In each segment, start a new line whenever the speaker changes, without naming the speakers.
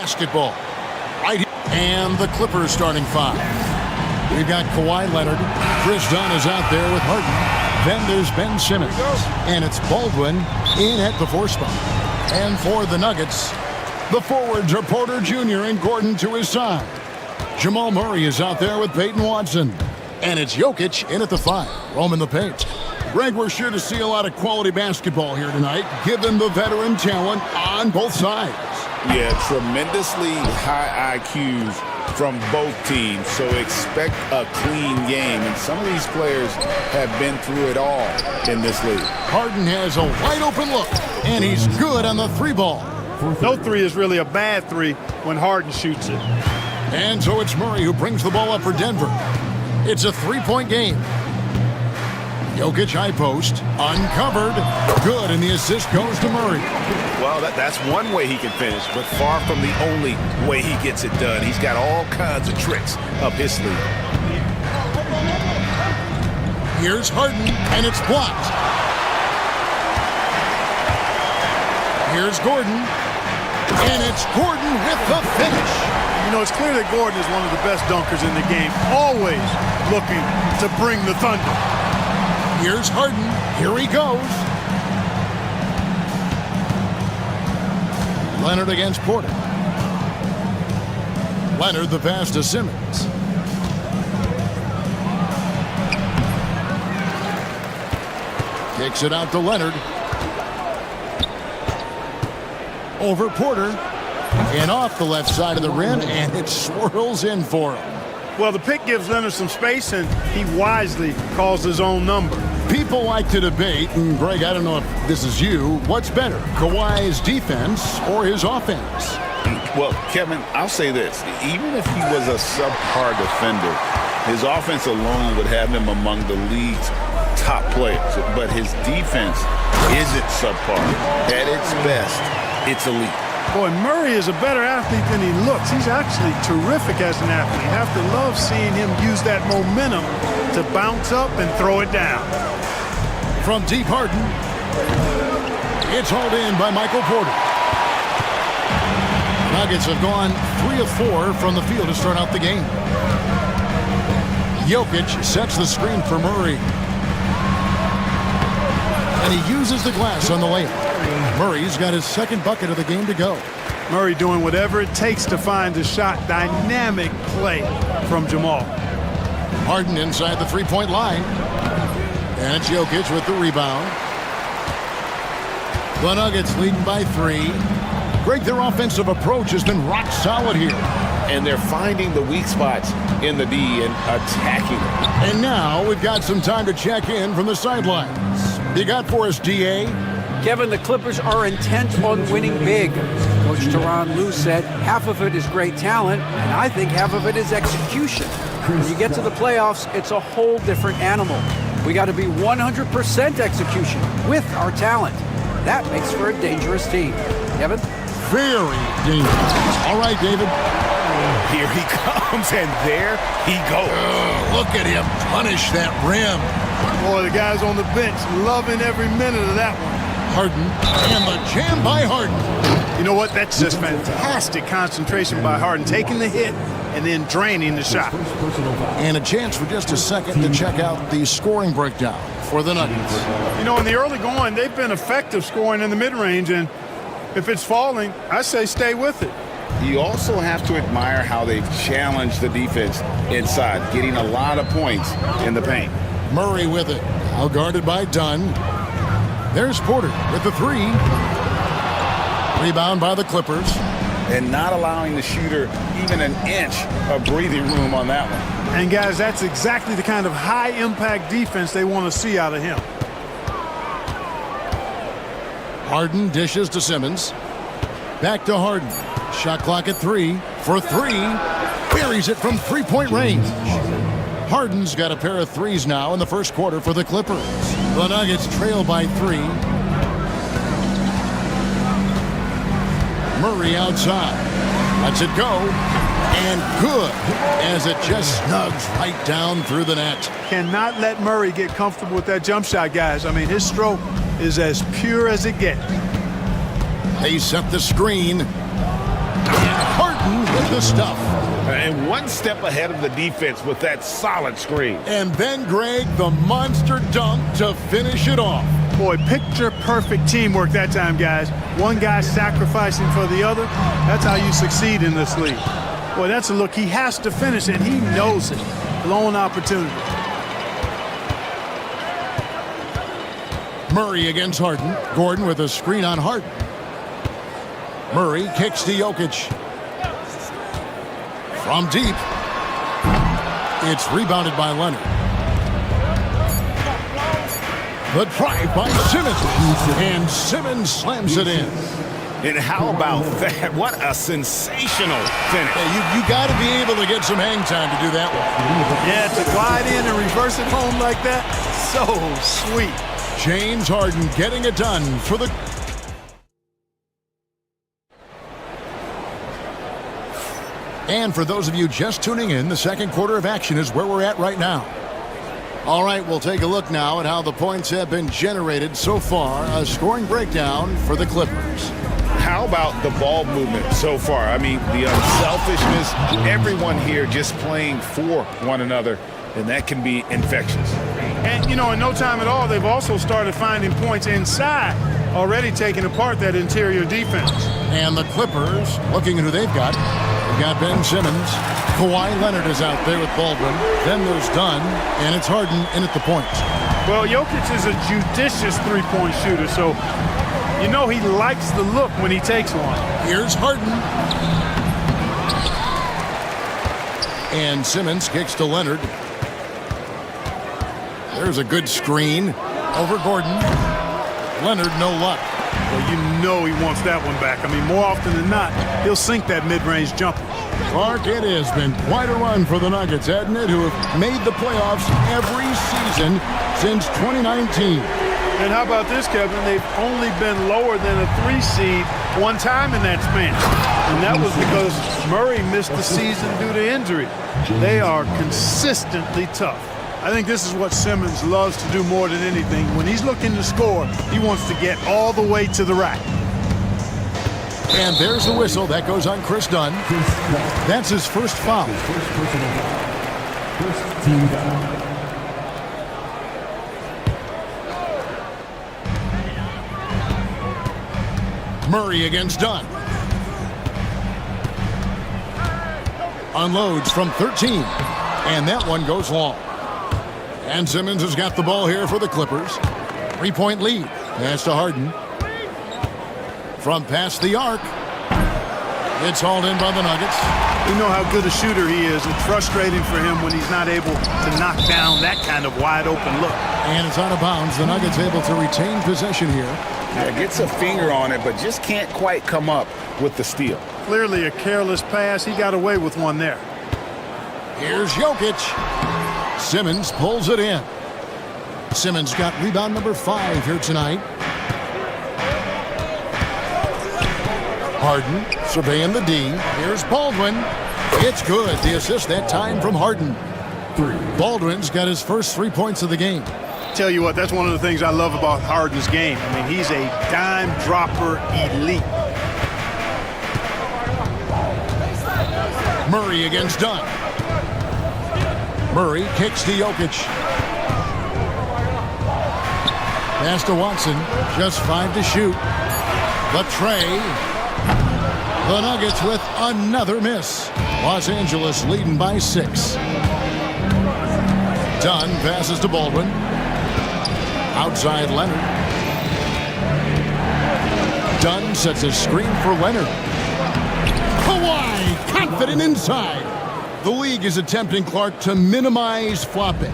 Basketball. Right here. And the Clippers starting five. We've got Kawhi Leonard. Chris Dunn is out there with Harden. Then there's Ben Simmons. And it's Baldwin in at the 4 spot. And for the Nuggets, the forwards are Porter Jr. and Gordon to his side. Jamal Murray is out there with Peyton Watson. And it's Jokic in at the 5, roaming the paint. Greg, we're sure to see a lot of quality basketball here tonight, given the veteran talent on both sides.
Yeah, tremendously high IQs from both teams, so expect a clean game. And some of these players have been through it all in this league.
Harden has a wide-open look, and he's good on the 3 ball.
No 3 is really a bad 3 when Harden shoots it.
And so it's Murray who brings the ball up for Denver. It's a 3-point game. Jokic high post, uncovered, good, and the assist goes to Murray.
Well, that's one way he can finish, but far from the only way he gets it done. He's got all kinds of tricks up his sleeve.
Here's Harden, and it's blocked. Here's Gordon, and it's Gordon with the finish.
You know, it's clear that Gordon is one of the best dunkers in the game, always looking to bring the thunder.
Here's Harden. Here he goes. Leonard against Porter. Leonard the pass to Simmons. Kicks it out to Leonard. Over Porter. And off the left side of the rim, and it swirls in for him.
Well, the pick gives Leonard some space, and he wisely calls his own number.
People like to debate, and Greg, I don't know if this is you, what's better, Kawhi's defense or his offense?
Well, Kevin, I'll say this. Even if he was a subpar defender, his offense alone would have him among the league's top players. But his defense isn't subpar. At its best, it's elite.
Boy, Murray is a better athlete than he looks. He's actually terrific as an athlete. You have to love seeing him use that momentum to bounce up and throw it down.
From deep Harden, it's hauled in by Michael Porter. Nuggets have gone 3 of 4 from the field to start out the game. Jokic sets the screen for Murray. And he uses the glass on the layup. Murray's got his second bucket of the game to go.
Murray doing whatever it takes to find a shot. Dynamic play from Jamal.
Harden inside the 3-point line. And it's Jokic with the rebound. The Nuggets leading by 3. Greg, their offensive approach has been rock solid here.
And they're finding the weak spots in the D and attacking them.
And now we've got some time to check in from the sidelines. You got for us, D.A.?
Kevin, the Clippers are intent on winning big. Coach Tyronn Lue said half of it is great talent, and I think half of it is execution. When you get to the playoffs, it's a whole different animal. We got to be 100% execution with our talent. That makes for a dangerous team. Kevin?
Very dangerous. All right, David.
Here he comes, and there he goes.
Look at him punish that rim.
Boy, the guys on the bench loving every minute of that one.
Harden, and the jam by Harden.
You know what? That's just fantastic concentration by Harden, taking the hit and then draining the shot.
And a chance for just a second to check out the scoring breakdown for the Nuggets.
You know, in the early going, they've been effective scoring in the mid-range, and if it's falling, I say stay with it.
You also have to admire how they've challenged the defense inside, getting a lot of points in the paint.
Murray with it, now guarded by Dunn. There's Porter with the 3. Rebound by the Clippers.
And not allowing the shooter even an inch of breathing room on that one.
And guys, that's exactly the kind of high-impact defense they want to see out of him.
Harden dishes to Simmons. Back to Harden. Shot clock at 3. For 3. Buries it from 3-point range. Harden's got a pair of 3s now in the first quarter for the Clippers. The Nuggets trail by 3. Murray outside. Lets it go. And good, as it just snugs right down through the net.
Cannot let Murray get comfortable with that jump shot, guys. I mean, his stroke is as pure as it gets.
They set the screen. And Good the stuff.
And one step ahead of the defense with that solid screen.
And then, Greg, the monster dunk to finish it off.
Boy, picture-perfect teamwork that time, guys. One guy sacrificing for the other. That's how you succeed in this league. Boy, that's a look. He has to finish, and he knows it. Blown opportunity.
Murray against Harden. Gordon with a screen on Harden. Murray kicks to Jokic. From deep. It's rebounded by Leonard. The drive by Simmons. And Simmons slams it in.
And how about that? What a sensational finish.
Yeah, you got to be able to get some hang time to do that one.
Yeah, to glide in and reverse it home like that, so sweet.
James Harden getting it done for the... And for those of you just tuning in, the second quarter of action is where we're at right now. All right, we'll take a look now at how the points have been generated so far. A scoring breakdown for the Clippers.
How about the ball movement so far? I mean, the unselfishness, everyone here just playing for one another, and that can be infectious.
And, you know, in no time at all, they've also started finding points inside, already taking apart that interior defense.
And the Clippers, looking at who they've got Ben Simmons. Kawhi Leonard is out there with Baldwin. Then there's Dunn, and it's Harden in at the point.
Well, Jokic is a judicious three-point shooter, so you know he likes the look when he takes one.
Here's Harden. And Simmons kicks to Leonard. There's a good screen over Gordon. Leonard, no luck.
Well, you know he wants that one back. I mean, more often than not, he'll sink that mid-range jumper.
Clark, it has been quite a run for the Nuggets, hasn't it, who have made the playoffs every season since 2019.
And how about this, Kevin? They've only been lower than a 3 seed one time in that span. And that was because Murray missed the season due to injury. They are consistently tough. I think this is what Simmons loves to do more than anything. When he's looking to score, he wants to get all the way to the rack.
And there's the whistle. That goes on Chris Dunn. That's his first foul.
First team foul.
Murray against Dunn. Unloads from 13. And that one goes long. And Simmons has got the ball here for the Clippers. 3-point lead. Pass to Harden. From past the arc. It's hauled in by the Nuggets.
You know how good a shooter he is. It's frustrating for him when he's not able to knock down that kind of wide open look.
And it's out of bounds. The Nuggets able to retain possession here.
Yeah, gets a finger on it, but just can't quite come up with the steal.
Clearly a careless pass. He got away with one there.
Here's Jokic. Simmons pulls it in. Simmons got rebound number 5 here tonight. Harden surveying the D. Here's Baldwin. It's good. The assist that time from Harden. Baldwin's got his first 3 points of the game.
Tell you what, that's one of the things I love about Harden's game. I mean, he's a dime dropper elite.
Murray against Dunn. Murray kicks to Jokic. Pass to Watson. Just 5 to shoot. The tray. The Nuggets with another miss. Los Angeles leading by 6. Dunn passes to Baldwin. Outside Leonard. Dunn sets a screen for Leonard. Kawhi confident inside. The league is attempting, Clark, to minimize flopping.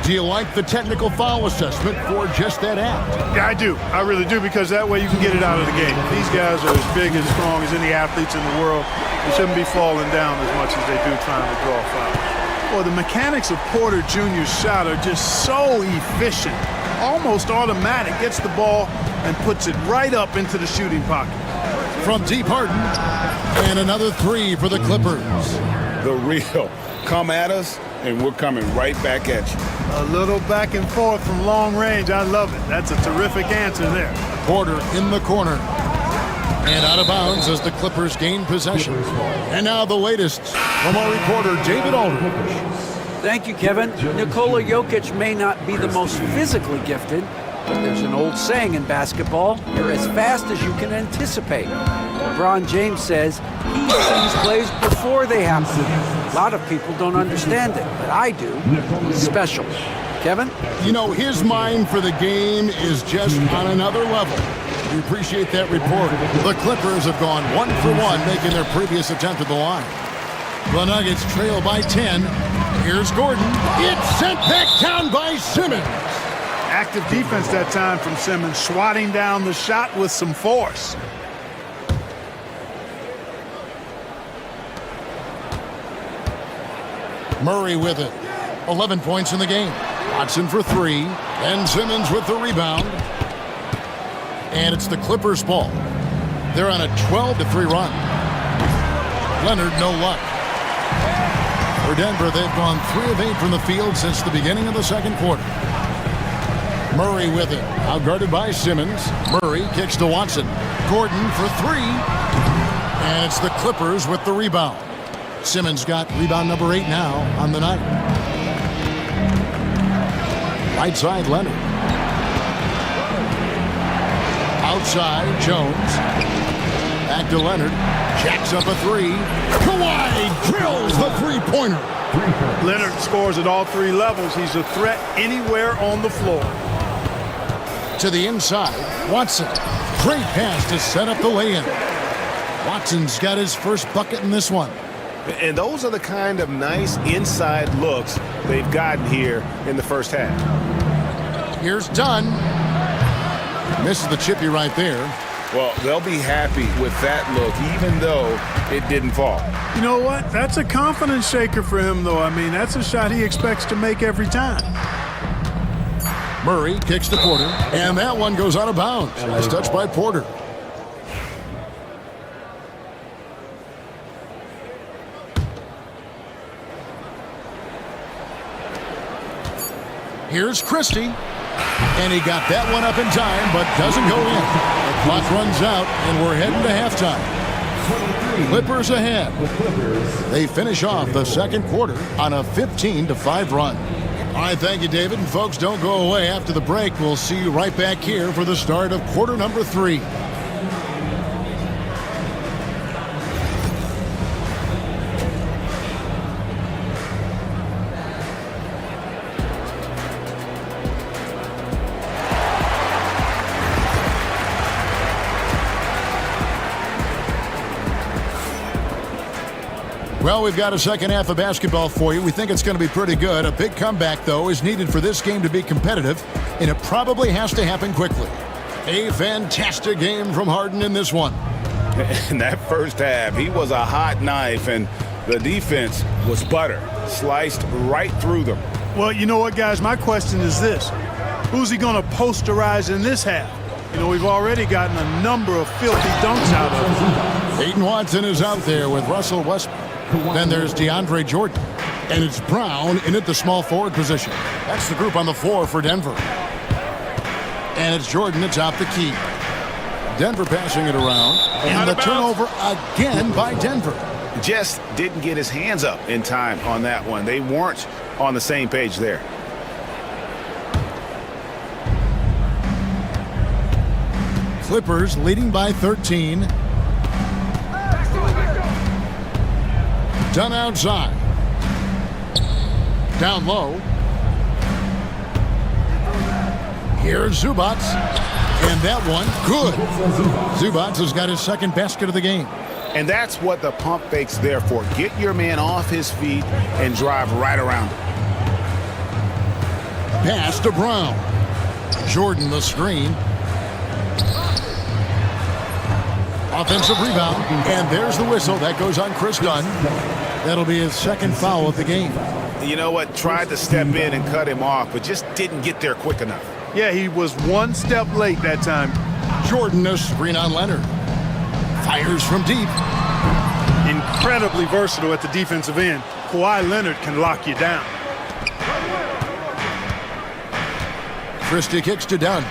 Do you like the technical foul assessment for just that act?
Yeah, I do. I really do, because that way you can get it out of the game. These guys are as big and strong as any athletes in the world. They shouldn't be falling down as much as they do trying to draw fouls. Well, the mechanics of Porter Jr.'s shot are just so efficient. Almost automatic. Gets the ball and puts it right up into the shooting pocket.
From deep, Harden. And another 3 for the Clippers.
The real. Come at us, and we're coming right back at you.
A little back and forth from long range. I love it. That's a terrific answer there.
Porter in the corner. And out of bounds as the Clippers gain possession. And now the latest from our reporter, David Aldridge.
Thank you, Kevin. Nikola Jokic may not be the most physically gifted, but there's an old saying in basketball, you're as fast as you can anticipate. LeBron James says he sees plays before they happen. A lot of people don't understand it, but I do. It's special. Kevin?
You know, his mind for the game is just on another level. We appreciate that report. The Clippers have gone 1 for 1, making their previous attempt at the line. The Nuggets trail by 10. Here's Gordon. It's sent back down by Simmons.
Active defense that time from Simmons, swatting down the shot with some force.
Murray with it. 11 points in the game. Watson for 3. And Simmons with the rebound. And it's the Clippers' ball. They're on a 12-3 run. Leonard, no luck. For Denver, they've gone 3 of 8 from the field since the beginning of the second quarter. Murray with it. Outguarded by Simmons. Murray kicks to Watson. Gordon for 3. And it's the Clippers with the rebound. Simmons got rebound number 8 now on the night. Right side, Leonard. Outside, Jones. Back to Leonard. Jacks up a 3. Kawhi drills the three-pointer.
Leonard scores at all 3 levels. He's a threat anywhere on the floor.
To the inside, Watson. Great pass to set up the lay-in. Watson's got his first bucket in this one.
And those are the kind of nice inside looks they've gotten here in the first half.
Here's Dunn. Misses the chippy right there.
Well, they'll be happy with that look, even though it didn't fall.
You know what? That's a confidence shaker for him, though. I mean, that's a shot he expects to make every time.
Murray kicks to Porter, and that one goes out of bounds. Nice touch by Porter. Here's Christie, and he got that one up in time, but doesn't go in. The clock runs out, and we're heading to halftime. Clippers ahead. They finish off the second quarter on a 15-5 run. All right, thank you, David. And folks, don't go away. After the break, we'll see you right back here for the start of quarter number 3. Well, we've got a second half of basketball for you. We think it's going to be pretty good. A big comeback, though, is needed for this game to be competitive, and it probably has to happen quickly. A fantastic game from Harden in this one.
In that first half, he was a hot knife, and the defense was butter. Sliced right through them.
Well, you know what, guys? My question is this. Who's he going to posterize in this half? You know, we've already gotten a number of filthy dunks out of him.
Peyton Watson is out there with Russell Westbrook. Then there's DeAndre Jordan. And it's Brown in at the small forward position. That's the group on the floor for Denver. And it's Jordan that's out the key. Denver passing it around. And the turnover again by Denver.
Just didn't get his hands up in time on that one. They weren't on the same page there.
Clippers leading by 13. Dunn outside. Down low. Here's Zubats. And that one, good. Zubats has got his second basket of the game.
And that's what the pump fake's there for. Get your man off his feet and drive right around him.
Pass to Brown. Jordan the screen. Offensive rebound. And there's the whistle. That goes on Chris Dunn. That'll be his second foul of the game.
You know what? Tried to step in and cut him off, but just didn't get there quick enough.
Yeah, he was one step late that time.
Jordan a screen on Leonard. Fires from deep.
Incredibly versatile at the defensive end. Kawhi Leonard can lock you down.
Christie kicks to Dunn.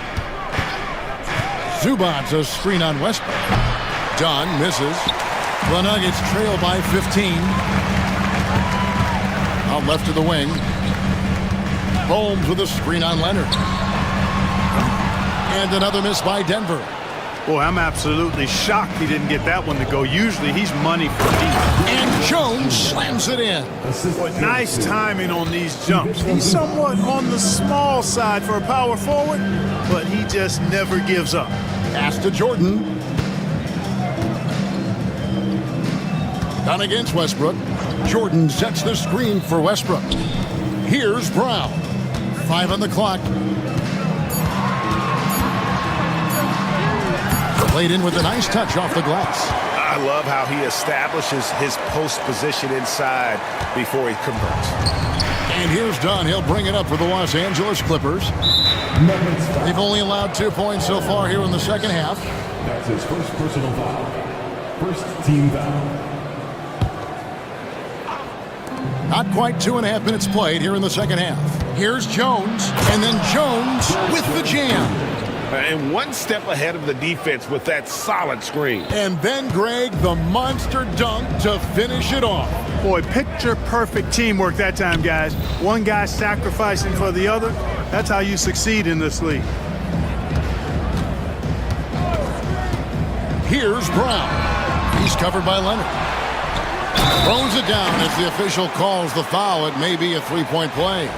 Zubats a screen on Westbrook. Dunn misses. The Nuggets trail by 15. Out left to the wing. Holmes with a screen on Leonard. And another miss by Denver.
Boy, I'm absolutely shocked he didn't get that one to go. Usually he's money for deep.
And Jones slams it in.
Boy, nice timing on these jumps. He's somewhat on the small side for a power forward, but he just never gives up.
Pass to Jordan. Down against Westbrook. Jordan sets the screen for Westbrook. Here's Brown. 5 on the clock. Played in with a nice touch off the glass.
I love how he establishes his post position inside before he converts.
And here's Dunn. He'll bring it up for the Los Angeles Clippers. They've only allowed 2 points so far here in the second half.
That's his first personal foul. First team foul.
Not quite 2.5 minutes played here in the second half. Here's Jones, and then Jones with the jam.
And one step ahead of the defense with that solid screen.
And then, Greg, the monster dunk to finish it off.
Boy, picture-perfect teamwork that time, guys. One guy sacrificing for the other. That's how you succeed in this league.
Here's Brown. He's covered by Leonard. Throws it down as the official calls the foul. It may be a three-point play.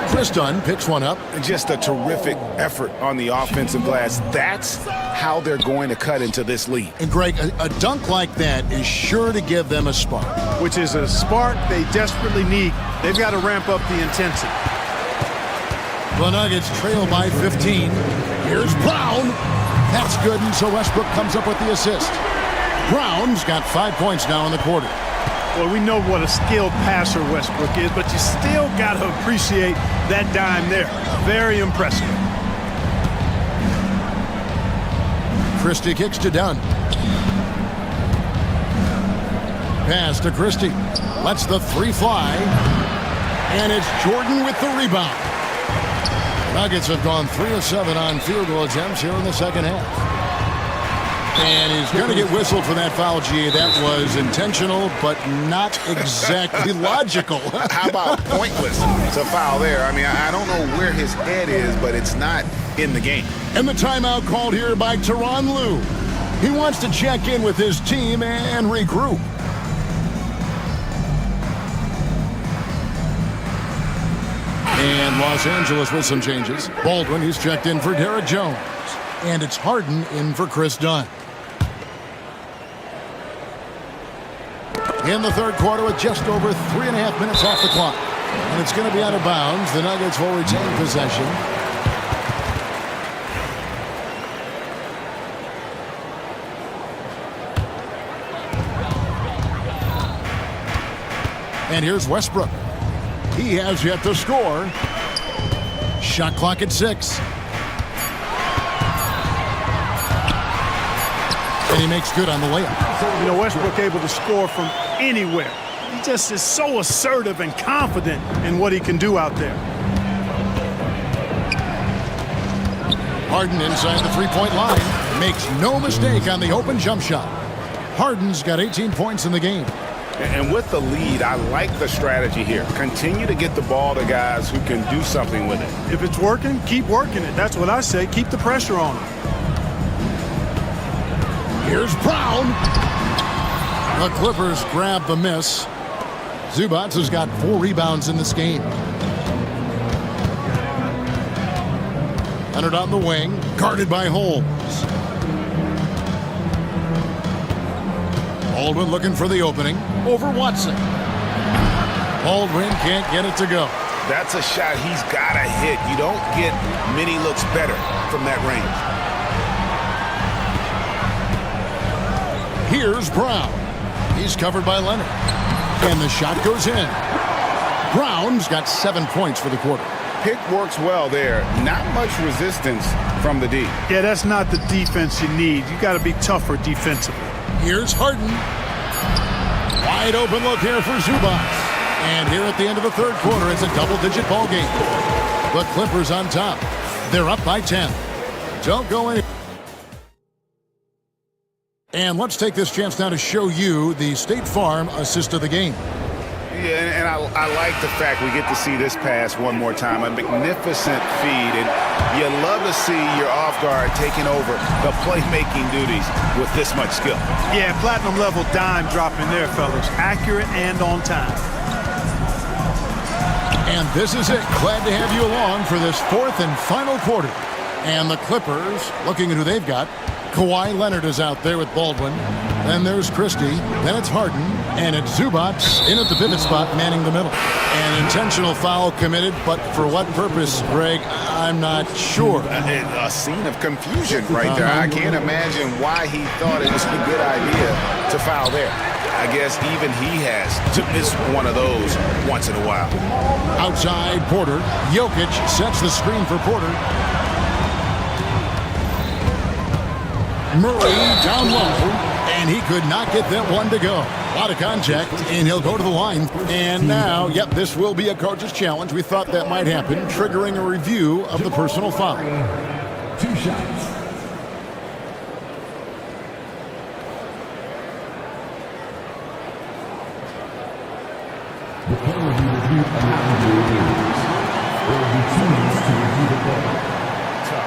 Chris Dunn picks one up.
Just a terrific effort on the offensive glass. That's how they're going to cut into this lead.
And Greg, a dunk like that is sure to give them a spark.
Which is a spark they desperately need. They've got to ramp up the intensity.
The Nuggets trail by 15. Here's Brown. That's good, and so Westbrook comes up with the assist. Brown's got 5 points now in the quarter.
Well, we know what a skilled passer Westbrook is, but you still got to appreciate that dime there. Very impressive.
Christie kicks to Dunn. Pass to Christie. Lets the three fly. And it's Jordan with the rebound. Nuggets have gone 3 of 7 on field goal attempts here in the second half. And he's going to get whistled for that foul, G. That was intentional, but not exactly logical.
How about pointless? It's a foul there. I mean, I don't know where his head is, but it's not in the game.
And the timeout called here by Tyronn Lue. He wants to check in with his team and regroup. And Los Angeles with some changes. Baldwin, he's checked in for Derek Jones. And it's Harden in for Chris Dunn. In the third quarter with just over 3.5 minutes off the clock. And it's going to be out of bounds. The Nuggets will retain possession. And here's Westbrook. He has yet to score. Shot clock at 6. And he makes good on the layup.
You know, Westbrook able to score from anywhere. He just is so assertive and confident in what he can do out there.
Harden inside the three-point line. Makes no mistake on the open jump shot. Harden's got 18 points in the game.
And with the lead, I like the strategy here. Continue to get the ball to guys who can do something with it.
If it's working, keep working it. That's what I say. Keep the pressure on him.
Here's Brown. The Clippers grab the miss. Zubac has got 4 rebounds in this game. Leonard on the wing, guarded by Holmes. Baldwin looking for the opening over Watson. Baldwin can't get it to go.
That's a shot he's got to hit. You don't get many looks better from that range.
Here's Brown. He's covered by Leonard. And the shot goes in. Brown's got 7 points for the quarter.
Pick works well there. Not much resistance from the D.
Yeah, that's not the defense you need. You got to be tougher defensively.
Here's Harden. Wide open look here for Zubac. And here at the end of the third quarter, it's a double-digit ball game. The Clippers on top. They're up by 10. Don't go anywhere. And let's take this chance now to show you the State Farm assist of the game.
Yeah, and I like the fact we get to see this pass one more time. A magnificent feed, and you love to see your off guard taking over the playmaking duties with this much skill.
Yeah, platinum level dime dropping there, fellas. Accurate and on time.
And this is it. Glad to have you along for this fourth and final quarter. And the Clippers, looking at who they've got, Kawhi Leonard is out there with Baldwin. Then there's Christie. Then it's Harden. And it's Zubac in at the pivot spot, manning the middle. An intentional foul committed, but for what purpose, Greg? I'm not sure.
A scene of confusion right there. I can't imagine why he thought it was a good idea to foul there. I guess even he has to miss one of those once in a while.
Outside Porter. Jokic sets the screen for Porter. Murray down low, and he could not get that one to go. A lot of contact, and he'll go to the line. And now, yep, this will be a coach's challenge. We thought that might happen, triggering a review of the personal foul.
2 shots. The play will be reviewed immediately. There will be 2 minutes to review the play.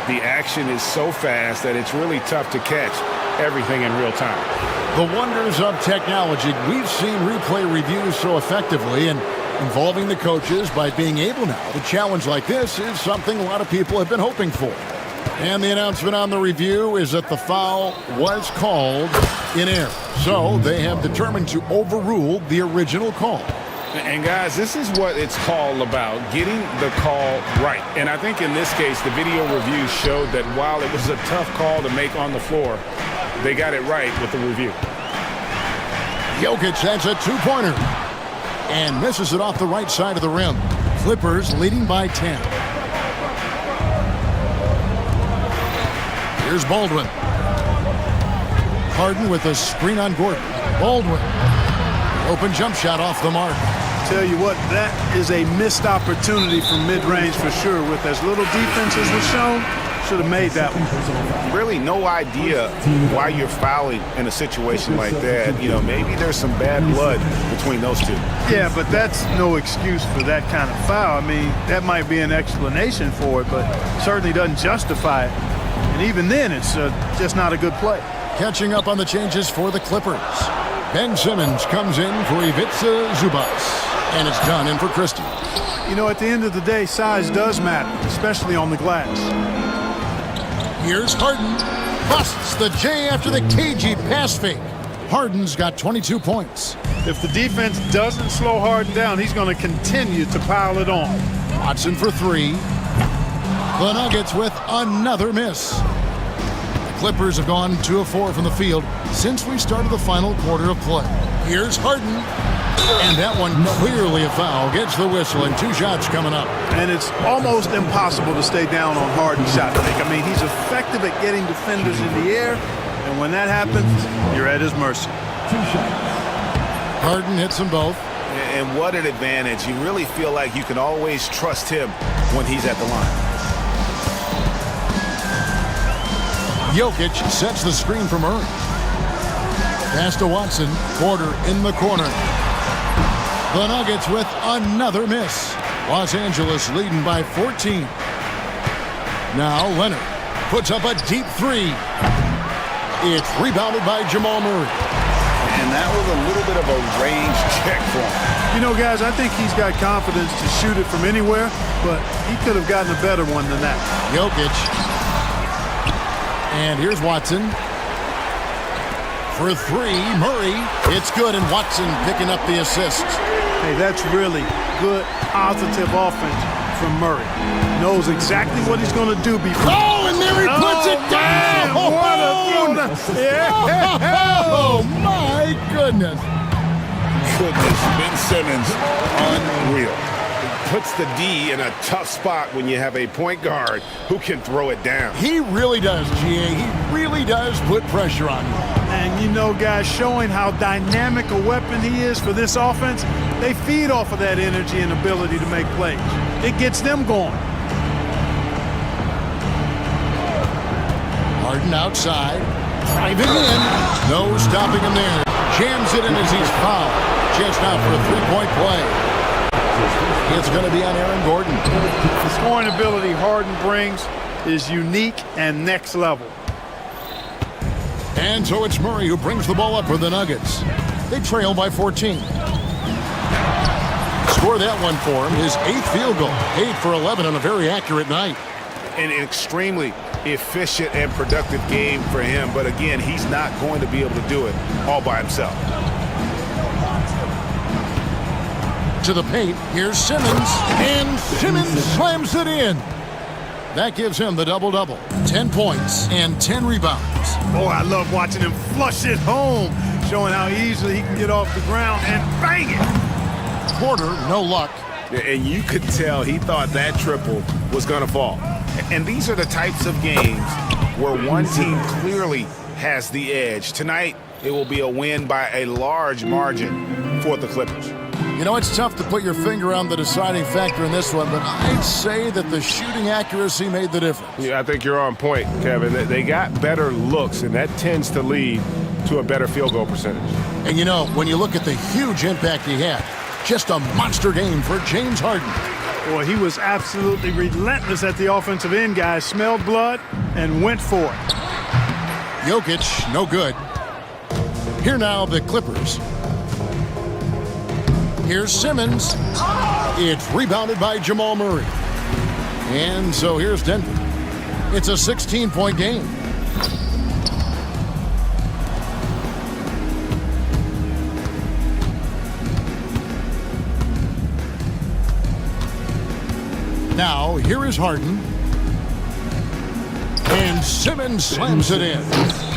The action is so fast that it's really tough to catch everything in real time.
The wonders of technology. We've seen replay reviews so effectively, and involving the coaches by being able now to challenge like this is something a lot of people have been hoping for. And the announcement on the review is that the foul was called in error. So they have determined to overrule the original call.
And guys, this is what it's all about, getting the call right. And I think in this case, the video review showed that while it was a tough call to make on the floor, they got it right with the review.
Jokic has a 2-pointer and misses it off the right side of the rim. Clippers leading by 10. Here's Baldwin. Harden with a screen on Gordon. Baldwin. Open jump shot off the mark.
Tell you what, that is a missed opportunity from mid-range for sure. With as little defense as was shown, should have made that one.
Really no idea why you're fouling in a situation like that. You know, maybe there's some bad blood between those two.
Yeah, but that's no excuse for that kind of foul. I mean, that might be an explanation for it, but certainly doesn't justify it. And even then, it's just not a good play.
Catching up on the changes for the Clippers. Ben Simmons comes in for Ivica Zubac. And it's done in for Christie.
You know, at the end of the day, size does matter, especially on the glass.
Here's Harden. Busts the J after the cagey pass fake. Harden's got 22 points.
If the defense doesn't slow Harden down, he's going to continue to pile it on.
Watson for 3. The Nuggets with another miss. The Clippers have gone 2 of 4 from the field since we started the final quarter of play. Here's Harden. And that one clearly a foul. Gets the whistle, and 2 shots coming up.
And it's almost impossible to stay down on Harden's shot make. I mean, he's effective at getting defenders in the air, and when that happens, you're at his mercy.
2 shots.
Harden hits them both.
And what an advantage. You really feel like you can always trust him when he's at the line.
Jokic sets the screen for Murray. Pass to Watson. Porter in the corner. The Nuggets with another miss. Los Angeles leading by 14. Now Leonard puts up a deep 3. It's rebounded by Jamal Murray.
And that was a little bit of a range check for him.
You know, guys, I think he's got confidence to shoot it from anywhere, but he could have gotten a better one than that.
Jokic. And here's Watson. For 3, Murray. It's good, and Watson picking up the assist.
Hey, that's really good, positive offense from Murray. Knows exactly what he's going to do before.
Oh, and there he puts it down! Oh, my goodness.
Ben Simmons, unreal. Puts the D in a tough spot when you have a point guard who can throw it down.
He really does, GA. He really does put pressure on you.
And you know, guys, showing how dynamic a weapon he is for this offense, they feed off of that energy and ability to make plays. It gets them going.
Harden outside. Driving in. No stopping him there. Jams it in as he's fouled. Chance now for a three-point play. It's going to be on Aaron Gordon.
The scoring ability Harden brings is unique and next level.
And so it's Murray who brings the ball up for the Nuggets. They trail by 14. Score that one for him. His 8th field goal. 8 for 11 on a very accurate night.
An extremely efficient and productive game for him. But again, he's not going to be able to do it all by himself.
To the paint. Here's Simmons. And Simmons slams it in. That gives him the double-double. 10 points and 10 rebounds.
Boy, I love watching him flush it home, showing how easily he can get off the ground and bang it.
Quarter, no luck.
And you could tell he thought that triple was going to fall. And these are the types of games where one team clearly has the edge. Tonight, it will be a win by a large margin for the Clippers.
You know, it's tough to put your finger on the deciding factor in this one, but I'd say that the shooting accuracy made the difference.
Yeah, I think you're on point, Kevin. They got better looks, and that tends to lead to a better field goal percentage.
And you know, when you look at the huge impact he had, just a monster game for James Harden.
Boy, he was absolutely relentless at the offensive end, guys. Smelled blood and went for it.
Jokic, no good. Here now, the Clippers. Here's Simmons. It's rebounded by Jamal Murray. And so here's Denver. It's a 16-point game. Now, here is Harden. And Simmons slams it in.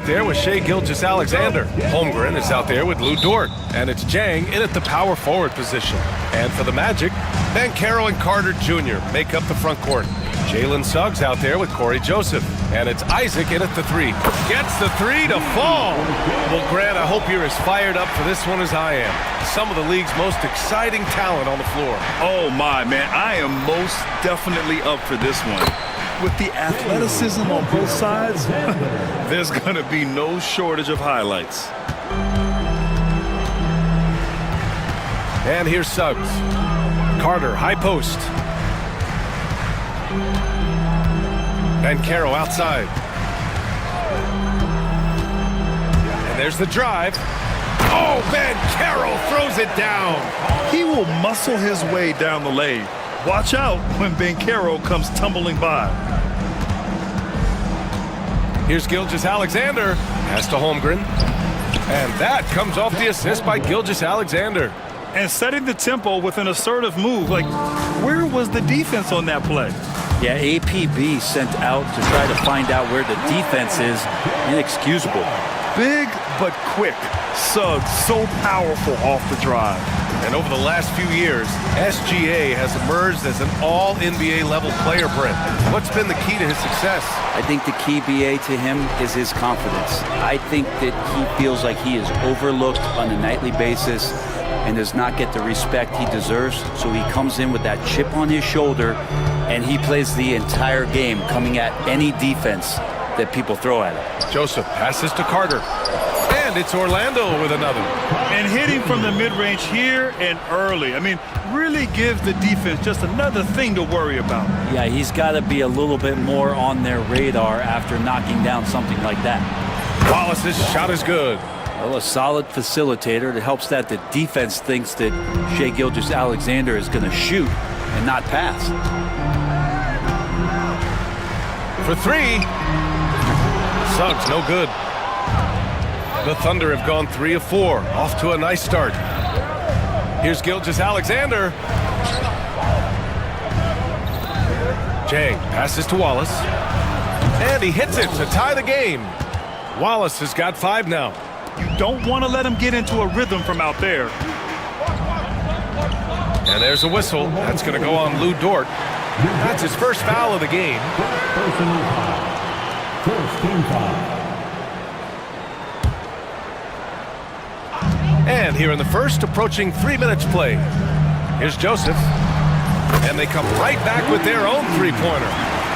out there with Shai Gilgeous-Alexander. Holmgren is out there with Lou Dort. And it's Jang in at the power forward position. And for the Magic, Banchero and Carter Jr. make up the front court. Jalen Suggs out there with Corey Joseph. And it's Isaac in at the three. Gets the three to fall. Well, Grant, I hope you're as fired up for this one as I am. Some of the league's most exciting talent on the floor.
Oh my, man, I am most definitely up for this one. With the athleticism on both sides, there's going to be no shortage of highlights.
And here's Suggs. Carter, high post. Banchero outside. And there's the drive. Oh, Banchero throws it down.
He will muscle his way down the lane. Watch out when Banchero comes tumbling by.
Here's Gilgeous-Alexander. Pass to Holmgren. And that comes off the assist by Gilgeous-Alexander.
And setting the tempo with an assertive move. Like, where was the defense on that play?
Yeah, APB sent out to try to find out where the defense is. Inexcusable.
Big but quick. Suggs so powerful off the drive.
And over the last few years, SGA has emerged as an all-NBA level player, Brent. What's been the key to his success?
I think the key, BA, to him is his confidence. I think that he feels like he is overlooked on a nightly basis and does not get the respect he deserves. So he comes in with that chip on his shoulder and he plays the entire game, coming at any defense that people throw at him.
Joseph passes to Carter. And it's Orlando with another.
And hitting from the mid-range here and early. I mean, really gives the defense just another thing to worry about.
Yeah, he's got to be a little bit more on their radar after knocking down something like that.
Wallace's shot is good.
Well, a solid facilitator that helps that the defense thinks that Shai Gilgeous-Alexander is going to shoot and not pass.
For three. Suggs, no good. The Thunder have gone 3 of 4, off to a nice start. Here's Gilgeous-Alexander. Jang passes to Wallace. And he hits it to tie the game. Wallace has got 5 now.
You don't want to let him get into a rhythm from out there.
And there's a whistle. That's going to go on Lou Dort. That's his first foul of the game.
First team foul.
And here in the first, approaching 3 minutes play. Here's Joseph. And they come right back with their own three-pointer.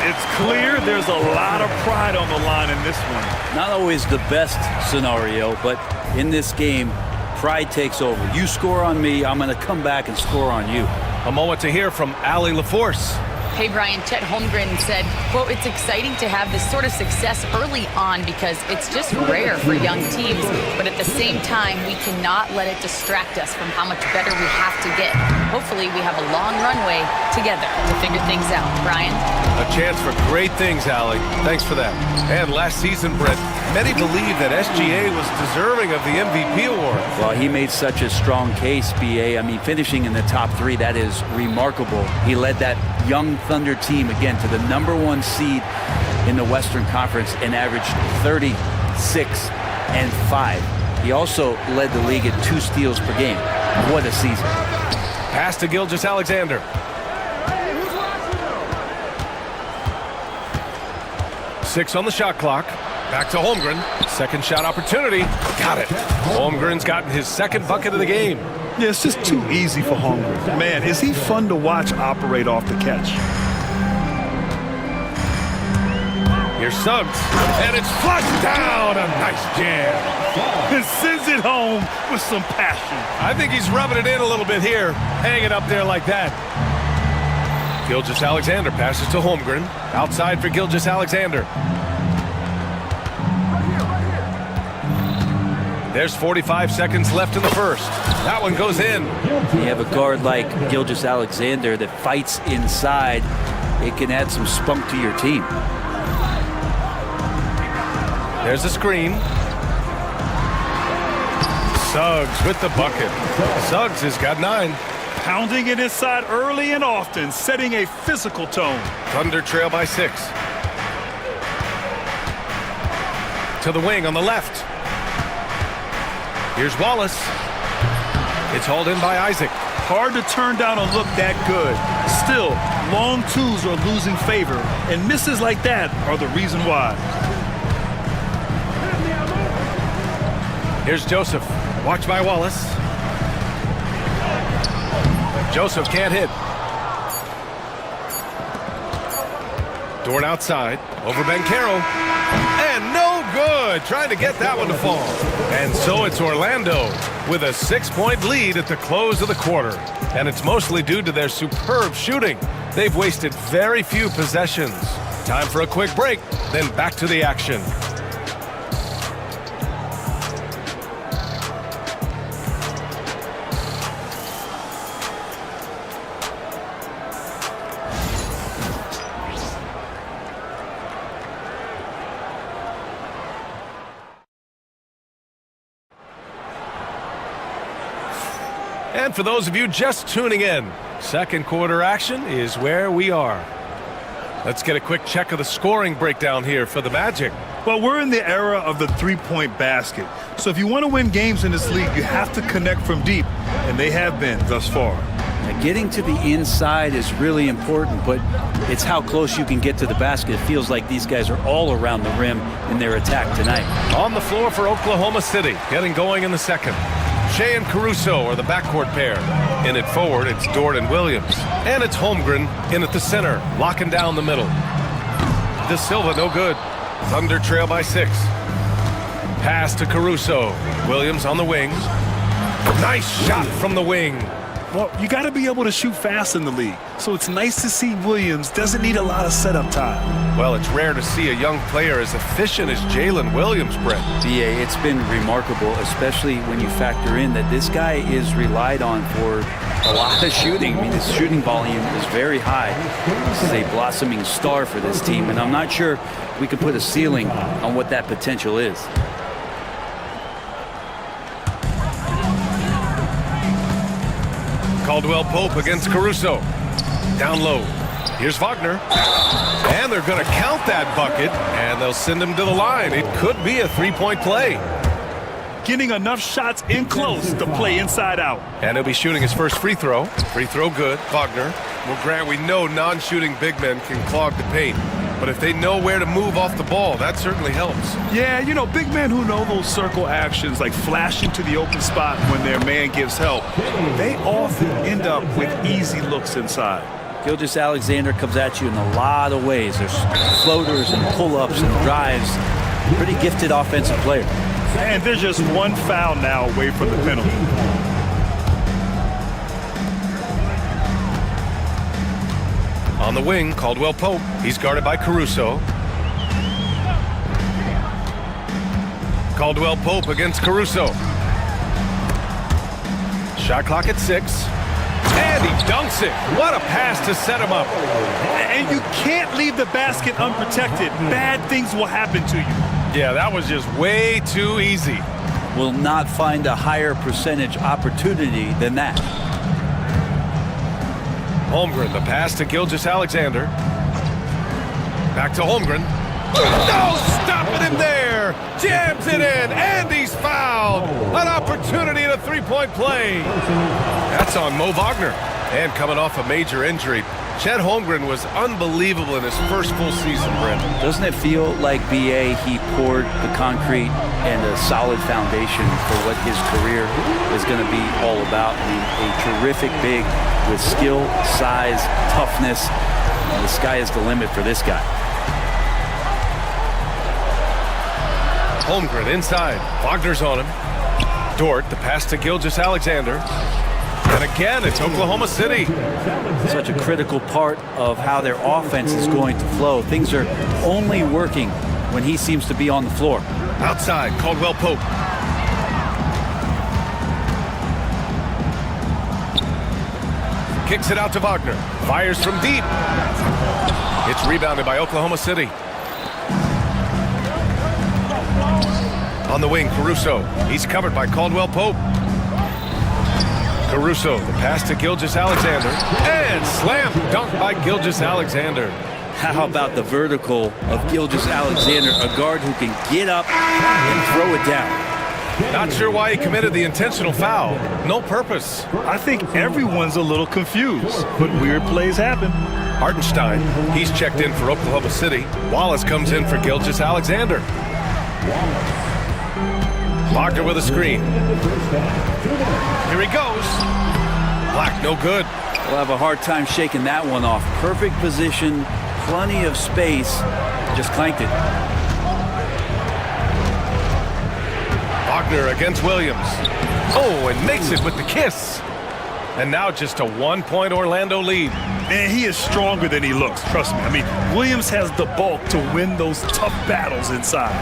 It's clear there's a lot of pride on the line in this one.
Not always the best scenario, but in this game, pride takes over. You score on me, I'm going to come back and score on you.
A moment to hear from Allie LaForce.
Hey, Brian, Chet Holmgren said, quote, "It's exciting to have this sort of success early on because it's just rare for young teams. But at the same time, we cannot let it distract us from how much better we have to get. Hopefully, we have a long runway together to figure things out." Brian?
A chance for great things, Allie. Thanks for that. And last season, Brett, many believe that SGA was deserving of the MVP award.
Well, he made such a strong case, BA. I mean, finishing in the top 3, that is remarkable. He led that young Thunder team, again, to the #1 seed in the Western Conference and averaged 36 and 5. He also led the league at 2 steals per game. What a season.
Pass to Gilgeous-Alexander. Six on the shot clock. Back to Holmgren. Second shot opportunity. Got it. Holmgren's gotten his second bucket of the game.
Yeah, it's just too easy for Holmgren. Man, is he fun to watch operate off the catch.
Here's Suggs, and it's flushed down. A nice jam.
And sends it home with some passion.
I think he's rubbing it in a little bit here. Hang it up there like that. Gilgeous-Alexander passes to Holmgren. Outside for Gilgeous-Alexander. There's 45 seconds left in the first. That one goes in.
You have a guard like Gilgeous-Alexander that fights inside. It can add some spunk to your team.
There's a screen. Suggs with the bucket. Suggs has got 9.
Pounding it inside early and often, setting a physical tone.
Thunder trail by 6. To the wing on the left. Here's Wallace. It's hauled in by Isaac.
Hard to turn down a look that good. Still, long twos are losing favor, and misses like that are the reason why.
Here's Joseph. Watched by Wallace. Joseph can't hit. Dort outside. Over Bankero. And no good. Trying to get that one to fall. And so it's Orlando with a 6-point lead at the close of the quarter. And it's mostly due to their superb shooting. They've wasted very few possessions. Time for a quick break, then back to the action. And for those of you just tuning in, second quarter action is where we are. Let's get a quick check of the scoring breakdown here for the Magic.
Well, we're in the era of the three-point basket. So if you want to win games in this league, you have to connect from deep, and they have been thus far.
Now, getting to the inside is really important, but it's how close you can get to the basket. It feels like these guys are all around the rim in their attack tonight.
On the floor for Oklahoma City, getting going in the second. Shea and Caruso are the backcourt pair. In at forward, it's Dort and Williams. And it's Holmgren in at the center, locking down the middle. De Silva, no good. Thunder trail by 6. Pass to Caruso. Williams on the wing. Nice shot from the wing.
Well, you got to be able to shoot fast in the league. So it's nice to see Williams doesn't need a lot of setup time.
Well, it's rare to see a young player as efficient as Jalen Williams, Brett.
BA, it's been remarkable, especially when you factor in that this guy is relied on for a lot of shooting. I mean, his shooting volume is very high. This is a blossoming star for this team, and I'm not sure we could put a ceiling on what that potential is.
Caldwell Pope against Caruso. Down low. Here's Wagner. And they're going to count that bucket, and they'll send him to the line. It could be a three-point play.
Getting enough shots in close to play inside out.
And he'll be shooting his first free throw. Free throw good. Wagner. Well, Grant, we know non-shooting big men can clog the paint. But if they know where to move off the ball, that certainly helps.
Yeah, you know, big men who know those circle actions, like flashing to the open spot when their man gives help, they often end up with easy looks inside.
Gilgeous-Alexander comes at you in a lot of ways. There's floaters and pull-ups and drives. Pretty gifted offensive player.
And they're just one foul now away from the penalty.
On the wing, Caldwell Pope. He's guarded by Caruso. Caldwell Pope against Caruso. Shot clock at 6. And he dunks it. What a pass to set him up.
And you can't leave the basket unprotected. Bad things will happen to you.
Yeah, that was just way too easy.
Will not find a higher percentage opportunity than that.
Holmgren, the pass to Gilgeous-Alexander. Back to Holmgren. No, stopping him there. Jams it in, and he's fouled. An opportunity at a three-point play. That's on Mo Wagner. And coming off a major injury, Chet Holmgren was unbelievable in his first full season, Brent.
Doesn't it feel like BA, he poured the concrete and a solid foundation for what his career is going to be all about? I mean, a terrific big with skill, size, toughness. And the sky is the limit for this guy.
Holmgren inside. Wagner's on him. Dort, the pass to Gilgeous-Alexander. And again, it's Oklahoma City.
Such a critical part of how their offense is going to flow. Things are only working when he seems to be on the floor.
Outside, Caldwell Pope. Kicks it out to Wagner. Fires from deep. It's rebounded by Oklahoma City. On the wing, Caruso. He's covered by Caldwell Pope. Caruso, the pass to Gilgeous-Alexander. And slam dunk by Gilgeous-Alexander.
How about the vertical of Gilgeous-Alexander, a guard who can get up and throw it down.
Not sure why he committed the intentional foul. No purpose.
I think everyone's a little confused, but weird plays happen.
Hartenstein, he's checked in for Oklahoma City. Wallace comes in for Gilgeous-Alexander. Wagner with a screen. Here he goes. Black, no good.
We'll have a hard time shaking that one off. Perfect position, plenty of space, just clanked it.
Wagner against Williams. Oh, and makes it with the kiss. And now just a 1-point Orlando lead.
And he is stronger than he looks, trust me. I mean, Williams has the bulk to win those tough battles inside.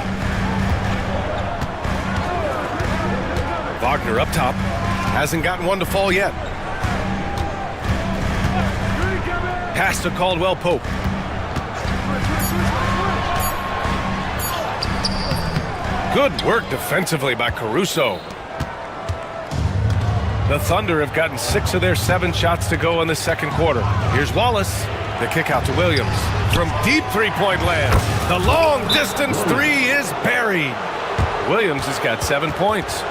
Wagner up top. Hasn't gotten one to fall yet. Pass to Caldwell Pope. Good work defensively by Caruso. The Thunder have gotten 6 of their 7 shots to go in the second quarter. Here's Wallace. The kick out to Williams. From deep three-point land. The long-distance three is buried. Williams has got 7 points.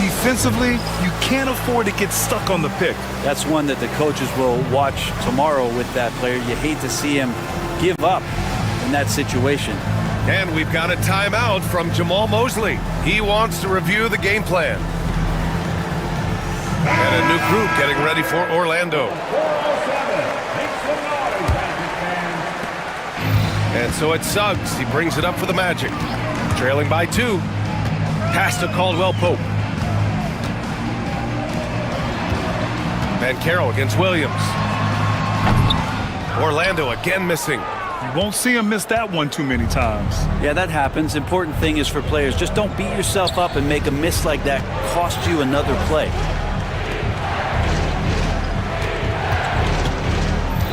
Defensively, you can't afford to get stuck on the pick.
That's one that the coaches will watch tomorrow with that player. You hate to see him give up in that situation.
And we've got a timeout from Jamal Mosley. He wants to review the game plan. And a new group getting ready for Orlando. And so it's Suggs. He brings it up for the Magic. Trailing by 2. Pass to Caldwell Pope. Banchero against Williams. Orlando again missing.
You won't see him miss that one too many times.
Yeah, that happens. Important thing is for players, just don't beat yourself up and make a miss like that cost you another play.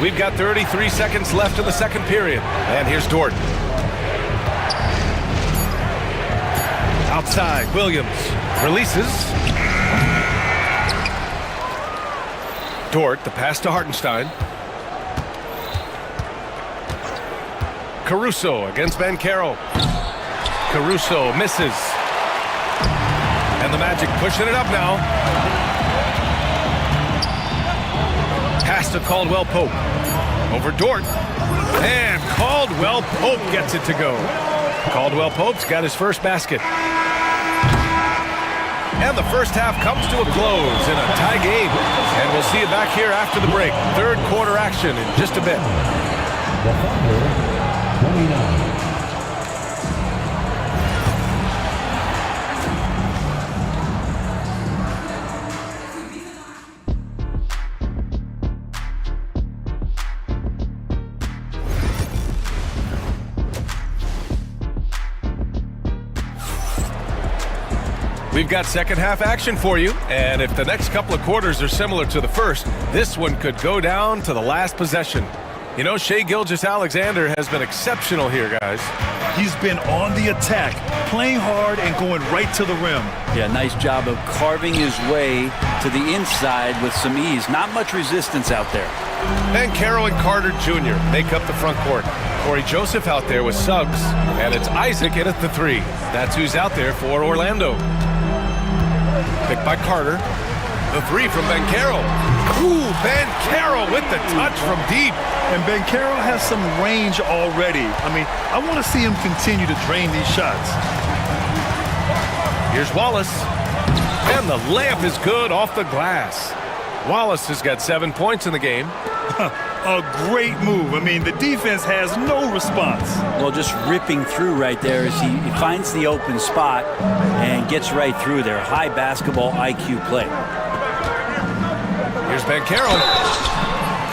We've got 33 seconds left in the second period. And here's Dort. Outside, Williams releases. Dort, the pass to Hartenstein. Caruso against Banchero. Caruso misses. And the Magic pushing it up now. Pass to Caldwell Pope. Over Dort. And Caldwell Pope gets it to go. Caldwell Pope's got his first basket. And the first half comes to a close in a tie game. And we'll see you back here after the break. Third quarter action in just a bit.
The Thunder, 29.
We've got second half action for you, and if the next couple of quarters are similar to the first, this one could go down to the last possession. You know, Shai Gilgeous-Alexander has been exceptional here, guys.
He's been on the attack, playing hard and going right to the rim.
Yeah, nice job of carving his way to the inside with some ease. Not much resistance out there.
Banchero and Carter Jr. make up the front court. Corey Joseph out there with Suggs, and it's Isaac in at the 3. That's who's out there for Orlando. Picked by Carter. The 3 from Banchero. Ooh, Banchero with the touch from deep.
And Banchero has some range already. I mean, I want to see him continue to drain these shots.
Here's Wallace. And the layup is good off the glass. Wallace has got 7 points in the game.
A great move. I mean, the defense has no response.
Well, just ripping through right there as he finds the open spot and gets right through there. High basketball IQ play.
Here's Banchero.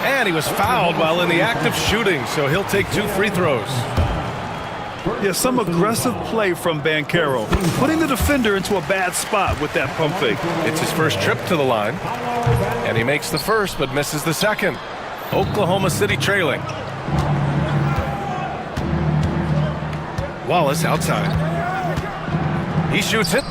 And he was fouled while in the act of shooting, so he'll take 2 free throws.
Yeah, some aggressive play from Banchero, putting the defender into a bad spot with that pump fake.
It's his first trip to the line, and he makes the first but misses the second. Oklahoma City trailing. Wallace outside. He shoots it.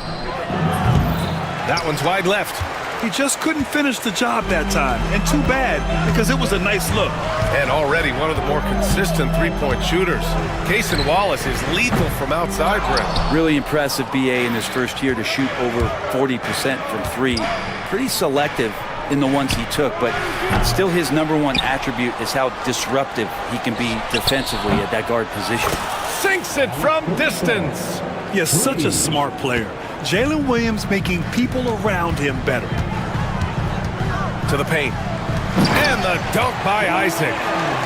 That one's wide left.
He just couldn't finish the job that time. And too bad, because it was a nice look.
And already one of the more consistent three-point shooters. Cason Wallace is lethal from outside, Brent.
Really impressive, BA, in his first year to shoot over 40% from three. Pretty selective in the ones he took, but still his number one attribute is how disruptive he can be defensively at that guard position.
Sinks it from distance.
Yes, such a smart player. Jalen Williams making people around him better.
To the paint. And the dunk by Isaac.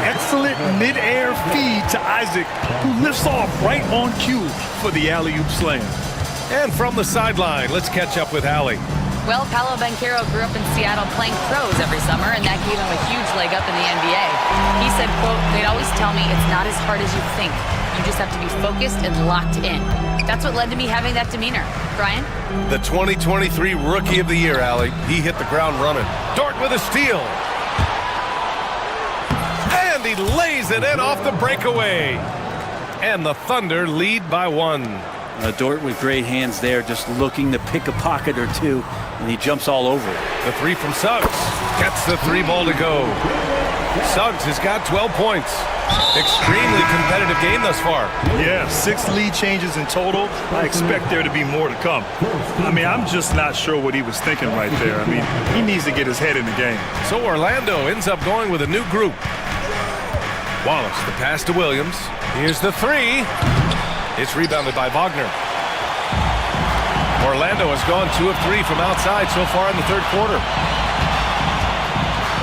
Excellent mid-air feed to Isaac, who lifts off right on cue for the alley-oop slam.
And from the sideline, let's catch up with Allie.
Well, Paolo Banchero grew up in Seattle playing pros every summer, and that gave him a huge leg up in the NBA. He said, quote, "They'd always tell me it's not as hard as you think. You just have to be focused and locked in." That's what led to me having that demeanor. Brian?
The 2023 Rookie of the Year, Allie. He hit the ground running. Dort with a steal. And he lays it in off the breakaway. And the Thunder lead by 1.
Dort with great hands there, just looking to pick a pocket or two, and he jumps all over it.
The three from Suggs. Gets the three ball to go. Suggs has got 12 points. Extremely competitive game thus far.
Yeah, 6 lead changes in total. I expect there to be more to come. I mean, I'm just not sure what he was thinking right there. I mean, he needs to get his head in the game.
So Orlando ends up going with a new group. Wallace, the pass to Williams. Here's the three. It's rebounded by Wagner. Orlando has gone 2 of 3 from outside so far in the third quarter.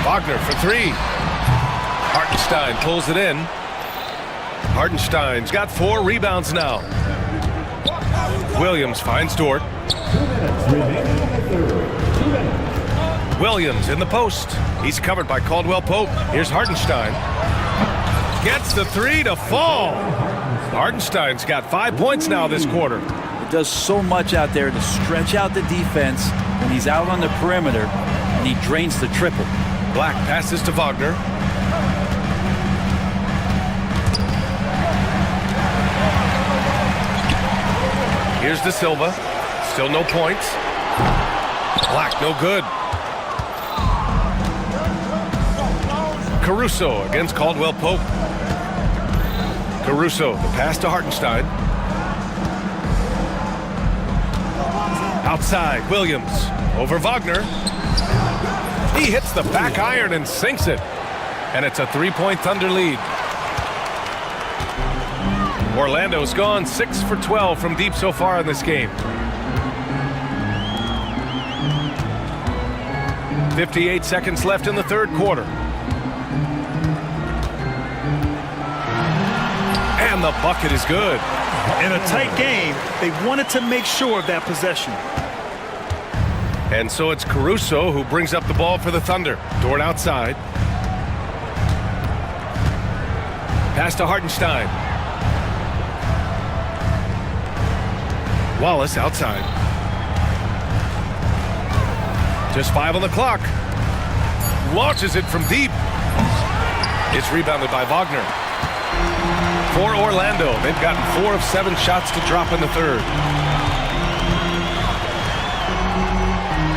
Wagner for 3. Hartenstein pulls it in. Hartenstein's got 4 rebounds now. Williams finds Dort. Williams in the post. He's covered by Caldwell Pope. Here's Hartenstein. Gets the three to fall. Hartenstein's got 5 points now this quarter.
It does so much out there to stretch out the defense when he's out on the perimeter, and he drains the triple.
Black passes to Wagner. Here's De Silva. Still no points. Black, no good. Caruso against Caldwell Pope. Caruso, the pass to Hartenstein. Outside, Williams. Over Wagner. He hits the back iron and sinks it. And it's a 3-point Thunder lead. Orlando's gone 6 for 12 from deep so far in this game. 58 seconds left in the third quarter. And the bucket is good.
In a tight game, they wanted to make sure of that possession.
And so it's Caruso who brings up the ball for the Thunder. Dort outside. Pass to Hartenstein. Wallace outside. Just 5 on the clock. Launches it from deep. It's rebounded by Wagner. For Orlando, they've gotten 4 of 7 shots to drop in the third.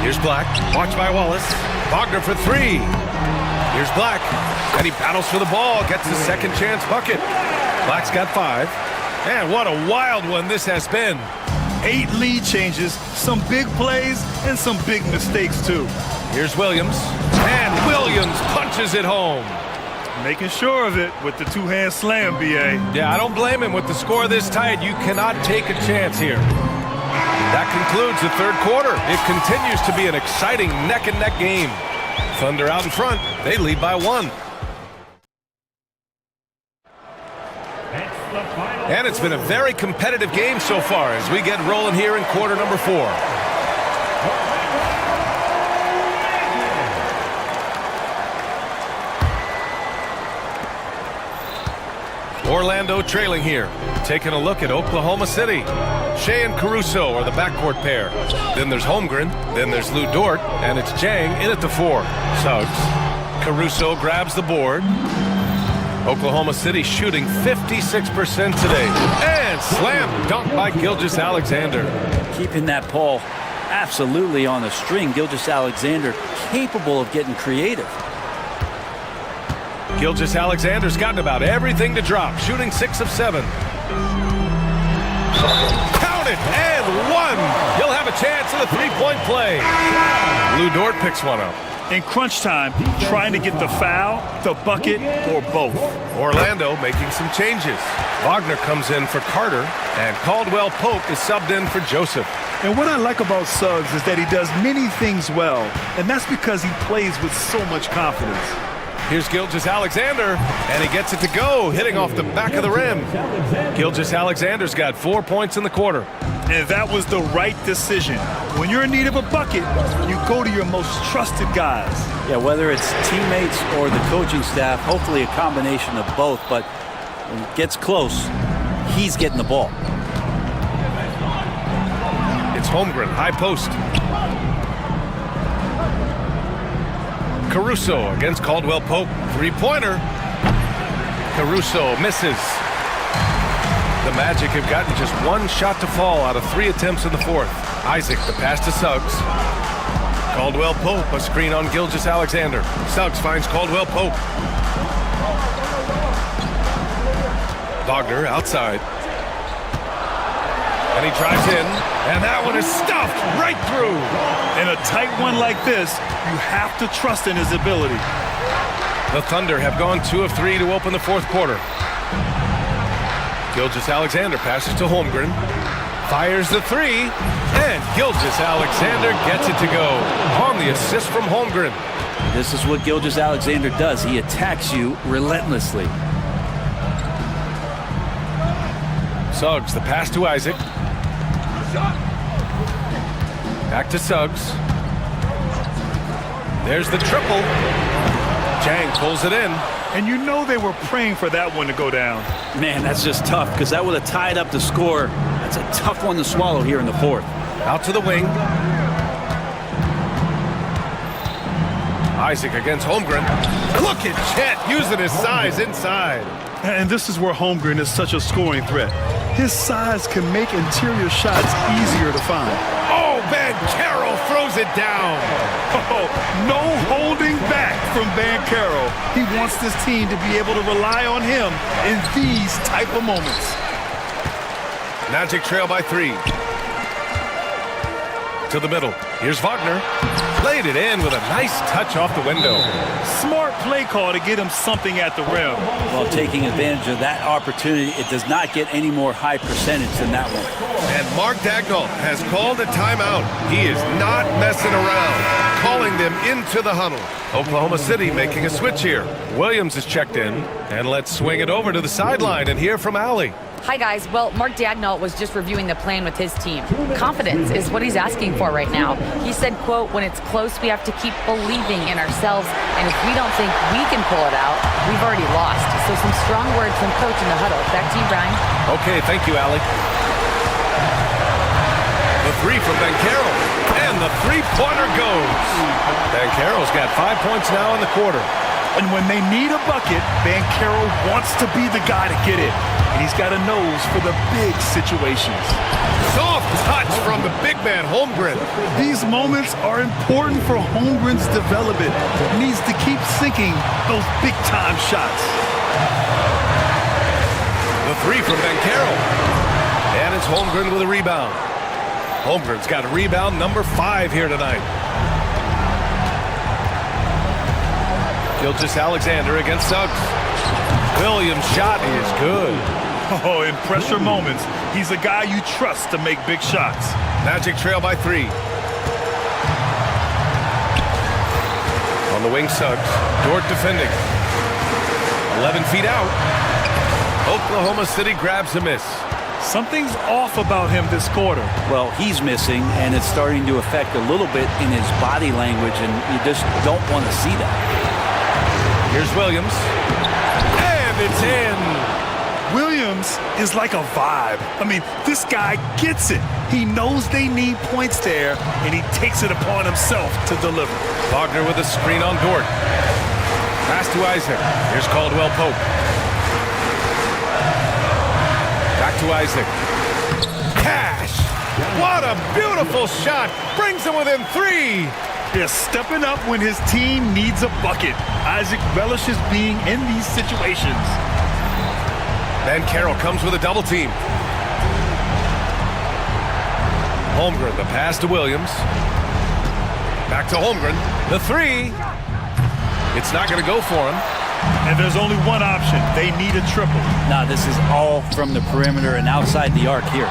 Here's Black, watched by Wallace. Wagner for 3. Here's Black, and he battles for the ball, gets his second chance bucket. Black's got 5. And what a wild one this has been.
8 lead changes, some big plays, and some big mistakes, too.
Here's Williams, and Williams punches it home.
Making sure of it with the two-hand slam, B.A.
Yeah, I don't blame him. With the score this tight, you cannot take a chance here. That concludes the third quarter. It continues to be an exciting neck-and-neck game. Thunder out in front. They lead by 1. And it's been a very competitive game so far as we get rolling here in quarter number 4. Orlando trailing here. Taking a look at Oklahoma City. Shea and Caruso are the backcourt pair. Then there's Holmgren. Then there's Lou Dort. And it's Jang in at the 4. Suggs. Caruso grabs the board. Oklahoma City shooting 56% today. And slam dunk by Gilgeous-Alexander.
Keeping that ball absolutely on a string. Gilgeous-Alexander capable of getting creative.
Gilgeous-Alexander's gotten about everything to drop, shooting 6 of 7. Count it, and 1. He'll have a chance in the three-point play. Lou Dort picks one up.
In crunch time, trying to get the foul, the bucket, or both.
Orlando making some changes. Wagner comes in for Carter, and Caldwell Pope is subbed in for Joseph.
And what I like about Suggs is that he does many things well, and that's because he plays with so much confidence.
Here's Gilgeous-Alexander, and he gets it to go, hitting off the back of the rim. Gilgeous-Alexander's got 4 points in the quarter.
And that was the right decision. When you're in need of a bucket, you go to your most trusted guys.
Yeah, whether it's teammates or the coaching staff, hopefully a combination of both, but when it gets close, he's getting the ball.
It's Holmgren, high post. Caruso against Caldwell Pope. Three-pointer. Caruso misses. The Magic have gotten just 1 shot to fall out of 3 attempts in the fourth. Isaac, the pass to Suggs. Caldwell Pope, a screen on Gilgeous-Alexander. Suggs finds Caldwell Pope. Wagner outside. And he drives in, and that one is stuffed right through.
In a tight one like this, you have to trust in his ability.
The Thunder have gone 2 of 3 to open the fourth quarter. Gilgeous-Alexander passes to Holmgren, fires the 3, and Gilgeous-Alexander gets it to go on the assist from Holmgren.
This is what Gilgeous-Alexander does. He attacks you relentlessly.
Suggs, the pass to Isaac. Back to Suggs. There's the triple. Jang pulls it in.
And you know they were praying for that one to go down.
Man, that's just tough, because that would have tied up the score. That's a tough one to swallow here in the fourth.
Out to the wing. Isaac against Holmgren. Look at Chet using his size inside.
And this is where Holmgren is such a scoring threat. His size can make interior shots easier to find.
Oh, Banchero throws it down.
Oh, no holding back from Banchero. He wants this team to be able to rely on him in these type of moments.
Magic trail by 3. To the middle. Here's Wagner. Laid it in with a nice touch off the window.
Smart play call to get him something at the rim.
Well, taking advantage of that opportunity, it does not get any more high percentage than that one.
And Mark Daigneault has called a timeout. He is not messing around, calling them into the huddle. Oklahoma City making a switch here. Williams is checked in, and let's swing it over to the sideline and hear from Allie.
Hi, guys. Well, Mark Daigneault was just reviewing the plan with his team. Confidence is what he's asking for right now. He said, quote, when it's close, we have to keep believing in ourselves, and if we don't think we can pull it out, we've already lost. So some strong words from coach in the huddle. Back to you, Brian.
Okay, thank you, Allie. The 3 from Banchero, and the three-pointer goes. Banchero's got 5 points now in the quarter.
And when they need a bucket, Banchero wants to be the guy to get it. And he's got a nose for the big situations.
Soft touch from the big man, Holmgren.
These moments are important for Holmgren's development. He needs to keep sinking those big-time shots.
The 3 from Banchero. And it's Holmgren with a rebound. Holmgren's got rebound number 5 here tonight. Gilgeous-Alexander against Suggs. Williams' shot is good.
Oh, in pressure moments, he's a guy you trust to make big shots.
Magic trail by 3. On the wing, Suggs. Dort defending. 11 feet out. Oklahoma City grabs a miss.
Something's off about him this quarter.
Well, he's missing, and it's starting to affect a little bit in his body language, and you just don't want to see that.
Here's Williams. And it's in.
Williams is like a vibe. I mean, this guy gets it. He knows they need points there, and he takes it upon himself to deliver.
Wagner with a screen on Dort. Pass to Isaac. Here's Caldwell Pope. Back to Isaac. Cash What a beautiful shot. Brings him within 3.
Yeah, stepping up when his team needs a bucket. Isaac relishes being in these situations.
Then Carroll comes with a double team. Holmgren, the pass to Williams. Back to Holmgren. The 3. It's not going to go for him.
And there's only one option. They need a triple.
Now, this is all from the perimeter and outside the arc here.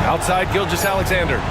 Outside Gilgeous-Alexander.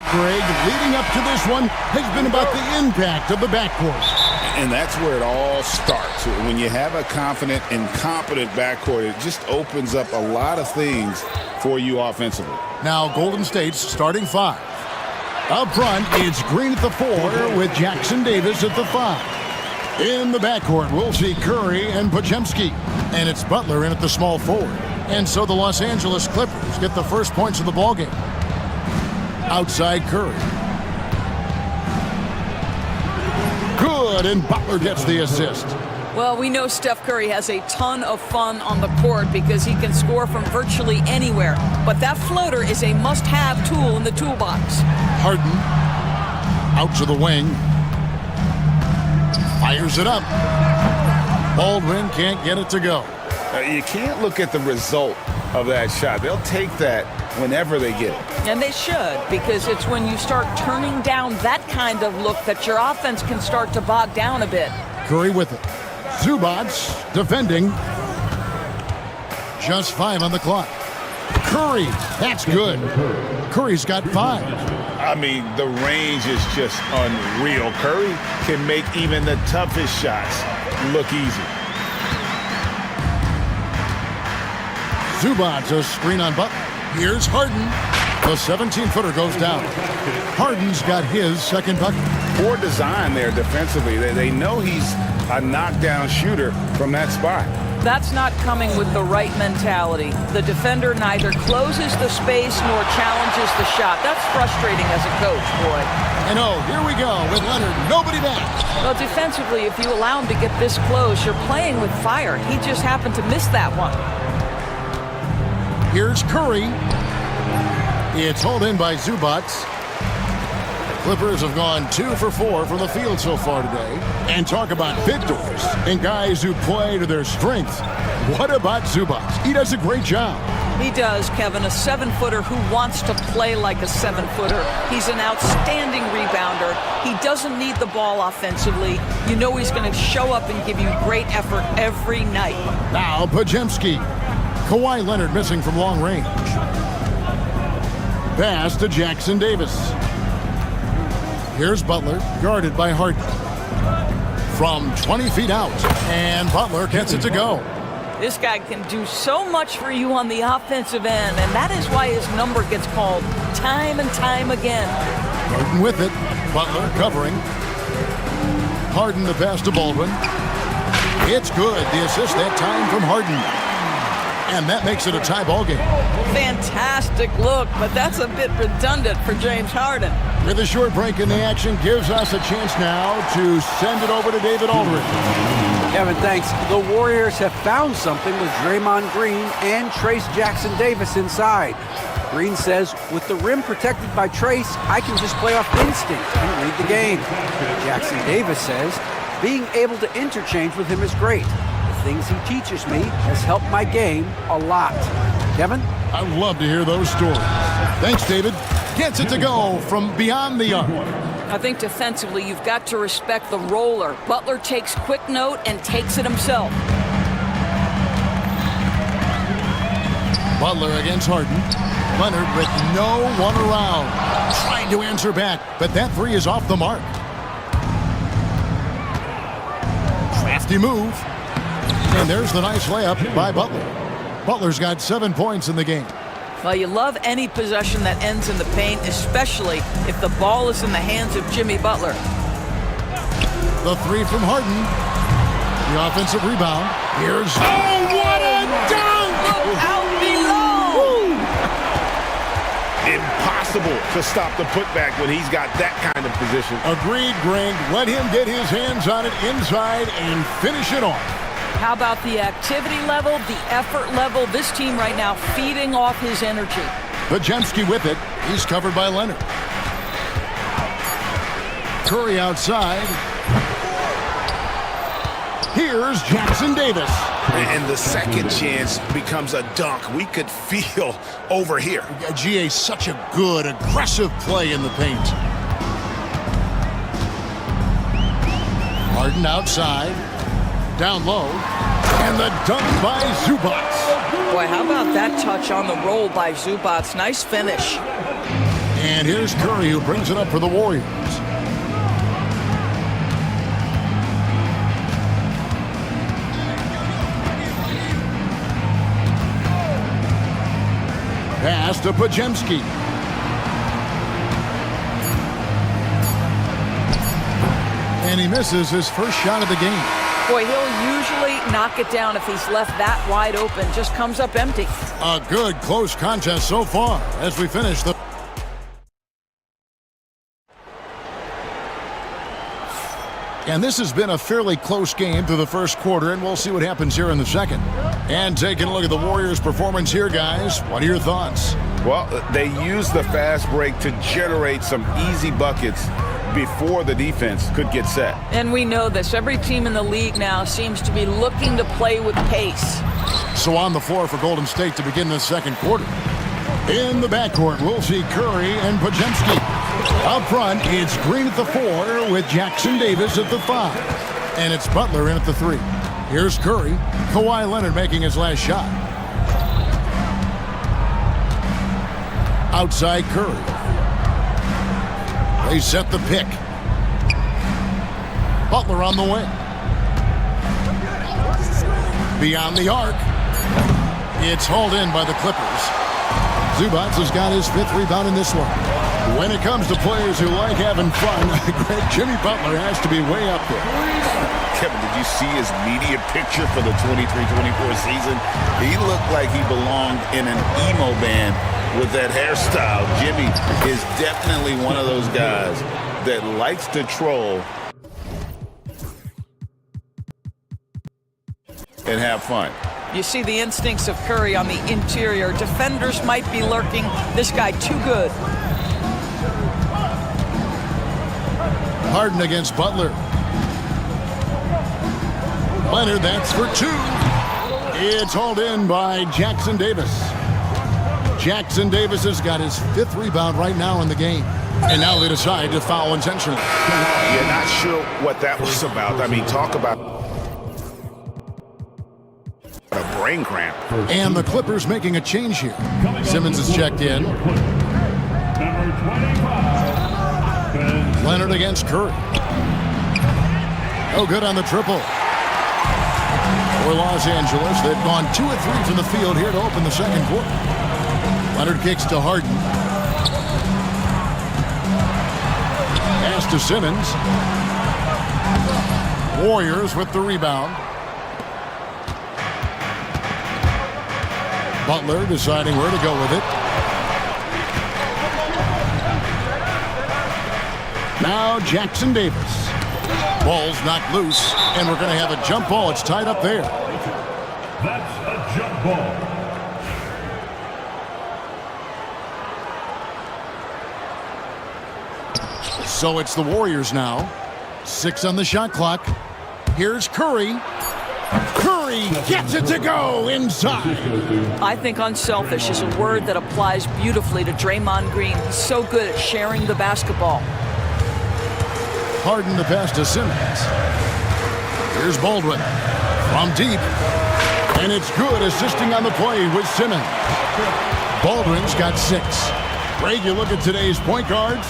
Greg, leading up to this one has been about the impact of the backcourt.
And that's where it all starts. When you have a confident and competent backcourt, it just opens up a lot of things for you offensively.
Now Golden State's starting five. Up front, it's Green at the 4 with Jackson Davis at the 5. In the backcourt, we'll see Curry and Podziemski. And it's Butler in at the small forward. And so the Los Angeles Clippers get the first points of the ballgame. Outside Curry. Good, and Butler gets the assist.
Well, we know Steph Curry has a ton of fun on the court because he can score from virtually anywhere. But that floater is a must-have tool in the toolbox.
Harden out to the wing. Fires it up. Baldwin can't get it to go.
You can't look at the result of that shot. They'll take that whenever they get it.
And they should, because it's when you start turning down that kind of look that your offense can start to bog down a bit.
Curry with it. Zubac defending. Just 5 on the clock. Curry, that's good. Curry's got 5.
I mean, the range is just unreal. Curry can make even the toughest shots look easy.
Zubac, a screen on Butler. Here's Harden. The 17-footer goes down. Harden's got his second bucket.
Poor design there defensively. They know he's a knockdown shooter from that spot.
That's not coming with the right mentality. The defender neither closes the space nor challenges the shot. That's frustrating as a coach, boy.
And here we go with Leonard. Nobody back.
Well, defensively, if you allow him to get this close, you're playing with fire. He just happened to miss that one.
Here's Curry. It's hauled in by Zubac. Clippers have gone 2 for 4 from the field so far today. And talk about victors and guys who play to their strengths. What about Zubac? He does a great job.
He does, Kevin. A 7-footer who wants to play like a 7-footer. He's an outstanding rebounder. He doesn't need the ball offensively. You know he's going to show up and give you great effort every night.
Now Podziemski. Kawhi Leonard missing from long range. Pass to Jackson Davis. Here's Butler, guarded by Harden. From 20 feet out, and Butler gets it to go.
This guy can do so much for you on the offensive end, and that is why his number gets called time and time again.
Harden with it. Butler covering. Harden the pass to Baldwin. It's good. The assist that time from Harden. And that makes it a tie ball game.
Fantastic look, but that's a bit redundant for James Harden.
With a short break in the action, gives us a chance now to send it over to David Aldridge.
Kevin, thanks. The Warriors have found something with Draymond Green and Trace Jackson Davis inside. Green says, with the rim protected by Trace, I can just play off instinct and read the game. Jackson Davis says, being able to interchange with him is great. Things he teaches me has helped my game a lot. Kevin?
I love to hear those stories. Thanks, David. Gets it to go from beyond the arc.
I think defensively, you've got to respect the roller. Butler takes quick note and takes it himself.
Butler against Harden. Leonard with no one around. Trying to answer back, but that three is off the mark. Crafty move. And there's the nice layup by Butler. Butler's got 7 points in the game.
Well, you love any possession that ends in the paint, especially if the ball is in the hands of Jimmy Butler.
The three from Harden. The offensive rebound. Here's... Oh, what a dunk!
Out below!
Impossible to stop the putback when he's got that kind of position.
Agreed, Greg. Let him get his hands on it inside and finish it off.
How about the activity level, the effort level? This team right now feeding off his energy.
Podziemski with it. He's covered by Leonard. Curry outside. Here's Jackson Davis.
And the second chance becomes a dunk. We could feel over here.
GA, such a good, aggressive play in the paint. Harden outside. Down low, and the dunk by Zubac.
Boy, how about that touch on the roll by Zubac? Nice finish.
And here's Curry, who brings it up for the Warriors. Pass to Pajemski. And he misses his first shot of the game.
Boy, he'll usually knock it down if he's left that wide open. Just comes up empty.
A good close contest so far as we finish the... And this has been a fairly close game through the first quarter, and we'll see what happens here in the second. And taking a look at the Warriors' performance here, guys, what are your thoughts?
Well, they used the fast break to generate some easy buckets before the defense could get set.
And we know this. Every team in the league now seems to be looking to play with pace.
So on the floor for Golden State to begin the second quarter. In the backcourt, we'll see Curry and Pajemski. Up front, it's Green at the 4 with Jackson Davis at the 5. And it's Butler in at the 3. Here's Curry. Kawhi Leonard making his last shot. Outside Curry. They set the pick. Butler on the wing. Beyond the arc. It's hauled in by the Clippers. Zubac has got his 5th rebound in this one. When it comes to players who like having fun, Jimmy Butler has to be way up there.
Kevin, did you see his media picture for the 23-24 season? He looked like he belonged in an emo band with that hairstyle. Jimmy is definitely one of those guys that likes to troll and have fun.
You see the instincts of Curry on the interior. Defenders might be lurking. This guy too good.
Harden against Butler. Leonard, that's for 2. It's hauled in by Jackson Davis. Jackson Davis has got his 5th rebound right now in the game. And now they decide to foul intentionally.
You're not sure what that was about. I mean, talk about a brain cramp.
And the Clippers making a change here. Simmons is checked in. Leonard against Curry. No good on the triple. For Los Angeles, they've gone 2 of 3 from the field here to open the second quarter. Leonard kicks to Harden. Pass to Simmons. Warriors with the rebound. Butler deciding where to go with it. Now Jackson Davis. Ball's knocked loose, and we're going to have a jump ball. It's tied up there.
That's a jump ball.
So it's the Warriors now. 6 on the shot clock. Here's Curry. Curry gets it to go inside.
I think unselfish is a word that applies beautifully to Draymond Green. He's so good at sharing the basketball.
Harden the pass to Simmons. Here's Baldwin from deep. And it's good, assisting on the play with Simmons. Baldwin's got 6. Greg, you look at today's point guards,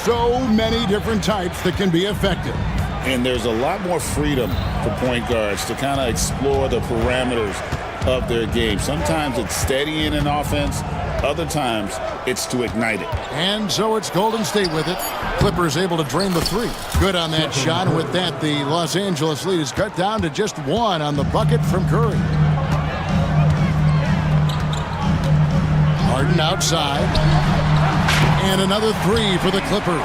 so many different types that can be effective.
And there's a lot more freedom for point guards to kind of explore the parameters of their game. Sometimes it's steadying an offense. Other times it's to ignite it.
And so it's Golden State with it. Clippers able to drain the 3. Good on that shot. And with that, the Los Angeles lead is cut down to just 1 on the bucket from Curry. Harden outside. And another 3 for the Clippers.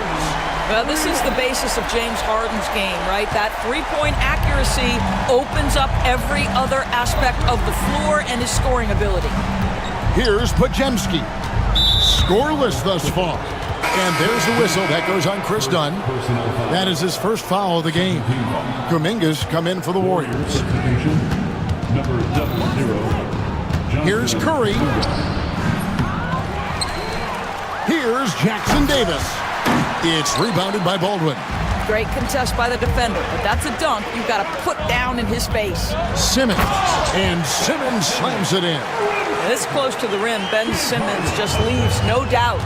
Well, this is the basis of James Harden's game, right? That three-point accuracy opens up every other aspect of the floor and his scoring ability.
Here's Pajemski. Scoreless thus far. And there's the whistle. That goes on Chris Dunn. That is his first foul of the game. Kuminga's come in for the Warriors. Here's Curry. Here's Jackson Davis. It's rebounded by Baldwin.
Great contest by the defender, but that's a dunk you've got to put down in his face.
Simmons. And Simmons slams it in.
This close to the rim, Ben Simmons just leaves no doubt.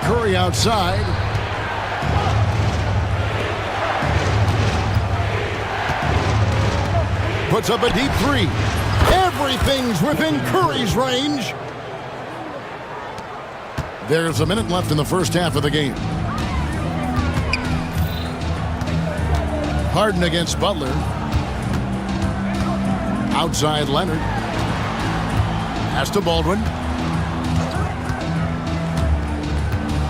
Curry outside. Puts up a deep three. Everything's within Curry's range. There's a minute left in the first half of the game. Harden against Butler. Outside Leonard. Pass to Baldwin.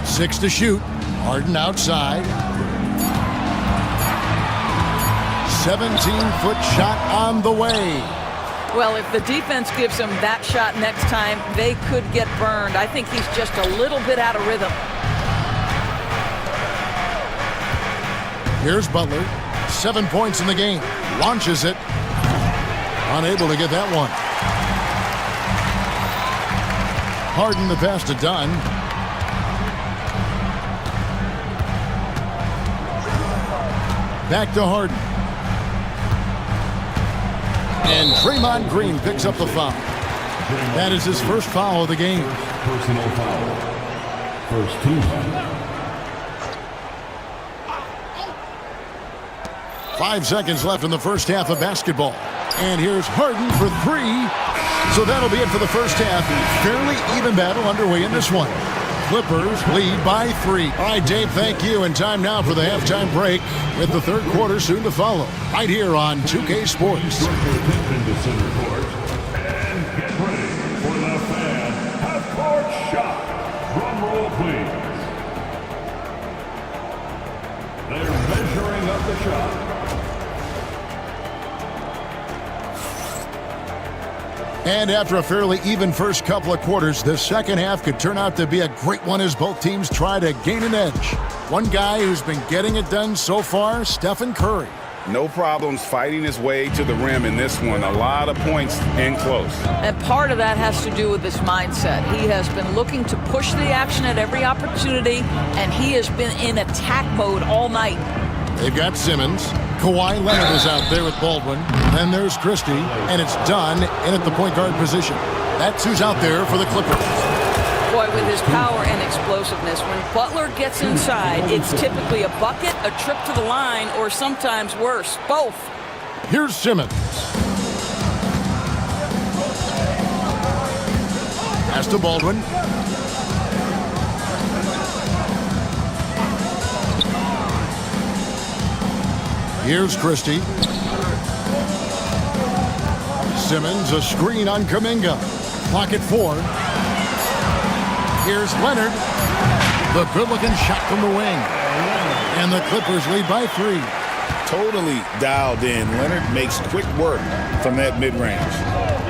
6 to shoot. Harden outside. 17-foot shot on the way.
Well, if the defense gives him that shot next time, they could get burned. I think he's just a little bit out of rhythm.
Here's Butler. 7 points in the game. Launches it. Unable to get that one. Harden the pass to Dunn. Back to Harden. And Draymond Green picks up the foul. That is his first foul of the game.
Personal foul. First team.
5 seconds left in the first half of basketball. And here's Harden for 3. So that'll be it for the first half. Fairly even battle underway in this one. Clippers lead by 3. All right, Dave, thank you. And time now for the halftime break with the third quarter soon to follow. Right here on 2K Sports.
Attention to center court. And get ready for the fan half-court shot. Drum roll, please. They're measuring up the shot.
And after a fairly even first couple of quarters, the second half could turn out to be a great one as both teams try to gain an edge. One guy who's been getting it done so far, Stephen Curry.
No problems fighting his way to the rim in this one. A lot of points in close.
And part of that has to do with his mindset. He has been looking to push the action at every opportunity, and he has been in attack mode all night.
They've got Simmons. Kawhi Leonard is out there with Baldwin. Then there's Christie, and it's Dunn in at the point guard position. That's who's out there for the Clippers.
Boy, with his power and explosiveness, when Butler gets inside, it's typically a bucket, a trip to the line, or sometimes worse, both.
Here's Simmons. Pass to Baldwin. Here's Christie. Simmons, a screen on Kuminga. Clock at 4. Here's Leonard. The good-looking shot from the wing. And the Clippers lead by 3.
Totally dialed in. Leonard makes quick work from that mid-range.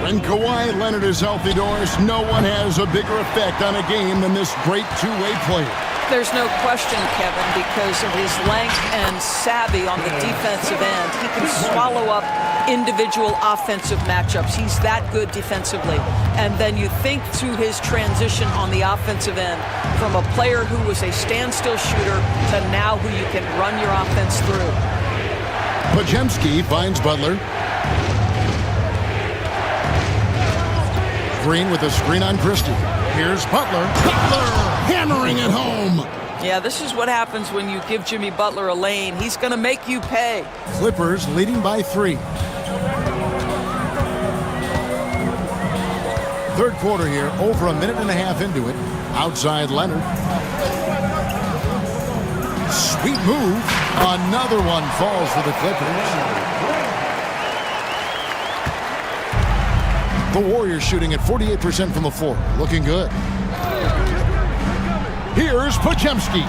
When Kawhi Leonard is healthy, Doris, no one has a bigger effect on a game than this great two-way player.
There's no question, Kevin, because of his length and savvy on the defensive end. He can swallow up individual offensive matchups. He's that good defensively. And then you think through his transition on the offensive end from a player who was a standstill shooter to now who you can run your offense through.
Podziemski finds Butler. Green with a screen on Christie. Here's Butler. Butler hammering it home.
Yeah, this is what happens when you give Jimmy Butler a lane. He's going to make you pay.
Clippers leading by 3. Third quarter here, over a minute and a half into it. Outside Leonard. Sweet move. Another one falls for the Clippers. The Warriors shooting at 48% from the floor. Looking good. Here's Podziemski.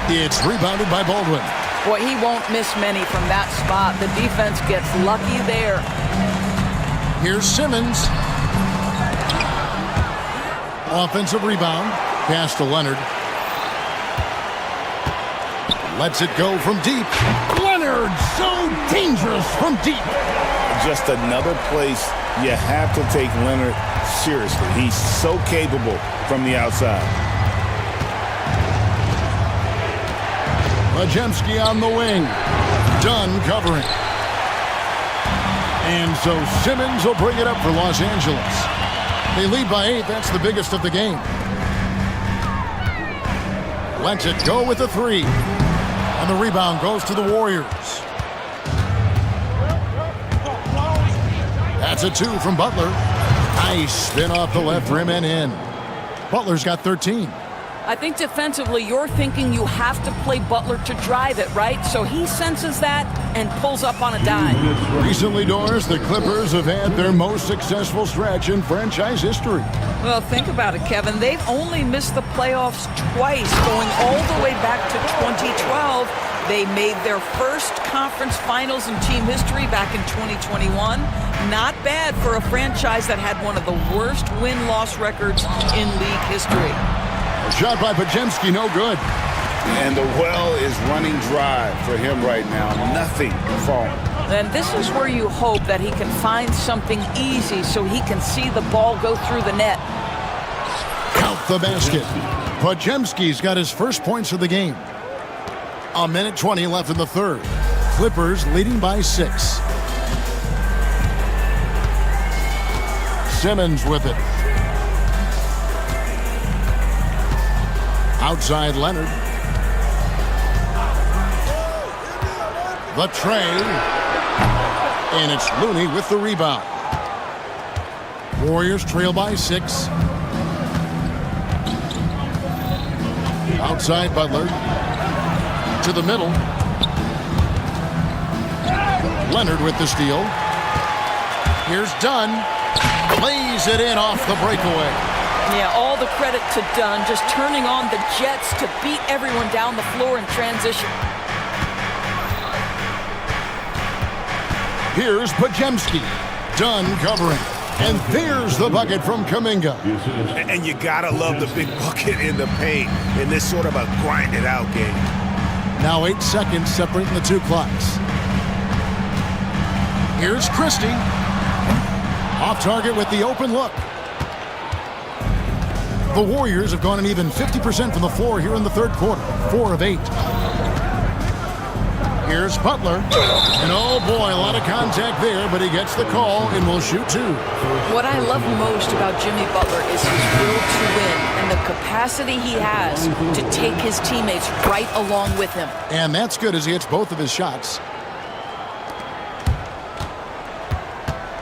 It's rebounded by Baldwin.
Boy, he won't miss many from that spot. The defense gets lucky there.
Here's Simmons. Offensive rebound. Pass to Leonard. Lets it go from deep. Leonard, so dangerous from deep.
Just another place you have to take Leonard seriously. He's so capable from the outside.
Podziemski on the wing. Dunn covering. And so Simmons will bring it up for Los Angeles. They lead by 8. That's the biggest of the game. Lets it go with the three. And the rebound goes to the Warriors. That's a two from Butler. Nice spin off the left rim and in. Butler's got 13.
I think defensively, you're thinking you have to play Butler to drive it, right? So he senses that and pulls up on a dime.
Recently, Doris, the Clippers have had their most successful stretch in franchise history.
Well, think about it, Kevin. They've only missed the playoffs twice, going all the way back to 2012. They made their first conference finals in team history back in 2021. Not bad for a franchise that had one of the worst win-loss records in league history.
A shot by Podziemski, no good.
And the well is running dry for him right now. Nothing falling.
And this is where you hope that he can find something easy so he can see the ball go through the net.
Count the basket. Podziemski's got his first points of the game. A minute 20 left in the third. Clippers leading by 6. Simmons with it. Outside Leonard. The tray. And it's Looney with the rebound. Warriors trail by 6. Outside Butler. To the middle. Leonard with the steal. Here's Dunn. Lays it in off the breakaway.
Yeah, all the credit to Dunn, just turning on the Jets to beat everyone down the floor in transition.
Here's Podziemski. Dunn covering. And there's the bucket from Kuminga.
And you gotta love the big bucket in the paint in this sort of a grinded-out game.
Now 8 seconds separating the two clocks. Here's Christie. Off target with the open look. The Warriors have gone an even 50% from the floor here in the third quarter. 4 of 8. Here's Butler. And oh boy, a lot of contact there, but he gets the call and will shoot 2.
What I love most about Jimmy Butler is his will to win and the capacity he has to take his teammates right along with him.
And that's good as he hits both of his shots.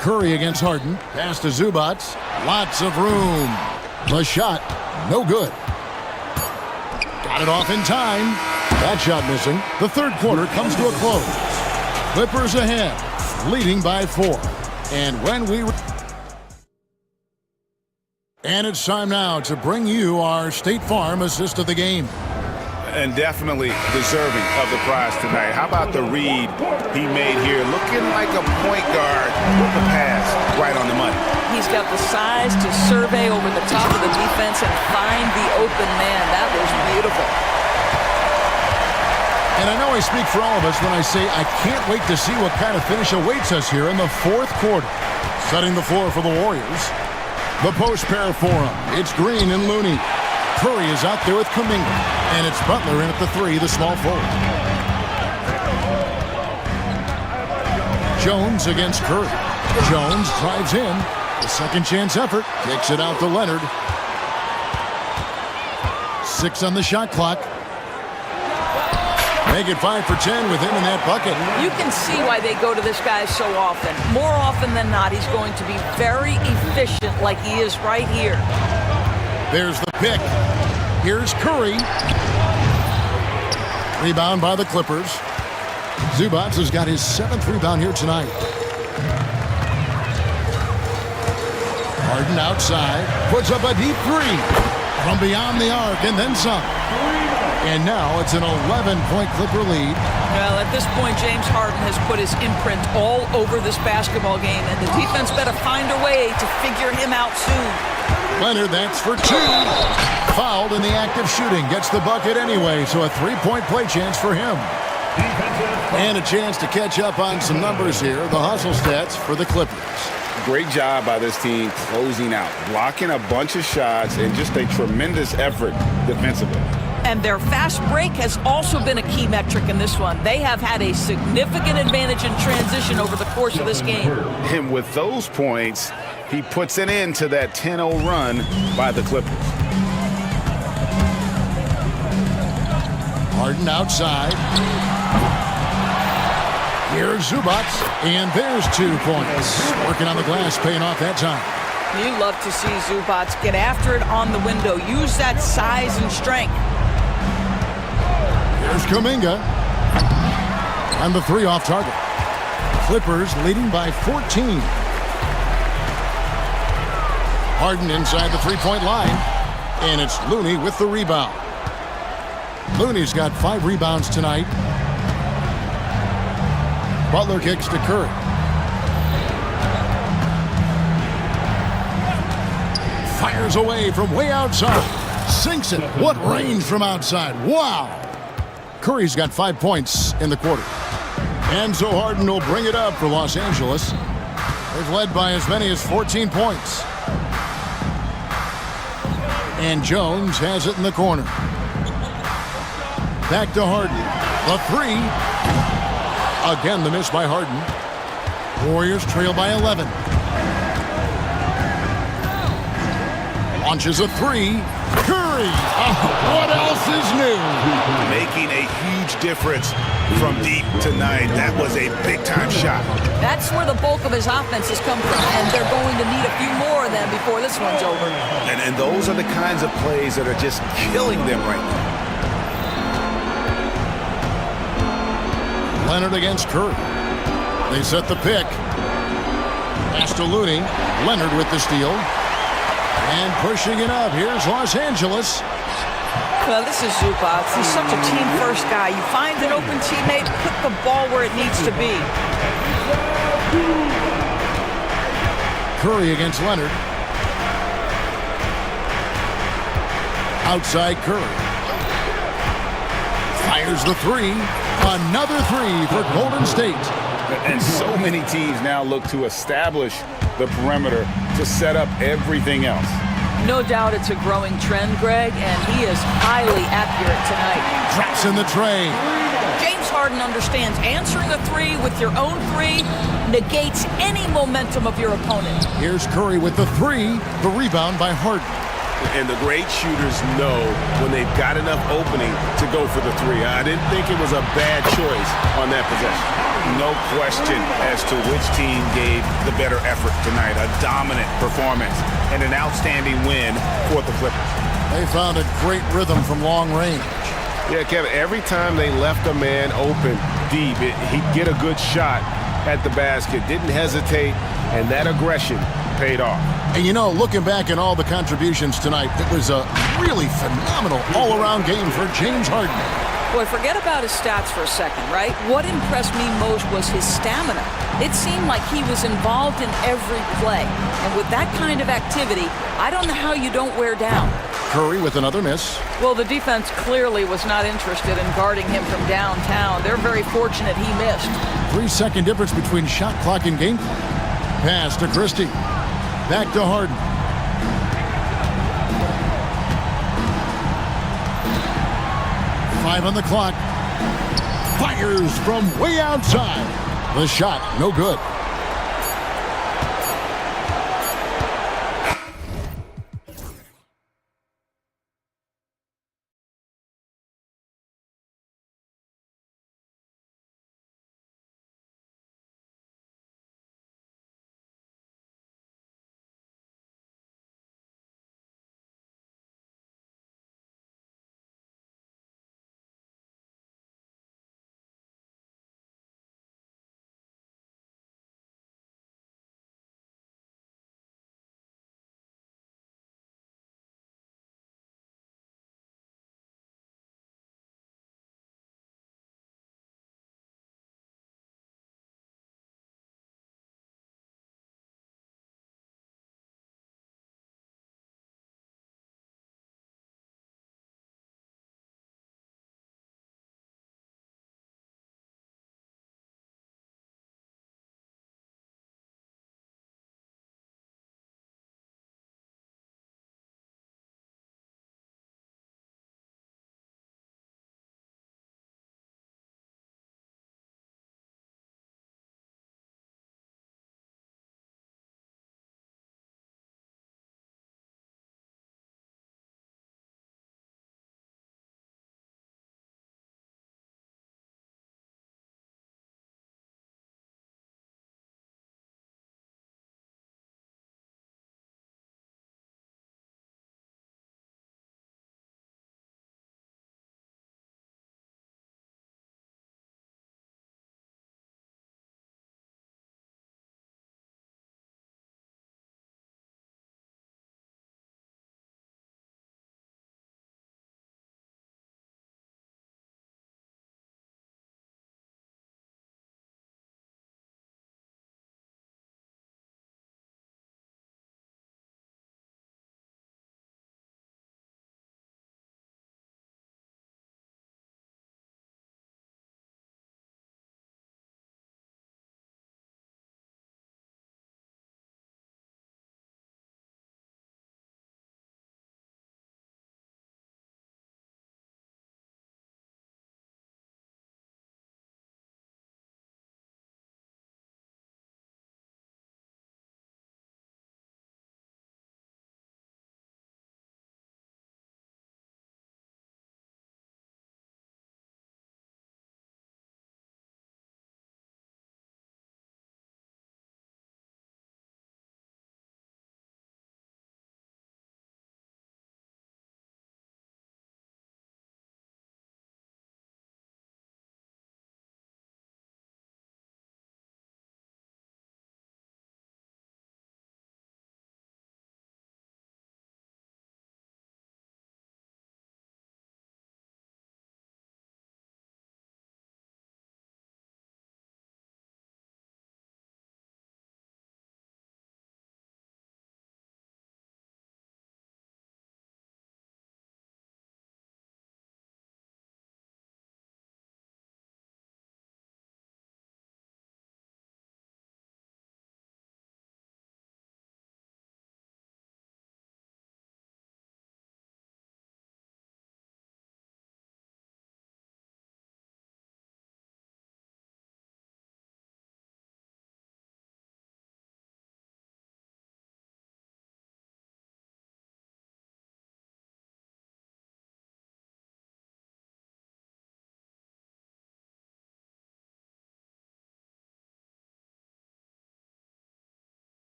Curry against Harden. Pass to Zubac. Lots of room. The shot, no good. Got it off in time. That shot missing. The third quarter comes to a close. Clippers ahead, leading by 4. And it's time now to bring you our State Farm assist of the game.
And definitely deserving of the prize tonight. How about the read he made here? Looking like a point guard with the pass right on the money.
He's got the size to survey over the top of the defense and find the open man. That was beautiful.
And I know I speak for all of us when I say I can't wait to see what kind of finish awaits us here in the fourth quarter. Setting the floor for the Warriors. The post pair for him. It's Green and Looney. Curry is out there with Kuminga. And it's Butler in at the 3, the small forward. Jones against Curry. Jones drives in. The second chance effort. Kicks it out to Leonard. 6 on the shot clock. Make it 5 for 10 with him in that bucket.
You can see why they go to this guy so often. More often than not, he's going to be very efficient like he is right here.
There's the pick. Here's Curry. Rebound by the Clippers. Zubac has got his 7th rebound here tonight. Harden outside. Puts up a deep 3. From beyond the arc and then some. And now it's an 11-point Clipper lead.
Well, at this point, James Harden has put his imprint all over this basketball game, and the defense better find a way to figure him out soon.
Leonard, that's for 2. Fouled in the act of shooting. Gets the bucket anyway, so a 3-point play chance for him. And a chance to catch up on some numbers here. The hustle stats for the Clippers.
Great job by this team closing out, blocking a bunch of shots, and just a tremendous effort defensively.
And their fast break has also been a key metric in this one. They have had a significant advantage in transition over the course of this game.
And with those points, he puts an end to that 10-0 run by the Clippers.
Harden outside. Here's Zubac, and there's 2 points. Working on the glass, paying off that time.
You love to see Zubac get after it on the window. Use that size and strength.
Here's Kuminga. And the 3 off target. Clippers leading by 14. Harden inside the 3-point line. And it's Looney with the rebound. Looney's got 5 rebounds tonight. Butler kicks to Curry. Fires away from way outside. Sinks it. What range from outside. Wow. Curry's got 5 points in the quarter. And so Harden will bring it up for Los Angeles. They've led by as many as 14 points. And Jones has it in the corner. Back to Harden. The 3. Again, the miss by Harden. Warriors trail by 11. Launches a 3. Curry! What else is new?
Making a huge difference from deep tonight. That was a big-time shot.
That's where the bulk of his offense has come from, and they're going to need a few more of them before this one's over.
And those are the kinds of plays that are just killing them right now.
Leonard against Curry. They set the pick. Pass to Looney. Leonard with the steal. And pushing it up. Here's Los Angeles.
Well, this is Zubac. He's such a team-first guy. You find an open teammate, put the ball where it needs to be.
Curry against Leonard. Outside Curry. Fires the 3. Another 3 for Golden State.
And so many teams now look to establish the perimeter to set up everything else.
No doubt it's a growing trend, Greg, and he is highly accurate tonight.
Drops in the tray.
James Harden understands answering a 3 with your own 3 negates any momentum of your opponent.
Here's Curry with the 3. The rebound by Harden.
And the great shooters know when they've got enough opening to go for the 3. I didn't think it was a bad choice on that possession.
No question as to which team gave the better effort tonight. A dominant performance and an outstanding win for the Clippers.
They found a great rhythm from long range.
Yeah, Kevin, every time they left a man open deep, he'd get a good shot at the basket. Didn't hesitate, and that aggression paid off.
And you know, looking back at all the contributions tonight, it was a really phenomenal all-around game for James Harden.
Boy, forget about his stats for a second, right? What impressed me most was his stamina. It seemed like he was involved in every play. And with that kind of activity, I don't know how you don't wear down.
Curry with another miss.
Well, the defense clearly was not interested in guarding him from downtown. They're very fortunate he missed.
3-second difference between shot clock and game. Pass to Christie. Back to Harden. Five on the clock. Fires from way outside. The shot, no good.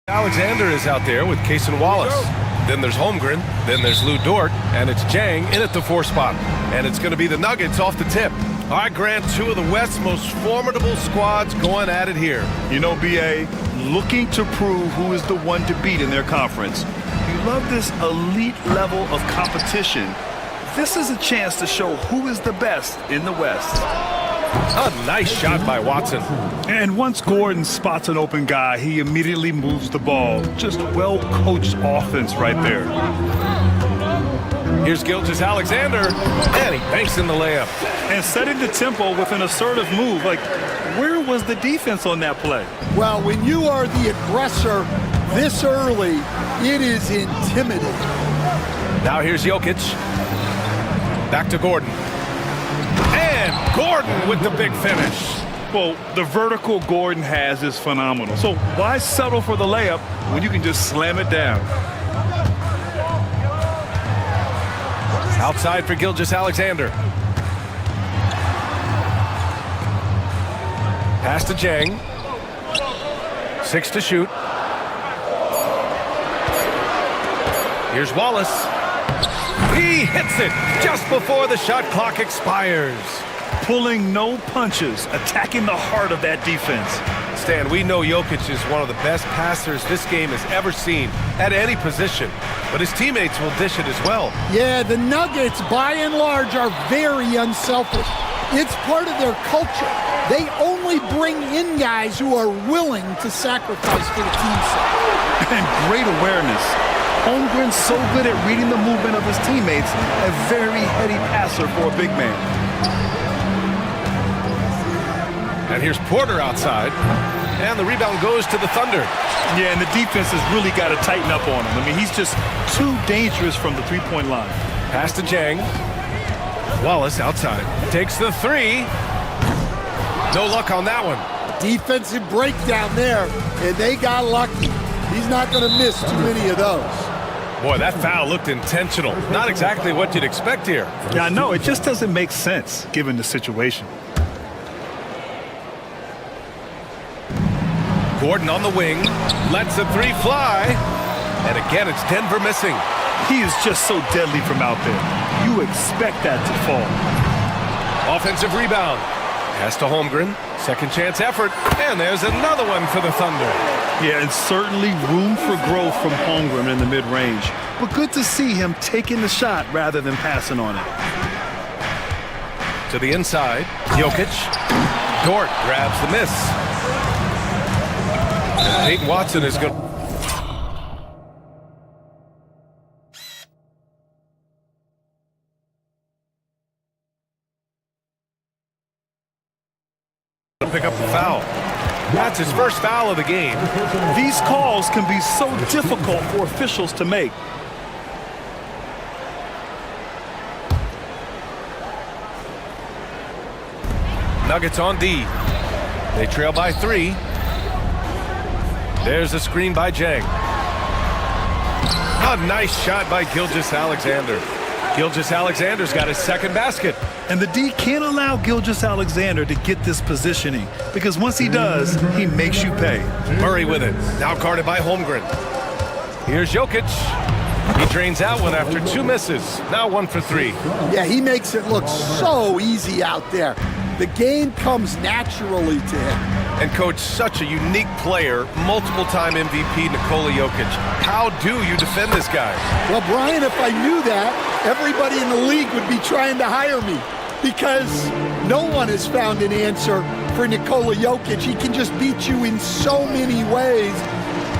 Alexander is out there with Kaysen Wallace. Then there's Holmgren. Then there's Lou Dort. And it's Jang in at the 4 spot. And it's going to be the Nuggets off the tip. All right, Grant, 2 of the West's most formidable squads going at it here.
You know, BA, looking to prove who is the one to beat in their conference. You love this elite level of competition. This is a chance to show who is the best in the West.
A nice shot by Watson.
And once Gordon spots an open guy, he immediately moves the ball. Just well-coached offense right there.
Here's Gilgeous-Alexander, and he banks in the layup.
And setting the tempo with an assertive move. Like, where was the defense on that play?
Well, when you are the aggressor this early, it is intimidating.
Now here's Jokic. Back to Gordon. And Gordon with the big finish.
Well, the vertical Gordon has is phenomenal. So why settle for the layup when you can just slam it down?
Outside for Gilgeous-Alexander. Pass to Jang. 6 to shoot. Here's Wallace. He hits it just before the shot clock expires.
Pulling no punches, attacking the heart of that defense.
Stan, we know Jokic is one of the best passers this game has ever seen at any position, but his teammates will dish it as well.
Yeah, the Nuggets, by and large, are very unselfish. It's part of their culture. They only bring in guys who are willing to sacrifice for the team's sake.
And great awareness. Holmgren's so good at reading the movement of his teammates, a very heady passer for a big man.
And here's Porter outside, and the rebound goes to the Thunder.
Yeah, and the defense has really got to tighten up on him. I mean, he's just too dangerous from the three-point line.
Pass to Jang. Wallace outside. Takes the 3. No luck on that one.
Defensive breakdown there, and they got lucky. He's not going to miss too many of those.
Boy, that foul looked intentional. Not exactly what you'd expect here.
Yeah, I know. It just doesn't make sense given the situation.
Gordon on the wing, lets the 3 fly, and again it's Denver missing.
He is just so deadly from out there. You expect that to fall.
Offensive rebound. Pass to Holmgren, second chance effort, and there's another one for the Thunder.
Yeah, and certainly room for growth from Holmgren in the mid-range. But good to see him taking the shot rather than passing on it.
To the inside, Jokic. Dort grabs the miss. Peyton Watson is going to pick up the foul. That's his first foul of the game.
These calls can be so difficult for officials to make.
Nuggets on D. They trail by 3. There's a screen by Jang. A nice shot by Gilgeous-Alexander. Gilgeous-Alexander's got his second basket.
And the D can't allow Gilgeous-Alexander to get this positioning, because once he does, he makes you pay.
Murray with it. Now guarded by Holmgren. Here's Jokic. He drains out one after 2 misses. Now 1 for 3.
Yeah, he makes it look so easy out there. The game comes naturally to him.
And coach, such a unique player, multiple-time MVP Nikola Jokic. How do you defend this guy?
Well, Brian, if I knew that, everybody in the league would be trying to hire me, because no one has found an answer for Nikola Jokic. He can just beat you in so many ways.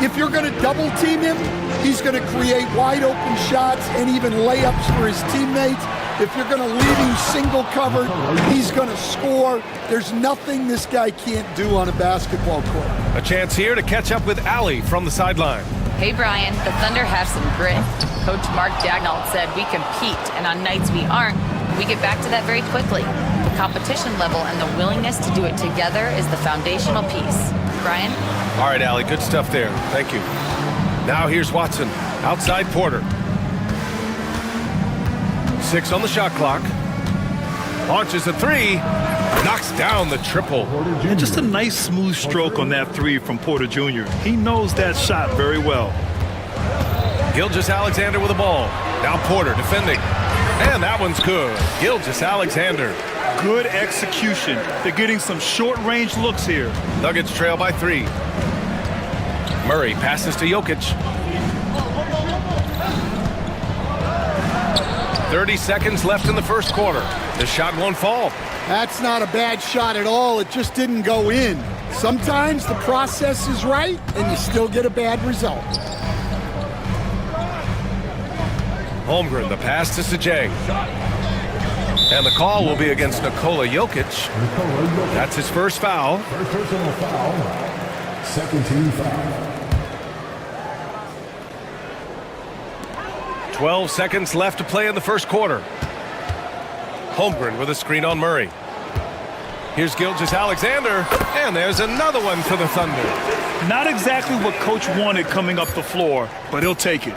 If you're going to double team him, he's going to create wide open shots and even layups for his teammates. If you're going to leave him single covered, he's going to score. There's nothing this guy can't do on a basketball court.
A chance here to catch up with Allie from the sideline.
Hey, Brian, the Thunder have some grit. Coach Mark Daigneault said we compete, and on nights we aren't, we get back to that very quickly. The competition level and the willingness to do it together is the foundational piece. Brian?
All right, Allie, good stuff there. Thank you. Now here's Watson. Outside Porter. 6 on the shot clock. Launches a 3. Knocks down the triple.
And just a nice smooth stroke on that three from Porter Jr. He knows that shot very well.
Gilgeous-Alexander with the ball. Now Porter defending. And that one's good. Gilgeous-Alexander.
Good execution. They're getting some short-range looks here.
Nuggets trail by 3. Murray passes to Jokic. 30 seconds left in the first quarter. The shot won't fall.
That's not a bad shot at all. It just didn't go in. Sometimes the process is right and you still get a bad result.
Holmgren, the pass to Sajang. And the call will be against Nikola Jokic. That's his first foul.
First personal foul. Second team foul.
12 seconds left to play in the first quarter. Holmgren with a screen on Murray. Here's Gilgeous-Alexander, and there's another one for the Thunder.
Not exactly what Coach wanted coming up the floor, but he'll take it.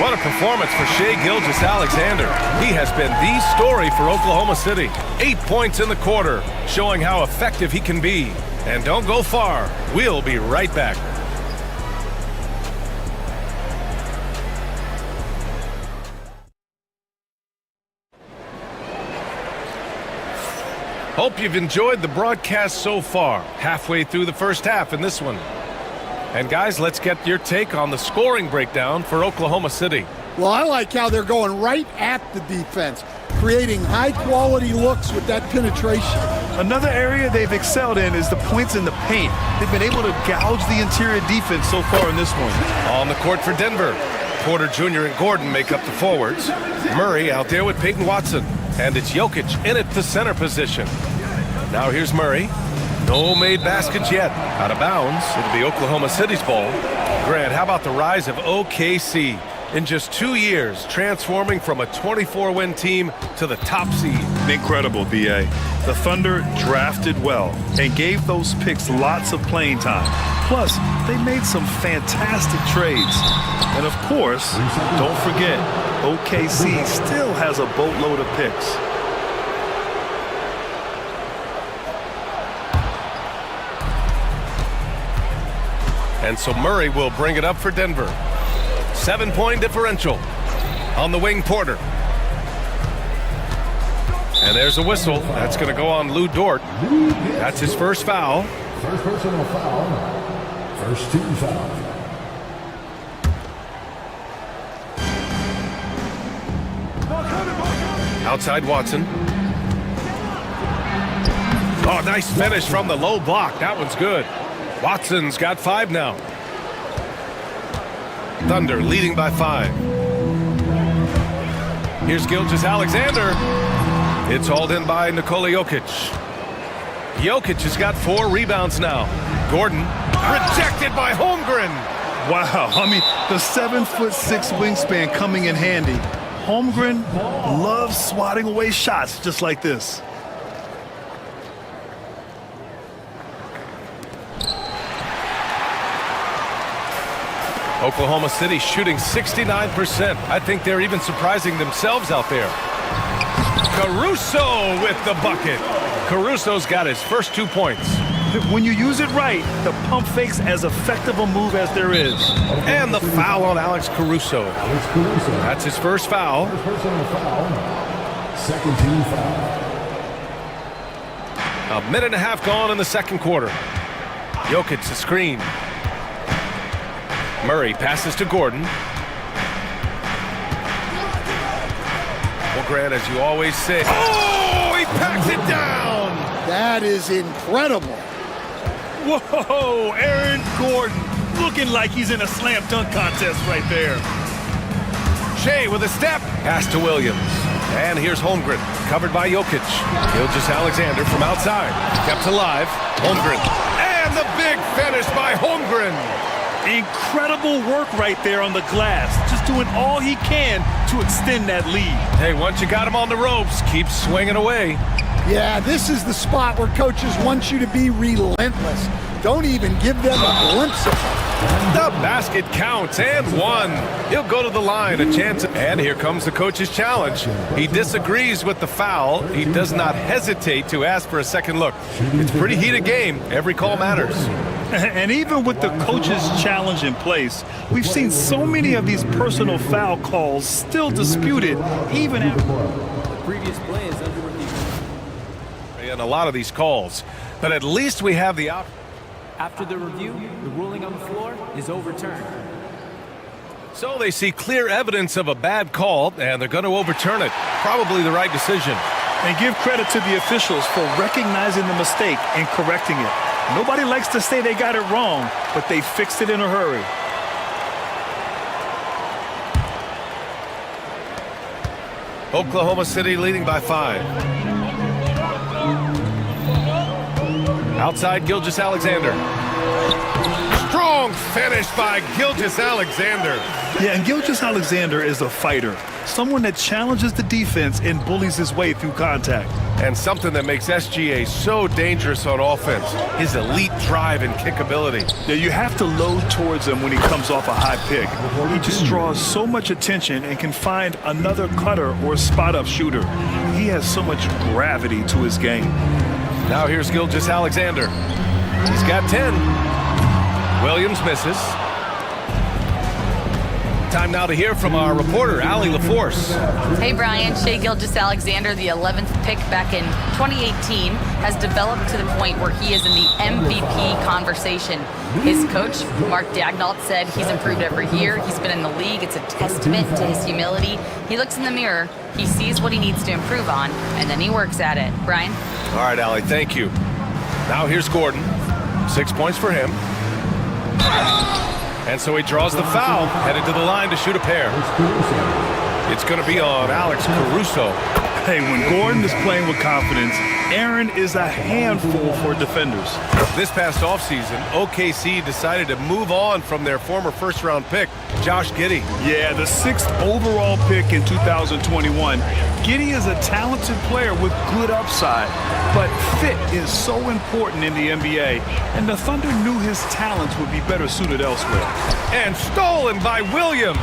What a performance for Shai Gilgeous-Alexander. He has been the story for Oklahoma City. 8 points in the quarter, showing how effective he can be. And don't go far. We'll be right back. Hope you've enjoyed the broadcast so far. Halfway through the first half in this one. And guys, let's get your take on the scoring breakdown for Oklahoma City.
Well, I like how they're going right at the defense, creating high-quality looks with that penetration.
Another area they've excelled in is the points in the paint. They've been able to gouge the interior defense so far in this one.
On the court for Denver, Porter Jr. and Gordon make up the forwards. Murray out there with Peyton Watson. And it's Jokic in at the center position. Now here's Murray. No made baskets yet. Out of bounds. It'll be Oklahoma City's ball. Grant, how about the rise of OKC? In just 2 years, transforming from a 24-win team to the top seed.
Incredible, B.A. The Thunder drafted well and gave those picks lots of playing time. Plus, they made some fantastic trades. And of course, don't forget, OKC still has a boatload of picks.
And so Murray will bring it up for Denver. 7-point differential. On the wing, Porter. And there's a whistle. That's going to go on Lou Dort. That's his first foul.
First personal foul. First team foul.
Outside Watson. Oh, nice finish from the low block. That one's good. Watson's got 5 now. Thunder leading by 5. Here's Gilgeous-Alexander. It's hauled in by Nikola Jokic. Jokic has got 4 rebounds now. Gordon rejected by Holmgren.
Wow, I mean, the 7'6" wingspan coming in handy. Holmgren loves swatting away shots just like this.
Oklahoma City shooting 69%. I think they're even surprising themselves out there. Caruso with the bucket. Caruso's got his first 2 points.
When you use it right, the pump fake's as effective a move as there is.
And the foul on Alex Caruso. That's his first foul.
First personal foul. Second team foul.
A minute and a half gone in the second quarter. Jokic the screen. Murray passes to Gordon. Well, Grant, as you always say, oh, he packs it down.
That is incredible.
Whoa, Aaron Gordon looking like he's in a slam dunk contest right there.
Shai with a step. Pass to Williams. And here's Holmgren, covered by Jokic. Gilgeous-Alexander from outside. Kept alive. Holmgren. And the big finish by Holmgren.
Incredible work right there on the glass. Just doing all he can to extend that lead.
Hey, once you got him on the ropes, keep swinging away.
Yeah, this is the spot where coaches want you to be relentless. Don't even give them a glimpse of it.
The basket counts and one. He'll go to the line, a chance. And here comes the coach's challenge. He disagrees with the foul. He does not hesitate to ask for a second look. It's a pretty heated game. Every call matters.
And even with the coach's challenge in place, we've seen so many of these personal foul calls still disputed, even after
the previous play is under review.
And a lot of these calls, but at least we have the option.
After the review, the ruling on the floor is overturned.
So they see clear evidence of a bad call, and they're going to overturn it. Probably the right decision.
And give credit to the officials for recognizing the mistake and correcting it. Nobody likes to say they got it wrong, but they fixed it in a hurry.
Oklahoma City leading by 5. Outside Gilgeous-Alexander. Strong finish by Gilgeous-Alexander.
Yeah, and Gilgeous-Alexander is a fighter. Someone that challenges the defense and bullies his way through contact.
And something that makes SGA so dangerous on offense, his elite drive and kick ability.
Yeah, you have to load towards him when he comes off a high pick. He just draws so much attention and can find another cutter or spot-up shooter. He has so much gravity to his game.
Now here's Gilgeous-Alexander. He's got 10. Williams misses. Time now to hear from our reporter, Allie LaForce.
Hey, Brian. Shai Gilgeous-Alexander, the 11th pick back in 2018, has developed to the point where he is in the MVP conversation. His coach, Mark Daignault, said he's improved every year. He's been in the league. It's a testament to his humility. He looks in the mirror, he sees what he needs to improve on, and then he works at it. Brian?
All right, Allie, thank you. Now here's Gordon. 6 points for him. And so he draws the foul, headed to the line to shoot a pair. It's going to be on Alex Caruso.
Hey, when Gordon is playing with confidence, Aaron is a handful for defenders.
This past offseason, OKC decided to move on from their former first-round pick, Josh Giddey.
Yeah, the 6th overall pick in 2021. Giddey is a talented player with good upside, but fit is so important in the NBA, and the Thunder knew his talents would be better suited elsewhere.
And stolen by Williams.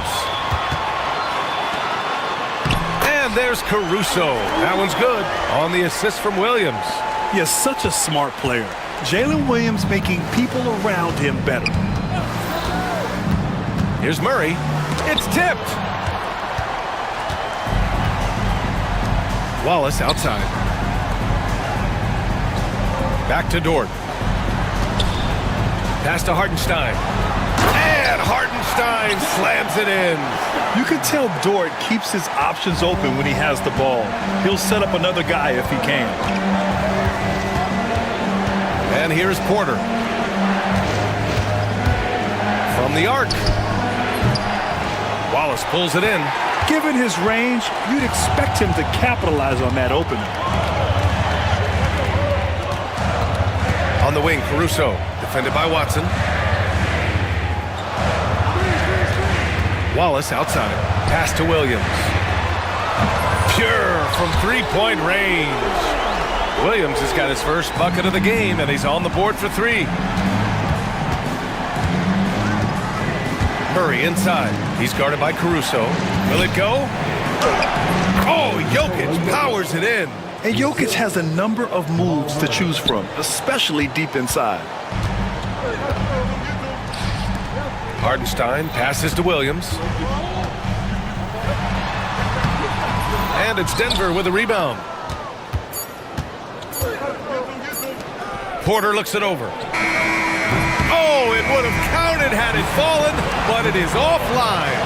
And there's Caruso. That one's good on the assist from Williams.
Yes, such a smart player. Jalen Williams making people around him better.
Here's Murray. It's tipped. Wallace outside. Back to Dort. Pass to Hartenstein. And Hartenstein slams it in.
You can tell Dort keeps his options open when he has the ball. He'll set up another guy if he can.
And here's Porter. From the arc. Wallace pulls it in.
Given his range, you'd expect him to capitalize on that opening.
On the wing, Caruso, defended by Watson. Wallace outside. Pass to Williams. Pure from three-point range. Williams has got his first bucket of the game, and he's on the board for 3. Murray inside. He's guarded by Caruso. Will it go? Oh, Jokic powers it in.
And Jokic has a number of moves to choose from, especially deep inside.
Hartenstein passes to Williams. And it's Denver with a rebound. Porter looks it over. Oh, it would have counted had it fallen, but it is offline.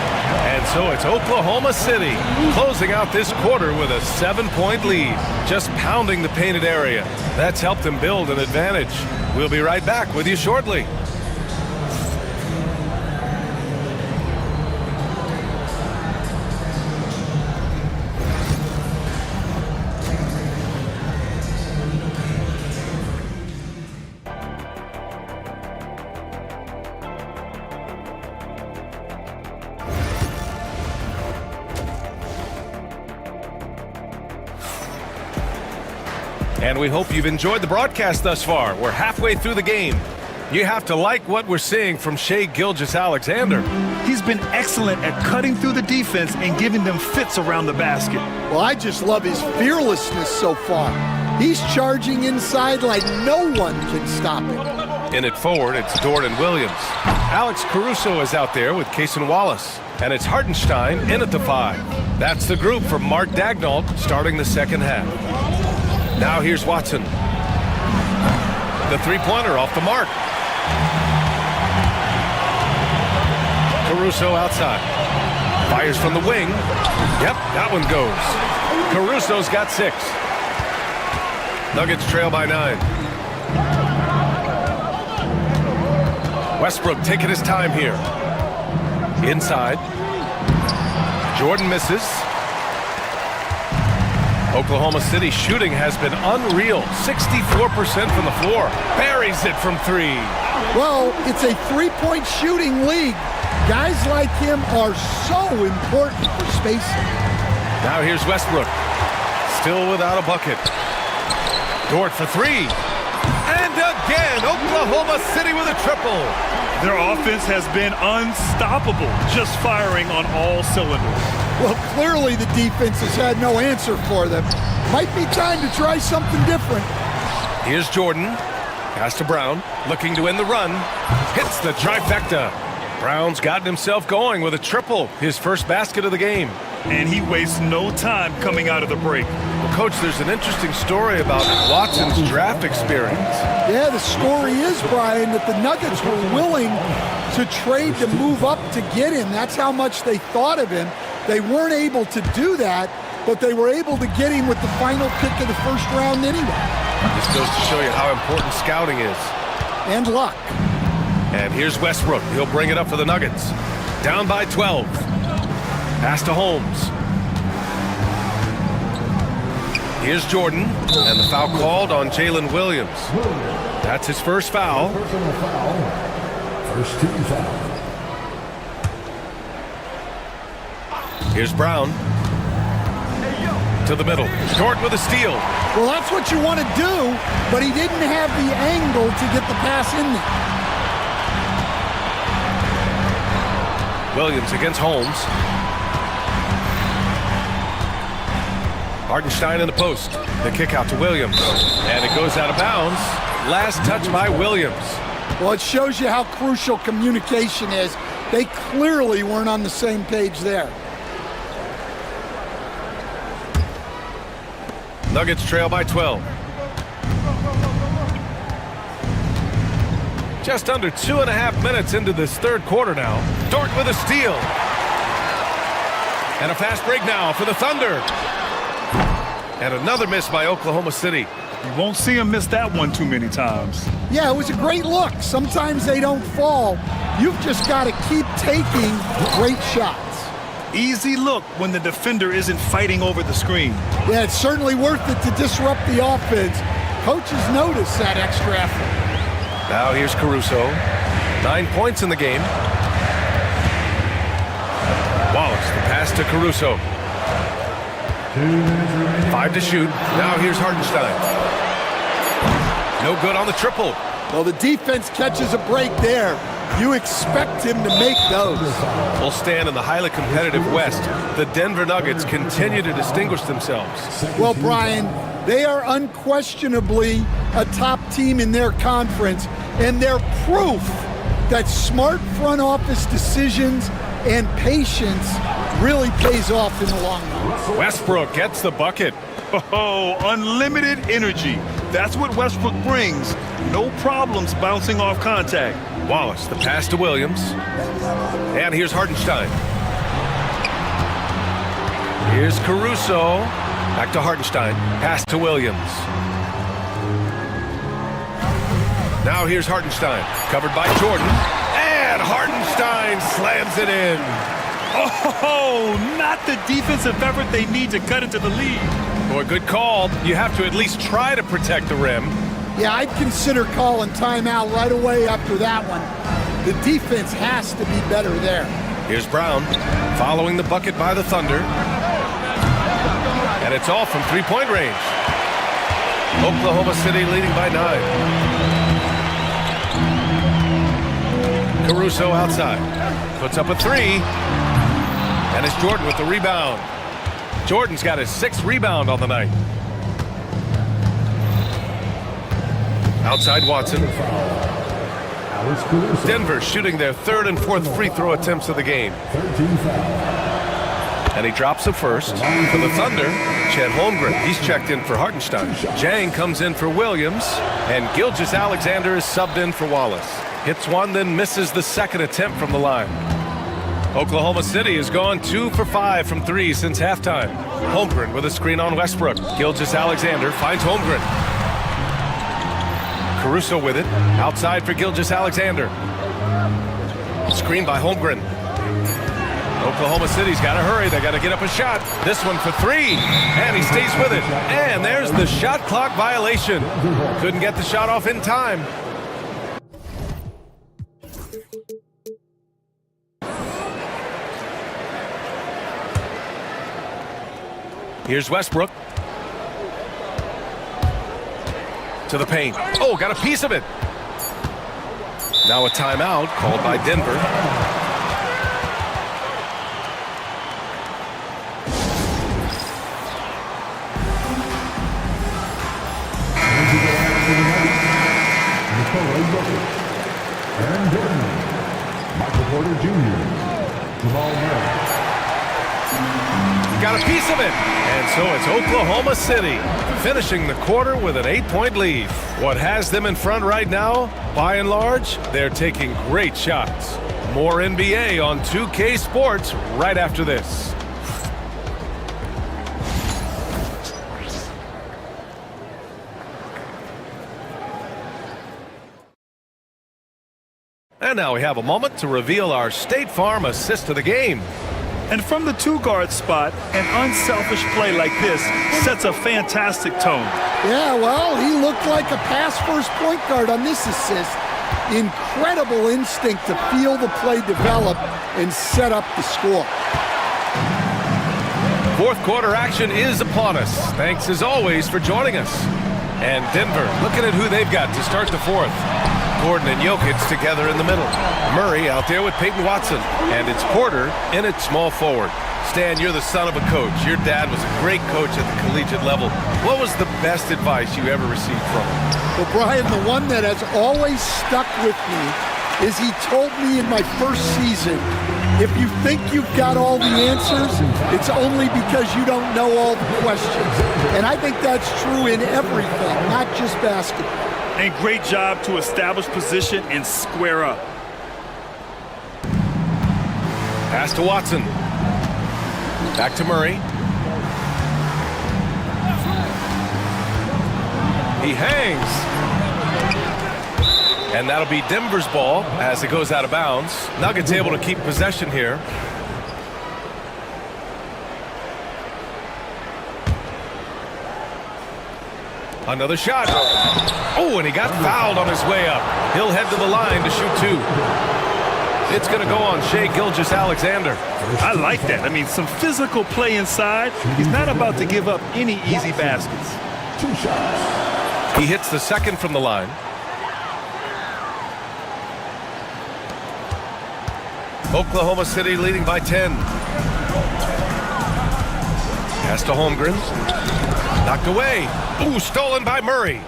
And so it's Oklahoma City closing out this quarter with a 7-point lead, just pounding the painted area. That's helped them build an advantage. We'll be right back with you shortly. And we hope you've enjoyed the broadcast thus far. We're halfway through the game. You have to like what we're seeing from Shai Gilgeous-Alexander.
He's been excellent at cutting through the defense and giving them fits around the basket.
Well, I just love his fearlessness so far. He's charging inside like no one can stop him.
In it forward, it's Dort and Williams. Alex Caruso is out there with Cason Wallace. And it's Hartenstein in at the 5. That's the group from Mark Dagnall starting the second half. Now here's Watson. The three-pointer off the mark. Caruso outside. Fires from the wing. Yep, that one goes. Caruso's got 6. Nuggets trail by 9. Westbrook taking his time here. Inside. Jordan misses. Oklahoma City shooting has been unreal. 64% from the floor. Buries it from 3.
Well, it's a three-point shooting league. Guys like him are so important for spacing.
Now here's Westbrook. Still without a bucket. Dort for 3. And again, Oklahoma City with a triple.
Their offense has been unstoppable, just firing on all cylinders.
Well, clearly the defense has had no answer for them. Might be time to try something different.
Here's Jordan. Pass to Brown. Looking to end the run. Hits the trifecta. Brown's gotten himself going with a triple. His first basket of the game.
And he wastes no time coming out of the break.
Well, Coach, there's an interesting story about Watson's draft experience.
Yeah, the story is, Brian, that the Nuggets were willing to trade to move up to get him. That's how much they thought of him. They weren't able to do that, but they were able to get him with the final pick of the first round anyway.
This goes to show you how important scouting is.
And luck.
And here's Westbrook. He'll bring it up for the Nuggets. Down by 12. Pass to Holmes. Here's Jordan, and the foul called on Jalen Williams. That's his first foul.
First team foul.
Here's Brown. To the middle. Dort with a steal.
Well, that's what you want to do, but he didn't have the angle to get the pass in there.
Williams against Holmes. Hartenstein in the post. The kick out to Williams. And it goes out of bounds. Last touch by Williams.
Well, it shows you how crucial communication is. They clearly weren't on the same page there.
Nuggets trail by 12. Just under 2.5 minutes into this third quarter now. Dort with a steal. And a fast break now for the Thunder. And another miss by Oklahoma City.
You won't see him miss that one too many times.
Yeah, it was a great look. Sometimes they don't fall. You've just got to keep taking great shots.
Easy look when the defender isn't fighting over the screen.
Yeah, it's certainly worth it to disrupt the offense. Coaches notice that extra effort.
Now here's Caruso. 9 points in the game. Wallace, the pass to Caruso. 5 to shoot. Now here's Hartenstein. No good on the triple.
Well, the defense catches a break there. You expect him to make those.
Will stand in the highly competitive West. The Denver Nuggets continue to distinguish themselves.
Well, Brian, they are unquestionably a top team in their conference, and they're proof that smart front office decisions and patience really pays off in the long run.
Westbrook gets the bucket.
Oh, unlimited energy. That's what Westbrook brings. No problems bouncing off contact.
Wallace, the pass to Williams. And here's Hartenstein. Here's Caruso. Back to Hartenstein. Pass to Williams. Now here's Hartenstein. Covered by Jordan. And Hartenstein slams it in.
Oh, not the defensive effort they need to cut into the lead.
Boy, good call. You have to at least try to protect the rim.
Yeah, I'd consider calling timeout right away after that one. The defense has to be better there.
Here's Brown, following the bucket by the Thunder. And it's all from three-point range. Oklahoma City leading by 9. Caruso outside. Puts up a three. And it's Jordan with the rebound. Jordan's got his 6th rebound on the night. Outside Watson. Denver shooting their 3rd and 4th free throw attempts of the game. And he drops a first. For the Thunder, Chet Holmgren. He's checked in for Hartenstein. Jang comes in for Williams. And Gilgeous-Alexander is subbed in for Wallace. Hits one, then misses the 2nd attempt from the line. Oklahoma City has gone 2 for 5 from 3 since halftime. Holmgren with a screen on Westbrook. Gilgeous-Alexander finds Holmgren. Caruso with it. Outside for Gilgeous-Alexander. Screen by Holmgren. Oklahoma City's got to hurry. They got to get up a shot. This one for 3. And he stays with it. And there's the shot clock violation. Couldn't get the shot off in time. Here's Westbrook. To the paint. Oh, got a piece of it. Now a timeout called by Denver.
Aaron Gordon, Michael Porter Jr., Jamal Murray.
Got a piece of it. And so it's Oklahoma City finishing the quarter with an 8-point lead. What has them in front right now, by and large, they're taking great shots. More NBA on 2K Sports right after this. And now we have a moment to reveal our State Farm assist of the game.
And from the 2-guard spot, an unselfish play like this sets a fantastic tone.
Yeah, well, he looked like a pass-first point guard on this assist. Incredible instinct to feel the play develop and set up the score.
4th quarter action is upon us. Thanks as always for joining us. And Denver looking at who they've got to start the 4th. Gordon and Jokic together in the middle. Murray out there with Peyton Watson. And it's Porter in at small forward. Stan, you're the son of a coach. Your dad was a great coach at the collegiate level. What was the best advice you ever received from him?
Well, Brian, the one that has always stuck with me is he told me in my first season, if you think you've got all the answers, it's only because you don't know all the questions. And I think that's true in everything, not just basketball.
And great job to establish position and square up.
Pass to Watson. Back to Murray. He hangs. And that'll be Denver's ball as it goes out of bounds. Nuggets able to keep possession here. Another shot. Oh, and he got fouled on his way up. He'll head to the line to shoot 2. It's going to go on Shai Gilgeous-Alexander.
I like that. I mean, some physical play inside. He's not about to give up any easy baskets.
2 shots.
He hits the 2nd from the line. Oklahoma City leading by 10. Pass to Holmgren. Knocked away. Ooh, stolen by Murray.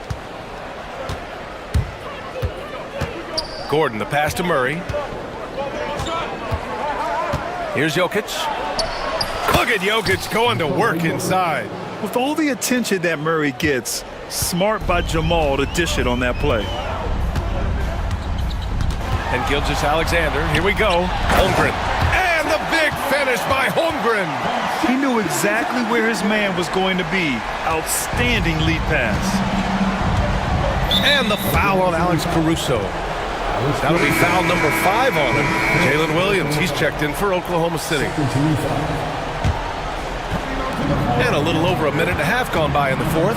Gordon, the pass to Murray. Here's Jokic. Look at Jokic going to work inside.
With all the attention that Murray gets, smart by Jamal to dish it on that play.
And Gilgeous-Alexander, here we go. Holmgren. And the big finish by Holmgren.
He knew exactly where his man was going to be. Outstanding lead pass.
And the foul on Alex Caruso. That'll be foul number 5 on him. Jalen Williams, he's checked in for Oklahoma City. And a little over a minute and a half gone by in the 4th.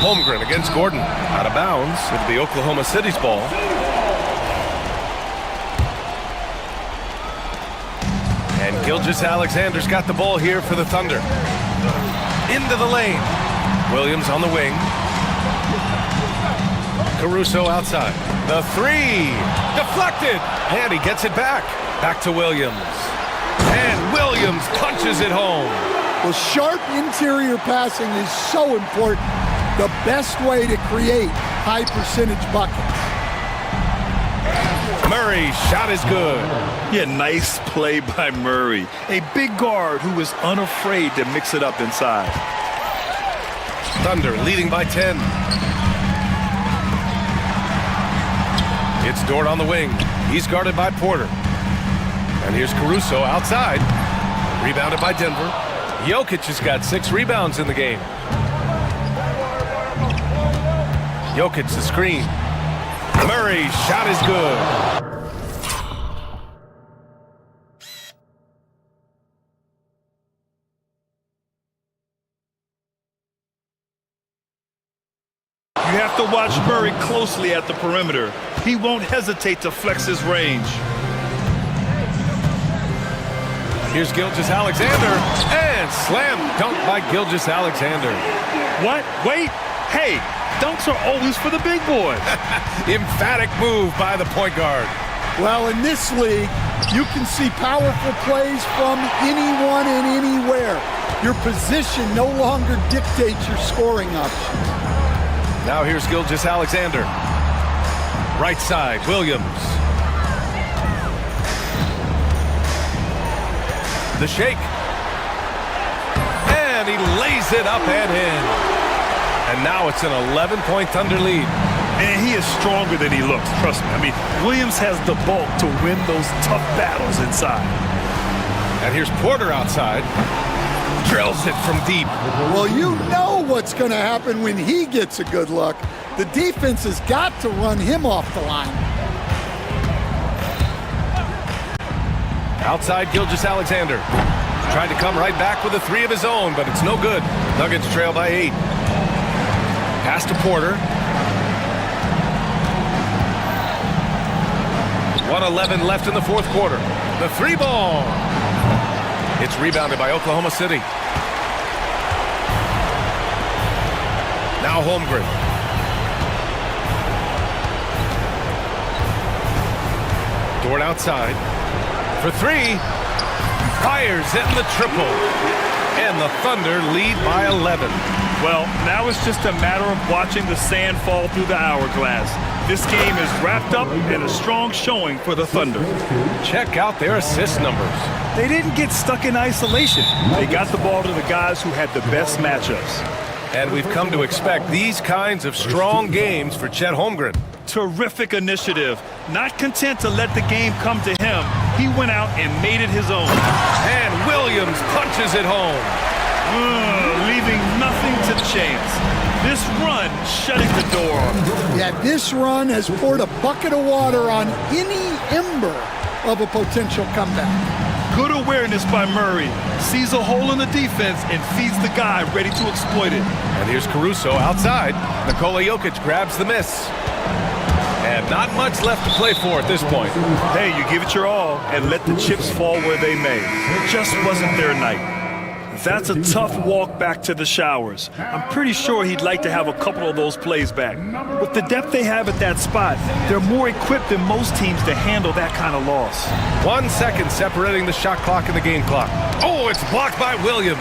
Holmgren against Gordon. Out of bounds. It'll be Oklahoma City's ball. And Gilgeous-Alexander's got the ball here for the Thunder. Into the lane. Williams on the wing. Caruso outside. The three. Deflected. And he gets it back. Back to Williams. And Williams punches it home.
Well, sharp interior passing is so important. The best way to create high percentage buckets.
Murray's shot is good.
Yeah, nice play by Murray. A big guard who is unafraid to mix it up inside.
Thunder leading by 10. It's Dort on the wing. He's guarded by Porter. And here's Caruso outside. Rebounded by Denver. Jokic has got 6 rebounds in the game. Jokic the screen. Murray's shot is good.
You have to watch Murray closely at the perimeter. He won't hesitate to flex his range.
Here's Gilgeous-Alexander, and slam dunk by Gilgeous-Alexander.
What? Wait. Hey, dunks are always for the big boy.
Emphatic move by the point guard.
Well, in this league, you can see powerful plays from anyone and anywhere. Your position no longer dictates your scoring options.
Now here's Gilgeous-Alexander. Right side, Williams. The shake. And he lays it up and in. And now it's an 11-point Thunder lead.
And he is stronger than he looks, trust me. I mean, Williams has the bulk to win those tough battles inside.
And here's Porter outside. Drills it from deep.
Well, you know what's going to happen when he gets a good look. The defense has got to run him off the line.
Outside Gilgeous-Alexander. Tried to come right back with a 3 of his own, but it's no good. Nuggets trail by 8. Pass to Porter. 1:11 left in the fourth quarter. The 3 ball. It's rebounded by Oklahoma City. Now Holmgren. Dort outside. For 3. Fires it in the triple. And the Thunder lead by 11.
Well, now it's just a matter of watching the sand fall through the hourglass. This game is wrapped up in a strong showing for the Thunder.
Check out their assist numbers.
They didn't get stuck in isolation. They got the ball to the guys who had the best matchups.
And we've come to expect these kinds of strong games for Chet Holmgren.
Terrific initiative. Not content to let the game come to him, he went out and made it his own.
And Williams punches it home.
Leaving nothing to chance. This run shutting the door.
Yeah, this run has poured a bucket of water on any ember of a potential comeback.
Good awareness by Murray. Sees a hole in the defense and feeds the guy ready to exploit it.
And here's Caruso outside. Nikola Jokic grabs the miss. And not much left to play for at this point.
Hey, you give it your all and let the chips fall where they may. It just wasn't their night. That's a tough walk back to the showers. I'm pretty sure he'd like to have a couple of those plays back. With the depth they have at that spot, they're more equipped than most teams to handle that kind of loss.
1 second separating the shot clock and the game clock. Oh, it's blocked by Williams.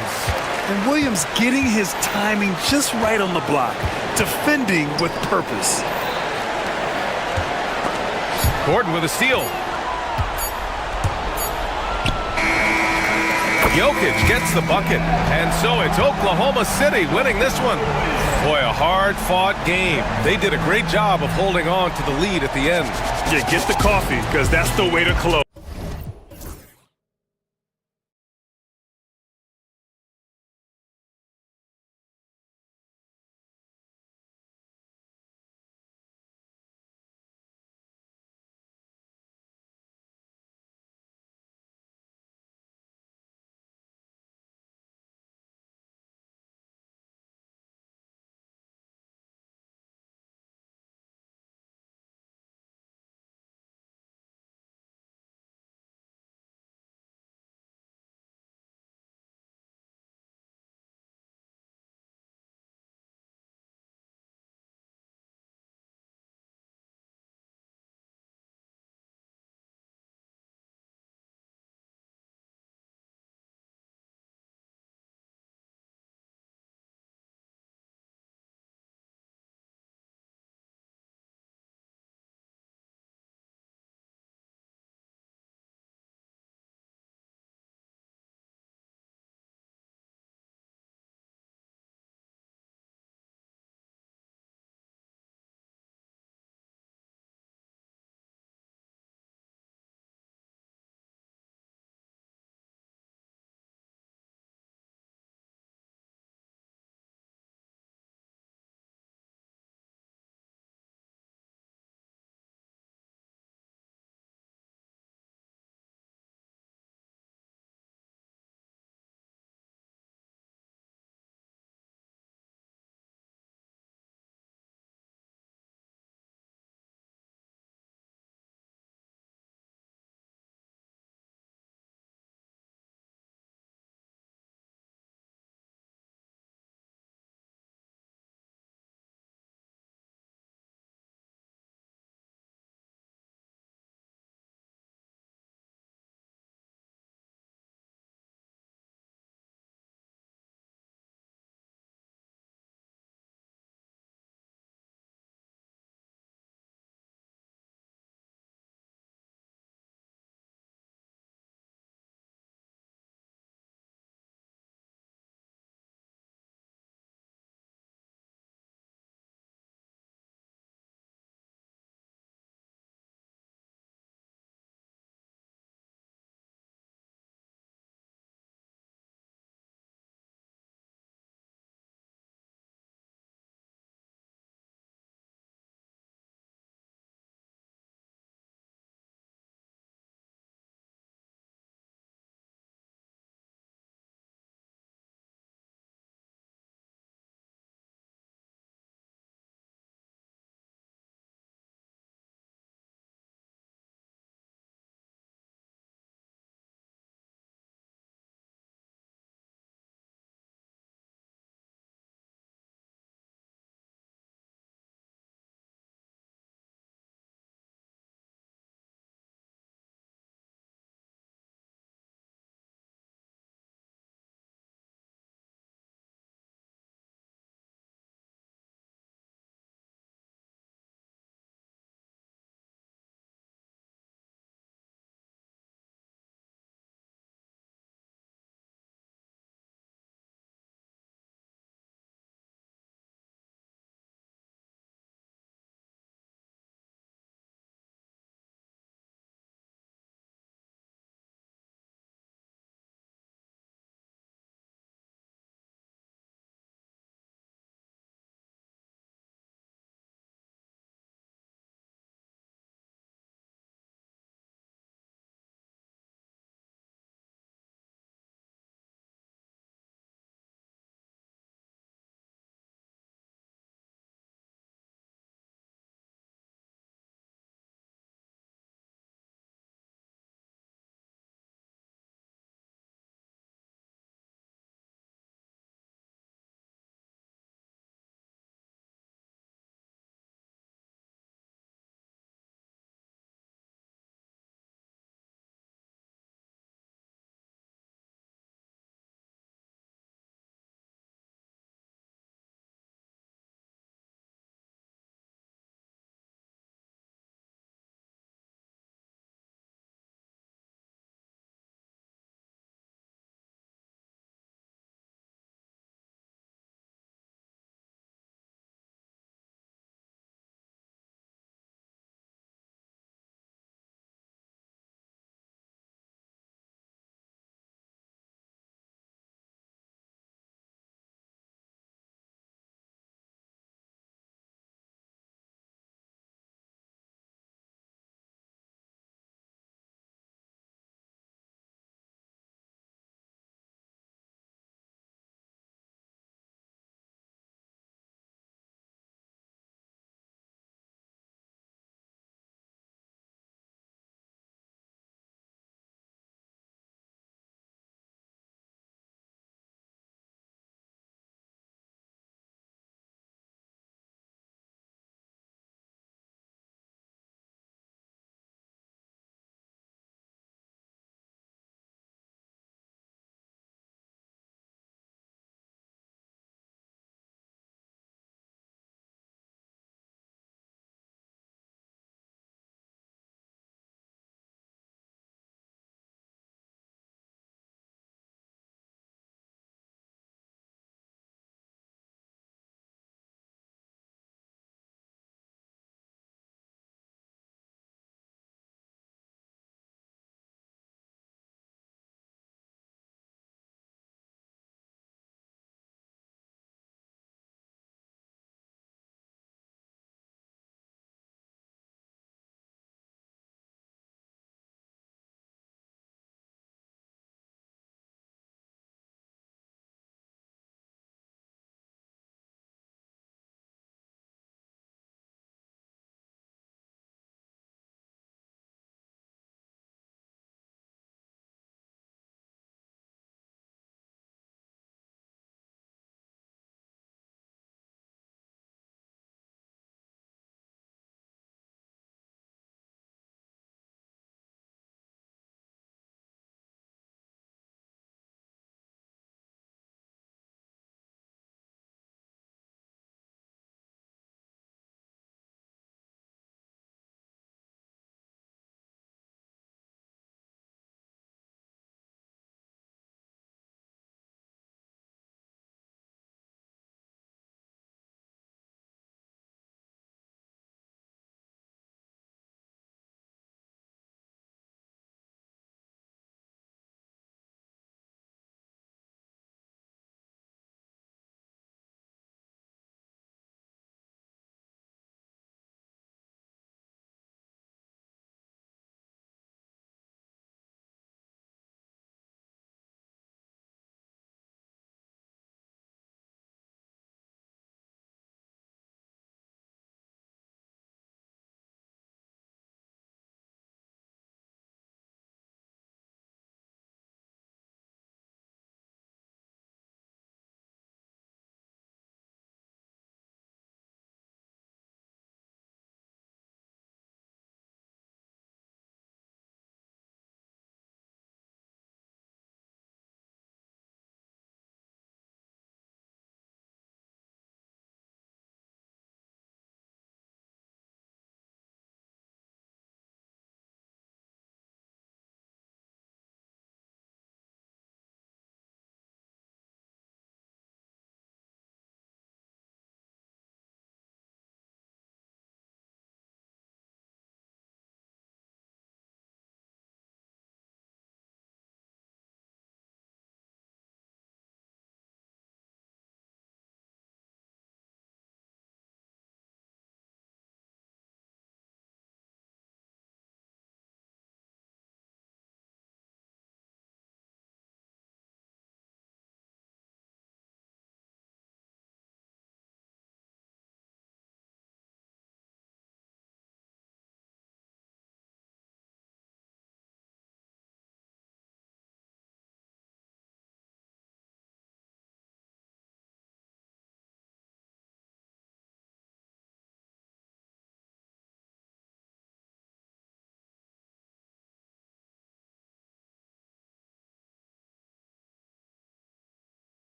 And Williams getting his timing just right on the block. Defending with purpose.
Gordon with a steal. Jokic gets the bucket, and so it's Oklahoma City winning this one. Boy, a hard-fought game. They did a great job of holding on to the lead at the end.
Yeah, get the coffee, because that's the way to close.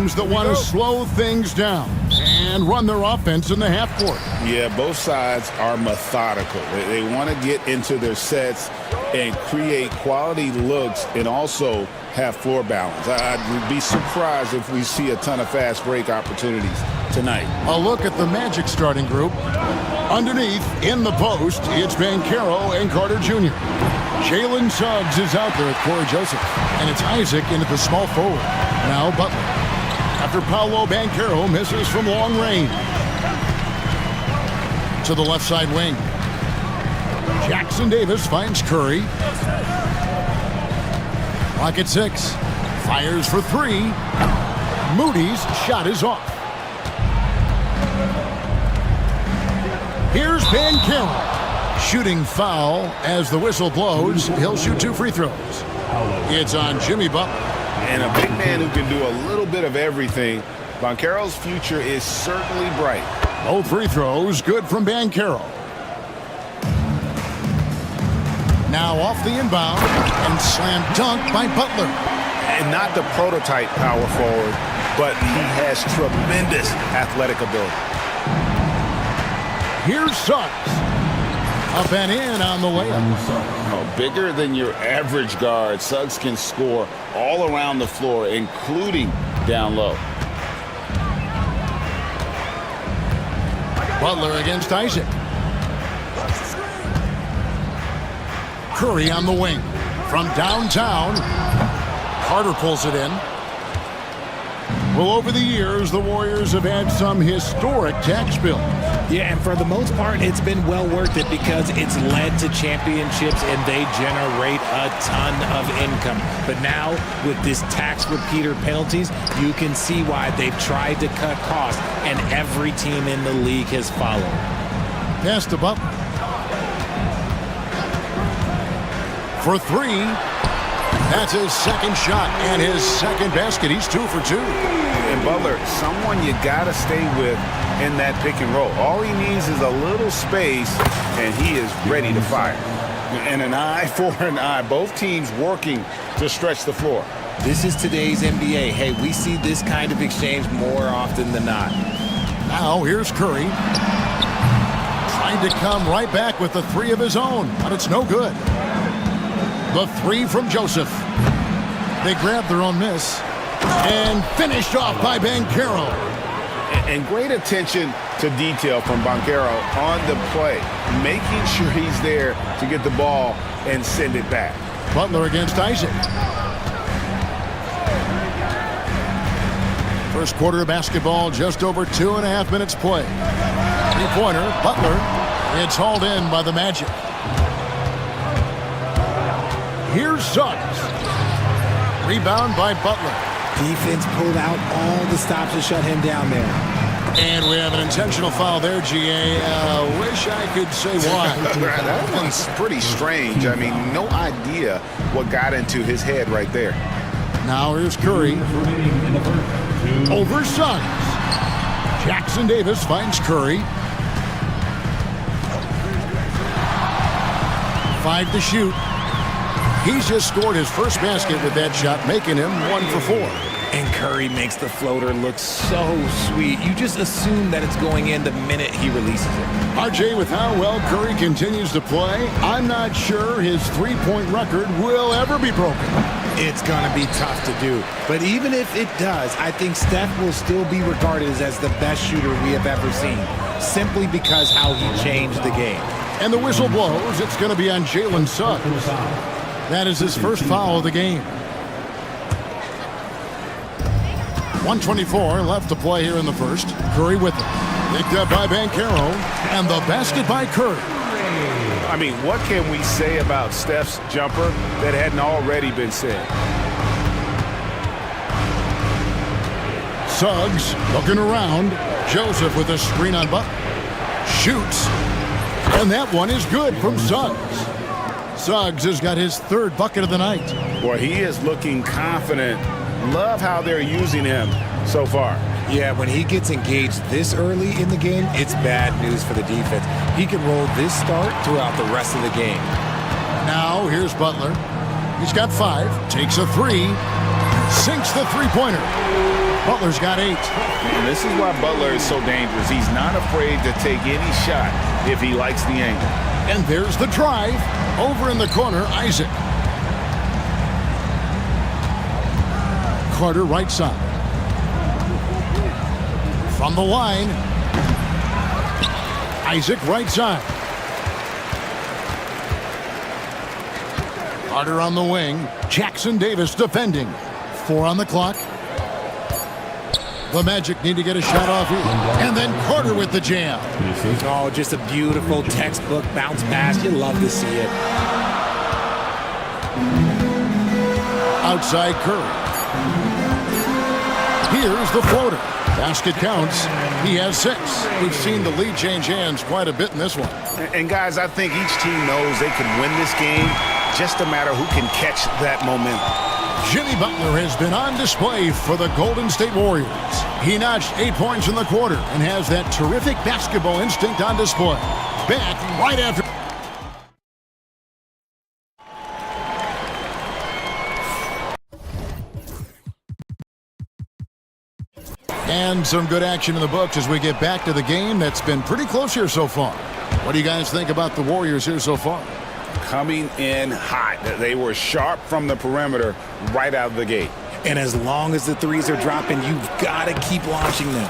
teams that want to slow things down and run their offense in the half court.
Yeah, both sides are methodical. They want to get into their sets and create quality looks and also have floor balance. I'd be surprised if we see a ton of fast break opportunities tonight.
A look at the Magic starting group. Underneath, in the post, it's Banchero and Carter Jr. Jalen Suggs is out there with Corey Joseph. And it's Isaac into the small forward. Now Butler. After Paolo Banchero misses from long range. To the left side wing. Jackson Davis finds Curry. Clock at 6. Fires for 3. Moody's shot is off. Here's Banchero. Shooting foul as the whistle blows. He'll shoot 2 free throws. It's on Jimmy Butler.
And a big man who can do a little bit of everything. Banchero's future is certainly bright.
Both free throws good from Banchero. Now off the inbound and slam dunk by Butler.
And not the prototype power forward, but he has tremendous athletic ability.
Here's Suggs. Up and in on the layup.
Bigger than your average guard, Suggs can score all around the floor, including down low.
Butler against Isaac. Curry on the wing. From downtown, Carter pulls it in. Well, over the years, the Warriors have had some historic tax bills.
Yeah, and for the most part, it's been well worth it because it's led to championships and they generate a ton of income. But now, with this tax repeater penalties, you can see why they've tried to cut costs, and every team in the league has followed.
Pass to Butler. For 3. That's his second shot and his second basket. He's 2 for 2.
And Butler, someone you got to stay with in that pick and roll. All he needs is a little space, and he is ready to fire. And an eye for an eye. Both teams working to stretch the floor.
This is today's NBA. Hey, we see this kind of exchange more often than not.
Now here's Curry. Trying to come right back with the 3 of his own, but it's no good. The 3 from Joseph. They grabbed their own miss. And finished off by Banchero.
And great attention to detail from Banchero on the play, making sure he's there to get the ball and send it back.
Butler against Isaac. First quarter of basketball, just over 2.5 minutes play. 3-pointer, Butler. It's hauled in by the Magic. Here's Suggs. Rebound by Butler.
Defense pulled out all the stops to shut him down there.
And we have an intentional foul there, GA. Wish I could say why.
That one's pretty strange. I mean, no idea what got into his head right there.
Now here's Curry. Over Suggs. Jackson Davis finds Curry. 5 to shoot. He's just scored his first basket with that shot, making him 1 for 4.
And Curry makes the floater look so sweet. You just assume that it's going in the minute he releases it.
RJ, with how well Curry continues to play, I'm not sure his 3-point record will ever be broken.
It's going to be tough to do. But even if it does, I think Steph will still be regarded as the best shooter we have ever seen, simply because how he changed the game.
And the whistle blows. It's going to be on Jalen Suggs. That is his first foul of the game. 1:24 left to play here in the first. Curry with it. Picked up by Banchero. And the basket by Curry.
I mean, what can we say about Steph's jumper that hadn't already been said?
Suggs looking around. Joseph with a screen on Butler. Shoots. And that one is good from Suggs. Suggs has got his 3rd bucket of the night.
Boy, he is looking confident. Love how they're using him so far.
Yeah, when he gets engaged this early in the game, it's bad news for the defense. He can roll this start throughout the rest of the game.
Now here's Butler. He's got 5. Takes a 3. Sinks the three-pointer. Butler's got 8.
And this is why Butler is so dangerous. He's not afraid to take any shot if he likes the angle.
And there's the drive. Over in the corner, Isaac. Carter right side. From the line. Isaac right side. Carter on the wing. Jackson Davis defending. 4 on the clock. The Magic need to get a shot off here. And then Carter with the jam.
Oh, just a beautiful textbook bounce pass. You love to see it.
Outside Curry. Here's the floater. Basket counts. He has 6. We've seen the lead change hands quite a bit in this one.
And guys, I think each team knows they can win this game. Just a matter who can catch that momentum.
Jimmy Butler has been on display for the Golden State Warriors. He notched 8 points in the quarter and has that terrific basketball instinct on display. Back right after. And some good action in the books as we get back to the game that's been pretty close here so far. What do you guys think about the Warriors here so far?
Coming in hot. They were sharp from the perimeter right out of the gate.
And as long as the threes are dropping, you've got to keep launching them.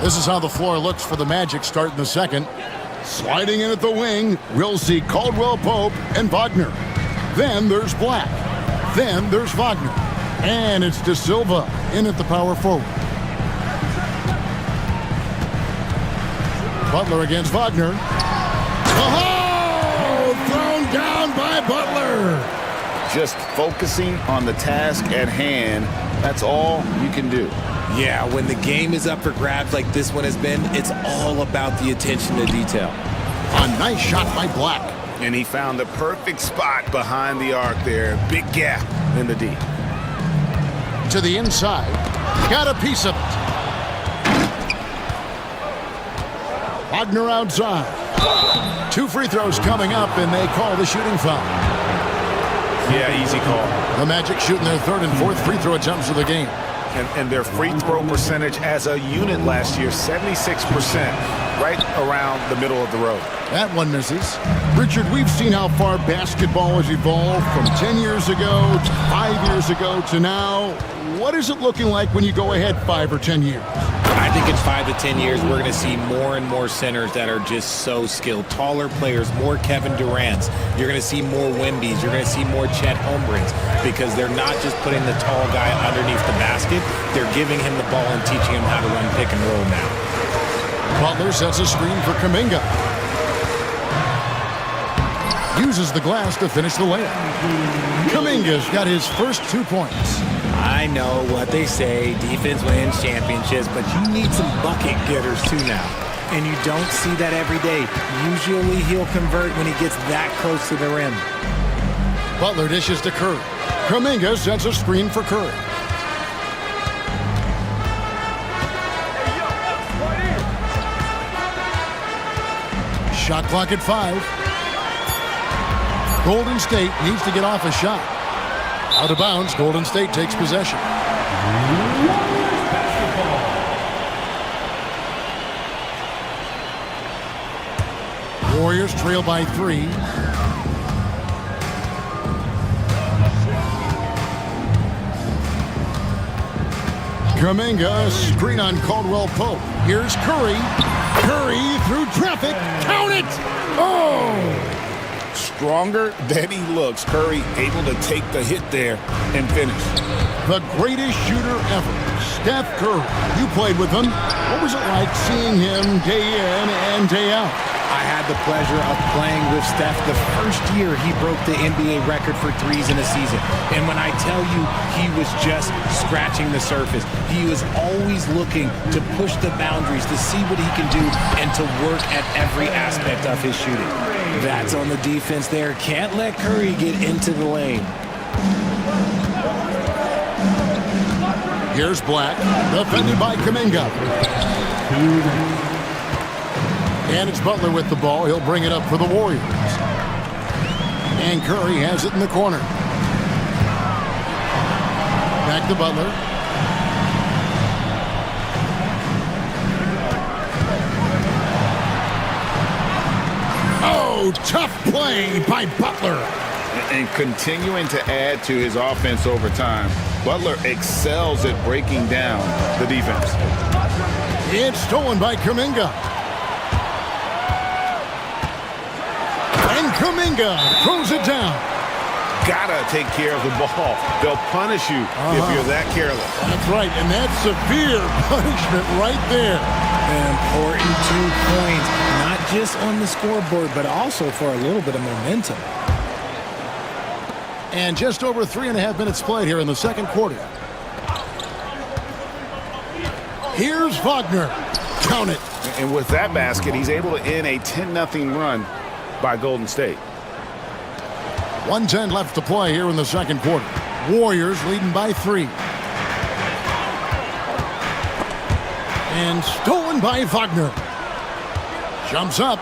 This is how the floor looks for the Magic starting the second. Sliding in at the wing, we'll see Caldwell Pope and Wagner. Then there's Black. Then there's Wagner. And it's De Silva in at the power forward. Butler against Wagner. Oh! Thrown down by Butler.
Just focusing on the task at hand, that's all you can do.
Yeah, when the game is up for grabs like this one has been, it's all about the attention to detail.
A nice shot by Black.
And he found the perfect spot behind the arc there. Big gap in the D.
To the inside. Got a piece of it. Wagner outside. 2 free throws coming up, and they call the shooting foul.
Yeah, easy call.
The Magic shooting their 3rd and 4th free throw attempts of the game.
And their free throw percentage as a unit last year, 76%, right around the middle of the road.
That one misses. Richard, we've seen how far basketball has evolved from 10 years ago to 5 years ago to now. What is it looking like when you go ahead 5 or 10 years?
I think in 5 to 10 years, we're going to see more and more centers that are just so skilled. Taller players, more Kevin Durant's. You're going to see more Wembys. You're going to see more Chet Holmgrens because they're not just putting the tall guy underneath the basket. They're giving him the ball and teaching him how to run pick and roll now.
Butler sets a screen for Kuminga. Uses the glass to finish the layup. Kuminga's got his first 2 points.
I know what they say, defense wins championships, but you need some bucket getters too now. And you don't see that every day. Usually he'll convert when he gets that close to the rim.
Butler dishes to Curry. Kuminga sets a screen for Curry. Shot clock at 5. Golden State needs to get off a shot. Out of bounds, Golden State takes possession. Warriors trail by 3. Kuminga, screen on Caldwell Pope. Here's Curry. Curry through traffic. Count it! Oh!
Stronger than he looks. Curry able to take the hit there and finish.
The greatest shooter ever, Steph Curry. You played with him. What was it like seeing him day in and day out?
I had the pleasure of playing with Steph the first year he broke the NBA record for threes in a season. And when I tell you he was just scratching the surface, he was always looking to push the boundaries, to see what he can do, and to work at every aspect of his shooting. That's on the defense there. Can't let Curry get into the lane.
Here's Black, defended by Kuminga. And it's Butler with the ball. He'll bring it up for the Warriors. And Curry has it in the corner. back to Butler. Oh, tough play by Butler.
And continuing to add to his offense over time, Butler excels at breaking down the defense.
It's stolen by Kuminga. And Kuminga throws it down.
Gotta take care of the ball. They'll punish you if you're that careless.
That's right, and that's severe punishment right there.
An important 2 points, not just on the scoreboard, but also for a little bit of momentum.
And just over 3.5 minutes played here in the second quarter. Here's Wagner. Count it.
And with that basket, he's able to end a 10-0 run by Golden State.
1:10 left to play here in the second quarter. Warriors leading by 3. And stolen by Wagner. Jumps up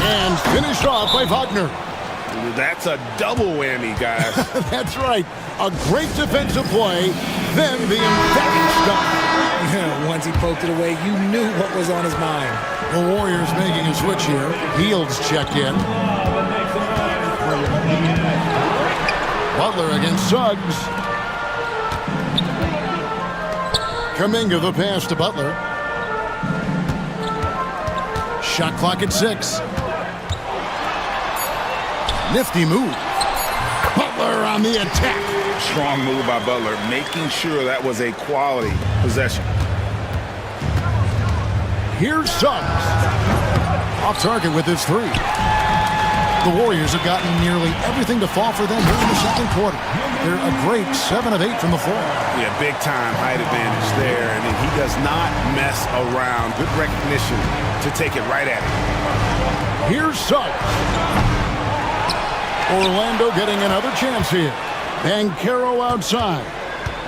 and finished off by Wagner.
That's a double whammy, guys.
That's right. A great defensive play, then the emphatic stop.
Once he poked it away, you knew what was on his mind.
The Warriors making a switch here. Fields check in. Butler against Suggs. Kuminga the pass to Butler. Shot clock at 6. Nifty move. Butler on the attack.
Strong move by Butler, making sure that was a quality possession.
Here's Suggs. Off target with his 3. The Warriors have gotten nearly everything to fall for them here in the second quarter. They're a great 7 of 8 from the floor.
Yeah, big time height advantage there, and he does not mess around. Good recognition to take it right at him.
Here's Suggs. Orlando getting another chance here. Banchero outside.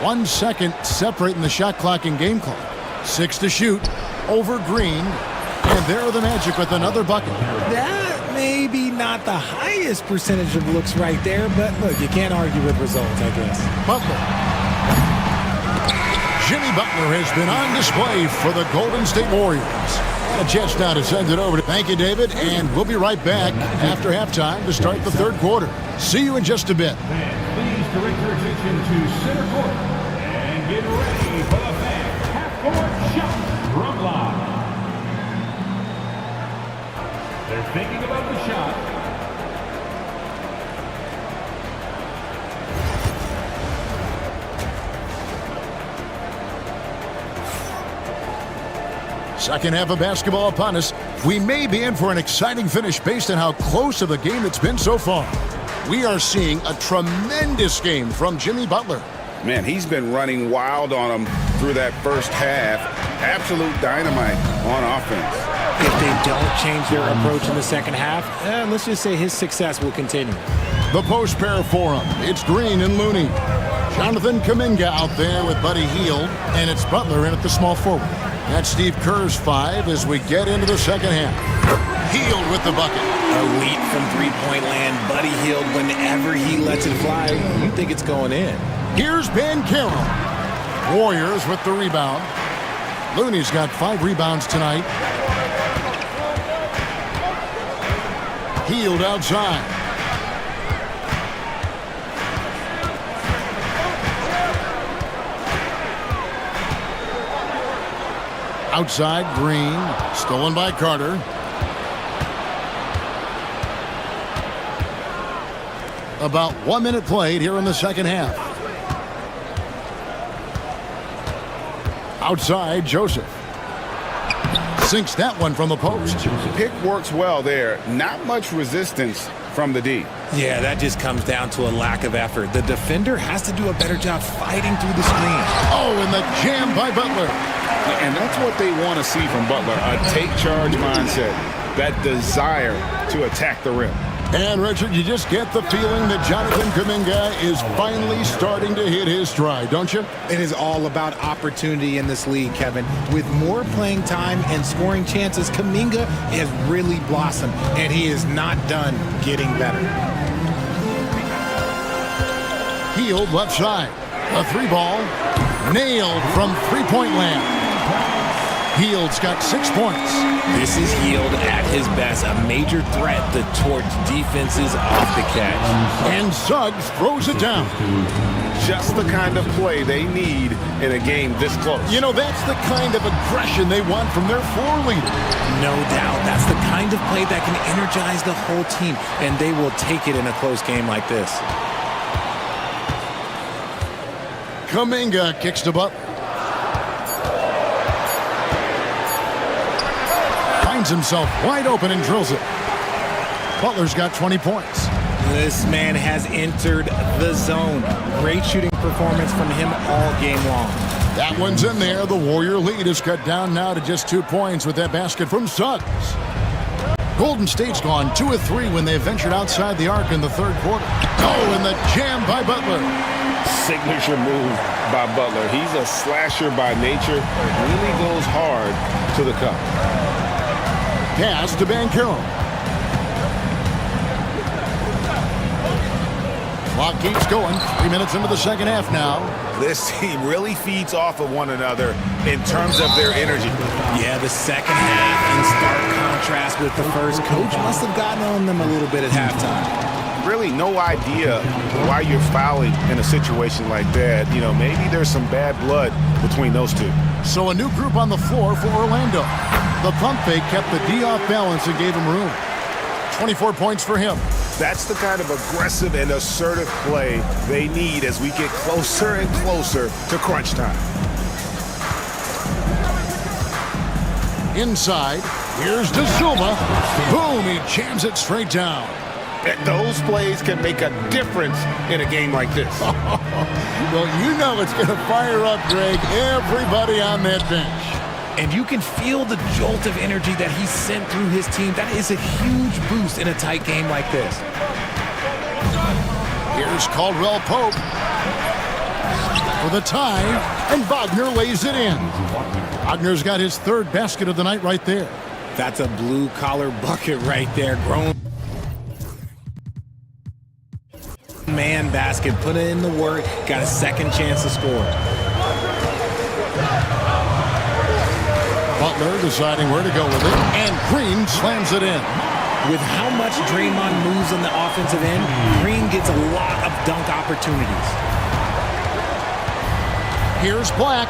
1 second separating the shot clock and game clock. 6 to shoot. Over Green. And there are the Magic with another bucket.
That may be not the highest percentage of looks right there, but look, you can't argue with results, I guess.
Butler. Jimmy Butler has been on display for the Golden State Warriors. A chance now to send it over. Thank you, David, and we'll be right back after halftime to start the third quarter. See you in just a bit.
Please direct your attention to center court and get ready for the half-court shot from line. They're thinking about the shot.
Second half of basketball upon us. We may be in for an exciting finish based on how close of a game it's been so far. We are seeing a tremendous game from Jimmy Butler.
Man, he's been running wild on them through that first half. Absolute dynamite on offense.
If they don't change their approach in the second half, let's just say his success will continue.
The post pair for him. It's Green and Looney. Jonathan Kuminga out there with Buddy Hield, and it's Butler in at the small forward. That's Steve Kerr's 5 as we get into the second half. Hield with the bucket.
Elite from three-point land. Buddy Hield, whenever he lets it fly, you think it's going in.
Here's Banchero. Warriors with the rebound. Looney's got 5 rebounds tonight. Hield outside. Outside, Green. Stolen by Carter. About 1 minute played here in the second half. Outside, Joseph. Sinks that one from the post.
Pick works well there. Not much resistance from the D.
Yeah, that just comes down to a lack of effort. The defender has to do a better job fighting through the screen.
Oh, and the jam by Butler.
And that's what they want to see from Butler, a take-charge mindset, that desire to attack the rim.
And, Richard, you just get the feeling that Jonathan Kuminga is finally starting to hit his stride, don't you?
It is all about opportunity in this league, Kevin. With more playing time and scoring chances, Kuminga has really blossomed, and he is not done getting better.
Hield left side. A three ball. Nailed from three-point land. Hield's got 6 points.
This is Hield at his best, a major threat to torch defenses off the catch.
And Suggs throws it down.
Just the kind of play they need in a game this close.
You know, that's the kind of aggression they want from their floor leader.
No doubt. That's the kind of play that can energize the whole team, and they will take it in a close game like this.
Kuminga kicks to Butler. Finds himself wide open and drills it. Butler's got 20 points.
This man has entered the zone. Great shooting performance from him all game long.
That one's in there. The Warrior lead is cut down now to just 2 points with that basket from Suggs. Golden State's gone 2 of 3 when they ventured outside the arc in the third quarter. Oh, and the jam by Butler.
Signature move by Butler. He's a slasher by nature. Really goes hard to the cup.
Pass to Banchero. Clock keeps going. 3 minutes into the second half now.
This team really feeds off of one another in terms of their energy.
Yeah, the second half in stark contrast with the first. Coach must have gotten on them a little bit at halftime.
Really no idea why you're fouling in a situation like that. You know, maybe there's some bad blood between those two.
So a new group on the floor for Orlando. The pump fake kept the D off balance and gave him room. 24 points for him.
That's the kind of aggressive and assertive play they need as we get closer and closer to crunch time.
Inside, here's De Silva. Boom, he jams it straight down.
And those plays can make a difference in a game like this.
Well, you know it's going to fire up, Greg, everybody on that bench.
And you can feel the jolt of energy that he sent through his team. That is a huge boost in a tight game like this.
Here's Caldwell Pope for the tie, and Wagner lays it in. Wagner's got his third basket of the night right there.
That's a blue-collar bucket right there. Grown man basket, put in the work, got a second chance to score.
Butler deciding where to go with it, and Green slams it in.
With how much Draymond moves on the offensive end, Green gets a lot of dunk opportunities.
Here's Black.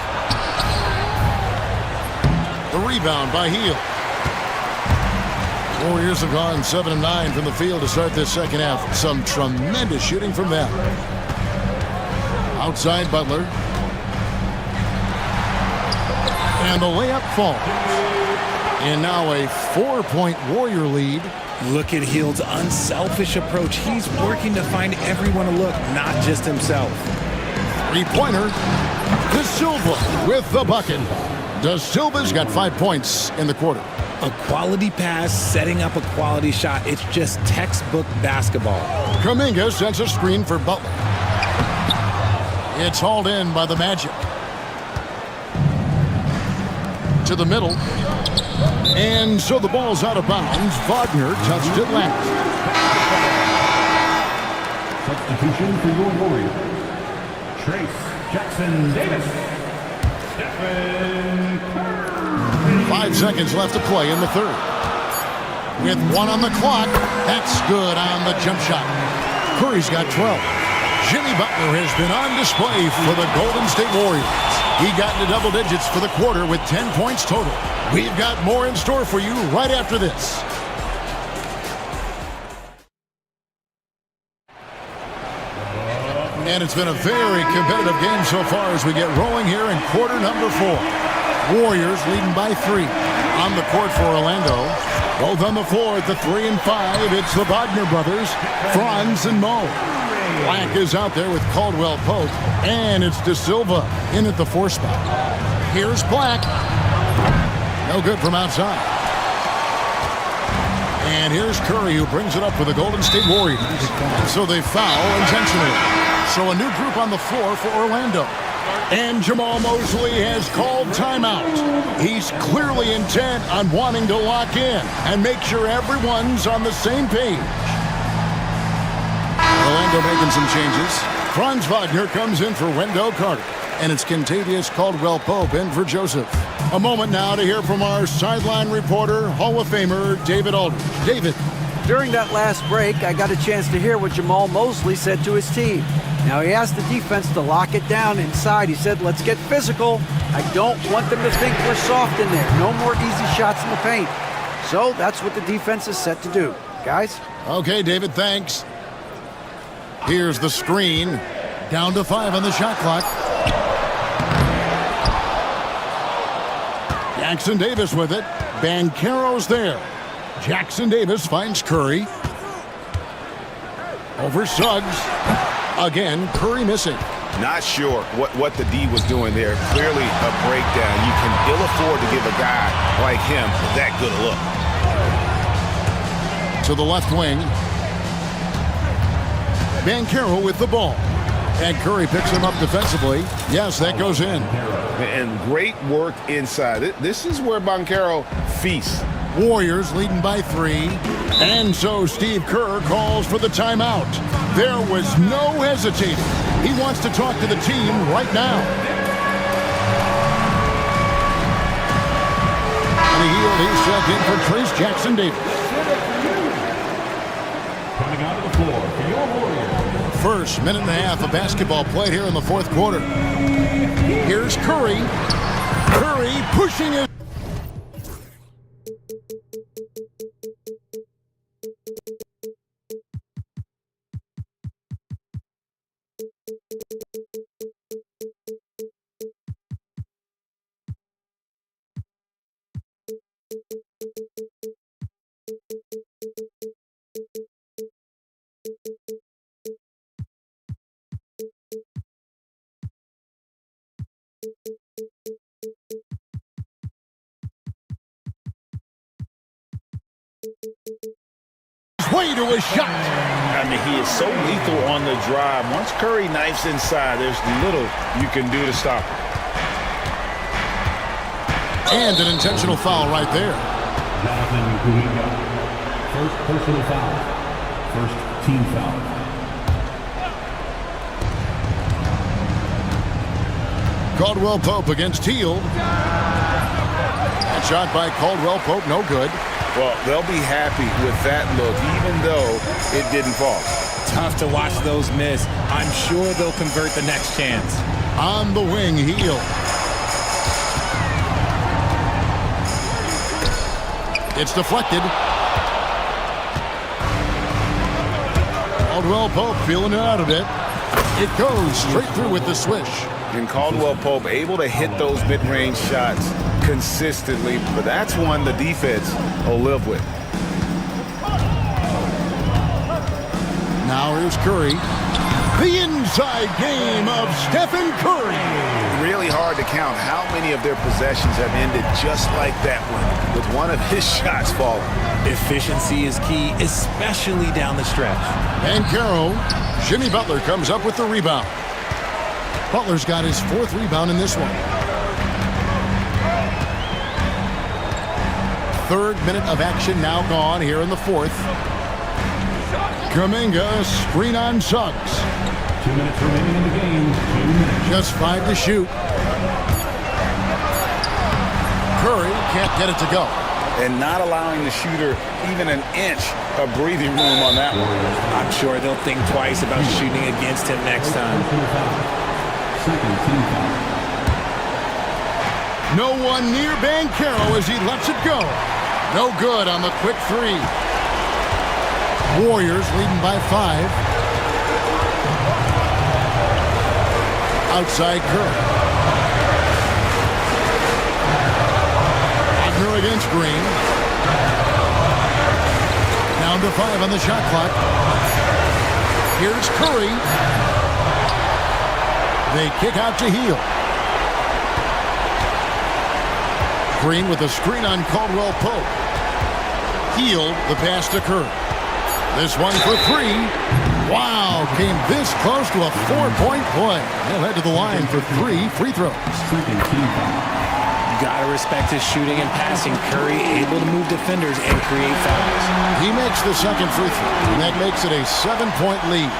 The rebound by Hield. Warriors have gone 7 of 9 from the field to start this second half. Some tremendous shooting from them. Outside Butler. And the layup falls. And now a 4-point Warrior lead.
Look at Hield's unselfish approach. He's working to find everyone a look, not just himself.
Three-pointer. De Silva with the bucket. De Silva's got 5 points in the quarter.
A quality pass, setting up a quality shot. It's just textbook basketball.
Kuminga sends a screen for Butler. It's hauled in by the Magic. To the middle. And so the ball's out of bounds. Wagner touched it last.
Substitution for your Warrior. Trace Jackson Davis. Stephen Curry.
5 seconds left to play in the third. With 1 on the clock, that's good on the jump shot. Curry's got 12. Jimmy Butler has been on display for the Golden State Warriors. He got into double digits for the quarter with 10 points total. We've got more in store for you right after this. And it's been a very competitive game so far as we get rolling here in quarter number 4. Warriors leading by 3. On the court for Orlando. Both on the floor at the 3 and 5. It's the Wagner brothers, Franz and Mo. Black is out there with Caldwell Pope. And it's De Silva in at the 4 spot. Here's Black. No good from outside. And here's Curry, who brings it up for the Golden State Warriors. So they foul intentionally. So a new group on the floor for Orlando. And Jamal Mosley has called timeout. He's clearly intent on wanting to lock in and make sure everyone's on the same page. Orlando making some changes. Franz Wagner comes in for Wendell Carter. And it's Kentavious Caldwell-Pope in for Joseph. A moment now to hear from our sideline reporter, Hall of Famer David Aldridge. David.
During that last break, I got a chance to hear what Jamal Mosley said to his team. Now, he asked the defense to lock it down inside. He said, let's get physical. I don't want them to think we're soft in there. No more easy shots in the paint. So that's what the defense is set to do. Guys?
Okay, David, thanks. Here's the screen. Down to 5 on the shot clock. Jackson Davis with it. Banchero's there. Jackson Davis finds Curry. Over Suggs. Again, Curry missing.
Not sure what the D was doing there. Clearly a breakdown. You can ill afford to give a guy like him that good a look.
To the left wing. Banchero with the ball. And Curry picks him up defensively. Yes, that goes in.
And great work inside. This is where Banchero feasts.
Warriors leading by 3. And so Steve Kerr calls for the timeout. There was no hesitating. He wants to talk to the team right now. And he's set in for Trace Jackson Davis.
Coming out of the floor for your Warriors.
First minute and a half of basketball played here in the fourth quarter. Here's Curry. Curry pushing it. Way to a shot.
I mean, he is so lethal on the drive. Once Curry knifes inside, there's little you can do to stop him.
And an intentional foul right there.
Jonathan Kuminga. First personal foul. First team foul.
Caldwell-Pope against Teal. And shot by Caldwell-Pope, no good.
Well, they'll be happy with that look, even though it didn't fall.
Tough to watch those miss. I'm sure they'll convert the next chance.
On the wing, Heel. It's deflected. Caldwell-Pope feeling it out a bit. It goes straight through with the swish.
And Caldwell-Pope able to hit those mid-range shots consistently, but that's one the defense will live with.
Now here's Curry. The inside game of Stephen Curry.
Really hard to count how many of their possessions have ended just like that one, with one of his shots falling.
Efficiency is key, especially down the stretch.
And Banchero, Jimmy Butler comes up with the rebound. Butler's got his 4th rebound in this one. 3rd minute of action now gone here in the 4th. Kuminga, screen on Suggs.
2 minutes remaining in the game. 2 minutes.
Just 5 to shoot. Curry can't get it to go.
And not allowing the shooter even an inch of breathing room on that one.
I'm sure they'll think twice about shooting against him next time.
Second team foul.
No one near Banchero as he lets it go. No good on the quick 3. Warriors leading by 5. Outside Curry. Wagner against Green. Down to 5 on the shot clock. Here's Curry. They kick out to Heel. Green with a screen on Caldwell-Pope. Heel, the pass to Curry. This one for 3. Wow, came this close to a 4-point play. He'll head to the line for 3 free throws.
Second team foul.
You gotta respect his shooting and passing. Curry able to move defenders and create fouls.
He makes the second free throw, and that makes it a 7-point lead.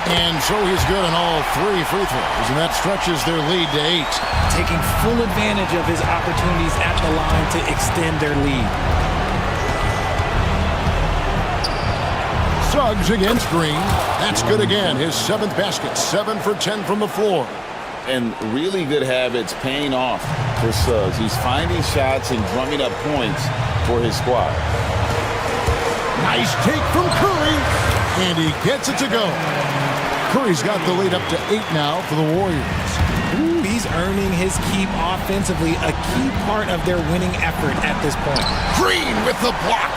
And so he's good on all 3 free throws, and that stretches their lead to 8.
Taking full advantage of his opportunities at the line to extend their lead.
Suggs against Green. That's good again. His 7th basket. 7 for 10 from the floor.
And really good habits paying off for Suggs. He's finding shots and drumming up points for his squad.
Nice take from Curry, and he gets it to go. Curry's got the lead up to 8 now for the Warriors.
Ooh, he's earning his keep offensively, a key part of their winning effort at this point.
Green with the block.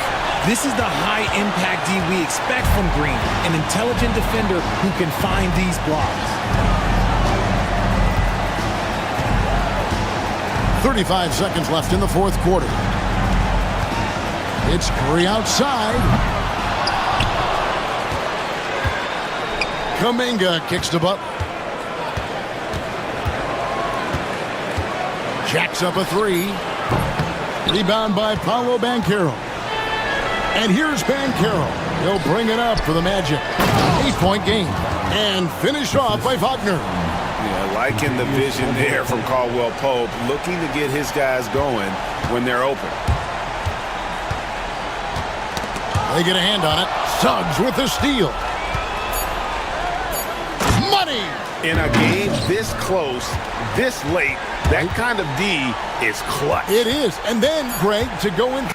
This is the high-impact D we expect from Green, an intelligent defender who can find these blocks.
35 seconds left in the 4th quarter. It's Curry outside. Kuminga kicks to Butler. Jacks up a 3. Rebound by Paolo Banchero. And here's Banchero. He'll bring it up for the Magic. 8-point game. And finished off by Wagner.
Yeah, liking the vision there from Caldwell Pope, looking to get his guys going when they're open.
They get a hand on it. Suggs with the steal. Money!
In a game this close, this late, that kind of D is clutch.
It is. And then, Greg, to go in.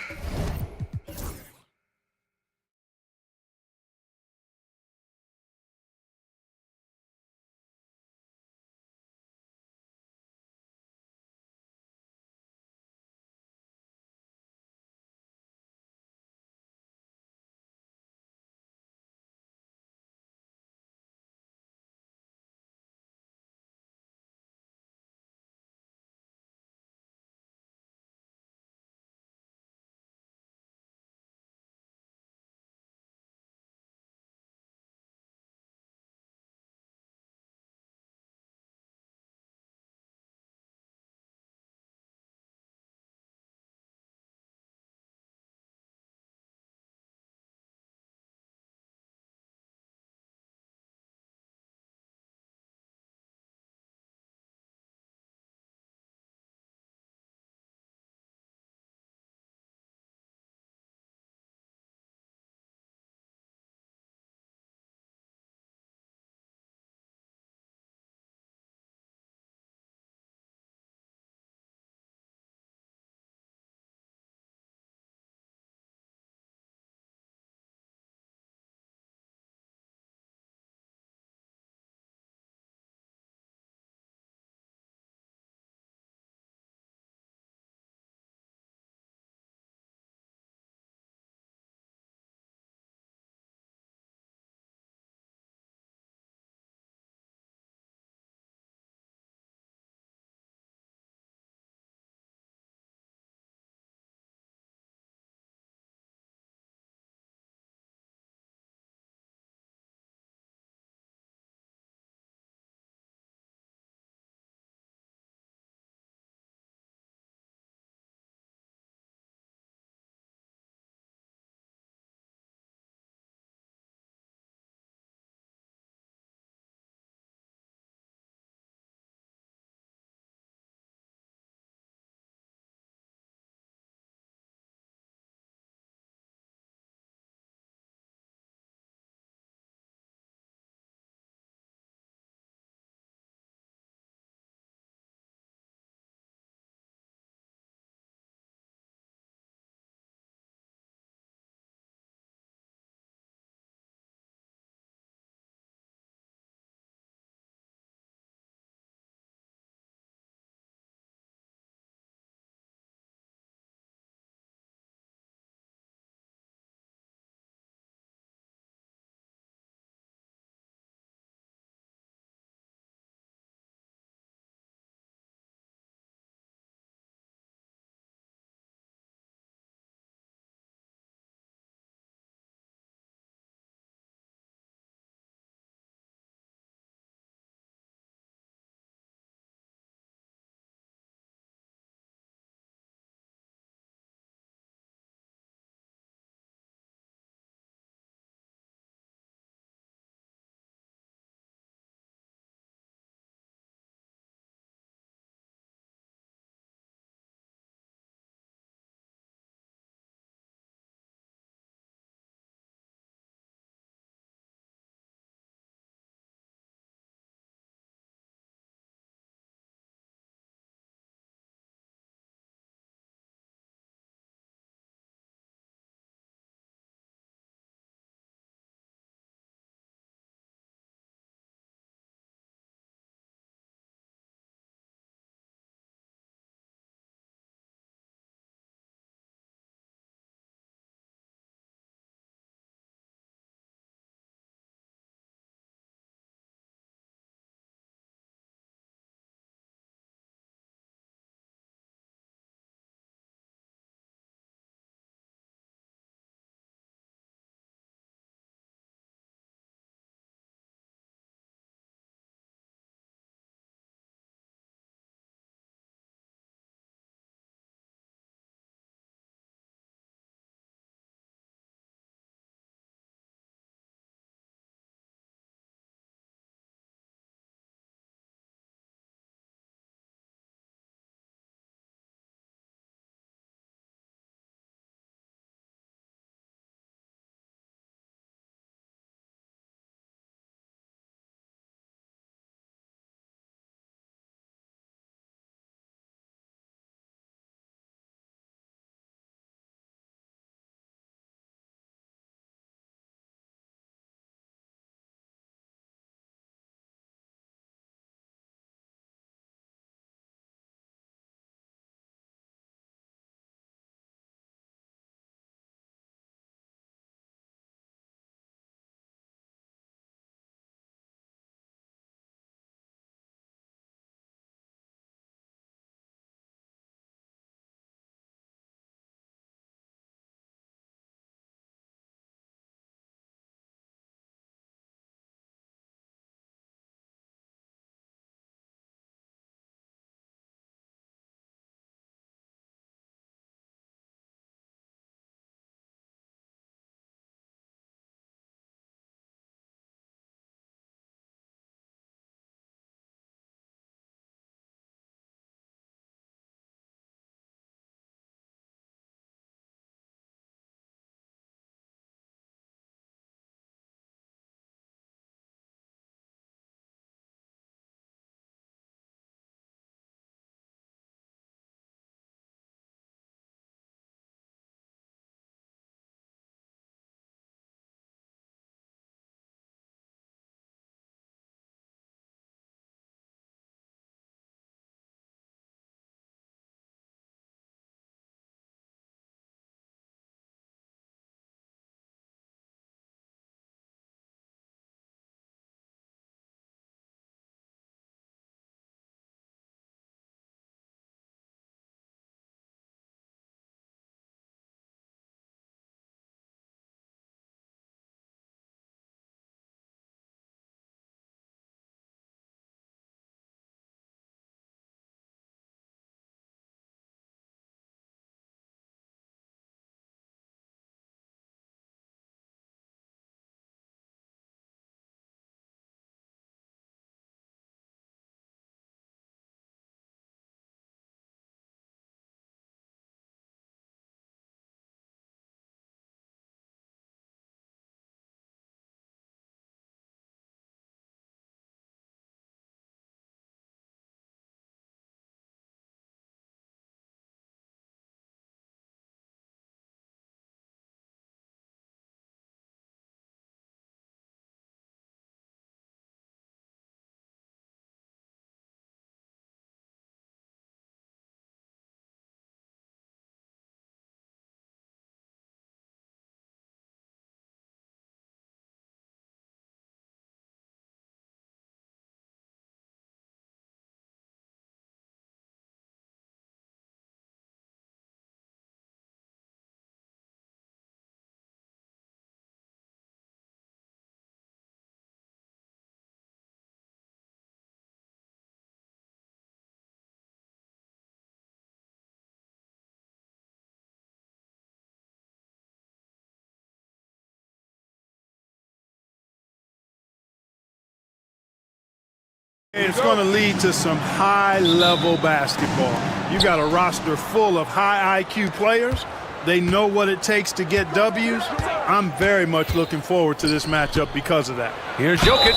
It's going to lead to some high-level basketball. You got a roster full of high IQ players. They know what it takes to get W's. I'm very much looking forward to this matchup because of that.
Here's Jokic.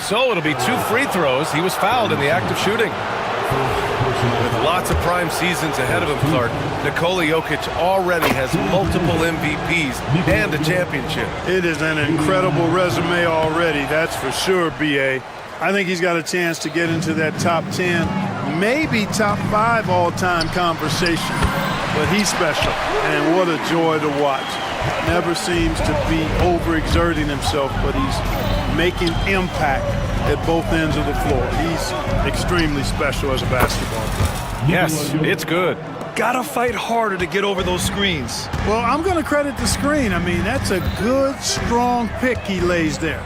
So it'll be 2 free throws. He was fouled in the act of shooting. With lots of prime seasons ahead of him, Clark, Nikola Jokic already has multiple MVPs and a championship.
It is an incredible resume already, that's for sure, B.A. I think he's got a chance to get into that top 10, maybe top 5 all-time conversation. But he's special, and what a joy to watch. Never seems to be overexerting himself, but he's making impact at both ends of the floor. He's extremely special as a basketball player.
Yes, it's good.
Gotta fight harder to get over those screens.
Well, I'm going to credit the screen. I mean, that's a good, strong pick he lays there.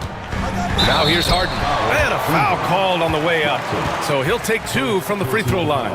Now here's Harden. And a foul called on the way up. So he'll take 2 from the free throw line.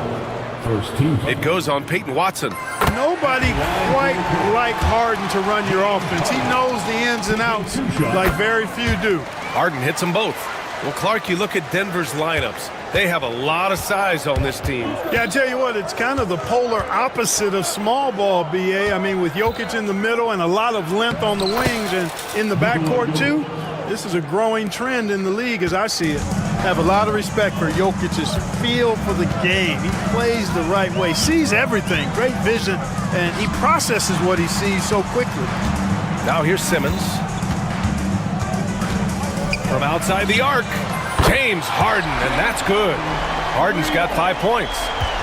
It goes on Peyton Watson.
Nobody quite like Harden to run your offense. He knows the ins and outs like very few do.
Harden hits them both. Well, Clark, you look at Denver's lineups. They have a lot of size on this team.
Yeah, I tell you what, it's kind of the polar opposite of small ball, B.A. I mean, with Jokic in the middle and a lot of length on the wings and in the backcourt, too, this is a growing trend in the league as I see it. I have a lot of respect for Jokic's feel for the game. He plays the right way, sees everything, great vision, and he processes what he sees so quickly.
Now here's Simmons. From outside the arc, James Harden, and that's good. Harden's got 5 points.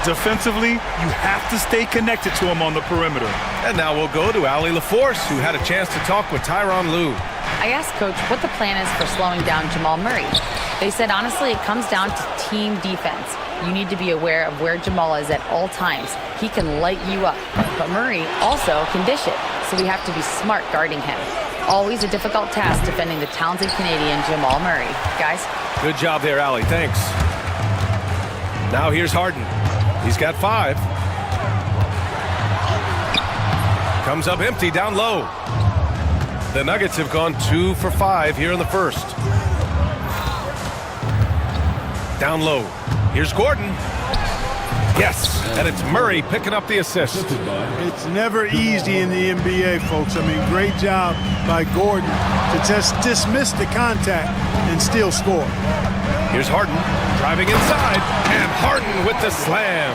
Defensively, you have to stay connected to him on the perimeter.
And now we'll go to Allie LaForce, who had a chance to talk with Tyronn Lue.
I asked Coach what the plan is for slowing down Jamal Murray. They said, honestly, it comes down to team defense. You need to be aware of where Jamal is at all times. He can light you up, but Murray also can dish it, so we have to be smart guarding him. Always a difficult task defending the talented Canadian Jamal Murray. Guys?
Good job there, Allie. Thanks. Now here's Harden. He's got 5. Comes up empty down low. The Nuggets have gone 2 for 5 here in the first. Down low. Here's Gordon. Yes, and it's Murray picking up the assist.
It's never easy in the NBA, folks. I mean, great job by Gordon to just dismiss the contact and still score.
Here's Harden driving inside, and Harden with the slam.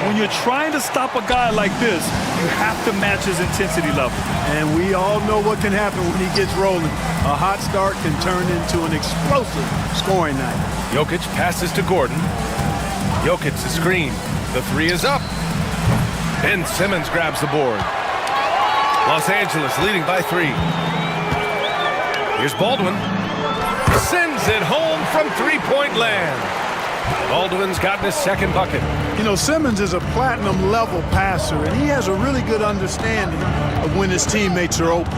When you're trying to stop a guy like this, you have to match his intensity level.
And we all know what can happen when he gets rolling. A hot start can turn into an explosive scoring night.
Jokic passes to Gordon. Jokic the screen. The 3 is up. Ben Simmons grabs the board. Los Angeles leading by 3. Here's Baldwin. Sends it home from three-point land. Baldwin's gotten his second bucket.
You know, Simmons is a platinum-level passer, and he has a really good understanding of when his teammates are open.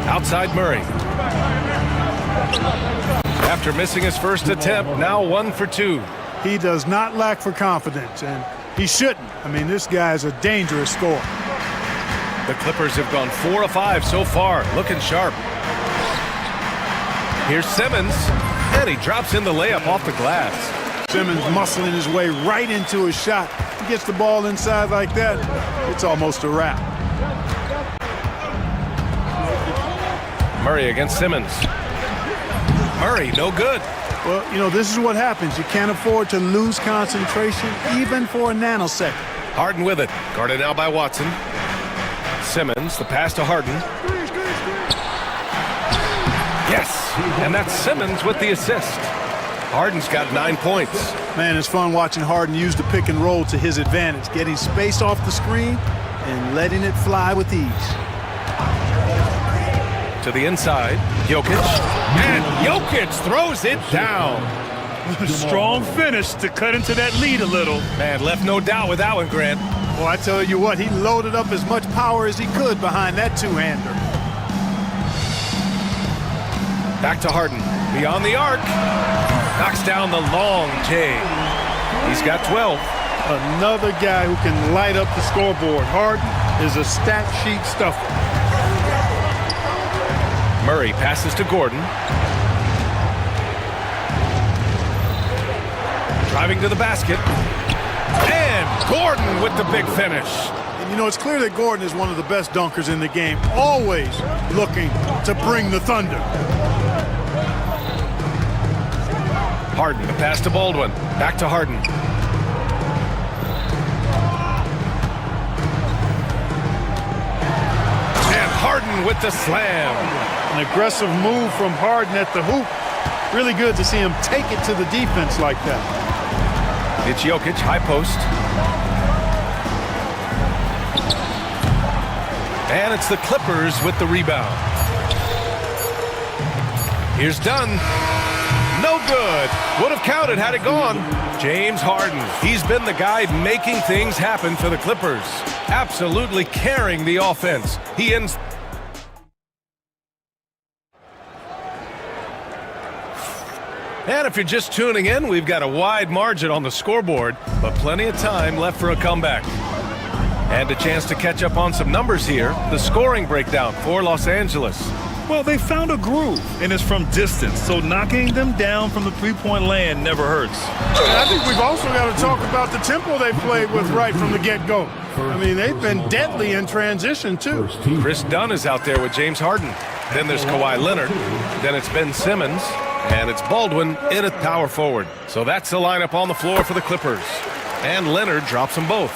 Outside Murray. After missing his first attempt, now 1 for 2.
He does not lack for confidence, and he shouldn't. I mean, this guy is a dangerous scorer.
The Clippers have gone 4 of 5 so far, looking sharp. Here's Simmons, and he drops in the layup off the glass.
Simmons muscling his way right into his shot. He gets the ball inside like that, it's almost a wrap.
Murray against Simmons. Murray, no good.
Well, you know, this is what happens. You can't afford to lose concentration, even for a nanosecond.
Harden with it. Guarded now by Watson. Simmons, the pass to Harden. Yes, and that's Simmons with the assist. Harden's got 9 points.
Man, it's fun watching Harden use the pick and roll to his advantage, getting space off the screen and letting it fly with ease.
To the inside, Jokic, and Jokic throws it down.
Strong finish to cut into that lead a little.
Man, left no doubt with that one, Grant.
Well, I tell you what, he loaded up as much power as he could behind that two-hander.
Back to Harden, beyond the arc. Knocks down the long J. He's got 12.
Another guy who can light up the scoreboard. Harden is a stat sheet stuffer.
Murray passes to Gordon. Driving to the basket. And Gordon with the big finish.
And you know, it's clear that Gordon is one of the best dunkers in the game, always looking to bring the thunder.
Harden, the pass to Baldwin. Back to Harden. And Harden with the slam.
An aggressive move from Harden at the hoop. Really good to see him take it to the defense like that.
It's Jokic, high post. And it's the Clippers with the rebound. Here's Dunn. No good. Would have counted had it gone. James Harden. He's been the guy making things happen for the Clippers. Absolutely carrying the offense. He ends. And if you're just tuning in, we've got a wide margin on the scoreboard, but plenty of time left for a comeback. And a chance to catch up on some numbers here. The scoring breakdown for Los Angeles.
Well, they found a groove, and it's from distance, so knocking them down from the three-point land never hurts.
And I think we've also got to talk about the tempo they played with right from the get-go. I mean, they've been deadly in transition, too.
Chris Dunn is out there with James Harden. Then there's Kawhi Leonard. Then it's Ben Simmons. And it's Baldwin in at power forward. So that's the lineup on the floor for the Clippers. And Leonard drops them both.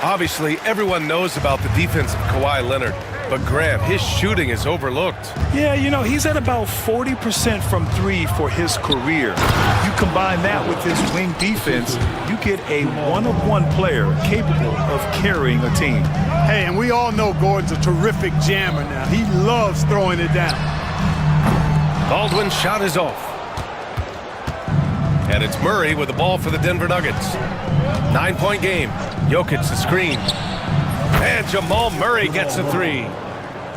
Obviously, everyone knows about the defense of Kawhi Leonard. But Grant, his shooting is overlooked.
Yeah, you know, he's at about 40% from three for his career. You combine that with his wing defense, you get a one-of-one player capable of carrying a team.
Hey, and we all know Gordon's a terrific jammer now. He loves throwing it down.
Baldwin's shot is off. And it's Murray with the ball for the Denver Nuggets. 9-point game. Jokic the screen. And Jamal Murray gets a three.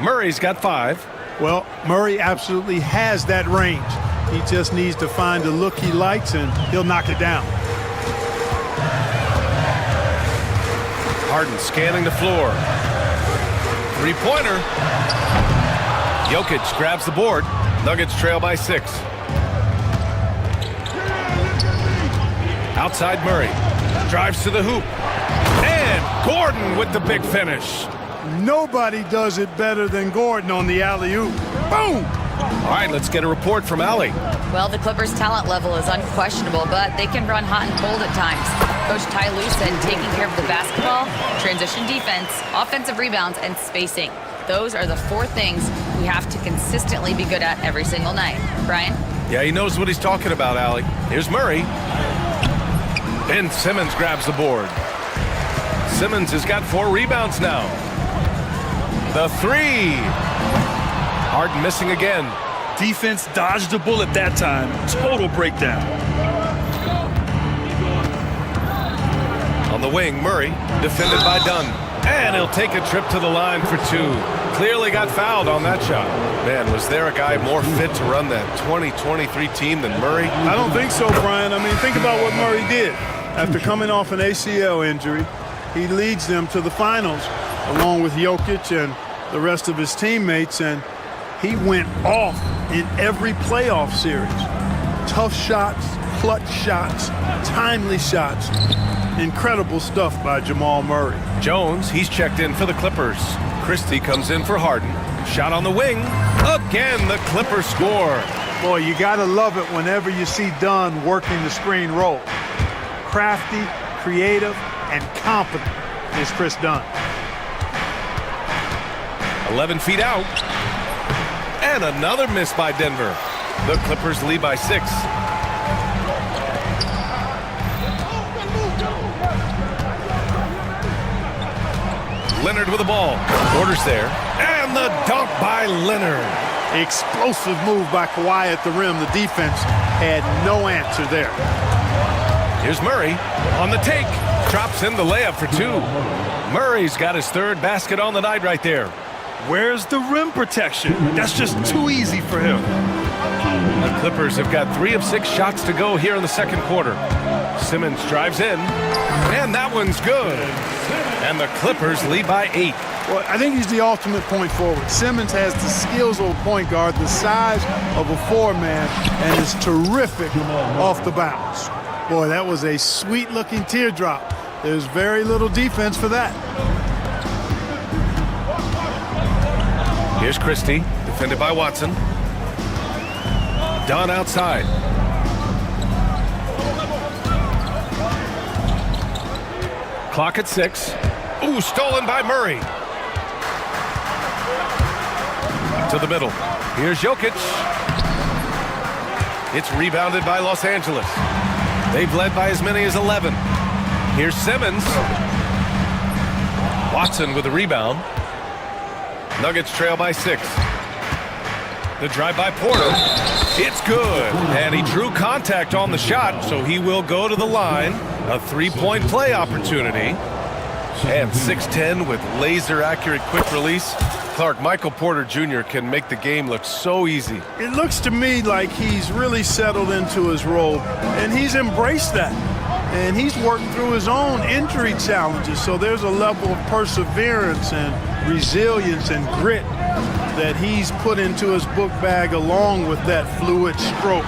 Murray's got 5.
Well, Murray absolutely has that range. He just needs to find the look he likes, and he'll knock it down.
Harden scanning the floor. Three-pointer. Jokic grabs the board. Nuggets trail by 6. Outside Murray. Drives to the hoop. And Gordon with the big finish.
Nobody does it better than Gordon on the alley-oop. Boom!
All right, let's get a report from Allie.
Well, the Clippers' talent level is unquestionable, but they can run hot and cold at times. Coach Ty Lue said taking care of the basketball, transition defense, offensive rebounds, and spacing. Those are the 4 things we have to consistently be good at every single night. Brian?
Yeah, he knows what he's talking about, Allie. Here's Murray. Ben Simmons grabs the board. Simmons has got 4 rebounds now. The 3. Harden missing again.
Defense dodged a bullet that time. Total breakdown.
On the wing, Murray, defended by Dunn. And he'll take a trip to the line for 2. Clearly got fouled on that shot. Man, was there a guy more fit to run that 2023 team than Murray?
I don't think so, Brian. I mean, think about what Murray did. After coming off an ACL injury, he leads them to the finals along with Jokic and the rest of his teammates, and he went off in every playoff series. Tough shots, clutch shots, timely shots. Incredible stuff by Jamal Murray.
Jones, he's checked in for the Clippers. Christie comes in for Harden. Shot on the wing. Again, the Clippers score.
Boy, you got to love it whenever you see Dunn working the screen roll. Crafty, creative, and competent is Chris Dunn.
11 feet out. And another miss by Denver. The Clippers lead by 6. Leonard with the ball. Orders there. And the dunk by Leonard.
Explosive move by Kawhi at the rim. The defense had no answer there.
Here's Murray on the take. Drops in the layup for 2. Murray's got his 3rd basket on the night right there.
Where's the rim protection? That's just too easy for him.
The Clippers have got 3 of 6 shots to go here in the second quarter. Simmons drives in, and that one's good. And the Clippers lead by 8.
Well, I think he's the ultimate point forward. Simmons has the skills of a point guard, the size of a 4-man, and is terrific off the bounce. Boy, that was a sweet-looking teardrop. There's very little defense for that.
Here's Christie, defended by Watson. Dunn outside. Clock at 6. Ooh, stolen by Murray. To the middle. Here's Jokic. It's rebounded by Los Angeles. They've led by as many as 11. Here's Simmons. Watson with the rebound. Nuggets trail by 6. The drive by Porter. It's good. And he drew contact on the shot, so he will go to the line. A three-point play opportunity. And 6'10" with laser-accurate quick release. Clark, Michael Porter Jr. can make the game look so easy.
It looks to me like he's really settled into his role, and he's embraced that. And he's working through his own injury challenges, so there's a level of perseverance and resilience and grit that he's put into his book bag along with that fluid stroke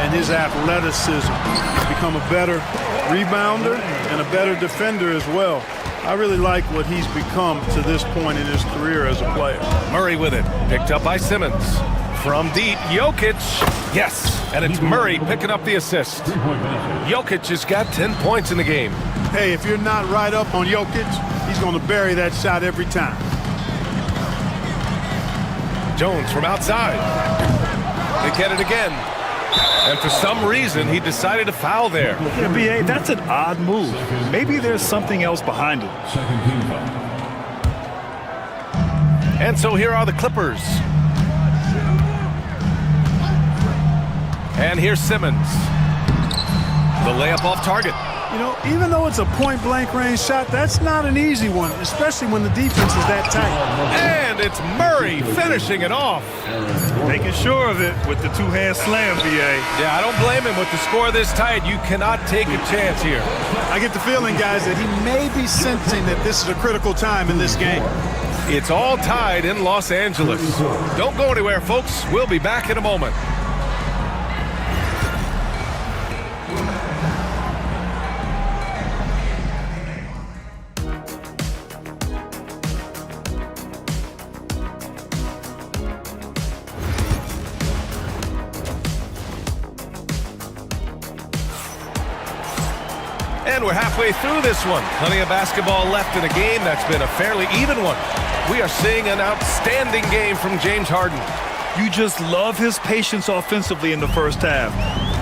and his athleticism. He's become a better rebounder and a better defender as well. I really like what he's become to this point in his career as a player.
Murray with it, picked up by Simmons. From deep, Jokic. Yes, and it's Murray picking up the assist. Jokic has got 10 points in the game.
Hey, if you're not right up on Jokic, he's going to bury that shot every time.
Jones from outside. They get it again. And for some reason, he decided to foul there.
Yeah, B.A., that's an odd move. Maybe there's something else behind it.
And so here are the Clippers. And here's Simmons. The layup off target.
You know, even though it's a point-blank range shot, that's not an easy one, especially when the defense is that tight.
And it's Murray finishing it off.
Making sure of it with the two-hand slam, B.A.
Yeah, I don't blame him. With the score this tight, you cannot take a chance here.
I get the feeling, guys, that he may be sensing that this is a critical time in this game.
It's all tied in Los Angeles. Don't go anywhere, folks. We'll be back in a moment. And we're halfway through this one. Plenty of basketball left in a game that's been a fairly even one. We are seeing an outstanding game from James Harden.
You just love his patience offensively in the first half.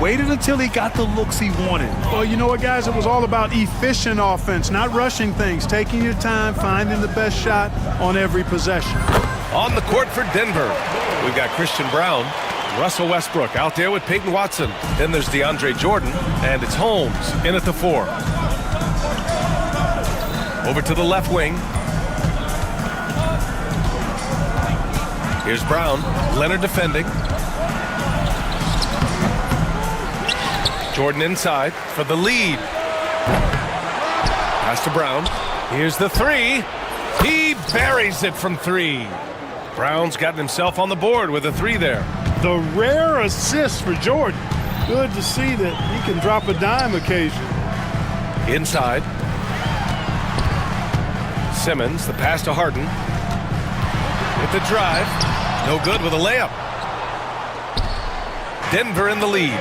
Waited until he got the looks he wanted.
Well, you know what, guys? It was all about efficient offense, not rushing things, taking your time, finding the best shot on every possession.
On the court for Denver, we've got Christian Brown, Russell Westbrook out there with Peyton Watson. Then there's DeAndre Jordan, and it's Holmes in at the 4. Over to the left wing. Here's Brown, Leonard defending. Jordan inside for the lead. Pass to Brown. Here's the 3. He buries it from 3. Brown's gotten himself on the board with a 3 there.
The rare assist for Jordan. Good to see that he can drop a dime occasionally.
Inside. Simmons, the pass to Harden. With the drive. No good with a layup. Denver in the lead.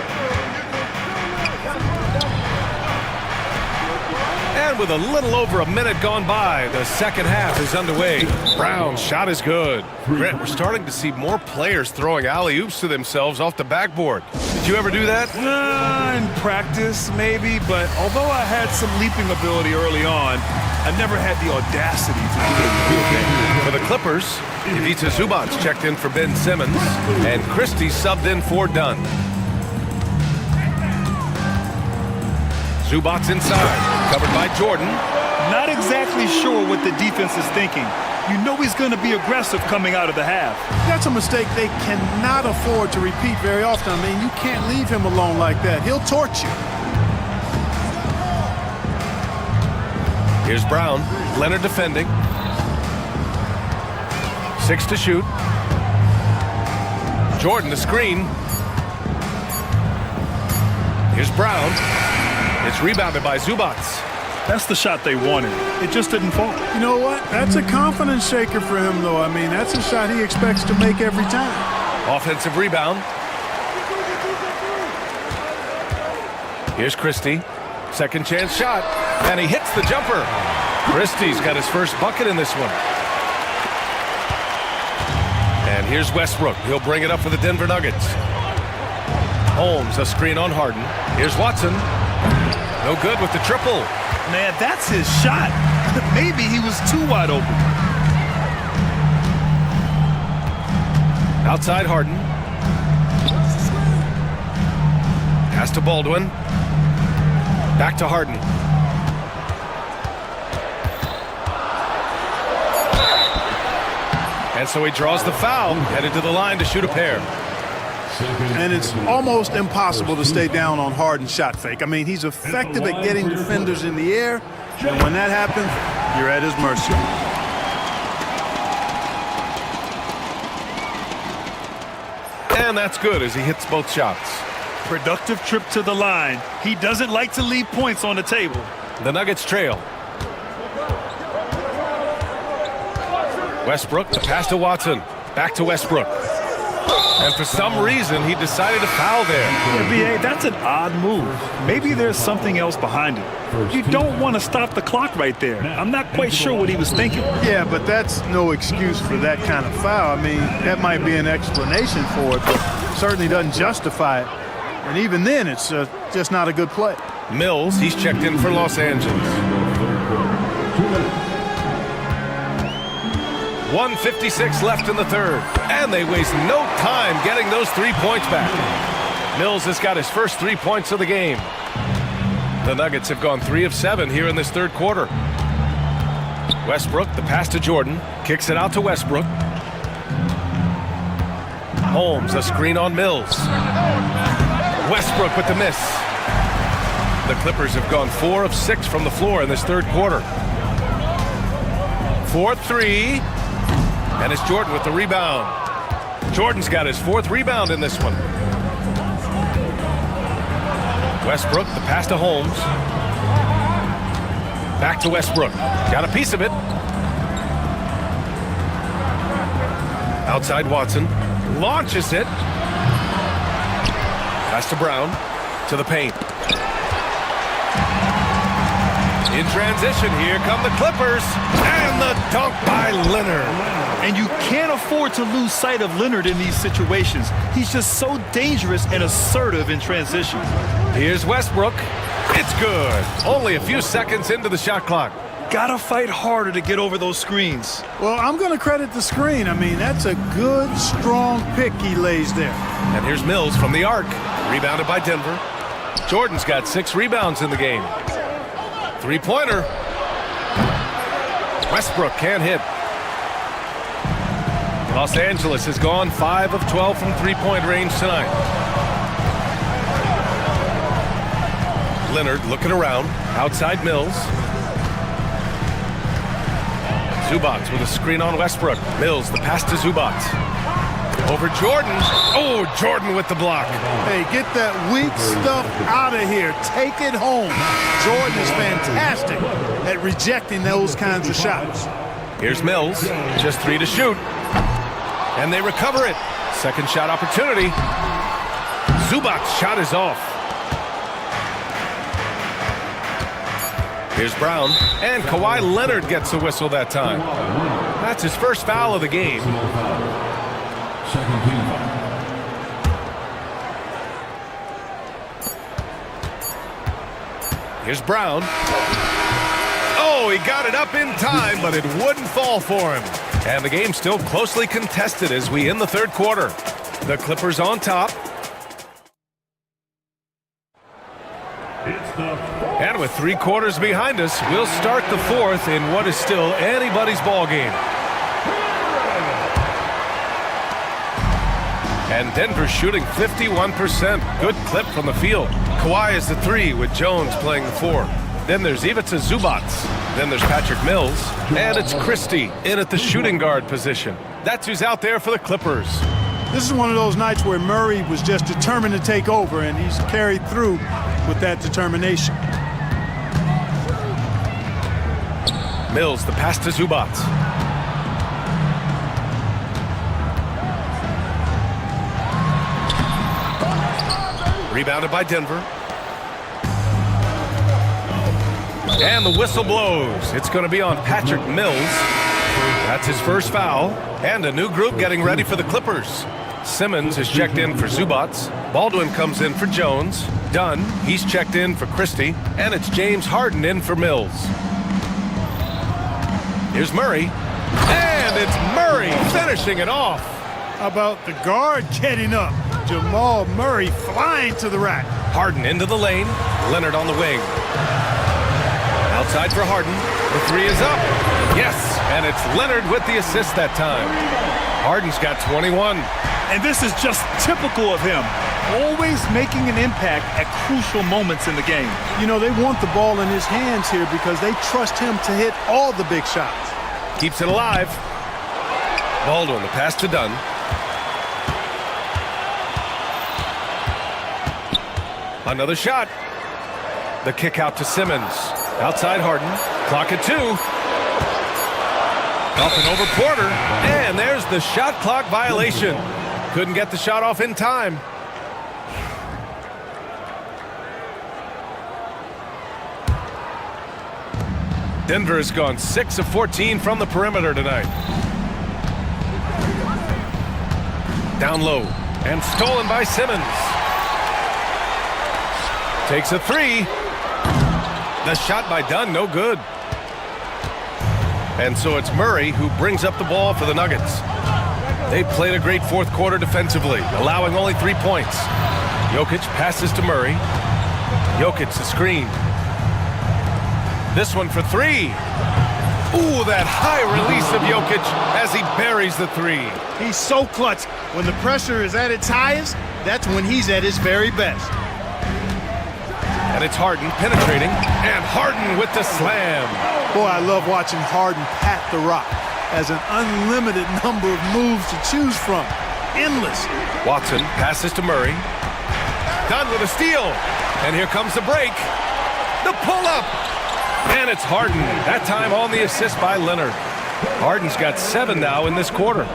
And with a little over a minute gone by, the second half is underway. Brown's shot is good. Grant, we're starting to see more players throwing alley-oops to themselves off the backboard. Did you ever do that?
In practice, maybe, but although I had some leaping ability early on, I never had the audacity to do it.
For the Clippers, Ivica Zubac checked in for Ben Simmons, and Christie subbed in for Dunn. Zubac inside, covered by Jordan.
Not exactly sure what the defense is thinking. You know he's going to be aggressive coming out of the half.
That's a mistake they cannot afford to repeat very often. I mean, you can't leave him alone like that. He'll torch you.
Here's Brown, Leonard defending. 6 to shoot. Jordan the screen. Here's Brown. It's rebounded by Zubac.
That's the shot they wanted. It just didn't fall.
You know what? That's a confidence shaker for him, though. I mean, that's a shot he expects to make every time.
Offensive rebound. Here's Christie. Second chance shot. And he hits the jumper. Christie's got his first bucket in this one. And here's Westbrook. He'll bring it up for the Denver Nuggets. Holmes, a screen on Harden. Here's Watson. No good with the triple.
Man, that's his shot. Maybe he was too wide open.
Outside Harden. Pass to Baldwin. Back to Harden. And so he draws the foul, headed to the line to shoot a pair.
And it's almost impossible to stay down on Harden's shot fake. I mean, he's effective at getting defenders in the air, and when that happens, you're at his mercy.
And that's good as he hits both shots.
Productive trip to the line. He doesn't like to leave points on the table.
The Nuggets trail. Westbrook, the pass to Watson. Back to Westbrook. And for some reason, he decided to foul there.
Yeah, B.A., that's an odd move. Maybe there's something else behind it. You don't want to stop the clock right there. I'm not quite sure what he was thinking.
Yeah, but that's no excuse for that kind of foul. I mean, that might be an explanation for it, but certainly doesn't justify it. And even then, it's just not a good play.
Mills, he's checked in for Los Angeles. 1:56 left in the third, and they waste no time getting those 3 points back. Mills has got his first 3 points of the game. The Nuggets have gone 3 of 7 here in this third quarter. Westbrook, the pass to Jordan, kicks it out to Westbrook. Holmes, a screen on Mills. Westbrook with the miss. The Clippers have gone 4 of 6 from the floor in this third quarter. 4-3. And it's Jordan with the rebound. Jordan's got his 4th rebound in this one. Westbrook, the pass to Holmes. Back to Westbrook. Got a piece of it. Outside Watson. Launches it. Pass to Brown. To the paint. In transition, here come the Clippers. And the dunk by Leonard.
And you can't afford to lose sight of Leonard in these situations. He's just so dangerous and assertive in transition.
Here's Westbrook. It's good. Only a few seconds into the shot clock.
Gotta fight harder to get over those screens.
Well, I'm going to credit the screen. I mean, that's a good, strong pick he lays there.
And here's Mills from the arc. Rebounded by Denver. Jordan's got 6 rebounds in the game. 3-pointer. Westbrook can't hit. Los Angeles has gone 5 of 12 from 3-point range tonight. Leonard looking around. Outside Mills. Zubac with a screen on Westbrook. Mills, the pass to Zubac. Over Jordan. Oh, Jordan with the block.
Hey, get that weak stuff out of here. Take it home. Jordan is fantastic at rejecting those kinds of shots.
Here's Mills. Just 3 to shoot. And they recover it. Second shot opportunity. Zubac's shot is off. Here's Brown. And Kawhi Leonard gets a whistle that time. That's his first foul of the game. Here's Brown. Oh, he got it up in time, but it wouldn't fall for him. And the game's still closely contested as we end the third quarter. The Clippers on top. And with 3 quarters behind us, we'll start the fourth in what is still anybody's ball game. And Denver's shooting 51%. Good clip from the field. Kawhi is the 3 with Jones playing the 4. Then there's Ivica Zubac. Then there's Patrick Mills. And it's Christie in at the shooting guard position. That's who's out there for the Clippers.
This is one of those nights where Murray was just determined to take over, and he's carried through with that determination.
Mills, the pass to Zubats. Rebounded by Denver. And the whistle blows. It's going to be on Patrick Mills. That's his first foul. And a new group getting ready for the Clippers. Simmons is checked in for Zubats. Baldwin comes in for Jones. Dunn, he's checked in for Christie. And it's James Harden in for Mills. Here's Murray. And it's Murray finishing it off.
How about the guard getting up? Jamal Murray flying to the rack.
Harden into the lane. Leonard on the wing. Outside for Harden. The three is up. Yes, and it's Leonard with the assist that time. Harden's got 21.
And this is just typical of him. Always making an impact at crucial moments in the game.
You know, they want the ball in his hands here because they trust him to hit all the big shots.
Keeps it alive. Baldwin, the pass to Dunn. Another shot. The kick out to Simmons. Outside Harden. Clock at 2. Up and over Porter. And there's the shot clock violation. Couldn't get the shot off in time. Denver has gone 6 of 14 from the perimeter tonight. Down low. And stolen by Simmons. Takes a three. The shot by Dunn, no good. And so it's Murray who brings up the ball for the Nuggets. They played a great fourth quarter defensively, allowing only 3 points. Jokic passes to Murray. Jokic the screen. This one for 3. Ooh, that high release of Jokic as he buries the 3.
He's so clutch. When the pressure is at its highest, that's when he's at his very best.
And it's Harden penetrating, and Harden with the slam.
Boy, I love watching Harden pat the rock. Has an unlimited number of moves to choose from. Endless.
Watson passes to Murray. Dunn with a steal. And here comes the break. The pull-up. And it's Harden. That time on the assist by Leonard. Harden's got 7 now in this quarter.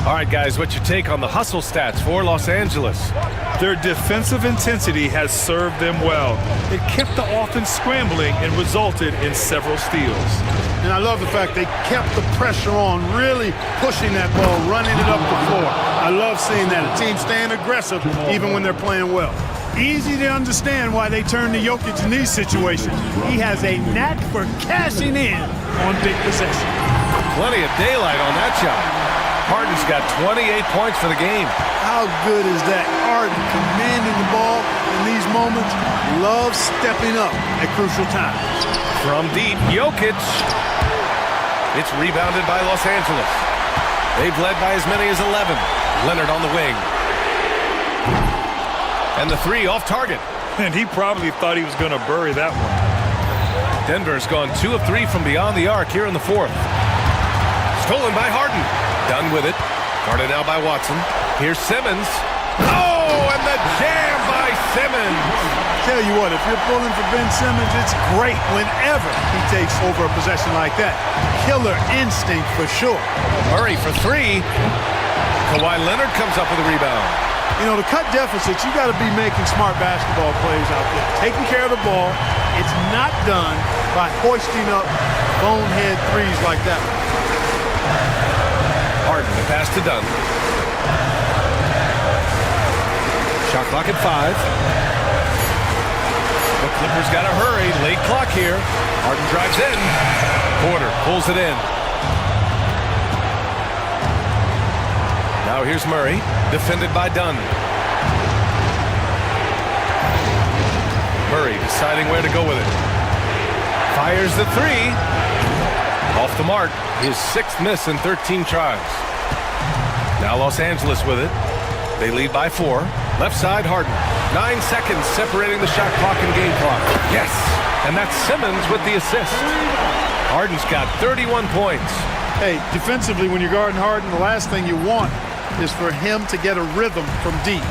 All right, guys, what's your take on the hustle stats for Los Angeles?
Their defensive intensity has served them well. It kept the offense scrambling and resulted in several steals.
And I love the fact they kept the pressure on, really pushing that ball, running it up the floor. I love seeing that. A team staying aggressive even when they're playing well. Easy to understand why they turn to Jokic in these situations. He has a knack for cashing in on big possessions.
Plenty of daylight on that shot. Harden's got 28 points for the game.
How good is that? Harden commanding the ball in these moments. Loves stepping up at crucial times.
From deep, Jokic. It's rebounded by Los Angeles. They've led by as many as 11. Leonard on the wing. And the 3 off target.
And he probably thought he was going to bury that one.
Denver's gone 2 of 3 from beyond the arc here in the 4th. Stolen by Harden. Done with it. Guarded now by Watson. Here's Simmons. Oh, and the jam by Simmons.
Tell you what, if you're pulling for Ben Simmons, it's great whenever he takes over a possession like that. Killer instinct for sure.
Murray for 3. Kawhi Leonard comes up with a rebound.
You know, to cut deficits, you got to be making smart basketball plays out there. Taking care of the ball. It's not done by hoisting up bonehead threes like that.
Harden, the pass to Dunn. Shot clock at 5. The Clippers got to hurry. Late clock here. Harden drives in. Porter pulls it in. Now here's Murray, defended by Dunn. Murray deciding where to go with it. Fires the 3. Off the mark. His 6th miss in 13 tries. Now Los Angeles with it. They lead by 4. Left side, Harden. 9 seconds separating the shot clock and game clock. Yes! And that's Simmons with the assist. Harden's got 31 points.
Hey, defensively, when you're guarding Harden, the last thing you want is for him to get a rhythm from deep.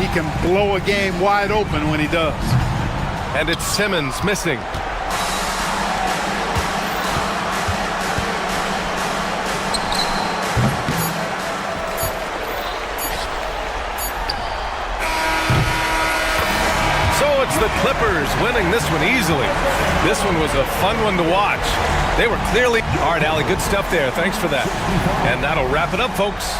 He can blow a game wide open when he does.
And it's Simmons missing. Clippers winning this one easily. This one was a fun one to watch. They were clearly... All right, Allie, good stuff there. Thanks for that. And that'll wrap it up, folks.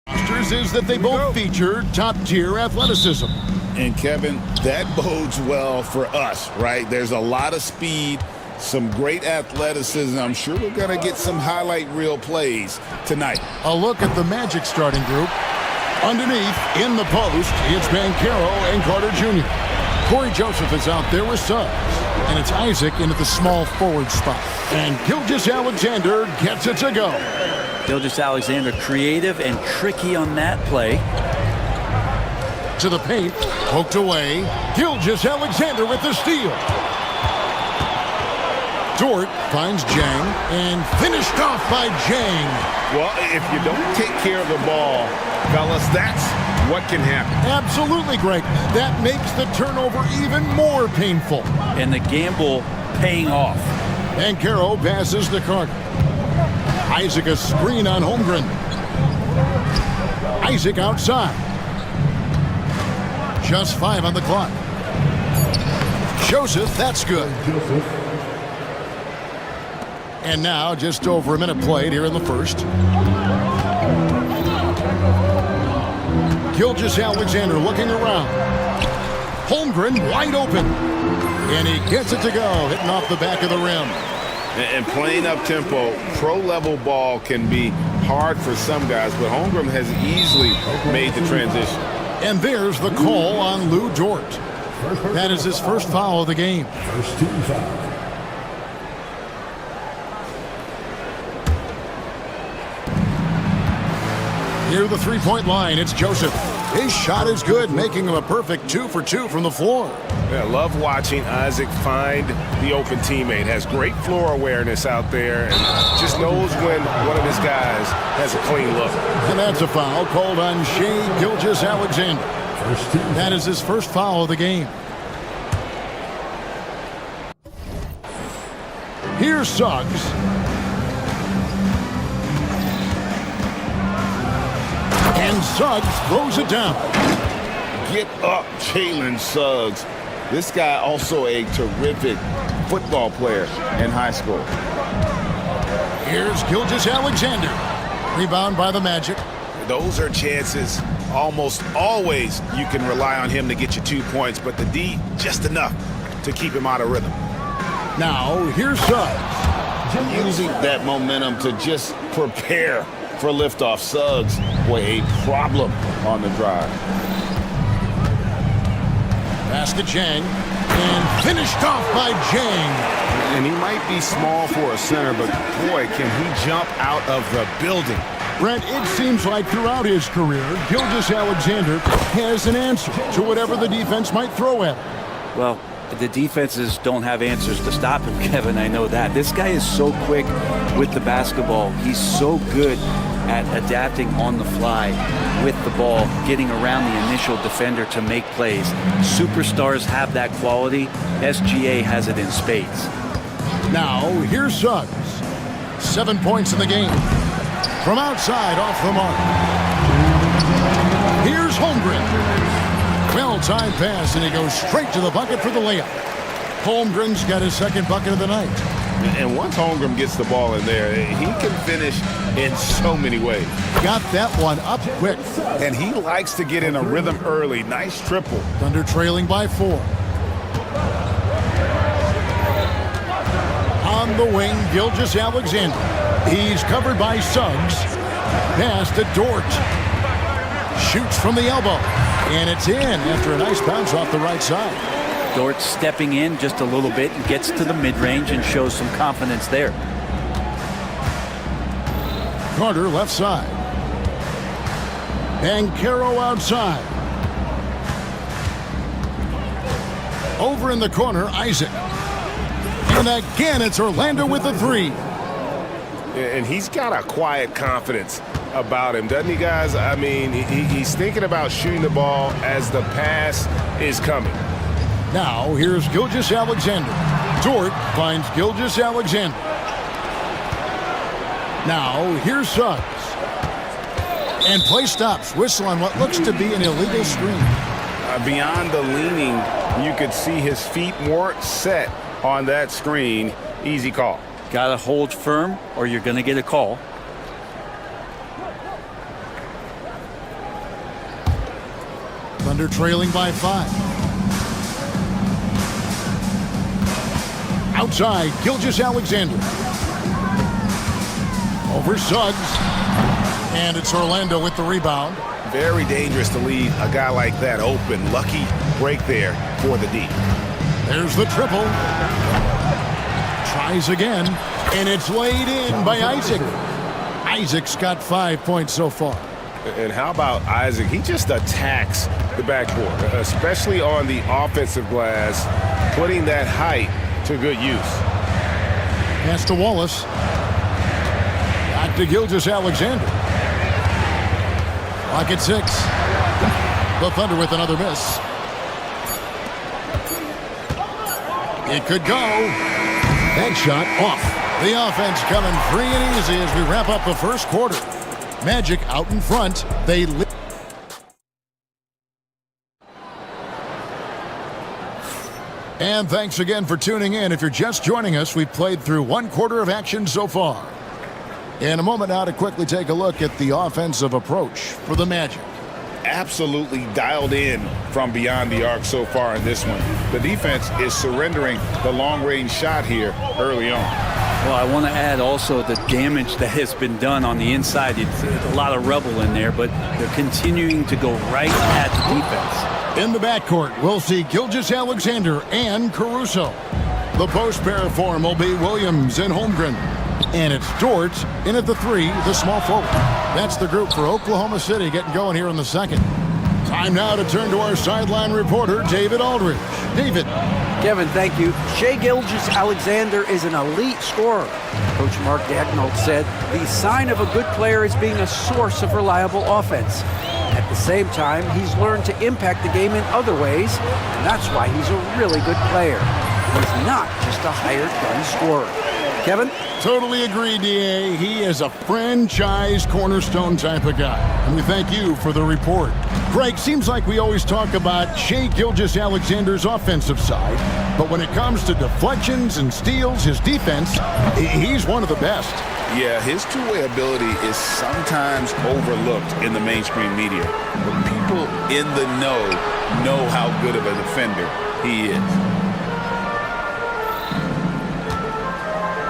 Is that they both feature top-tier athleticism.
And Kevin, that bodes well for us, right? There's a lot of speed, some great athleticism. I'm sure we're going to get some highlight reel plays tonight.
A look at the Magic starting group. Underneath, in the post, it's Banchero and Carter Jr. Corey Joseph is out there with Suggs. And it's Isaac into the small forward spot. And Gilgeous-Alexander gets it to go.
Gilgeous-Alexander creative and tricky on that play.
To the paint, poked away. Gilgeous-Alexander with the steal. Dort finds Jang and finished off by Jang.
Well, if you don't take care of the ball, fellas, that's what can happen.
Absolutely, Greg. That makes the turnover even more painful.
And the gamble paying off.
Banchero passes to Carter. Isaac a screen on Holmgren. Isaac outside. Just 5 on the clock. Joseph, that's good. And now just over a minute played here in the first. Gilgeous-Alexander looking around. Holmgren wide open. And he gets it to go, hitting off the back of the rim.
And playing up-tempo, pro-level ball can be hard for some guys, but Holmgren has easily made the transition.
And there's the call on Lou Dort. That is his first foul of the game.
First team foul.
Near the three-point line, it's Joseph. His shot is good, making him a perfect 2 for 2 from the floor.
Yeah, I love watching Isaac find the open teammate. Has great floor awareness out there and just knows when one of his guys has a clean look.
And that's a foul called on Shea Gilgeous-Alexander. That is his first foul of the game. Here's Suggs. And Suggs throws it down.
Get up, Jalen Suggs. This guy also a terrific football player in high school.
Here's Gilgeous-Alexander. Rebound by the Magic.
Those are chances almost always you can rely on him to get you 2 points, but the D, just enough to keep him out of rhythm.
Now, here's Suggs.
Using that momentum to just prepare for liftoff. Suggs, boy, a problem on the drive.
Basket Jang, and finished off by Jang.
And he might be small for a center, but boy, can he jump out of the building.
Brent, it seems like throughout his career, Gilgeous-Alexander has an answer to whatever the defense might throw at him.
Well, the defenses don't have answers to stop him, Kevin. I know that. This guy is so quick with the basketball. He's so good at adapting on the fly with the ball, getting around the initial defender to make plays. Superstars have that quality. SGA has it in spades.
Now, here's Suggs. 7 points in the game. From outside, off the mark. Here's Holmgren. Well-timed pass, and he goes straight to the bucket for the layup. Holmgren's got his second bucket of the night.
And once Holmgren gets the ball in there, he can finish in so many ways.
Got that one up quick.
And he likes to get in a rhythm early. Nice triple.
Thunder trailing by 4. On the wing, Gilgeous-Alexander. He's covered by Suggs. Pass to Dort. Shoots from the elbow. And it's in after a nice bounce off the right side.
Dort stepping in just a little bit and gets to the mid-range and shows some confidence there.
Carter left side. Banchero outside. Over in the corner, Isaac. And again, it's Orlando with the 3.
And he's got a quiet confidence about him, doesn't he, guys? I mean, he's thinking about shooting the ball as the pass is coming.
Now, here's Gilgeous-Alexander. Dort finds Gilgeous-Alexander. Now, here's Suggs. And play stops. Whistle on what looks to be an illegal screen.
Beyond the leaning, you could see his feet weren't set on that screen. Easy call.
Got to hold firm or you're going to get a call.
Thunder trailing by 5. Outside, Gilgeous-Alexander. Over Suggs. And it's Orlando with the rebound.
Very dangerous to leave a guy like that open. Lucky break there for the D.
There's the triple. Tries again, and it's laid in by Isaac. Isaac's got 5 points so far.
And how about Isaac? He just attacks the backboard, especially on the offensive glass, putting that height to good use.
Pass to Wallace. Back to Gilgeous-Alexander. Clock at 6. The Thunder with another miss. It could go. That shot off. The offense coming free and easy as we wrap up the first quarter. Magic out in front. They And thanks again for tuning in. If you're just joining us, we've played through one quarter of action so far. In a moment now to quickly take a look at the offensive approach for the Magic.
Absolutely dialed in from beyond the arc so far in this one. The defense is surrendering the long-range shot here early on.
Well, I want to add also the damage that has been done on the inside. It's a lot of rubble in there, but they're continuing to go right at the defense.
In the backcourt, we'll see Gilgeous-Alexander and Caruso. The post pair form will be Williams and Holmgren. And it's Dort in at the 3, the small forward. That's the group for Oklahoma City getting going here in the second. Time now to turn to our sideline reporter, David Aldridge. David.
Kevin, thank you. Shai Gilgeous-Alexander is an elite scorer. Coach Mark Daigneault said the sign of a good player is being a source of reliable offense. At the same time, he's learned to impact the game in other ways, and that's why he's a really good player. He's not just a hired gun scorer. Kevin?
Totally agree, D.A. He is a franchise cornerstone type of guy. And we thank you for the report. Greg, seems like we always talk about Shai Gilgeous-Alexander's offensive side, but when it comes to deflections and steals, his defense, he's one of the best.
Yeah, his two-way ability is sometimes overlooked in the mainstream media. But people in the know how good of a defender he is.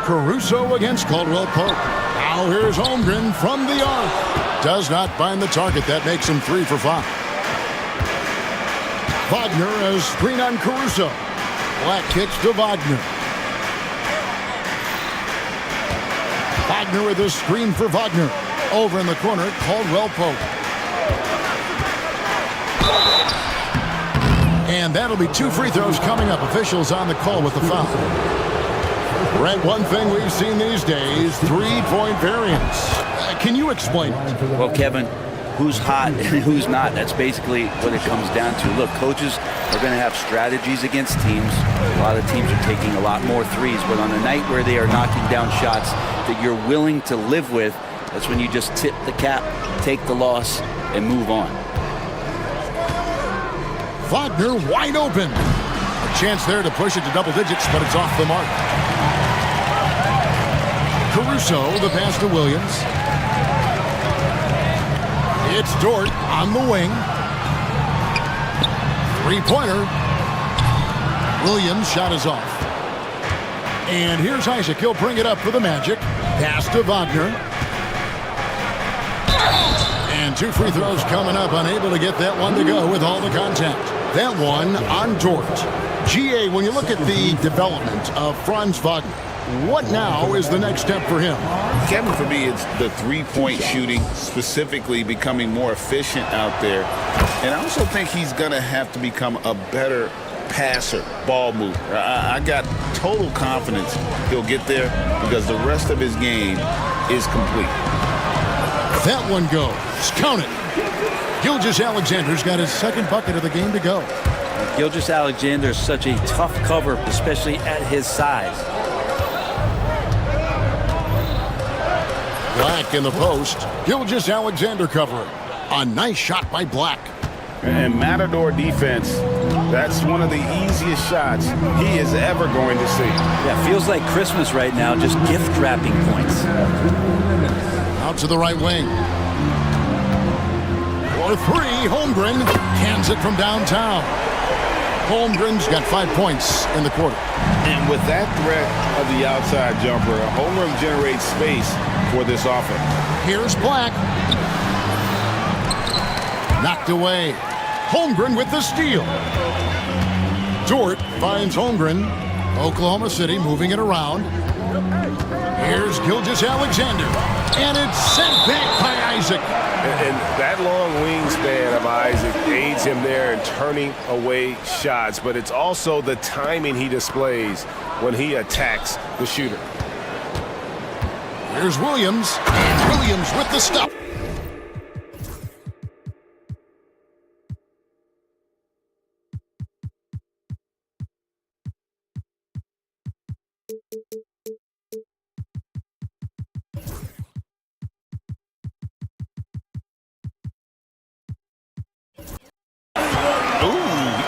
Caruso against Caldwell Pope. Now here's Holmgren from the arc. Does not find the target. That makes him 3 for 5. Wagner as screen on Caruso. Black kicks to Wagner. Wagner with a screen for Wagner. Over in the corner, Caldwell Pope. And that'll be 2 free throws coming up. Officials on the call with the foul. Brent, one thing we've seen these days, 3-point variance. Can you explain it?
Well, Kevin, who's hot and who's not? That's basically what it comes down to. Look, coaches are going to have strategies against teams. A lot of teams are taking a lot more threes, but on a night where they are knocking down shots that you're willing to live with, that's when you just tip the cap, take the loss, and move on.
Wagner wide open. A chance there to push it to double digits, but it's off the mark. Caruso, the pass to Williams. It's Dort on the wing. 3-pointer. Williams' shot is off. And here's Isaac. He'll bring it up for the Magic. Pass to Wagner. And 2 free throws coming up. Unable to get that one to go with all the contact. That one on Dort. GA, when you look at the development of Franz Wagner, what now is the next step for him?
Kevin, for me, it's the three-point shooting, specifically becoming more efficient out there. And I also think he's going to have to become a better passer, ball mover. I got total confidence he'll get there because the rest of his game is complete.
That one goes. Count it. Gilgeous-Alexander's got his second bucket of the game to go.
Gilgeous-Alexander is such a tough cover, especially at his size.
Black in the post. Gilgeous-Alexander covering. A nice shot by Black.
And Matador defense, that's one of the easiest shots he is ever going to see.
Yeah, feels like Christmas right now, just gift wrapping points.
Out to the right wing. For three, Holmgren cans it from downtown. Holmgren's got 5 points in the quarter.
And with that threat of the outside jumper, Holmgren generates space for this offense.
Here's Black. Knocked away. Holmgren with the steal. Dort finds Holmgren. Oklahoma City moving it around. Here's Gilgeous-Alexander. And it's sent back by Isaac.
And that long wingspan of Isaac aids him there in turning away shots, but it's also the timing he displays when he attacks the shooter.
Here's Williams. And Williams with the stop.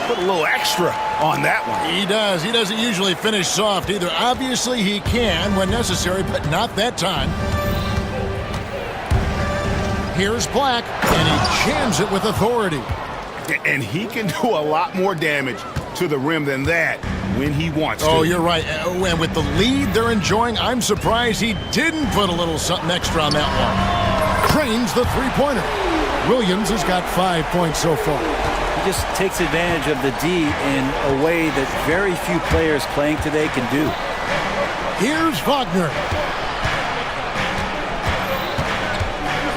Put a little extra on that one.
He does. He doesn't usually finish soft either. Obviously, he can when necessary, but not that time. Here's Black, and he jams it with authority.
And he can do a lot more damage to the rim than that when he wants to.
Oh, you're right. And with the lead they're enjoying, I'm surprised he didn't put a little something extra on that one. Trains the three-pointer. Williams has got 5 points so far.
He just takes advantage of the D in a way that very few players playing today can do.
Here's Wagner.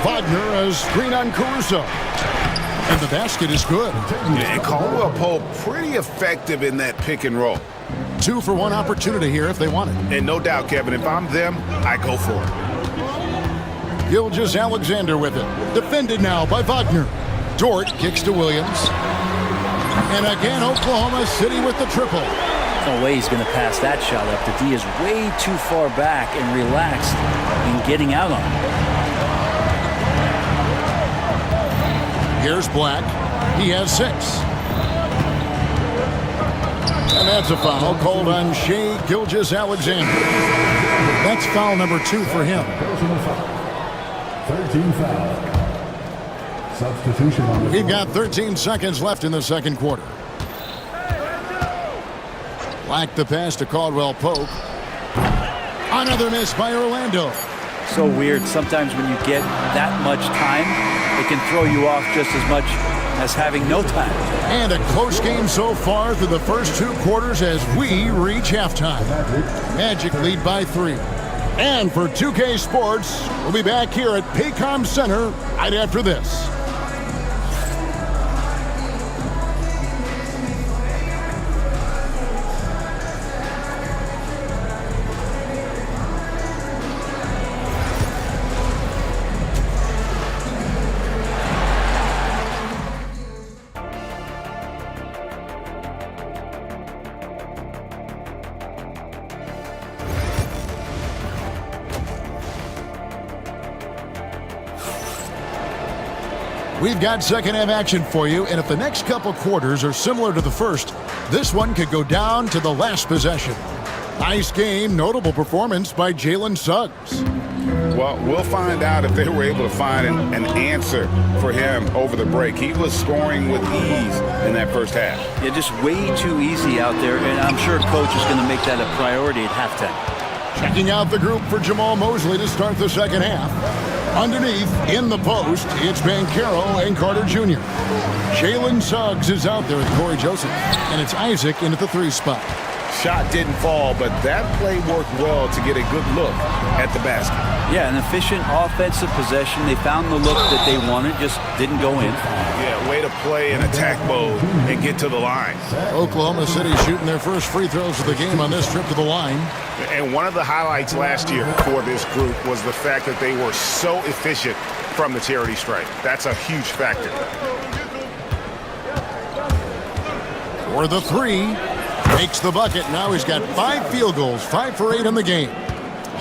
Wagner has screen on Caruso. And the basket is good.
And Caldwell Pope pretty effective in that pick and roll.
2 for 1 opportunity here if they want it.
And no doubt, Kevin, if I'm them, I go for it.
Gilgeous-Alexander with it. Defended now by Wagner. Dort kicks to Williams. And again, Oklahoma City with the triple.
No way he's going to pass that shot up. The D is way too far back and relaxed in getting out on it.
Here's Black. He has 6. And that's a foul called on Shai Gilgeous-Alexander. That's foul number 2 for him.
13 foul. Substitution on the
We've got 13 seconds left in the second quarter. Black the pass to Caldwell Pope. Another miss by Orlando.
So weird. Sometimes when you get that much time, it can throw you off just as much as having no time.
And a close game so far through the first 2 quarters as we reach halftime. Magic lead by 3. And for 2K Sports, we'll be back here at Paycom Center right after this. We've got second half action for you, and if the next couple quarters are similar to the first, this one could go down to the last possession. Nice game, notable performance by Jalen Suggs.
Well, we'll find out if they were able to find an answer for him over the break. He was scoring with ease in that first half.
Yeah, just way too easy out there, and I'm sure coach is going to make that a priority at halftime.
Checking out the group for Jamal Mosley to start the second half. Underneath, in the post, it's Banchero and Carter Jr. Jalen Suggs is out there with Corey Joseph, and it's Isaac into the 3 spot.
Shot didn't fall, but that play worked well to get a good look at the basket.
Yeah, an efficient offensive possession. They found the look that they wanted, just didn't go in.
Yeah, way to play in attack mode and get to the line.
Oklahoma City shooting their first free throws of the game on this trip to the line.
And one of the highlights last year for this group was the fact that they were so efficient from the charity stripe. That's a huge factor.
For the 3, makes the bucket. Now he's got 5 field goals, 5 for 8 in the game.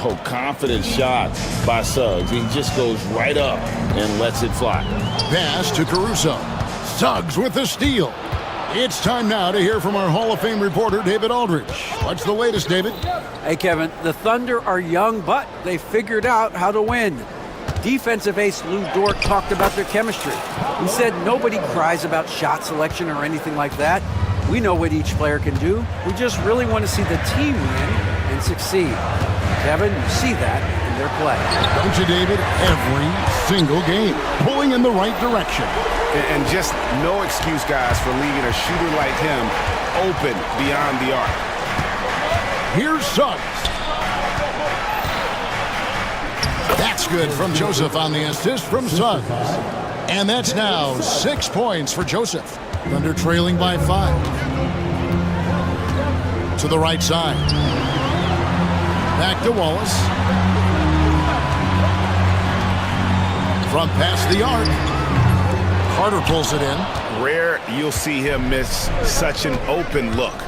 Oh, confident shot by Suggs. He just goes right up and lets it fly.
Pass to Caruso. Suggs with the steal. It's time now to hear from our Hall of Fame reporter, David Aldridge. What's the latest, David?
Hey, Kevin, the Thunder are young, but they figured out how to win. Defensive ace Lou Dort talked about their chemistry. He said nobody cries about shot selection or anything like that. We know what each player can do. We just really want to see the team win and succeed. Kevin, you see that in their play.
Don't you, David? Every single game, pulling in the right direction.
And just no excuse, guys, for leaving a shooter like him open beyond the arc.
Here's Suggs. That's good from Joseph on the assist from Suggs. And that's now 6 points for Joseph. Thunder trailing by 5. To the right side. Back to Wallace. Front past the arc. Carter pulls it in.
Rare you'll see him miss such an open look.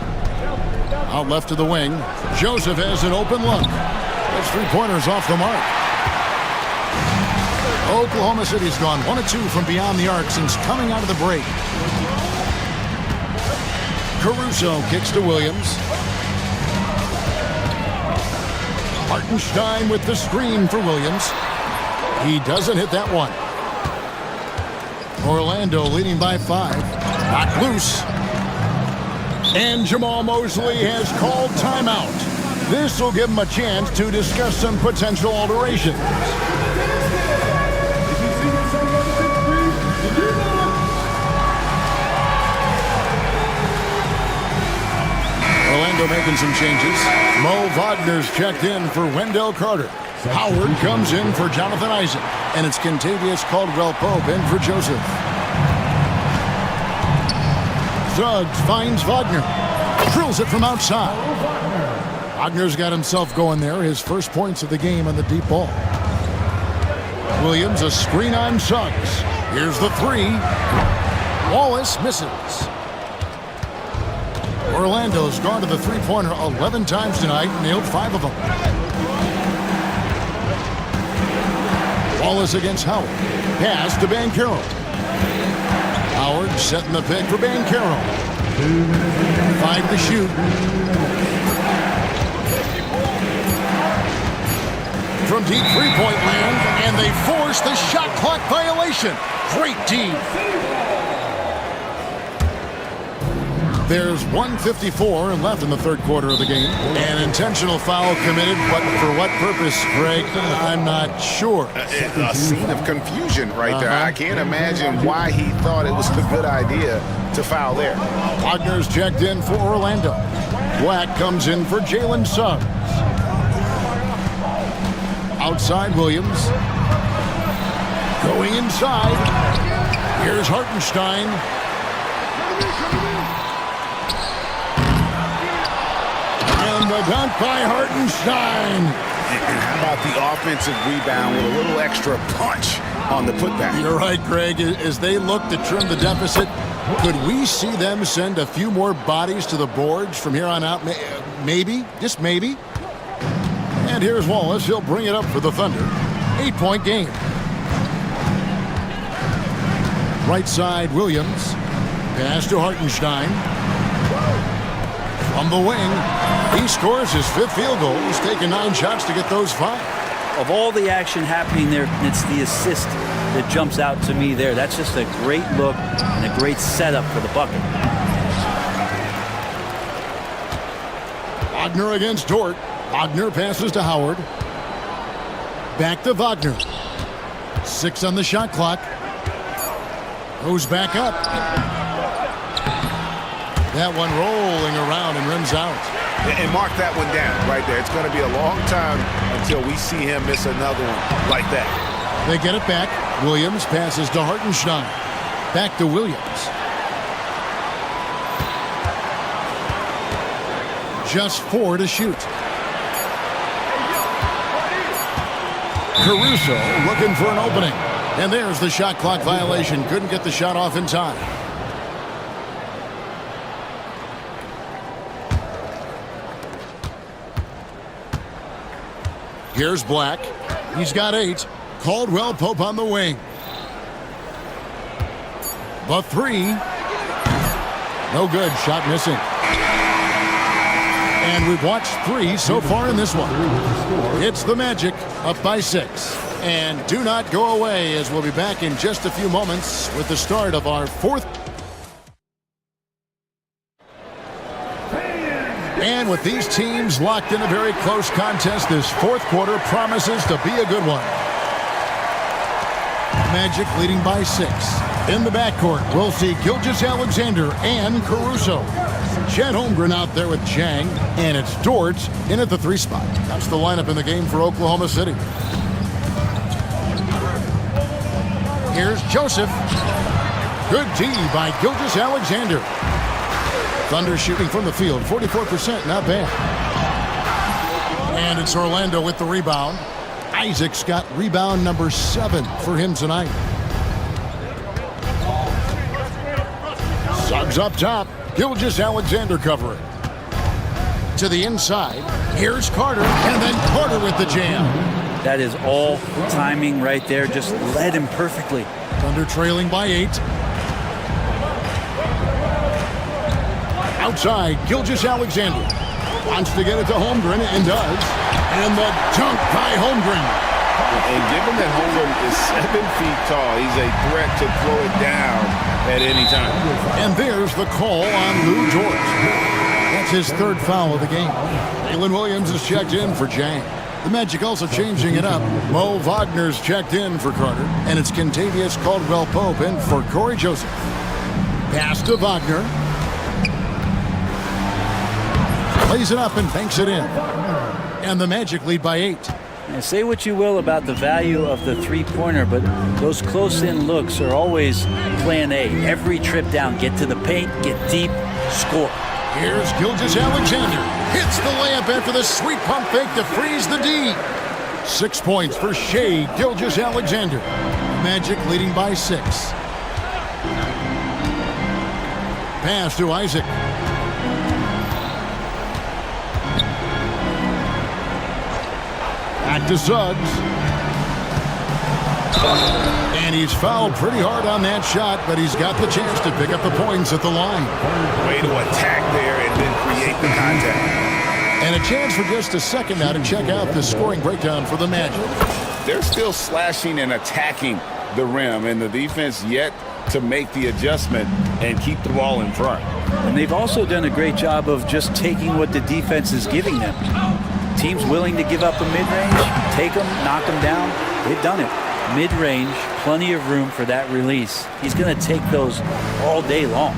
Out left to the wing. Joseph has an open look. Those 3-pointers off the mark. Oklahoma City's gone 1 of 2 from beyond the arc since coming out of the break. Caruso kicks to Williams. Hartenstein with the screen for Williams. He doesn't hit that one. Orlando leading by 5. Knocked loose. And Jamal Mosley has called timeout. This will give him a chance to discuss some potential alterations. Orlando making some changes. Mo Wagner's checked in for Wendell Carter. Howard comes in for Jonathan Isaac. And it's Kentavious Caldwell-Pope in for Joseph. Suggs finds Wagner. Drills it from outside. Wagner's got himself going there. His first points of the game on the deep ball. Williams, a screen on Suggs. Here's the 3. Wallace misses. Orlando's gone to the 3-pointer 11 times tonight, nailed 5 of them. Wallace against Howard. Pass to Banchero. Howard setting the pick for Banchero. 5 to shoot. From deep 3-point land, and they force the shot clock violation. Great team. There's 1:54 left in the third quarter of the game. An intentional foul committed, but for what purpose, Greg? I'm not sure.
A scene of confusion right there. I can't imagine why he thought it was a good idea to foul there.
Wagner's checked in for Orlando. Black comes in for Jalen Suggs. Outside Williams. Going inside. Here's Hartenstein. And the dunk by Hartenstein.
And how about the offensive rebound with a little extra punch on the putback?
You're right, Greg. As they look to trim the deficit, could we see them send a few more bodies to the boards from here on out? Maybe, just maybe. And here's Wallace. He'll bring it up for the Thunder. 8-point game. Right side, Williams. Pass to Hartenstein. From the wing, he scores his 5th field goal. He's taken 9 shots to get those 5.
Of all the action happening there, it's the assist that jumps out to me there. That's just a great look and a great setup for the bucket.
Wagner against Dort. Wagner passes to Howard. Back to Wagner. 6 on the shot clock. Goes back up. That one rolling around and rims out.
And mark that one down right there. It's going to be a long time until we see him miss another one like that.
They get it back. Williams passes to Hartenstein. Back to Williams. Just 4 to shoot. Caruso looking for an opening. And there's the shot clock violation. Couldn't get the shot off in time. Here's Black. He's got 8. Caldwell-Pope on the wing. The 3. No good. Shot missing. And we've watched 3 so far in this one. It's the Magic up by 6. And do not go away, as we'll be back in just a few moments with the start of our fourth. And with these teams locked in a very close contest, this fourth quarter promises to be a good one. Magic leading by 6. In the backcourt, we'll see Gilgeous-Alexander and Caruso. Chet Holmgren out there with Jang, and it's Dort in at the 3 spot. That's the lineup in the game for Oklahoma City. Here's Joseph. Good D by Gilgeous-Alexander. Thunder shooting from the field, 44%, not bad. And it's Orlando with the rebound. Isaac's got rebound number 7 for him tonight. Suggs up top. Gilgeous-Alexander covering. To the inside. Here's Carter, and then Carter with the jam.
That is all timing right there. Just led him perfectly.
Thunder trailing by 8. Outside, Gilgeous-Alexander wants to get it to Holmgren and does. And the dunk by Holmgren.
And given that Holmgren is 7 feet tall, he's a threat to throw it down at any time.
And there's the call on Lou Dort. That's his 3rd foul of the game. Jalen Williams is checked in for Jang. The Magic also changing it up. Mo Wagner's checked in for Carter. And it's Kentavious Caldwell-Pope in for Corey Joseph. Pass to Wagner. Plays it up and banks it in. And the Magic lead by 8.
Now, say what you will about the value of the three-pointer, but those close-in looks are always plan A. Every trip down, get to the paint, get deep, score.
Here's Gilgeous-Alexander. Hits the layup after the sweet pump fake to freeze the D. 6 points for Shai Gilgeous-Alexander. Magic leading by 6. Pass to Isaac. Back to Suggs. And he's fouled pretty hard on that shot, but he's got the chance to pick up the points at the line.
Way to attack there and then create the contact.
And a chance for just a second now to check out the scoring breakdown for the Magic.
They're still slashing and attacking the rim, and the defense yet to make the adjustment and keep the ball in front.
And they've also done a great job of just taking what the defense is giving them. Teams willing to give up a mid-range, take them, knock them down. They've done it. Mid-range, plenty of room for that release. He's going to take those all day long.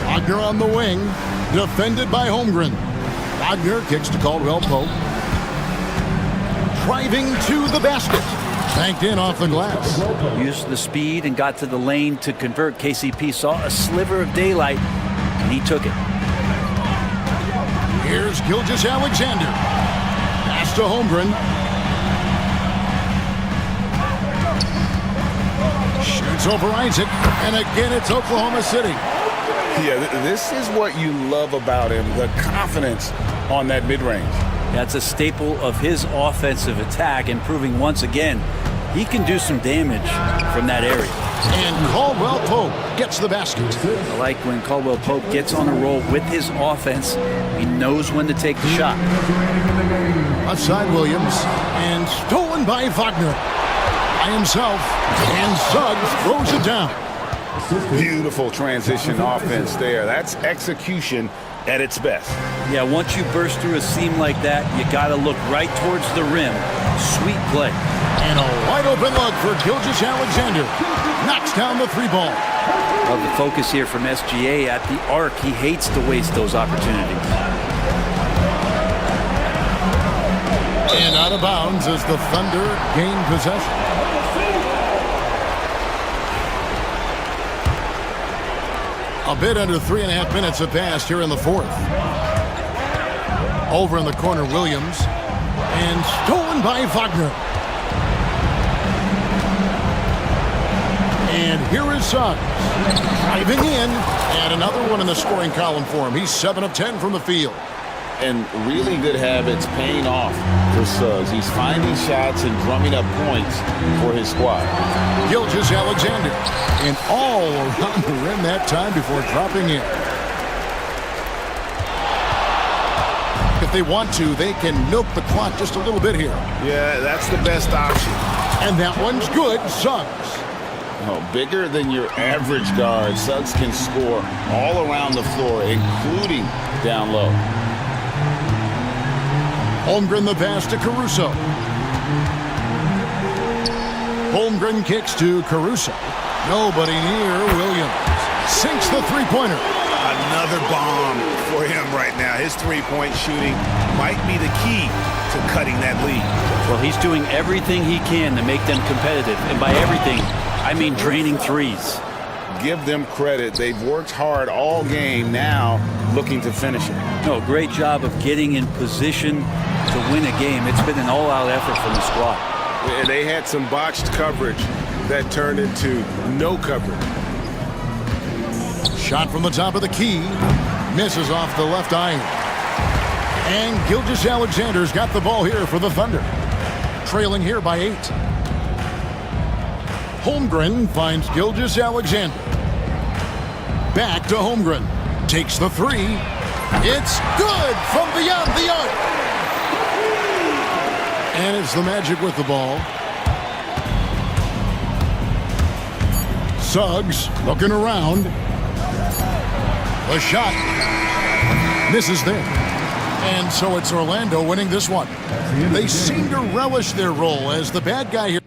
Wagner on the wing, defended by Holmgren. Wagner kicks to Caldwell-Pope. Driving to the basket. Banked in off the glass.
Used the speed and got to the lane to convert. KCP saw a sliver of daylight, and he took it.
Here's Gilgeous-Alexander. Pass to Holmgren. Shoots over Isaac. And again, it's Oklahoma City.
Yeah, this is what you love about him, the confidence on that mid-range.
That's a staple of his offensive attack, and proving once again he can do some damage from that area.
And Caldwell-Pope gets the basket.
I like when Caldwell-Pope gets on a roll with his offense. He knows when to take the shot.
Outside Williams, and stolen by Wagner. By himself, and Suggs throws it down.
Beautiful transition offense there. That's execution at its best.
Yeah, once you burst through a seam like that, you got to look right towards the rim. Sweet play.
And a wide open look for Gilgeous-Alexander. Knocks down the 3 ball.
Love the focus here from SGA at the arc. He hates to waste those opportunities.
And out of bounds as the Thunder gain possession. A bit under 3.5 minutes have passed here in the 4th. Over in the corner, Williams. And stolen by Wagner. And here is Suggs. Driving in. And another one in the scoring column for him. He's 7 of 10 from the field.
And really good habits paying off for Suggs. He's finding shots and drumming up points for his squad.
Gilgeous-Alexander. And all around the rim that time before dropping in. If they want to, they can milk the clock just a little bit here.
Yeah, that's the best option.
And that one's good. Suggs.
Oh, bigger than your average guard, Suggs can score all around the floor, including down low.
Holmgren the pass to Caruso. Holmgren kicks to Caruso. Nobody near Williams. Sinks the three-pointer.
Another bomb for him right now. His three-point shooting might be the key to cutting that lead.
Well, he's doing everything he can to make them competitive. And by everything, I mean draining threes.
Give them credit. They've worked hard all game, now looking to finish it.
No, great job of getting in position to win a game. It's been an all-out effort from the squad.
And they had some botched coverage that turned into no coverage.
Shot from the top of the key. Misses off the left iron. And Gilgeous-Alexander's got the ball here for the Thunder. Trailing here by 8. Holmgren finds Gilgeous-Alexander. Back to Holmgren. Takes the three. It's good from beyond the arc. And it's the Magic with the ball. Suggs looking around. The shot misses there. And so it's Orlando winning this one. They seem to relish their role as the bad guy here.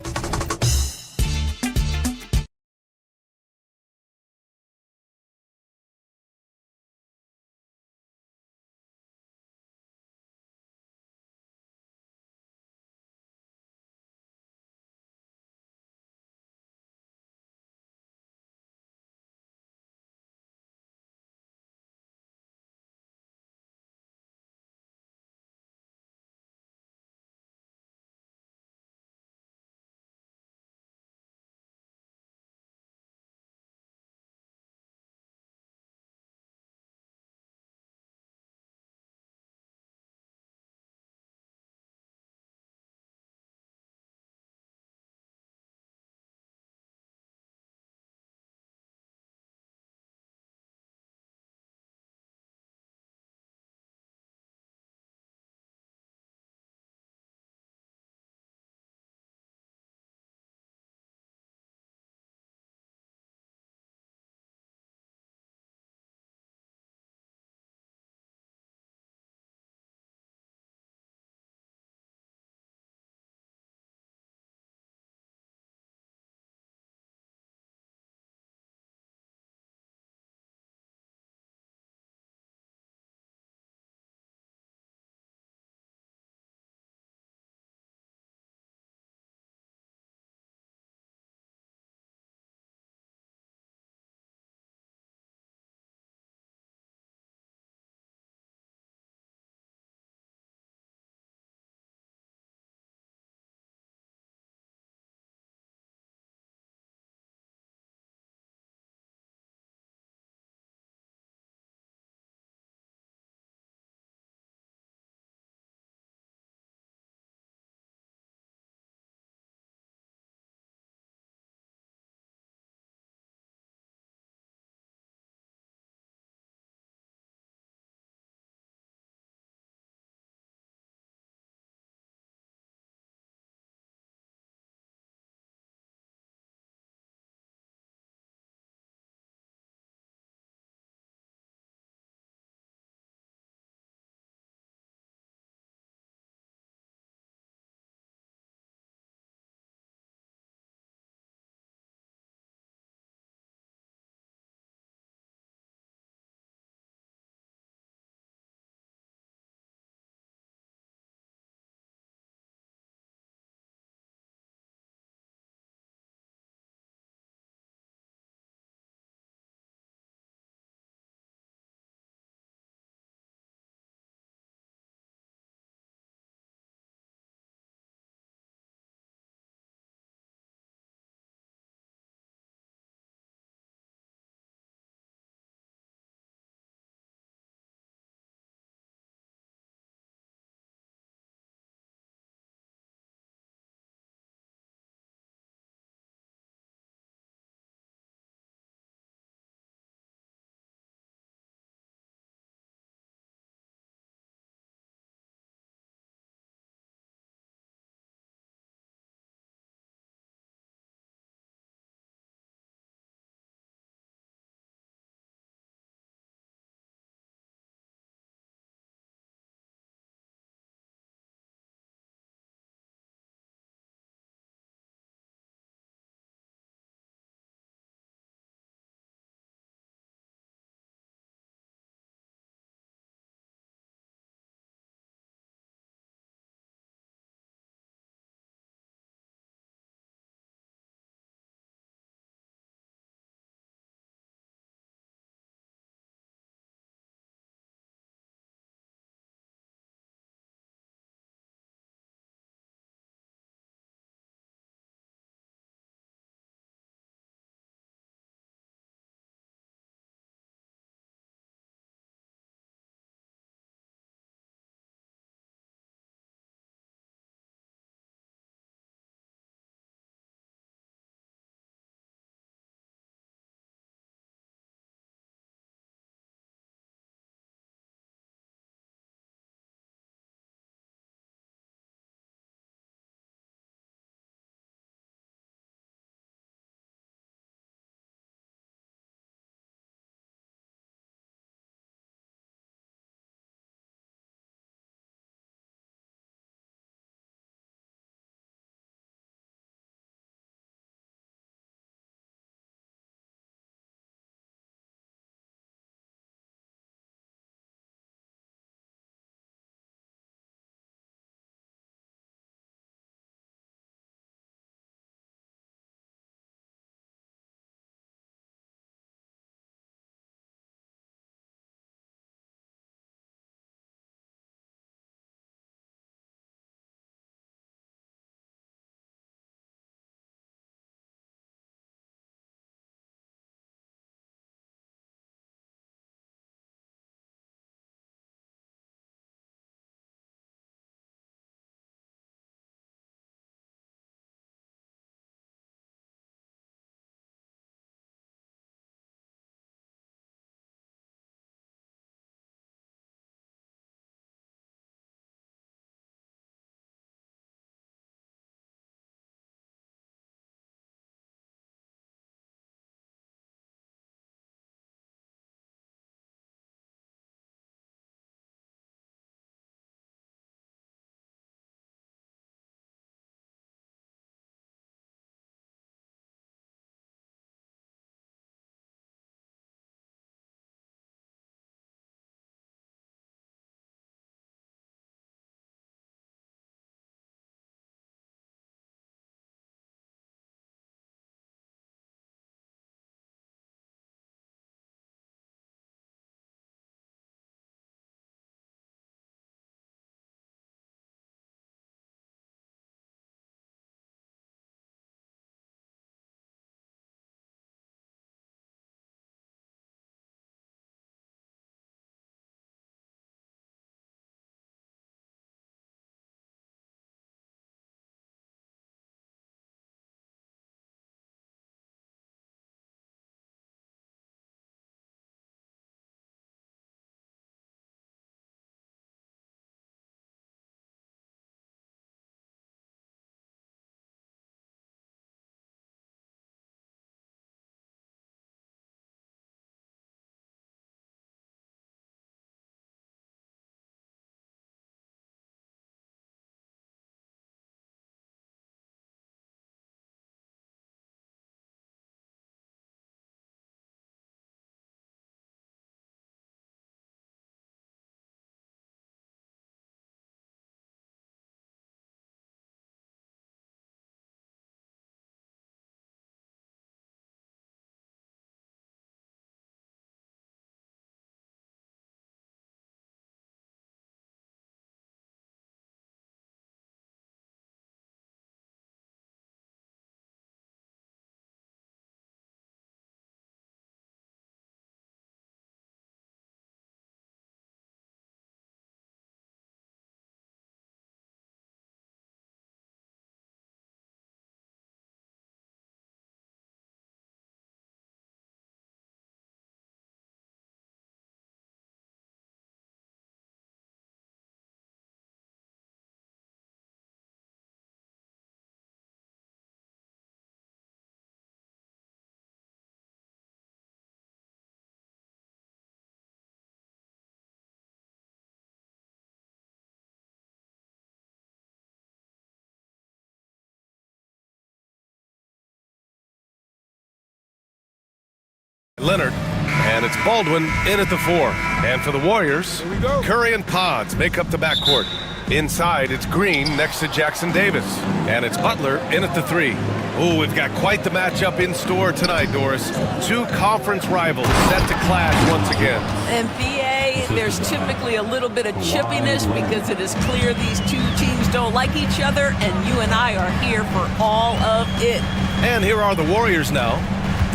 Leonard, and it's Baldwin in at the 4. And for the Warriors, Curry and Pods make up the backcourt. Inside, it's Green next to Jackson Davis. And it's Butler in at the 3. Oh, we've got quite the matchup in store tonight, Doris. Two conference rivals set to clash once again.
And BA, there's typically a little bit of chippiness because it is clear these two teams don't like each other, and you and I are here for all of it.
And here are the Warriors now,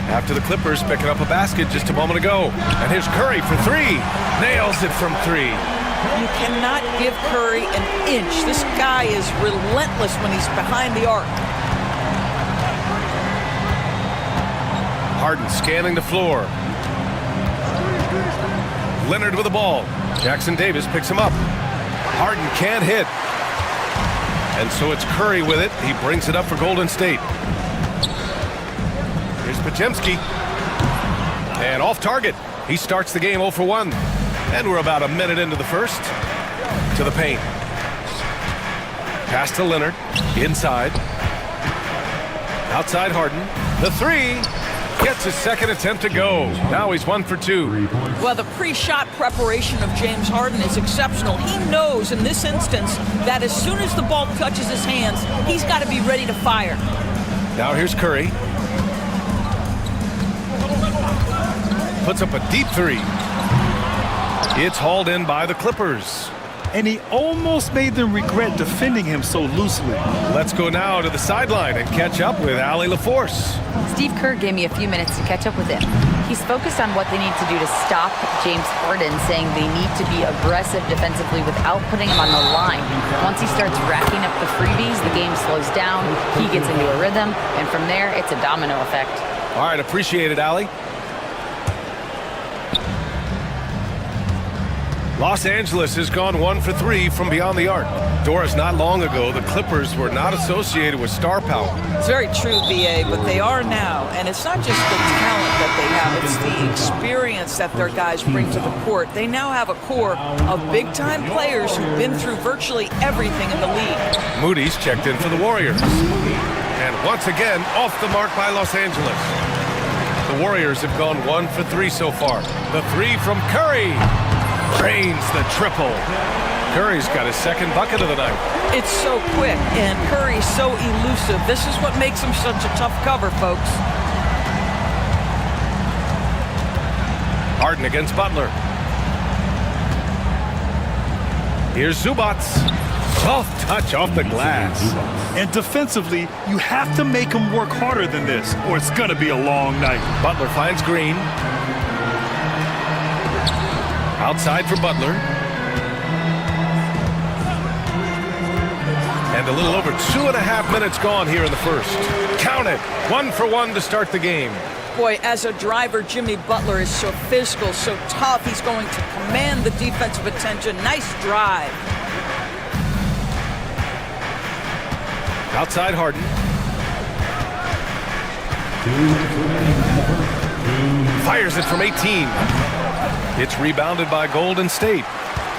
after the Clippers picking up a basket just a moment ago. And here's Curry for 3. Nails it from 3.
You cannot give Curry an inch. This guy is relentless when he's behind the arc.
Harden scanning the floor. Leonard with the ball. Jackson Davis picks him up. Harden can't hit. And so it's Curry with it. He brings it up for Golden State. Here's Podziemski. And off target. He starts the game 0 for 1. And we're about a minute into the first. To the paint. Pass to Leonard. Inside. Outside Harden. The 3. Gets his second attempt to go. Now he's 1 for 2.
Well, the pre-shot preparation of James Harden is exceptional. He knows in this instance that as soon as the ball touches his hands, he's got to be ready to fire.
Now here's Curry. Puts up a deep 3. It's hauled in by the Clippers.
And he almost made them regret defending him so loosely.
Let's go now to the sideline and catch up with Allie LaForce.
Steve Kerr gave me a few minutes to catch up with him. He's focused on what they need to do to stop James Harden, saying they need to be aggressive defensively without putting him on the line. Once he starts racking up the freebies, the game slows down, he gets into a rhythm, and from there, it's a domino effect.
All right, appreciate it, Allie. Los Angeles has gone 1 for 3 from beyond the arc. Doris, not long ago, the Clippers were not associated with star power.
It's very true, BA, but they are now. And it's not just the talent that they have, it's the experience that their guys bring to the court. They now have a core of big-time players who've been through virtually everything in the league.
Moody's checked in for the Warriors. And once again, off the mark by Los Angeles. The Warriors have gone 1 for 3 so far. The 3 from Curry. Drains the triple. Curry's got his second bucket of the night.
It's so quick, and Curry's so elusive. This is what makes him such a tough cover, folks.
Harden against Butler. Here's Zubats. Soft touch off the glass.
And defensively, you have to make him work harder than this, or it's going to be a long night.
Butler finds Green. Outside for Butler. And a little over 2.5 minutes gone here in the first. Count it. 1 for 1 to start the game.
Boy, as a driver, Jimmy Butler is so physical, so tough. He's going to command the defensive attention. Nice drive.
Outside Harden. Fires it from 18. It's rebounded by Golden State.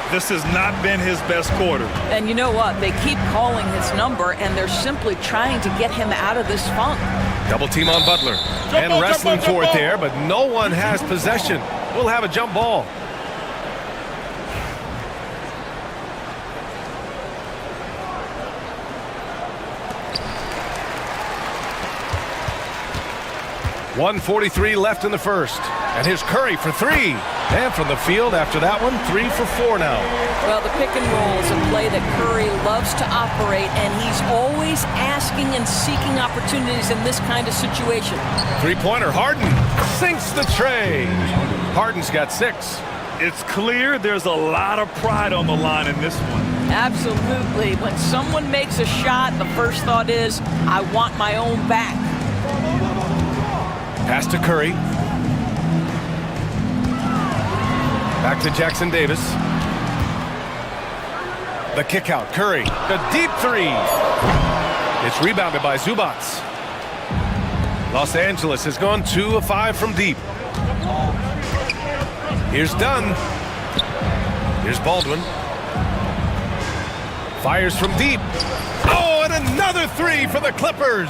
This has not been his best quarter.
And you know what? They keep calling his number, and they're simply trying to get him out of this funk.
Double team on Butler. And wrestling for it there, but no one has possession. We'll have a jump ball. .143 left in the first. And here's Curry for 3. And from the field after that one, 3 for 4 now.
Well, the pick and roll is a play that Curry loves to operate, and he's always asking and seeking opportunities in this kind of situation.
Three-pointer, Harden sinks the tray. Harden's got 6.
It's clear there's a lot of pride on the line in this one.
Absolutely. When someone makes a shot, the first thought is, I want my own back.
Pass to Curry. Back to Jackson Davis. The kick out, Curry. The deep 3. It's rebounded by Zubats. Los Angeles has gone 2 of 5 from deep. Here's Dunn. Here's Baldwin. Fires from deep. Oh, and another three for the Clippers.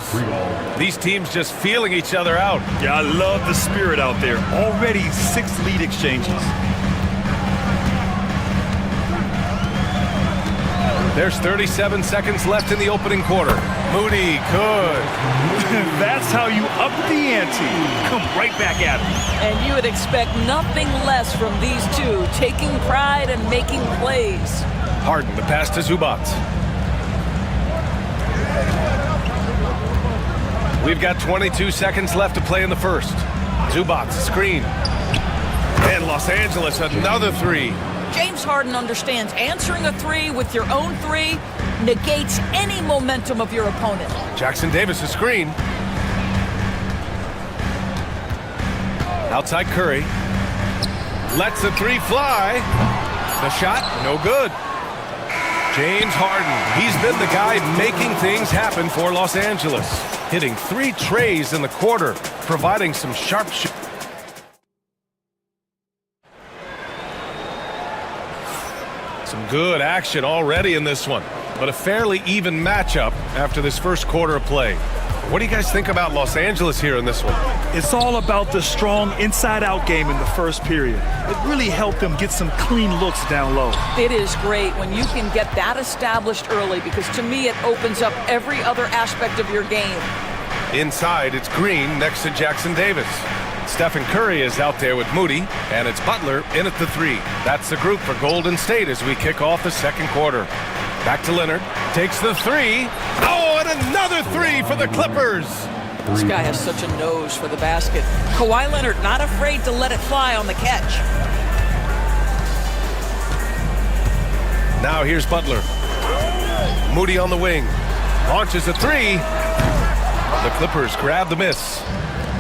These teams just feeling each other out.
Yeah, I love the spirit out there. Already 6 lead exchanges.
There's 37 seconds left in the opening quarter. Moody, good.
That's how you up the ante. Come right back at him.
And you would expect nothing less from these two, taking pride and making plays.
Harden, the pass to Zubac. We've got 22 seconds left to play in the first. Zubac, screen. And Los Angeles, another three.
James Harden understands answering a three with your own three negates any momentum of your opponent.
Jackson Davis, a screen. Outside Curry. Lets the three fly. The shot, no good. James Harden, he's been the guy making things happen for Los Angeles. Hitting 3 trays in the quarter, providing some sharp shooting. Some good action already in this one, but a fairly even matchup after this first quarter of play. What do you guys think about Los Angeles here in this one?
It's all about the strong inside-out game in the first period. It really helped them get some clean looks down low.
It is great when you can get that established early because to me it opens up every other aspect of your game.
Inside, it's Green next to Jackson Davis. Stephen Curry is out there with Moody, and it's Butler in at the three. That's the group for Golden State as we kick off the second quarter. Back to Leonard, takes the three. Oh, and another three for the Clippers.
This guy has such a nose for the basket. Kawhi Leonard not afraid to let it fly on the catch.
Now here's Butler. Moody on the wing. Launches a three. The Clippers grab the miss.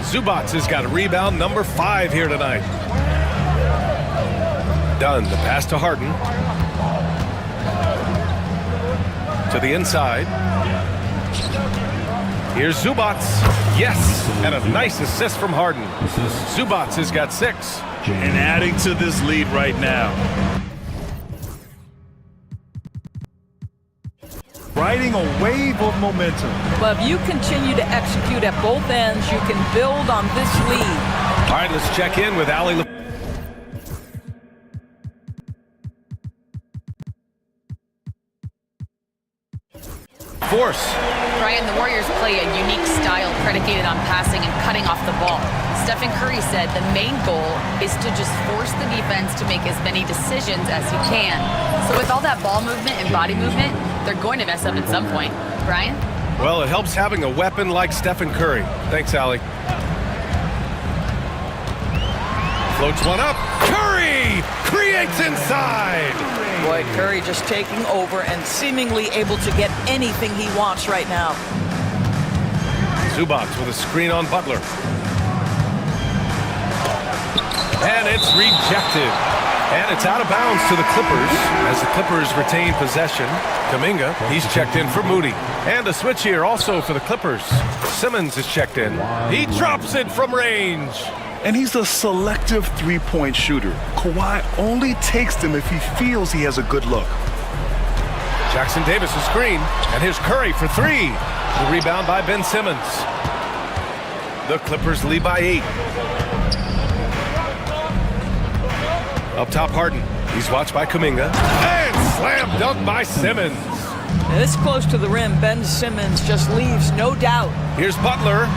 Zubac has got a rebound number 5 here tonight. Dunn, the pass to Harden. To the inside. Here's Zubac. Yes, and a nice assist from Harden. Zubac has got 6.
And adding to this lead right now. Riding a wave of momentum.
But if you continue to execute at both ends, you can build on this lead.
All right, let's check in with Ali. Force.
Brian, the Warriors play a unique style predicated on passing and cutting off the ball. Stephen Curry said the main goal is to just force the defense to make as many decisions as he can. So with all that ball movement and body movement, they're going to mess up at some point. Brian?
Well, it helps having a weapon like Stephen Curry. Thanks, Allie. Floats one up. Curry creates inside.
Boy, Curry just taking over and seemingly able to get anything he wants right now.
Zubac with a screen on Butler. And it's rejected. And it's out of bounds to the Clippers as the Clippers retain possession. Kuminga, he's checked in for Moody. And a switch here also for the Clippers. Simmons is checked in. He drops it from range.
And he's a selective three-point shooter. Kawhi only takes them if he feels he has a good look.
Jackson Davis a screen. And here's Curry for 3. The rebound by Ben Simmons. The Clippers lead by 8. Up top, Harden. He's watched by Kuminga. And slam dunk by Simmons.
This close to the rim, Ben Simmons just leaves no doubt.
Here's Butler.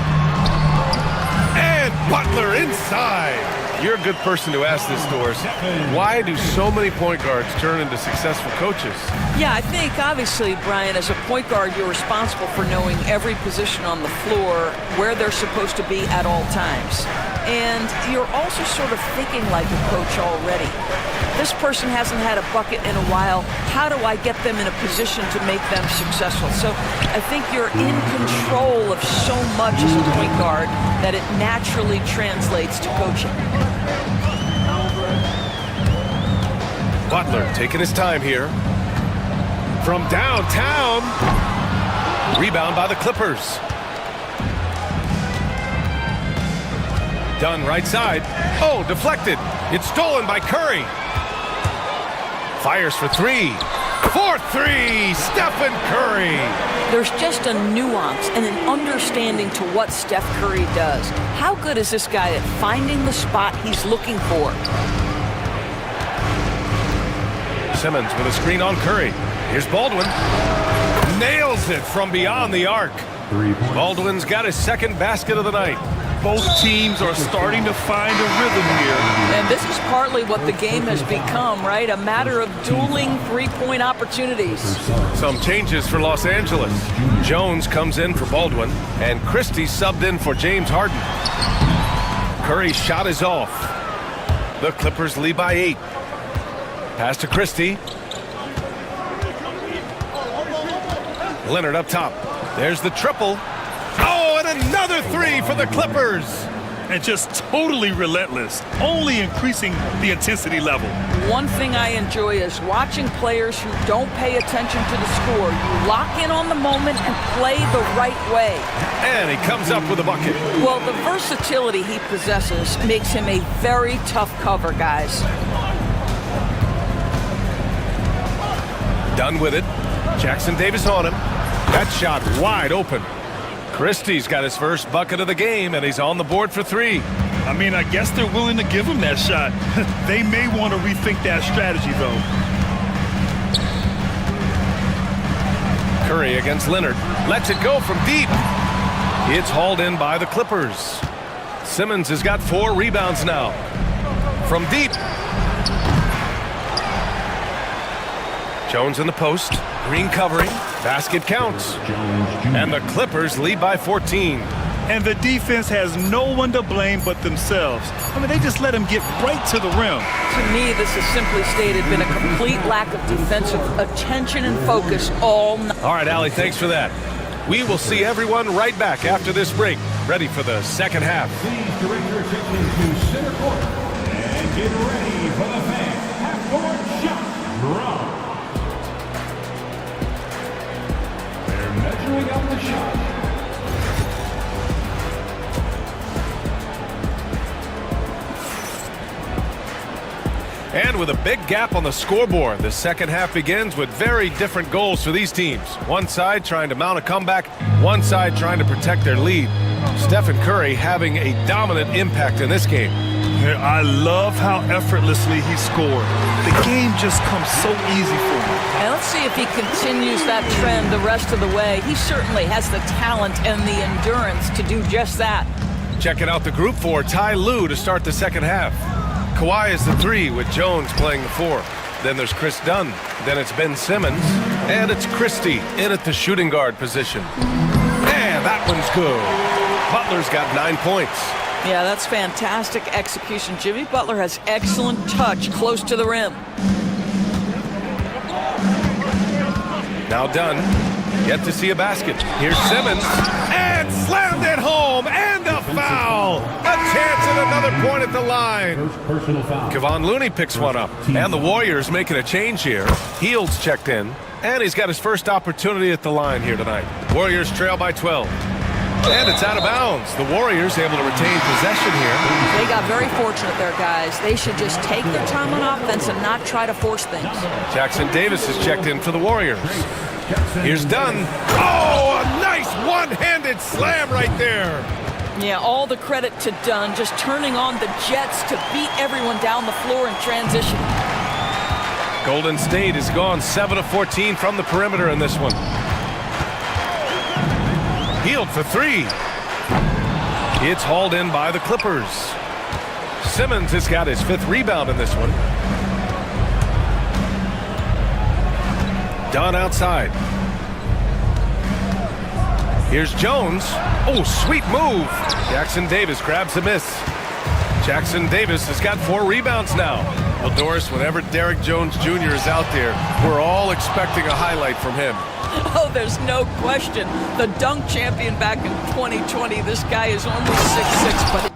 And Butler inside. You're a good person to ask this, Doris. Why do so many point guards turn into successful coaches?
Yeah, I think obviously, Brian, as a point guard, you're responsible for knowing every position on the floor, where they're supposed to be at all times. And you're also sort of thinking like a coach already. This person hasn't had a bucket in a while. How do I get them in a position to make them successful? So I think you're in control of so much as a point guard that it naturally translates to coaching.
Butler taking his time here. From downtown. Rebound by the Clippers. Dunn right side. Oh, deflected. It's stolen by Curry. Fires for 3. 4-3, Stephen Curry.
There's just a nuance and an understanding to what Steph Curry does. How good is this guy at finding the spot he's looking for?
Simmons with a screen on Curry. Here's Baldwin. Nails it from beyond the arc. Baldwin's got his second basket of the night.
Both teams are starting to find a rhythm here.
And this is partly what the game has become, right? A matter of dueling three-point opportunities.
Some changes for Los Angeles. Jones comes in for Baldwin, and Christie subbed in for James Harden. Curry's shot is off. The Clippers lead by 8. Pass to Christie. Leonard up top. There's the triple. Oh, and another three for the Clippers.
And just totally relentless, only increasing the intensity level.
One thing I enjoy is watching players who don't pay attention to the score. You lock in on the moment and play the right way.
And he comes up with a bucket.
Well, the versatility he possesses makes him a very tough cover, guys.
Done with it. Jackson Davis on him. That shot wide open. Christie's got his first bucket of the game, and he's on the board for 3.
I mean, I guess they're willing to give him that shot. They may want to rethink that strategy, though.
Curry against Leonard. Lets it go from deep. It's hauled in by the Clippers. Simmons has got 4 rebounds now. From deep. Jones in the post. Green covering. Basket counts. And the Clippers lead by 14.
And the defense has no one to blame but themselves. I mean, they just let him get right to the rim.
To me, this has simply stated been a complete lack of defensive attention and focus all night.
All right, Allie, thanks for that. We will see everyone right back after this break, ready for the second half.
Please direct your attention to center court and get ready for the fan half-court shot drop. They're measuring up the shot.
And with a big gap on the scoreboard, the second half begins with very different goals for these teams. One side trying to mount a comeback, one side trying to protect their lead. Stephen Curry having a dominant impact in this game.
I love how effortlessly he scored. The game just comes so easy for him.
And let's see if he continues that trend the rest of the way. He certainly has the talent and the endurance to do just that.
Checking out the group for Ty Lue to start the second half. Kawhi is the 3 with Jones playing the 4. Then there's Chris Dunn. Then it's Ben Simmons. And it's Christie in at the shooting guard position. And that one's good. Butler's got 9 points.
Yeah, that's fantastic execution. Jimmy Butler has excellent touch close to the rim.
Now Dunn. Yet to see a basket. Here's Simmons. And slammed it home. And a foul. A chance at another point at the line.
First personal foul.
Kevon Looney picks one up. And the Warriors making a change here. Heald's checked in. And he's got his first opportunity at the line here tonight. Warriors trail by 12. And it's out of bounds. The Warriors able to retain possession here.
They got very fortunate there, guys. They should just take their time on offense and not try to force things.
Jackson Davis is checked in for the Warriors. Here's Dunn. Oh, a nice one-handed slam right there.
Yeah, all the credit to Dunn, just turning on the Jets to beat everyone down the floor in transition.
Golden State has gone 7 of 14 from the perimeter in this one. Hield for 3. It's hauled in by the Clippers. Simmons has got his 5th rebound in this one. Dunn outside. Here's Jones. Oh, sweet move. Jackson Davis grabs a miss. Jackson Davis has got 4 rebounds now. Well, Doris, whenever Derrick Jones Jr. is out there, we're all expecting a highlight from him.
Oh, there's no question. The dunk champion back in 2020. This guy is only 6'6", but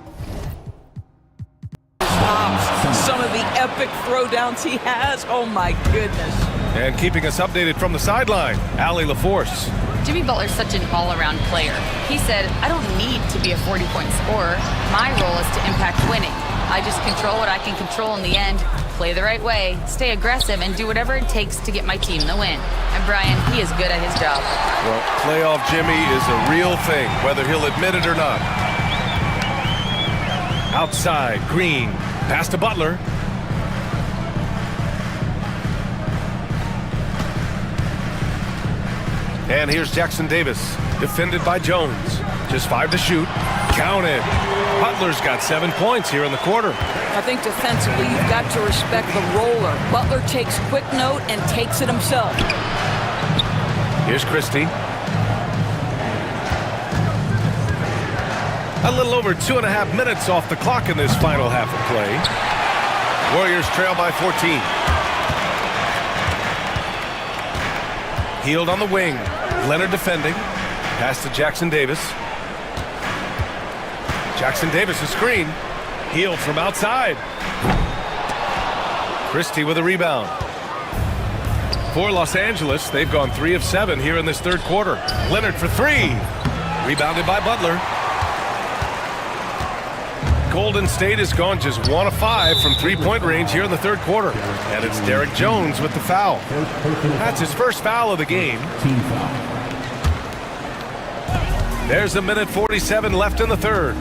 some of the epic throwdowns he has. Oh, my goodness.
And keeping us updated from the sideline, Allie LaForce.
Jimmy Butler's such an all-around player. He said, I don't need to be a 40-point scorer. My role is to impact winning. I just control what I can control in the end, play the right way, stay aggressive, and do whatever it takes to get my team the win. And Brian, he is good at his job.
Well, playoff Jimmy is a real thing, whether he'll admit it or not. Outside, Green, pass to Butler. And here's Jackson Davis, defended by Jones. Just 5 to shoot. Count it. Butler's got 7 points here in the quarter.
I think defensively, you've got to respect the roller. Butler takes quick note and takes it himself.
Here's Christie. A little over 2.5 minutes off the clock in this final half of play. Warriors trail by 14. Healed on the wing. Leonard defending. Pass to Jackson Davis. Jackson Davis a screen. Healed from outside. Christie with a rebound. For Los Angeles, they've gone 3 of 7 here in this third quarter. Leonard for 3. Rebounded by Butler. Golden State has gone just 1 of 5 from three-point range here in the third quarter. And it's Derek Jones with the foul. That's his first foul of the game. There's 1:47 left in the third.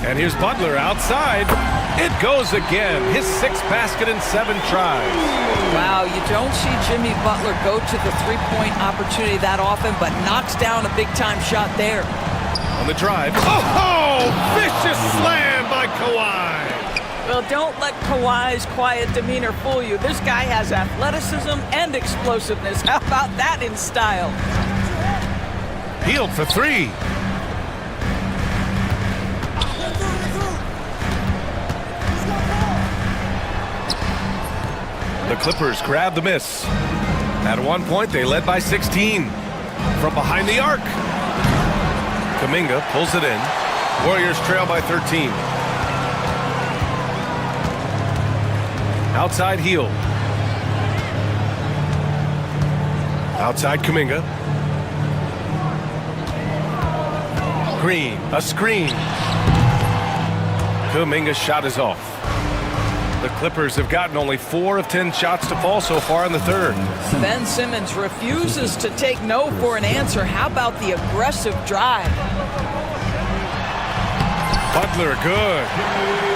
And here's Butler outside. It goes again. His 6th basket in 7 tries.
Wow, you don't see Jimmy Butler go to the three-point opportunity that often, but knocks down a big-time shot there.
On the drive. Oh, vicious slam by Kawhi.
Well, don't let Kawhi's quiet demeanor fool you. This guy has athleticism and explosiveness. How about that in style?
Healed for 3. The Clippers grab the miss. At one point, they led by 16. From behind the arc. Kuminga pulls it in. Warriors trail by 13. Outside Hield. Outside Kuminga. Green, a screen. Kuminga's shot is off. The Clippers have gotten only 4 of 10 shots to fall so far in the third.
Ben Simmons refuses to take no for an answer. How about the aggressive drive?
Butler, good.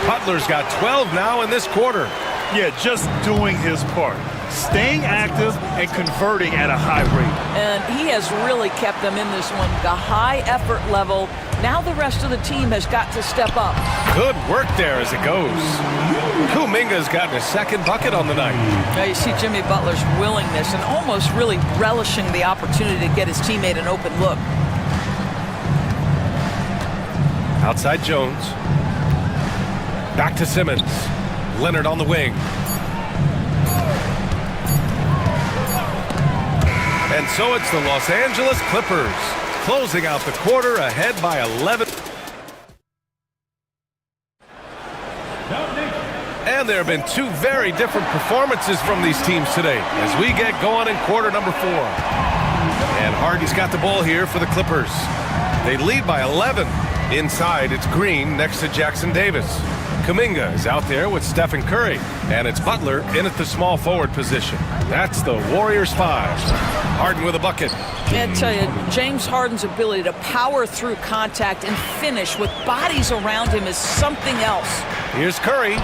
Butler's got 12 now in this quarter.
Yeah, just doing his part. Staying active and converting at a high rate.
And he has really kept them in this one. The high effort level. Now the rest of the team has got to step up.
Good work there as it goes. Kuminga's gotten a 2nd bucket on the night.
Now you see Jimmy Butler's willingness and almost really relishing the opportunity to get his teammate an open look.
Outside Jones. Back to Simmons. Leonard on the wing. And so it's the Los Angeles Clippers closing out the quarter ahead by 11. And there have been 2 very different performances from these teams today as we get going in quarter number 4. And Harden's got the ball here for the Clippers. They lead by 11. Inside, it's Green next to Jackson Davis. Kuminga is out there with Stephen Curry, and it's Butler in at the small forward position. That's the Warriors 5. Harden with a bucket.
I tell you, James Harden's ability to power through contact and finish with bodies around him is something else.
Here's Curry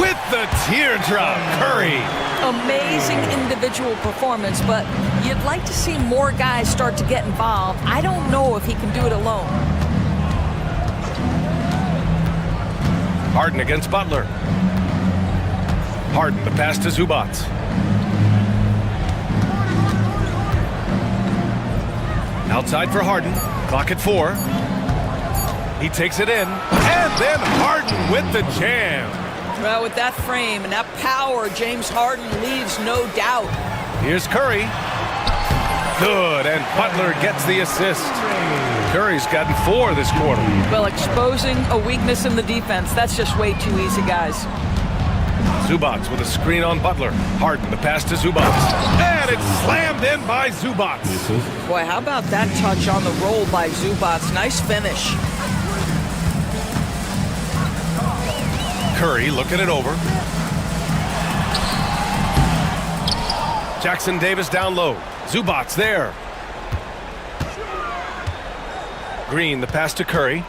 with the teardrop. Curry.
Amazing individual performance, but you'd like to see more guys start to get involved. I don't know if he can do it alone.
Harden against Butler. Harden, the pass to Zubac. Outside for Harden. Clock at 4. He takes it in. And then Harden with the jam.
Well, with that frame and that power, James Harden leaves no doubt.
Here's Curry. Good, and Butler gets the assist. Curry's gotten 4 this quarter.
Well, exposing a weakness in the defense, that's just way too easy, guys.
Zubac with a screen on Butler. Harden, the pass to Zubac. And it's slammed in by Zubac.
Boy, how about that touch on the roll by Zubac? Nice finish.
Curry looking it over. Jackson Davis down low. Zubats there. Green, the pass to Curry.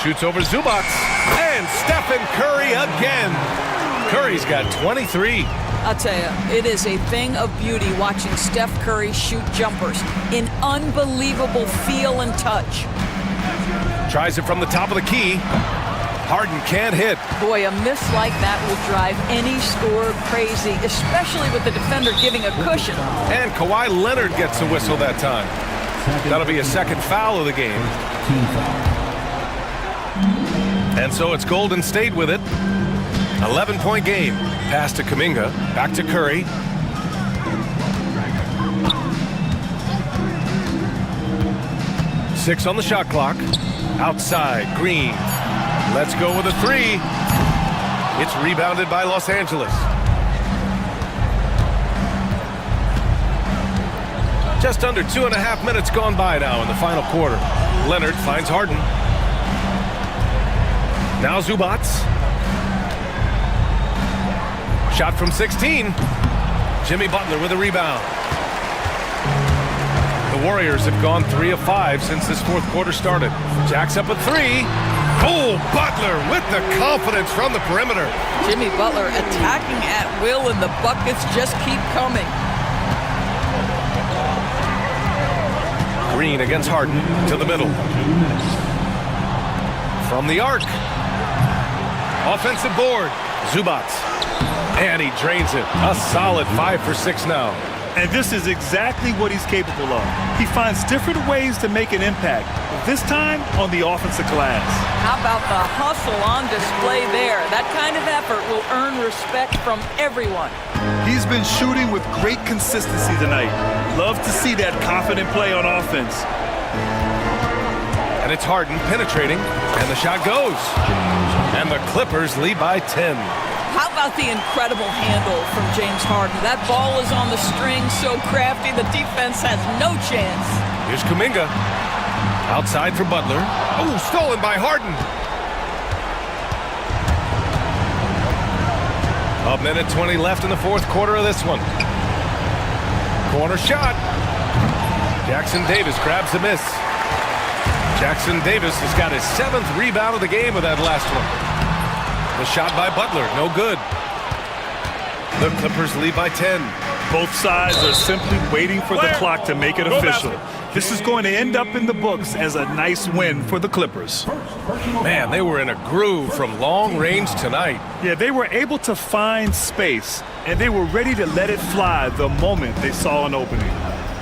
Shoots over Zubats. And Stephen Curry again. Curry's got 23.
I'll tell you, it is a thing of beauty watching Steph Curry shoot jumpers in unbelievable feel and touch.
Tries it from the top of the key. Harden can't hit.
Boy, a miss like that will drive any scorer crazy, especially with the defender giving a cushion.
And Kawhi Leonard gets a whistle that time. That'll be a second foul of the game. And so it's Golden State with it. 11-point game. Pass to Kuminga. Back to Curry. Six on the shot clock. Outside, Green. Let's go with a three. It's rebounded by Los Angeles. Just under 2.5 minutes gone by now in the final quarter. Leonard finds Harden. Now Zubats. Shot from 16. Jimmy Butler with a rebound. The Warriors have gone 3 of 5 since this fourth quarter started. Jack's up a three. Oh, Butler with the confidence from the perimeter.
Jimmy Butler attacking at will, and the buckets just keep coming.
Green against Harden to the middle. From the arc. Offensive board. Zubats. And he drains it. A solid 5 for 6 now.
And this is exactly what he's capable of. He finds different ways to make an impact, this time on the offensive glass.
How about the hustle on display there? That kind of effort will earn respect from everyone.
He's been shooting with great consistency tonight. Love to see that confident play on offense.
And it's Harden penetrating, and the shot goes. And the Clippers lead by 10.
How about the incredible handle from James Harden? That ball is on the string, so crafty, the defense has no chance.
Here's Kuminga. Outside for Butler. Oh, stolen by Harden. A minute 20 left in the fourth quarter of this one. Corner shot. Jackson Davis grabs the miss. Jackson Davis has got his 7th rebound of the game with that last one. The shot by Butler, no good. The Clippers lead by 10.
Both sides are simply waiting for the clock to make it official. This is going to end up in the books as a nice win for the Clippers.
Man, they were in a groove from long range tonight.
Yeah, they were able to find space, and they were ready to let it fly the moment they saw an opening.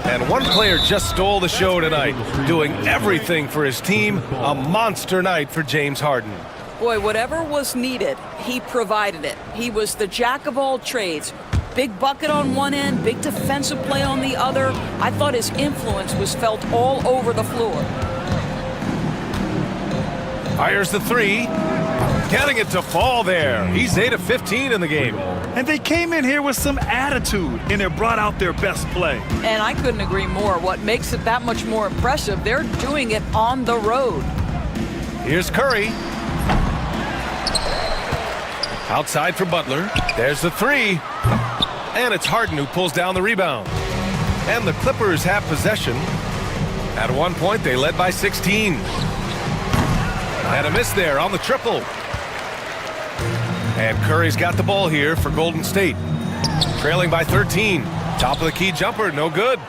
And one player just stole the show tonight, doing everything for his team. A monster night for James Harden.
Boy, whatever was needed, he provided it. He was the jack of all trades. Big bucket on one end, big defensive play on the other. I thought his influence was felt all over the floor.
Fires the three. Getting it to fall there. He's 8 of 15 in the game.
And they came in here with some attitude, and they brought out their best play.
And I couldn't agree more. What makes it that much more impressive, they're doing it on the road.
Here's Curry. Outside for Butler. There's the three. And it's Harden who pulls down the rebound. And the Clippers have possession. At one point, they led by 16. And a miss there on the triple. And Curry's got the ball here for Golden State. Trailing by 13. Top of the key jumper, no good.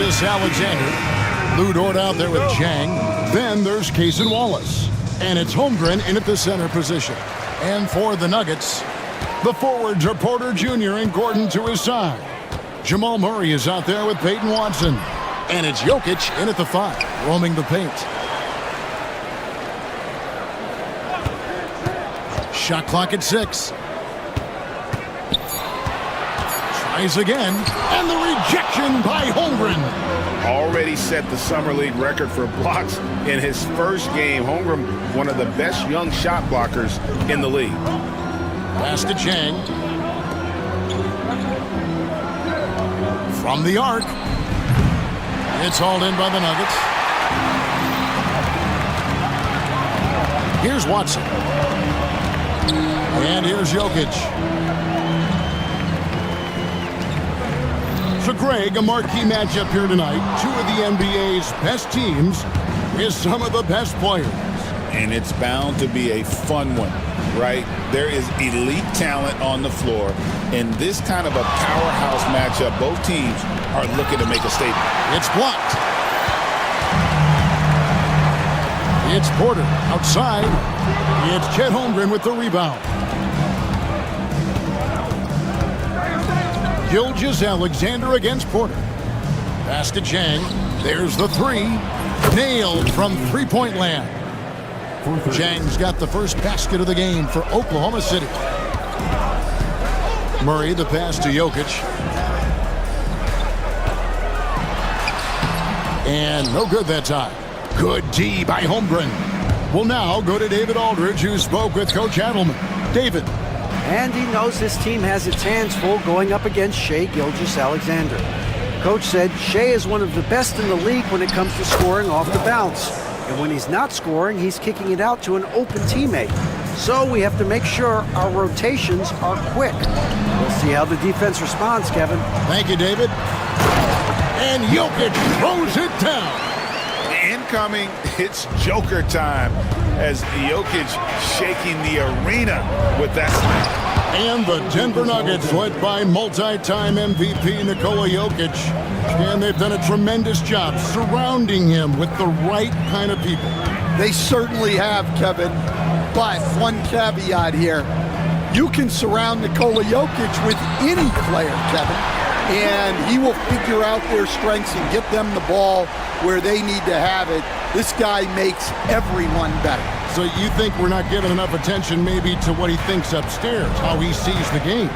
Gilgeous-Alexander. Lou Dort out there with Jang. Then there's Cason Wallace. And it's Holmgren in at the center position. And for the Nuggets, the forwards are Porter Jr. and Gordon to his side. Jamal Murray is out there with Peyton Watson. And it's Jokic in at the 5, roaming the paint. Shot clock at 6. Tries again, and the rejection by Holmgren.
Already set the Summer League record for blocks in his first game. Holmgren, one of the best young shot blockers in the league.
Pass to Chang. From the arc. It's hauled in by the Nuggets. Here's Watson. And here's Jokic. So, Greg, a marquee matchup here tonight. Two of the NBA's best teams with some of the best players.
And it's bound to be a fun one, right? There is elite talent on the floor. In this kind of a powerhouse matchup, both teams are looking to make a statement.
It's blocked. It's Porter outside. It's Chet Holmgren with the rebound. Gilgeous-Alexander against Porter. Pass to Chang. There's the 3. Nailed from three-point land. Chang's got the first basket of the game for Oklahoma City. Murray, the pass to Jokic. And no good that time. Good D by Holmgren. We'll now go to David Aldridge, who spoke with Coach Adelman. David.
And he knows this team has its hands full going up against Shai Gilgeous-Alexander. Coach said Shai is one of the best in the league when it comes to scoring off the bounce. And when he's not scoring, he's kicking it out to an open teammate. So we have to make sure our rotations are quick. We'll see how the defense responds, Kevin.
Thank you, David. And Jokic throws it down.
Incoming, it's Joker time as Jokic shaking the arena with that slam.
And the Denver Nuggets, led by multi-time MVP Nikola Jokic. And they've done a tremendous job surrounding him with the right kind of people.
They certainly have, Kevin. But one caveat here. You can surround Nikola Jokic with any player, Kevin, and he will figure out their strengths and get them the ball where they need to have it. This guy makes everyone better.
So you think we're not giving enough attention maybe to what he thinks upstairs, how he sees the game?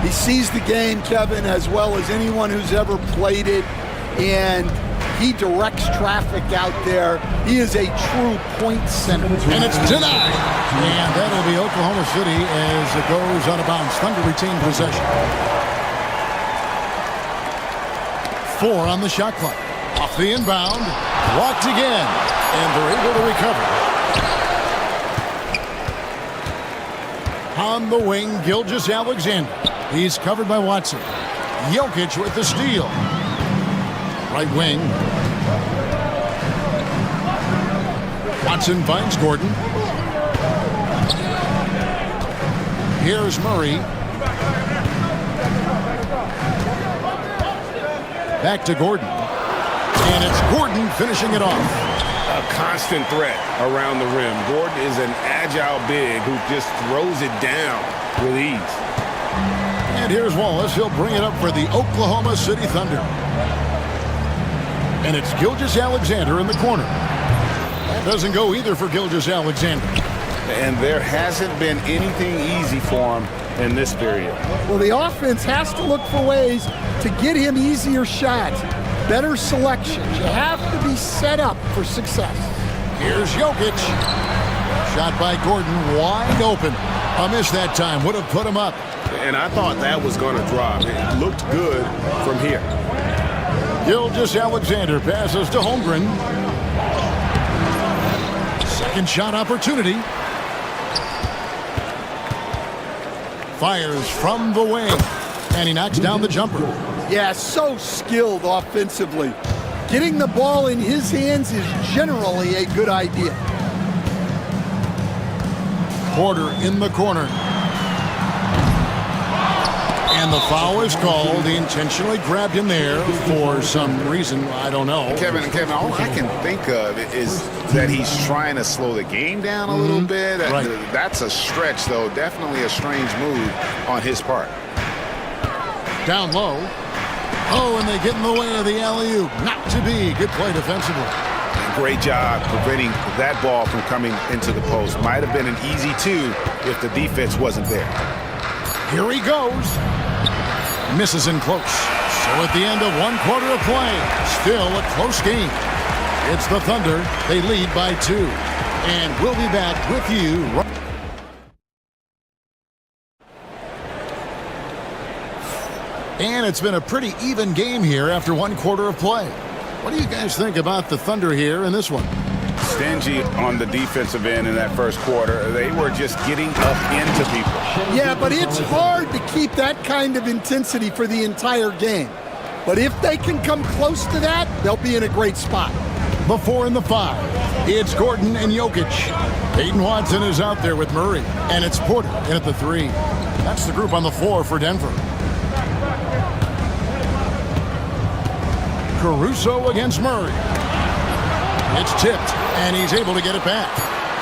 He sees the game, Kevin, as well as anyone who's ever played it, and he directs traffic out there. He is a true point center.
And it's denied. And that'll be Oklahoma City as it goes out of bounds. Thunder retain possession. 4 on the shot clock. Off the inbound. Blocked again. And they're able to recover. On the wing, Gilgeous-Alexander. He's covered by Watson. Jokic with the steal. Right wing. Watson finds Gordon. Here's Murray. Back to Gordon. And it's Gordon finishing it off.
A constant threat around the rim. Gordon is an agile big who just throws it down with ease.
And here's Wallace. He'll bring it up for the Oklahoma City Thunder. And it's Gilgeous-Alexander in the corner. That doesn't go either for Gilgeous-Alexander.
And there hasn't been anything easy for him in this period.
Well, the offense has to look for ways to get him easier shots, better selections. You have to be set up for success.
Here's Jokic. Shot by Gordon, wide open. A miss that time, would have put him up.
And I thought that was going to drop. It looked good from here.
Gilgeous-Alexander passes to Holmgren. Second shot opportunity. Fires from the wing. And he knocks down the jumper.
Yeah, so skilled offensively. Getting the ball in his hands is generally a good idea.
Porter in the corner. And And the foul is called. He intentionally grabbed him there for some reason. I don't know.
Kevin, all I can think of is that he's trying to slow the game down a little bit.
Right.
That's a stretch, though. Definitely a strange move on his part.
Down low. Oh, and they get in the way of the alley-oop. Not to be. Good play defensively.
Great job preventing that ball from coming into the post. Might have been an easy two if the defense wasn't there.
Here he goes. Misses in close. So at the end of 1 quarter of play, still a close game. It's the Thunder. They lead by 2. And we'll be back with you. And it's been a pretty even game here after 1 quarter of play. What do you guys think about the Thunder here in this one?
Stingy on the defensive end in that first quarter. They were just getting up into people.
Yeah, but it's hard to keep that kind of intensity for the entire game. But if they can come close to that, they'll be in a great spot.
The 4 and the 5. It's Gordon and Jokic. Peyton Watson is out there with Murray. And it's Porter in at the 3. That's the group on the floor for Denver. Caruso against Murray. It's tipped, and he's able to get it back.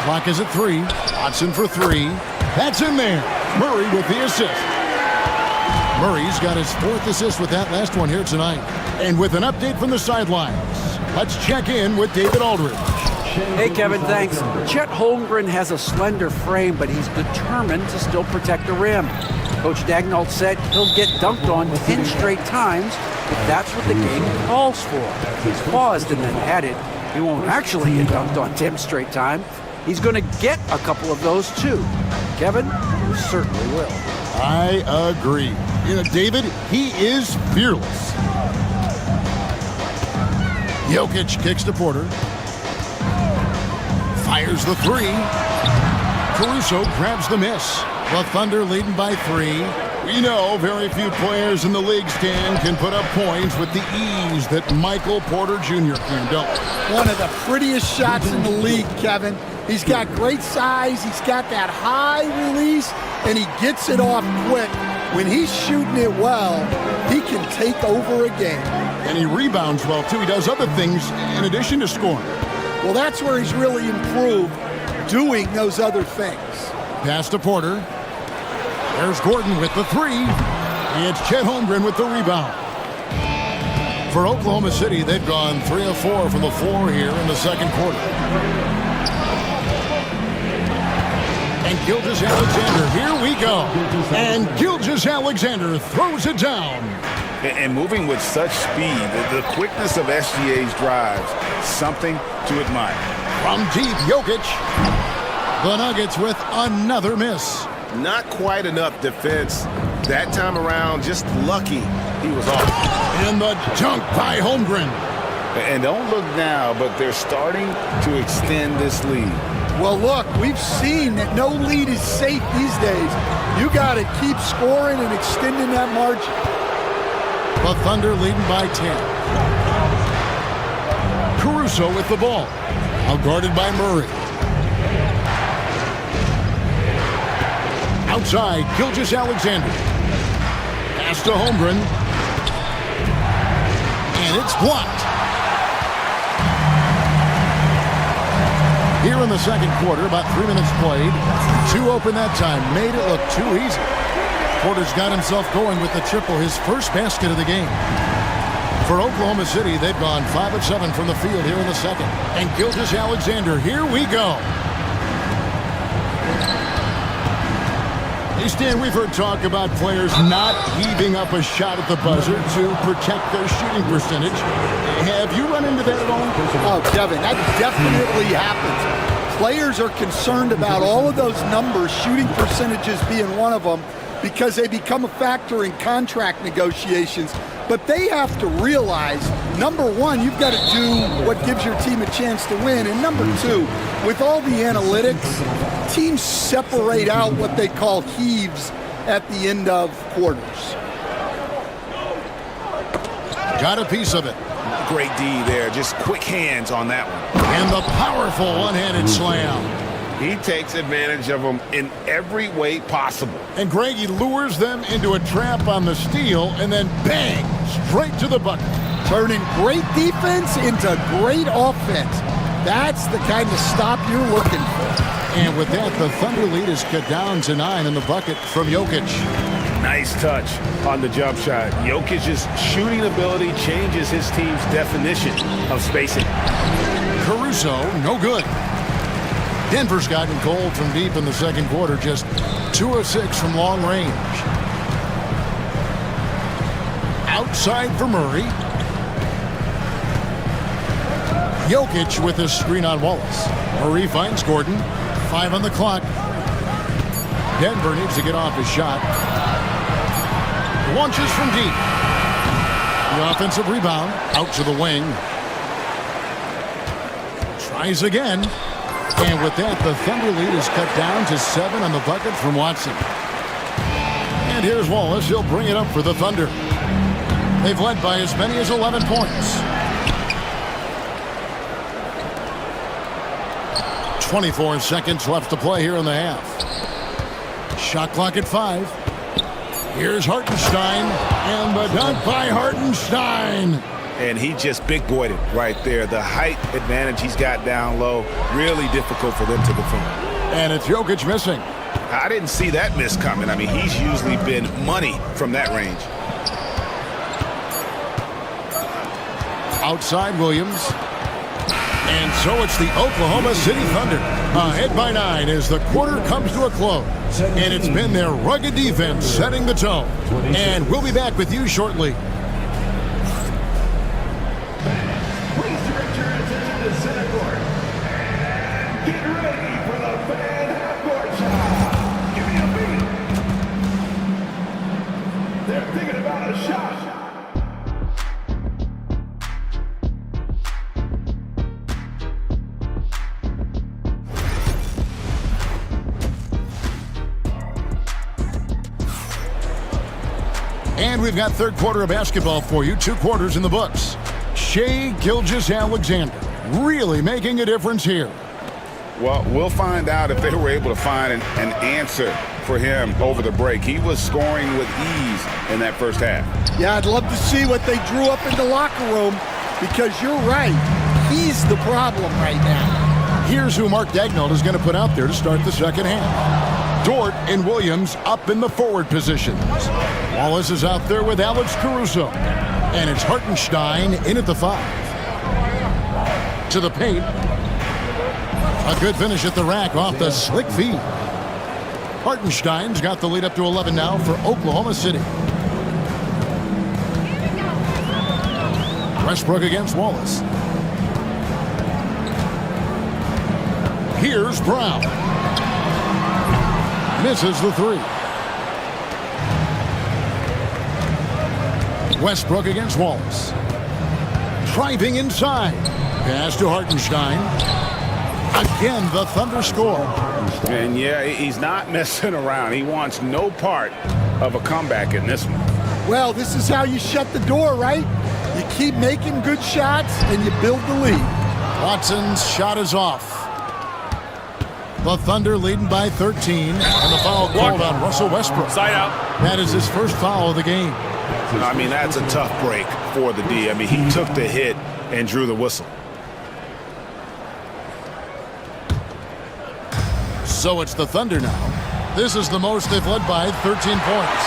Clock is at 3. Watson for 3. That's in there. Murray with the assist. Murray's got his 4th assist with that last one here tonight. And with an update from the sidelines, let's check in with David Aldridge.
Hey, Kevin, thanks. Chet Holmgren has a slender frame, but he's determined to still protect the rim. Coach Dagnall said he'll get dunked on 10 straight times if that's what the game calls for. He's paused and then added, he won't actually get dunked on 10 straight times. He's going to get a couple of those too. Kevin, you certainly will.
I agree. You know, David, he is fearless. Jokic kicks to Porter. Fires the 3. Caruso grabs the miss. The Thunder leading by 3. We know very few players in the league, Stan, can put up points with the ease that Michael Porter Jr. can, don't.
One of the prettiest shots in the league, Kevin. He's got great size. He's got that high release, and he gets it off quick. When he's shooting it well, he can take over a game.
And he rebounds well, too. He does other things in addition to scoring.
Well, that's where he's really improved, doing those other things.
Pass to Porter. There's Gordon with the 3. It's Chet Holmgren with the rebound. For Oklahoma City, they've gone 3 of 4 from the floor here in the second quarter. And Gilgeous-Alexander, here we go. And Gilgeous-Alexander throws it down.
And moving with such speed, the quickness of SGA's drives, something to admire.
From deep, Jokic. The Nuggets with another miss.
Not quite enough defense that time around, just lucky he was off.
And the dunk by Holmgren.
And don't look now, but they're starting to extend this lead.
Well, look, we've seen that no lead is safe these days. You got to keep scoring and extending that margin.
The Thunder leading by 10. Caruso with the ball. Now guarded by Murray. Outside, Gilgeous-Alexander. Pass to Holmgren. And it's blocked. Here in the second quarter, about 3 minutes played. 2 open that time. Made it look too easy. Porter's got himself going with the triple, his first basket of the game. For Oklahoma City, they've gone 5 of 7 from the field here in the second. And Gilgeous-Alexander, here we go. Hey, Stan, we've heard talk about players not heaving up a shot at the buzzer to protect their shooting percentage. Have you run into that at all?
Oh, Kevin, that definitely happens. Players are concerned about all of those numbers, shooting percentages being one of them, because they become a factor in contract negotiations. But they have to realize, number one, you've got to do what gives your team a chance to win. And number two, with all the analytics, teams separate out what they call heaves at the end of quarters.
Got a piece of it.
Great D there, just quick hands on that one.
And the powerful one-handed slam.
He takes advantage of them in every way possible.
And Greg, he lures them into a trap on the steal, and then bang, straight to the bucket.
Turning great defense into great offense. That's the kind of stop you're looking for.
And with that, the Thunder lead is cut down to 9 in the bucket from Jokic.
Nice touch on the jump shot. Jokic's shooting ability changes his team's definition of spacing.
Caruso, no good. Denver's gotten cold from deep in the second quarter, just 2 of 6 from long range. Outside for Murray. Jokic with a screen on Wallace. Murray finds Gordon. 5 on the clock. Denver needs to get off his shot. Launches from deep. The offensive rebound out to the wing. Tries again. And with that, the Thunder lead is cut down to 7 on the bucket from Watson. And here's Wallace. He'll bring it up for the Thunder. They've led by as many as 11 points. 24 seconds left to play here in the half. Shot clock at 5. Here's Hartenstein, and the dunk by Hartenstein.
And he just big-boyed it right there. The height advantage he's got down low, really difficult for them to defend.
And it's Jokic missing.
I didn't see that miss coming. I mean, he's usually been money from that range.
Outside Williams. And so it's the Oklahoma City Thunder ahead by 9 as the quarter comes to a close. And it's been their rugged defense setting the tone. And we'll be back with you shortly.
Please direct your attention to center court. And get ready for the fan half-court shot. Give me a beat. They're thinking about a shot.
And we've got third quarter of basketball for you. 2 quarters in the books. Shai Gilgeous-Alexander really making a difference here.
Well, we'll find out if they were able to find an answer for him over the break. He was scoring with ease in that first half.
Yeah, I'd love to see what they drew up in the locker room because you're right. He's the problem right now.
Here's who Mark Daigneault is going to put out there to start the second half. Dort and Williams up in the forward positions. Wallace is out there with Alex Caruso. And it's Hartenstein in at the 5. To the paint. A good finish at the rack off the slick feed. Hartenstein's got the lead up to 11 now for Oklahoma City. Westbrook against Wallace. Here's Brown. Misses the 3. Westbrook against Wallace. Driving inside. Pass to Hartenstein. Again, the Thunder score.
And yeah, he's not messing around. He wants no part of a comeback in this one.
Well, this is how you shut the door, right? You keep making good shots and you build the lead.
Watson's shot is off. The Thunder leading by 13, and the foul called on Russell Westbrook.
Side out.
That is his first foul of the game.
I mean, that's a tough break for the D. I mean, he took the hit and drew the whistle.
So it's the Thunder now. This is the most they've led by 13 points.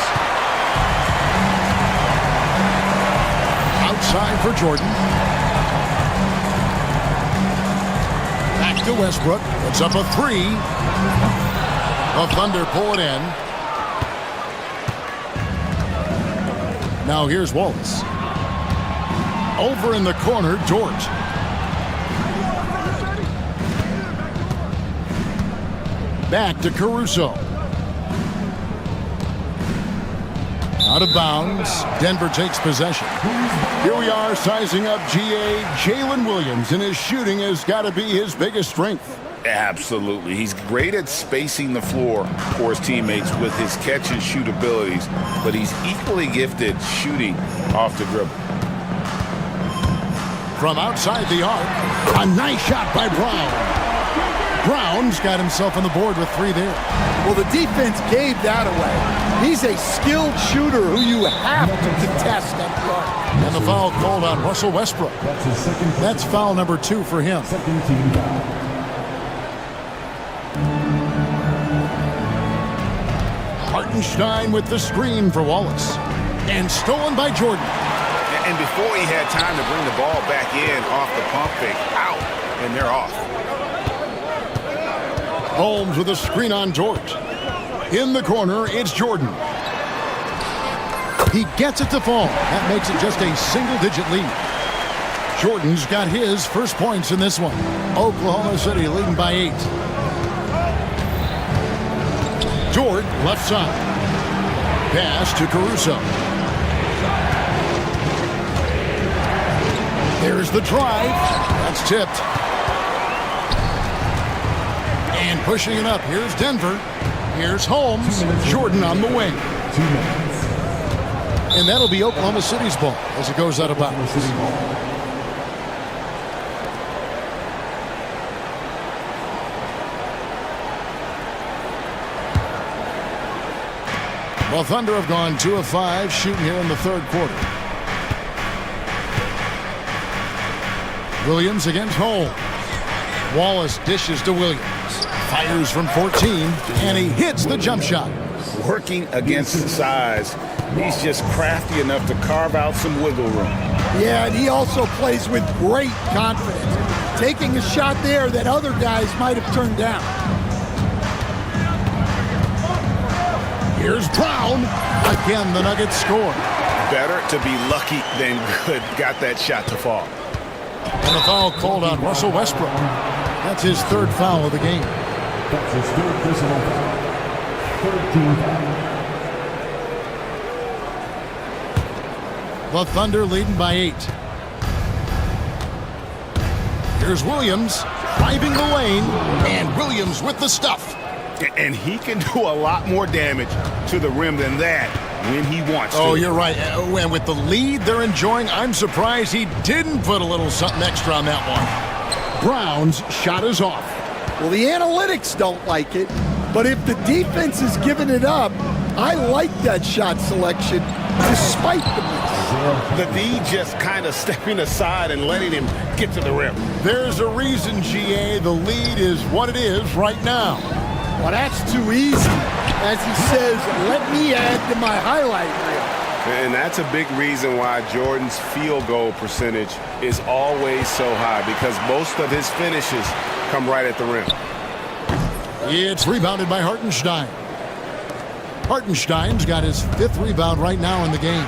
Outside for Jordan. Back to Westbrook. It's up a 3. The Thunder pull it in. Now here's Wallace. Over in the corner, Dort. Back to Caruso. Out of bounds. Denver takes possession. Here we are sizing up GA. Jalen Williams, and his shooting has got to be his biggest strength.
Absolutely. He's great at spacing the floor for his teammates with his catch and shoot abilities, but he's equally gifted shooting off the dribble.
From outside the arc, a nice shot by Brown. Brown's got himself on the board with 3 there.
Well, the defense gave that away. He's a skilled shooter who you have to contest at the arc.
And the foul called on Russell Westbrook. That's foul number 2 for him.
Second team foul.
Hartenstein with the screen for Wallace. And stolen by Jordan.
And before he had time to bring the ball back in off the pump fake, out, and they're off.
Holmes with a screen on George. In the corner, it's Jordan. He gets it to fall. That makes it just a single-digit lead. Jordan's got his first points in this one. Oklahoma City leading by 8. George, left side. Pass to Caruso. There's the drive. That's tipped. And pushing it up. Here's Denver. Here's Holmes. Jordan on the wing.
2 minutes.
And that'll be Oklahoma City's ball as it goes out of bounds. Well, Thunder have gone 2 of 5 shooting here in the third quarter. Williams against Holmes. Wallace dishes to Williams. Fires from 14, and he hits the jump shot.
Working against the size, he's just crafty enough to carve out some wiggle room.
Yeah, and he also plays with great confidence, taking a shot there that other guys might have turned down.
Here's Brown. Again, the Nuggets score.
Better to be lucky than good. Got that shot to fall.
And the foul called on Russell Westbrook. That's his 3rd foul of the game.
That's his 3rd personal foul. 3rd team foul.
The Thunder leading by 8. Here's Williams driving the lane, and Williams with the stuff.
And he can do a lot more damage to the rim than that when he wants to.
Oh, you're right. And with the lead they're enjoying, I'm surprised he didn't put a little something extra on that one. Brown's shot is off.
Well, the analytics don't like it, but if the defense is giving it up, I like that shot selection despite the miss.
The D just kind of stepping aside and letting him get to the rim.
There's a reason, GA, the lead is what it is right now.
Well, that's too easy. As he says, let me add to my highlight reel.
And that's a big reason why Jordan's field goal percentage is always so high, because most of his finishes come right at the rim.
It's rebounded by Hartenstein. Hartenstein's got his 5th rebound right now in the game.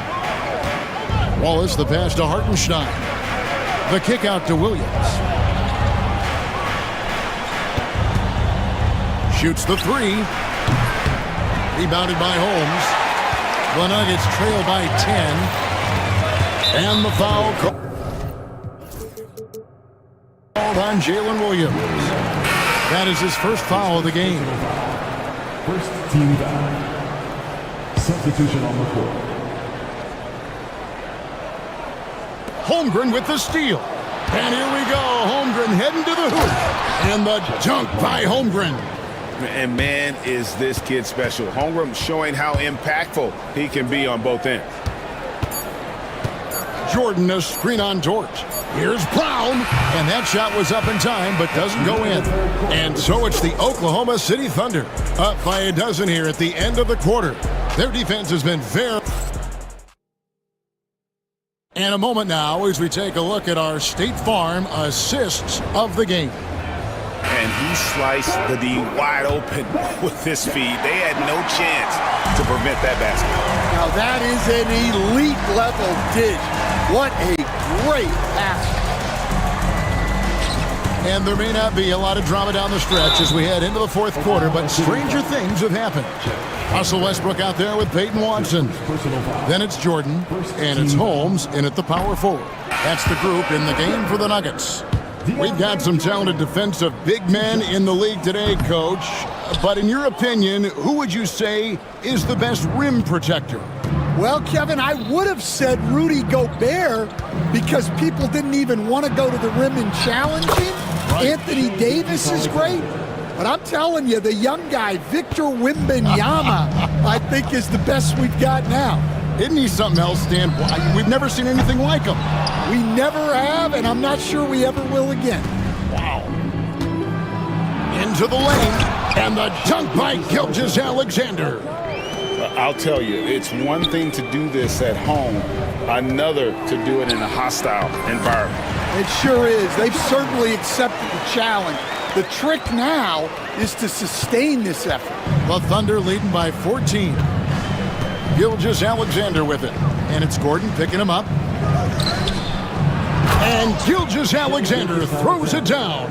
Wallace, the pass to Hartenstein. The kick out to Williams. Shoots the 3. Rebounded by Holmes. The Nuggets trail by 10. And the foul called on Jalen Williams. That is his 1st foul of the game.
1st team foul. Substitution on the court.
Holmgren with the steal. And here we go. Holmgren heading to the hoop. And the dunk by Holmgren.
And man, is this kid special. Holmgren showing how impactful he can be on both ends.
Jordan, a screen on George. Here's Brown, and that shot was up in time, but doesn't go in. And so it's the Oklahoma City Thunder, up by a dozen here at the end of the quarter. Their defense has been very... And a moment now as we take a look at our State Farm assists of the game.
And he sliced the D wide open with his feed. They had no chance to prevent that basket.
Now that is an elite level dish. What a great pass.
And there may not be a lot of drama down the stretch as we head into the 4th quarter, but stranger things have happened. Russell Westbrook out there with Peyton Watson. Then it's Jordan, and it's Holmes in at the power forward. That's the group in the game for the Nuggets. We've got some talented defensive big men in the league today, Coach. But in your opinion, who would you say is the best rim protector?
Well, Kevin, I would have said Rudy Gobert because people didn't even want to go to the rim and challenge him. Right. Anthony Davis is great, But I'm telling you, the young guy, Victor Wembanyama, I think is the best we've got now.
Isn't he something else, Stan? We've never seen anything like him.
We never have, and I'm not sure we ever will again.
Wow. Into the lane, and the dunk by Gilgeous-Alexander.
I'll tell you, it's one thing to do this at home, another to do it in a hostile environment.
It sure is. They've certainly accepted the challenge. The trick now is to sustain this effort.
The Thunder leading by 14. Gilgeous-Alexander with it. And it's Gordon picking him up. And Gilgeous-Alexander throws it down.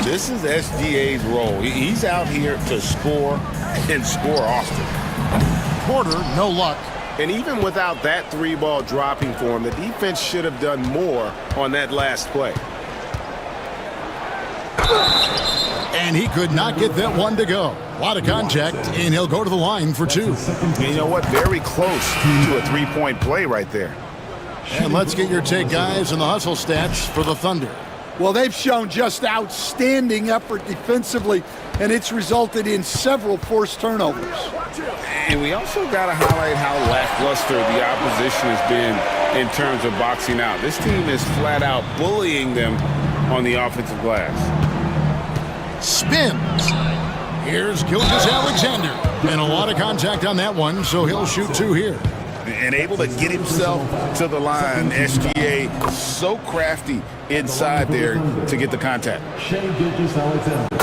This is SGA's role. He's out here to score and score often.
Porter, no luck.
And even without that three ball dropping for him, the defense should have done more on that last play.
And he could not get that one to go. A lot of contact, and he'll go to the line for two.
And you know what? Very close to a three-point play right there.
And let's get your take, guys, on the hustle stats for the Thunder.
Well, they've shown just outstanding effort defensively, and it's resulted in several forced turnovers.
And we also got to highlight how lackluster the opposition has been in terms of boxing out. This team is flat out bullying them on the offensive glass.
Spins. Here's Gilgeous-Alexander. And a lot of contact on that one, so he'll shoot two here.
And able to get himself to the line. SGA so crafty inside there to get the contact.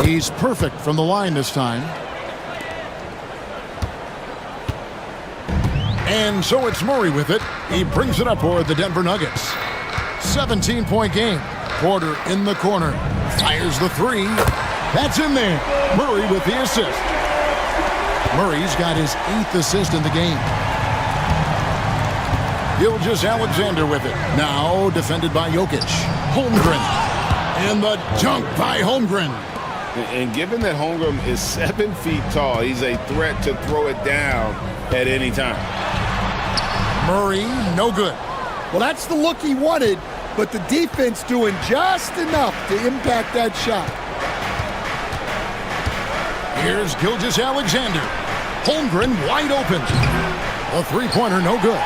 He's perfect from the line this time. And so it's Murray with it. He brings it up for the Denver Nuggets. 17-point game. Porter in the corner. Fires the three. That's in there. Murray with the assist. Murray's got his 8th assist in the game. Gilgeous-Alexander with it. Now defended by Jokic. Holmgren. And the dunk by Holmgren.
And given that Holmgren is 7 feet tall, he's a threat to throw it down at any time.
Murray, no good.
Well, that's the look he wanted, but the defense doing just enough to impact that shot.
Here's Gilgeous-Alexander. Holmgren wide open. A three-pointer, no good.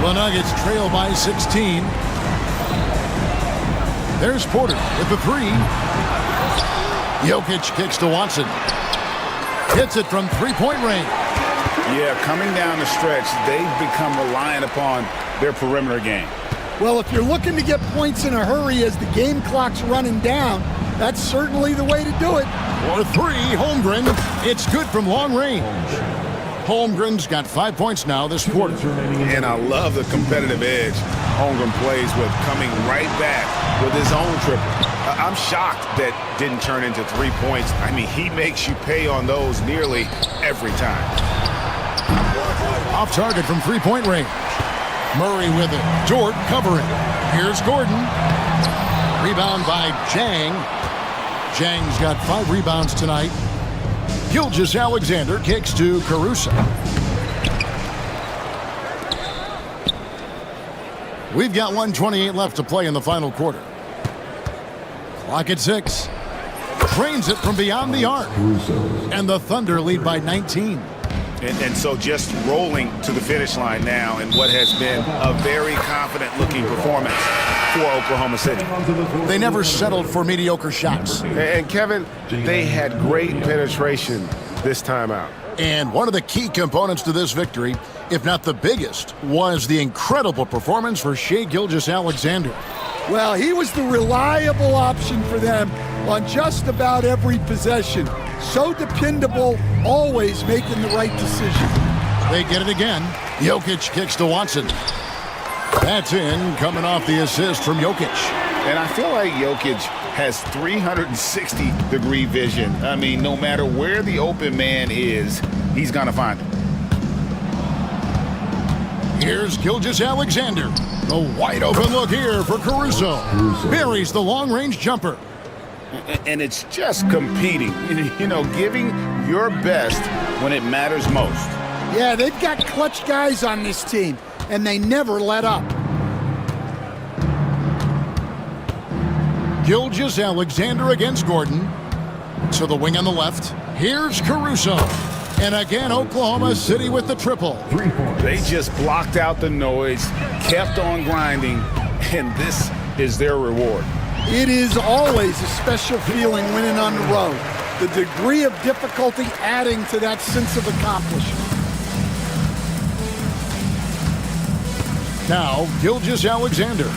The Nuggets trail by 16. There's Porter with the three. Jokic kicks to Watson. Hits it from three-point range.
Yeah, coming down the stretch, they've become reliant upon their perimeter game.
Well, if you're looking to get points in a hurry as the game clock's running down, that's certainly the way to do it.
For three, Holmgren. It's good from long range. Holmgren's got 5 points now this quarter.
And I love the competitive edge Holmgren plays with, coming right back with his own triple. I'm shocked that didn't turn into 3 points. I mean, he makes you pay on those nearly every time.
Off target from three-point range. Murray with it. Dort covering. Here's Gordon. Rebound by Jang. Jang's got 5 rebounds tonight. Gilgeous-Alexander kicks to Caruso. We've got 1:28 left to play in the final quarter. Clock at 6. Trains it from beyond the arc. And the Thunder lead by 19.
And so just rolling to the finish line now in what has been a very confident-looking performance for Oklahoma City.
They never settled for mediocre shots.
And Kevin, they had great penetration this time out.
And one of the key components to this victory, if not the biggest, was the incredible performance for Shai Gilgeous-Alexander.
Well, he was the reliable option for them on just about every possession. So dependable, always making the right decision.
They get it again. Jokic kicks to Watson. That's in, coming off the assist from Jokic.
And I feel like Jokic has 360-degree vision. I mean, no matter where the open man is, he's going to find him.
Here's Gilgeous-Alexander. A wide open look here for Caruso. Buries the long-range jumper.
And it's just competing, you know, giving your best when it matters most.
Yeah, they've got clutch guys on this team, and they never let up.
Gilgeous-Alexander against Gordon. To the wing on the left. Here's Caruso. And again, Oklahoma City with the triple.
They just blocked out the noise, kept on grinding, and this is their reward.
It is always a special feeling winning on the road. The degree of difficulty adding to that sense of accomplishment.
Now, Gilgeous-Alexander.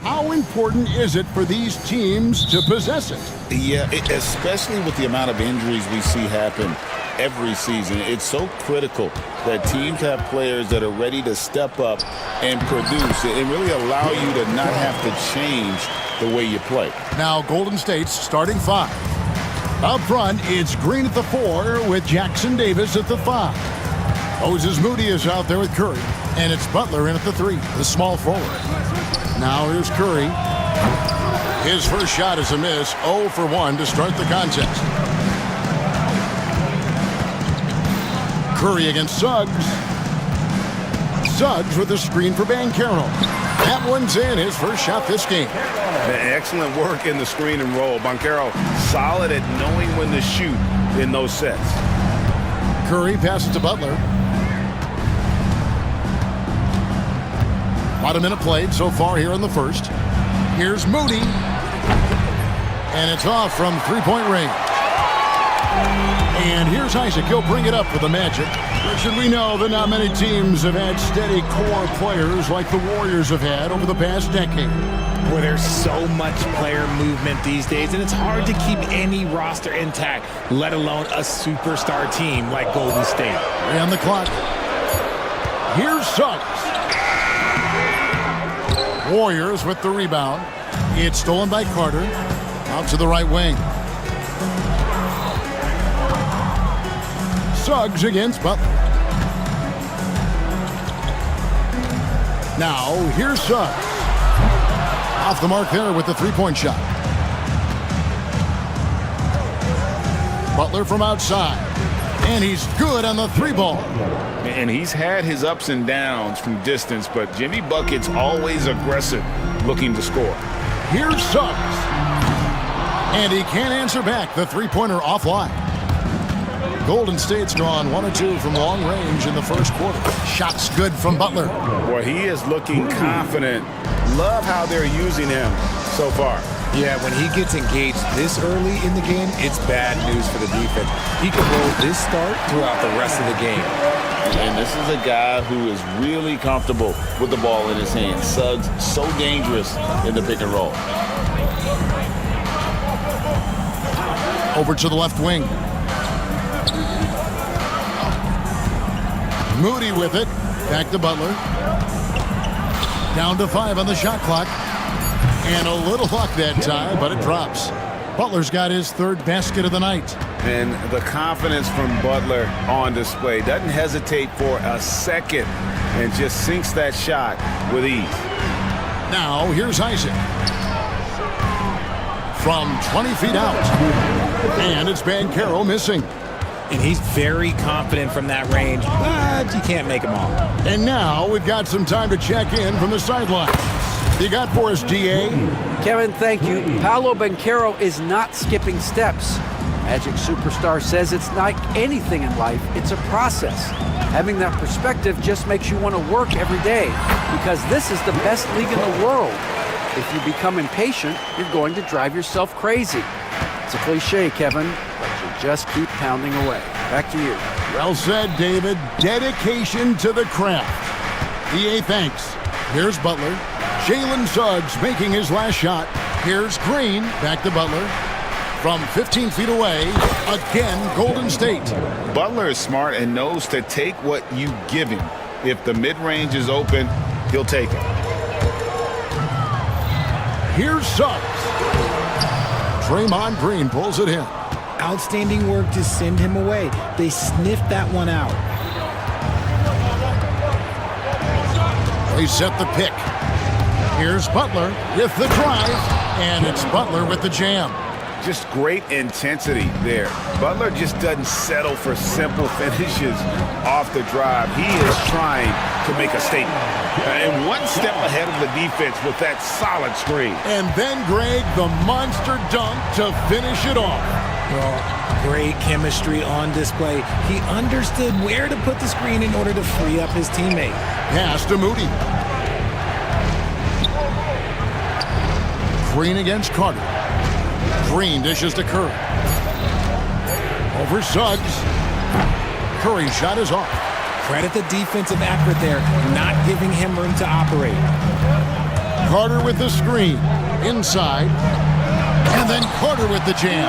how important is it for these teams to possess it?
Yeah, especially with the amount of injuries we see happen every season. It's so critical that teams have players that are ready to step up and produce and really allow you to not have to change the way you play.
Now Golden State's starting five. Up front, it's Green at the 4 with Jackson Davis at the 5. Moses Moody is out there with Curry, and it's Butler in at the 3, the small forward. Now here's Curry. His first shot is a miss, 0 for 1 to start the contest. Curry against Suggs. Suggs with a screen for Banchero. That one's in, his first shot this game.
Excellent work in the screen and roll. Banchero solid at knowing when to shoot in those sets.
Curry passes to Butler. About a minute played so far here in the first. Here's Moody. And it's off from three-point range. And here's Isaac. He'll bring it up for the Magic. Richard, we know that not many teams have had steady core players like the Warriors have had over the past decade.
Where there's so much player movement these days, and it's hard to keep any roster intact, let alone a superstar team like Golden State.
And the clock. Here's Suggs. Warriors with the rebound. It's stolen by Carter. Out to the right wing. Suggs against Butler. Now, here's Suggs. Off the mark there with the three-point shot. Butler from outside. And he's good on the three ball.
And he's had his ups and downs from distance, but Jimmy Bucket's always aggressive, looking to score.
Here's Suggs. And he can't answer back. The three-pointer offline. Golden State's gone 1 or 2 from long range in the first quarter. Shots good from Butler.
Boy, he is looking confident. Love how they're using him so far.
Yeah, when he gets engaged this early in the game, it's bad news for the defense. He can roll this start throughout the rest of the game.
And this is a guy who is really comfortable with the ball in his hands. Suggs, so dangerous in the pick and roll.
Over to the left wing. Moody with it. Back to Butler. Down to 5 on the shot clock. And a little luck that time, but it drops. Butler's got his third basket of the night.
And the confidence from Butler on display. Doesn't hesitate for a second and just sinks that shot with ease.
Now, here's Isaac. From 20 feet out. And it's Banchero missing.
And he's very confident from that range, but you can't make them all.
And now we've got some time to check in from the sideline. You got for us, DA?
Kevin, thank you. Paolo Banchero is not skipping steps. Magic Superstar says it's like anything in life, it's a process. Having that perspective just makes you want to work every day because this is the best league in the world. If you become impatient, you're going to drive yourself crazy. It's a cliche, Kevin, but you just keep pounding away. Back to you.
Well said, David. Dedication to the craft. DA, thanks. Here's Butler. Jalen Suggs making his last shot. Here's Green. Back to Butler. From 15 feet away, again, Golden State.
Butler is smart and knows to take what you give him. If the mid-range is open, he'll take it.
Here's Suggs. Draymond Green pulls it in.
Outstanding work to send him away. They sniffed that one out.
They set the pick. Here's Butler with the drive, and it's Butler with the jam.
Just great intensity there. Butler just doesn't settle for simple finishes off the drive. He is trying to make a statement. And one step ahead of the defense with that solid screen.
And then, Greg, the monster dunk to finish it off.
Well, great chemistry on display. He understood where to put the screen in order to free up his teammate.
Pass to Moody. Green against Carter. Green dishes to Curry. Over Suggs. Curry's shot is off.
Credit the defensive effort there, not giving him room to operate.
Carter with the screen. Inside. And then Carter with the jam.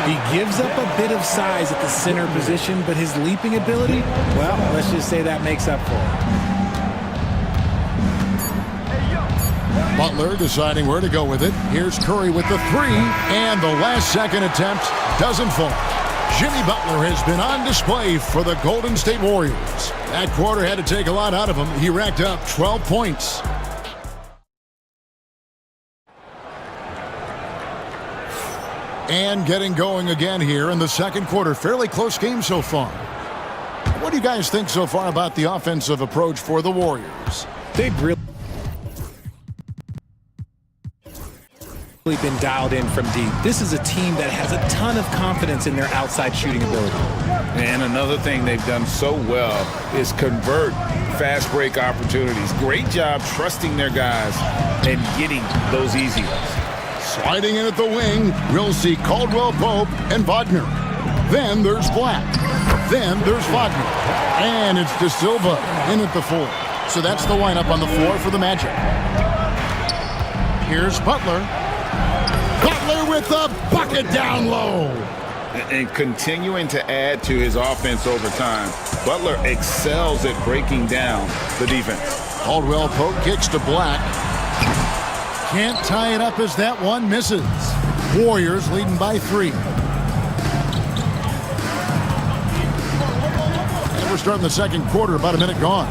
He gives up a bit of size at the center position, but his leaping ability, well, let's just say that makes up for it.
Butler deciding where to go with it. Here's Curry with the three, and the last second attempt doesn't fall. Jimmy Butler has been on display for the Golden State Warriors. That quarter had to take a lot out of him. He racked up 12 points. And getting going again here in the second quarter. Fairly close game so far. What do you guys think so far about the offensive approach for the Warriors?
They've really been dialed in from deep. This is a team that has a ton of confidence in their outside shooting ability.
And another thing they've done so well is convert fast break opportunities. Great job trusting their guys and getting those easy ones.
Sliding in at the wing, we'll see Caldwell Pope and Wagner. Then there's Black. Then there's Wagner. And it's De Silva in at the 4. So that's the lineup on the floor for the Magic. Here's Butler. Butler with the bucket down low.
And continuing to add to his offense over time, Butler excels at breaking down the defense.
Caldwell Pope kicks to Black. Can't tie it up as that one misses. Warriors leading by 3. And we're starting the second quarter, about a minute gone.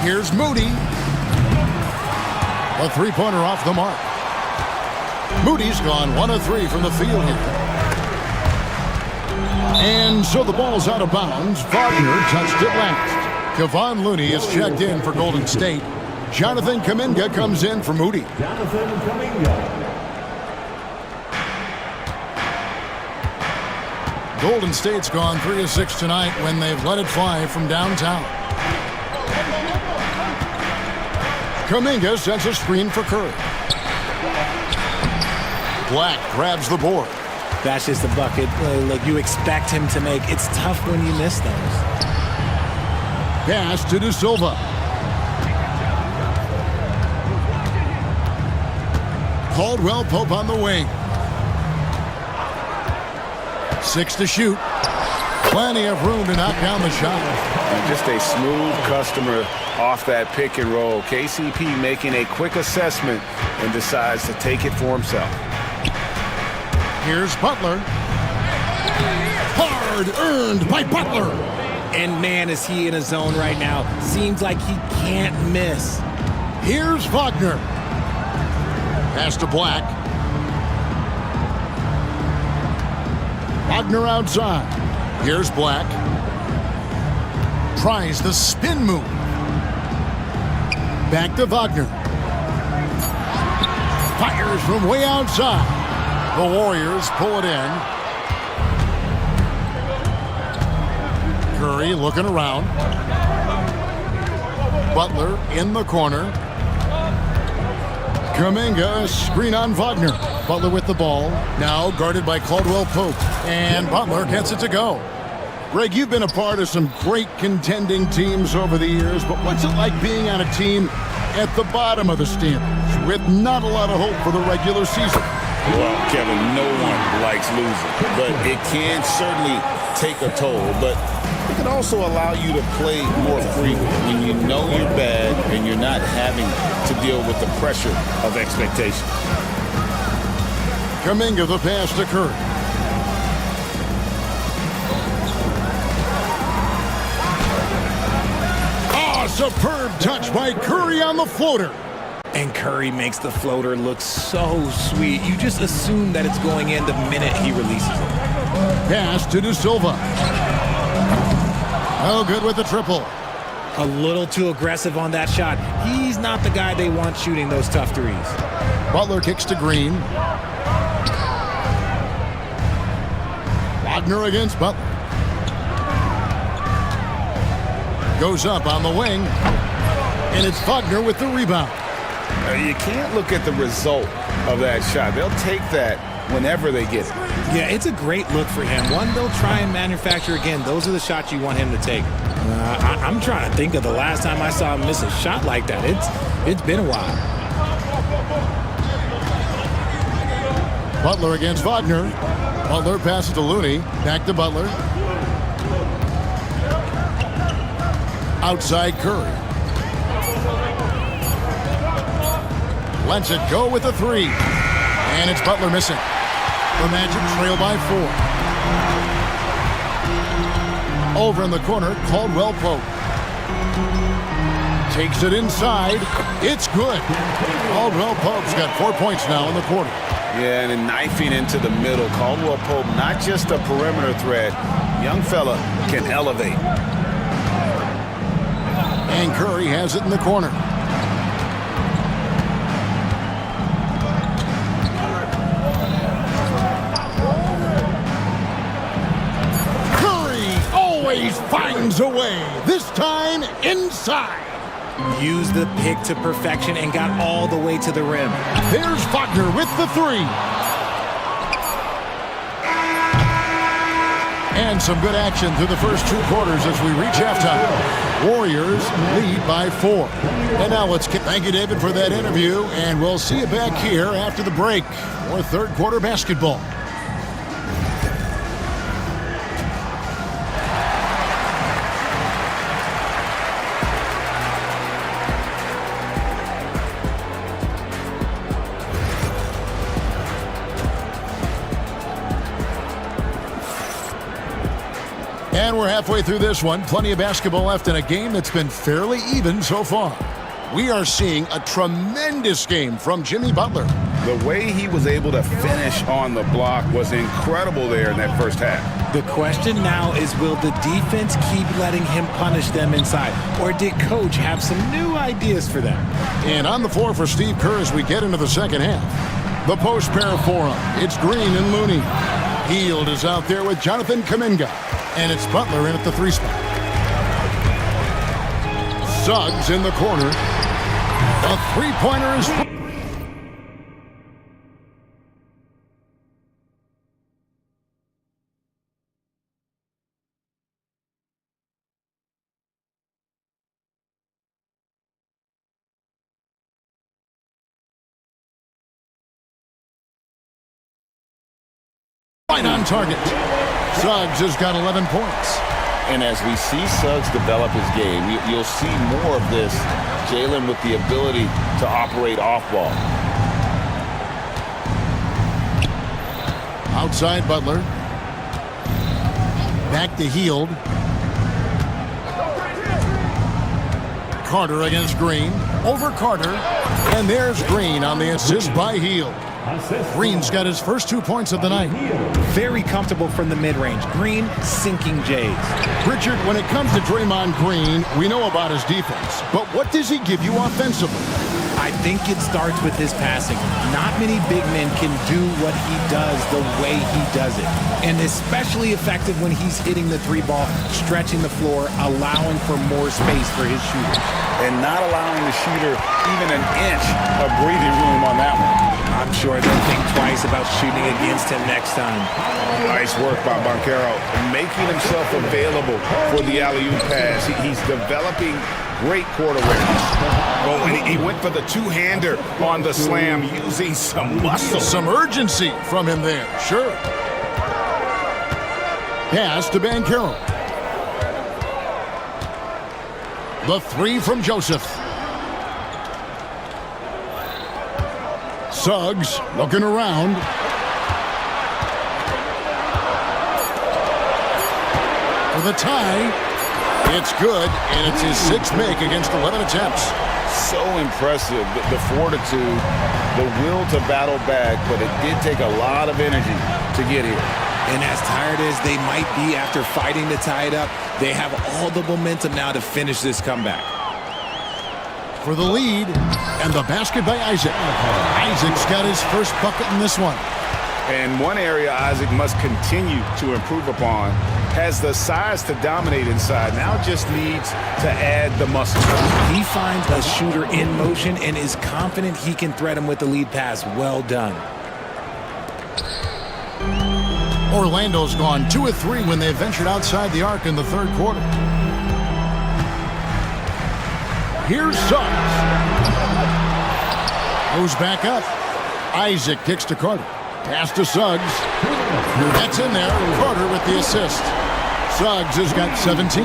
Here's Moody. A three-pointer off the mark. Moody's gone 1 of 3 from the field here. And so the ball's out of bounds. Wagner touched it last. Kevon Looney is checked in for Golden State. Jonathan Kuminga comes in for Moody.
Jonathan Kuminga.
Golden State's gone 3 of 6 tonight when they've let it fly from downtown. Kuminga sets a screen for Curry. Black grabs the board.
That's just a bucket. Look, you expect him to make. It's tough when you miss those.
Pass to De Silva. Caldwell Pope on the wing. 6 to shoot. Plenty of room to knock down the shot.
And just a smooth customer off that pick and roll. KCP making a quick assessment and decides to take it for himself.
Here's Butler. Hard earned by Butler.
And man, is he in a zone right now. Seems like he can't miss.
Here's Wagner. Pass to Black. Wagner outside. Here's Black. Tries the spin move. Back to Wagner. Fires from way outside. The Warriors pull it in. Curry looking around. Butler in the corner. Kuminga, screen on Wagner. Butler with the ball. Now guarded by Caldwell Pope. And Butler gets it to go. Greg, you've been a part of some great contending teams over the years, but what's it like being on a team at the bottom of the standings with not a lot of hope for the regular season?
Well, Kevin, no one likes losing, but it can certainly take a toll. But it can also allow you to play more freely when you know you're bad and you're not having to deal with the pressure of expectation.
Kuminga the pass to Curry. Oh, superb touch by Curry on the floater.
And Curry makes the floater look so sweet. You just assume that it's going in the minute he releases it.
Pass to De Silva. Oh, good with the triple.
A little too aggressive on that shot. He's not the guy they want shooting those tough threes.
Butler kicks to Green. Wagner against Butler. Goes up on the wing. And it's Wagner with the rebound.
You can't look at the result of that shot. They'll take that whenever they get it.
Yeah, it's a great look for him. One they'll try and manufacture again. Those are the shots you want him to take. I'm trying to think of the last time I saw him miss a shot like that. It's been a while.
Butler against Wagner. Butler passes to Looney. Back to Butler. Outside Curry. Lets it go with a three. And it's Butler missing. The Magic trail by 4. Over in the corner, Caldwell Pope. Takes it inside. It's good. Caldwell Pope's got 4 points now in the quarter.
Yeah, and then knifing into the middle. Caldwell Pope, not just a perimeter threat. Young fella can elevate.
And Curry has it in the corner. Curry always finds a way. This time inside.
Used the pick to perfection and got all the way to the rim.
There's Wagner with the three. And some good action through the first 2 quarters as we reach halftime. Warriors lead by 4. And now let's get... Thank you, David, for that interview. And we'll see you back here after the break for third quarter basketball. And we're halfway through this one. Plenty of basketball left in a game that's been fairly even so far. We are seeing a tremendous game from Jimmy Butler.
The way he was able to finish on the block was incredible there in that first half.
The question now is, will the defense keep letting him punish them inside? Or did Coach have some new ideas for them?
And on the floor for Steve Kerr as we get into the second half. The post pair for him. It's Green and Looney. Hield is out there with Jonathan Kuminga. And it's Butler in at the 3 spot. Suggs in the corner. A three-pointer is... right on target. Suggs has got 11 points.
And as we see Suggs develop his game, you'll see more of this. Jalen with the ability to operate off ball.
Outside Butler. Back to Hield. Carter against Green. Over Carter. And there's Green on the assist by Hield. Green's got his first 2 points of the night.
Very comfortable from the mid-range. Green sinking Jays.
Richard, when it comes to Draymond Green, we know about his defense. But what does he give you offensively?
I think it starts with his passing. Not many big men can do what he does the way he does it. And especially effective when he's hitting the 3-ball, stretching the floor, allowing for more space for his shooter.
And not allowing the shooter even an inch of breathing room on that one.
I'm sure they'll think twice about shooting against him next time.
Nice work by Banchero, making himself available for the alley-oop pass. He's developing great court awareness. Oh, and he went for the two-hander on the slam, using some muscle.
Some urgency from him there, sure. Pass to Banchero. The 3 from Joseph. Suggs looking around. For the tie. It's good, and it's his 6th make against 11 attempts.
So impressive, the fortitude, the will to battle back, but it did take a lot of energy to get here.
And as tired as they might be after fighting to tie it up, they have all the momentum now to finish this comeback.
For the lead, and the basket by Isaac. Isaac's got his first bucket in this one.
And one area Isaac must continue to improve upon. Has the size to dominate inside, now just needs to add the muscle.
He finds a shooter in motion and is confident he can thread him with the lead pass. Well done.
Orlando's gone 2 of 3 when they ventured outside the arc in the third quarter. Here's Suggs. Goes back up. Isaac kicks to Carter. Pass to Suggs. That's in there. Carter with the assist. Suggs has got 17.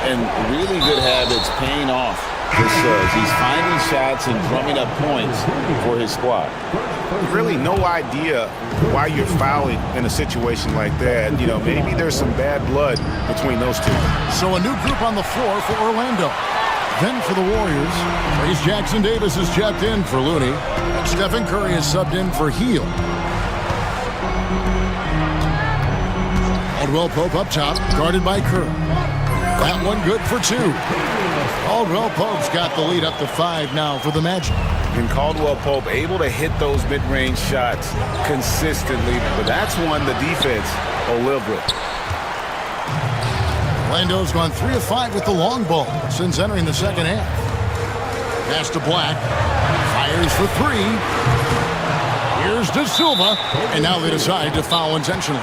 And really good habits paying off for Suggs. He's finding shots and drumming up points for his squad.
Really no idea why you're fouling in a situation like that. You know, maybe there's some bad blood between those two.
So a new group on the floor for Orlando. Then for the Warriors, Trace Jackson Davis is checked in for Looney. Stephen Curry is subbed in for Heel. Caldwell Pope up top, guarded by Curry. That one good for 2. Caldwell Pope's got the lead up to 5 now for the Magic.
And Caldwell Pope able to hit those mid-range shots consistently, but that's one the defense will live with.
Orlando's gone 3 of 5 with the long ball since entering the second half. Pass to Black. Fires for 3. Here's De Silva. And now they decide to foul intentionally.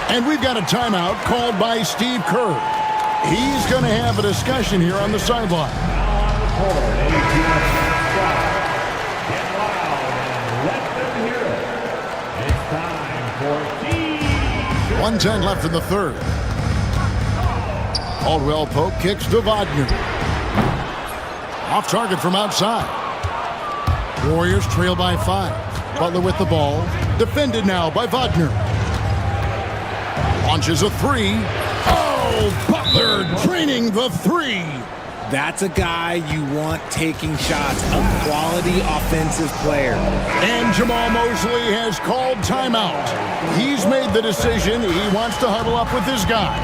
And we've got a timeout called by Steve Kerr. He's going to have a discussion here on the sideline. 1:10 left in the third. Caldwell Pope kicks to Wagner. Off target from outside. Warriors trail by 5. Butler with the ball. Defended now by Wagner. Launches a 3. Oh, Butler draining the 3.
That's a guy you want taking shots, a quality offensive player.
And Jamal Mosley has called timeout. He's made the decision. He wants to huddle up with his guy.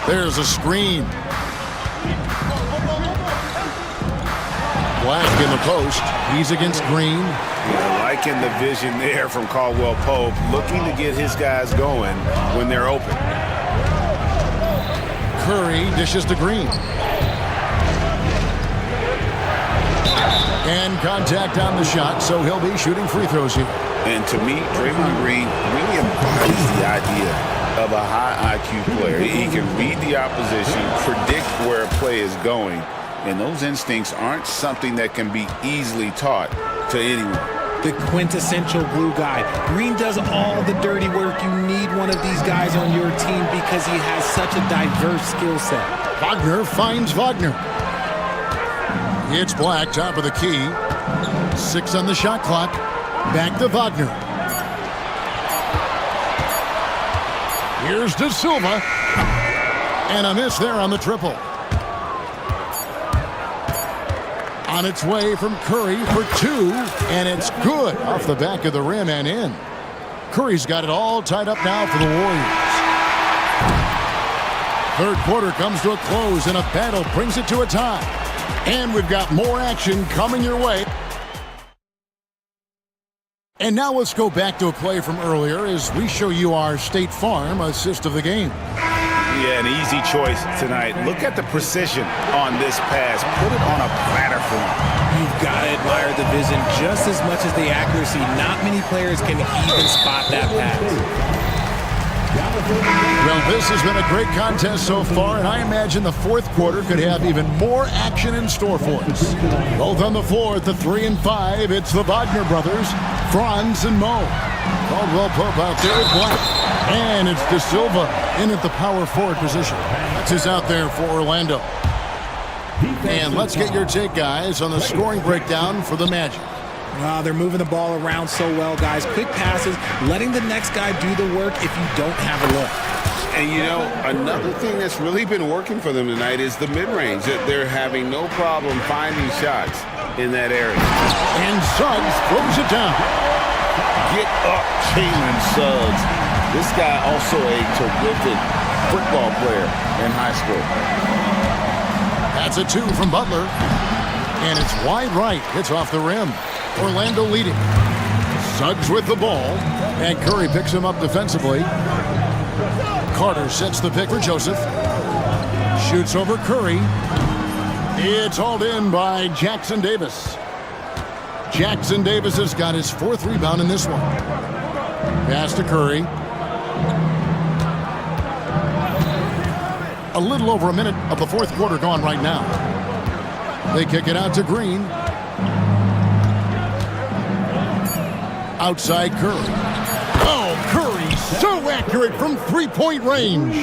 There's a screen. Black in the post. He's against Green.
Yeah, liking the vision there from Caldwell Pope, looking to get his guys going when they're open.
Curry dishes to Green. And contact on the shot, so he'll be shooting free throws here.
And to me, Draymond Green really embodies the idea of a high IQ player. He can read the opposition, predict where a play is going, and those instincts aren't something that can be easily taught to anyone.
The quintessential glue guy. Green does all the dirty work. You need one of these guys on your team because he has such a diverse skill set.
Wagner finds Wagner. It's Black, top of the key. 6 on the shot clock. Back to Wagner. Here's De Silva. And a miss there on the triple. On its way from Curry for 2. And it's good off the back of the rim and in. Curry's got it all tied up now for the Warriors. Third quarter comes to a close and a battle brings it to a tie. And we've got more action coming your way. And now let's go back to a play from earlier as we show you our State Farm assist of the game.
Yeah, an easy choice tonight. Look at the precision on this pass. Put it on a platter for him.
You've got to admire the vision just as much as the accuracy. Not many players can even spot that pass.
Well, this has been a great contest so far, and I imagine the fourth quarter could have even more action in store for us. Both on the floor at the 3 and 5, it's the Wagner brothers, Franz and Mo. Caldwell Pope out there with Black. And it's De Silva in at the power forward position. That's his out there for Orlando. And let's get your take, guys, on the scoring breakdown for the Magic.
Wow, they're moving the ball around so well, guys. Quick passes, letting the next guy do the work if you don't have a look.
And, you know, another thing that's really been working for them tonight is the mid-range. They're having no problem finding shots in that area.
And Suggs throws it down.
Get up, Jalen Suggs. This guy also a terrific football player in high school.
That's a 2 from Butler. And it's wide right. It's off the rim. Orlando leading. Suggs with the ball. And Curry picks him up defensively. Carter sets the pick for Joseph. Shoots over Curry. It's hauled in by Jackson Davis. Jackson Davis has got his 4th rebound in this one. Pass to Curry. A little over a minute of the fourth quarter gone right now. They kick it out to Green. Outside Curry. accurate from three-point range.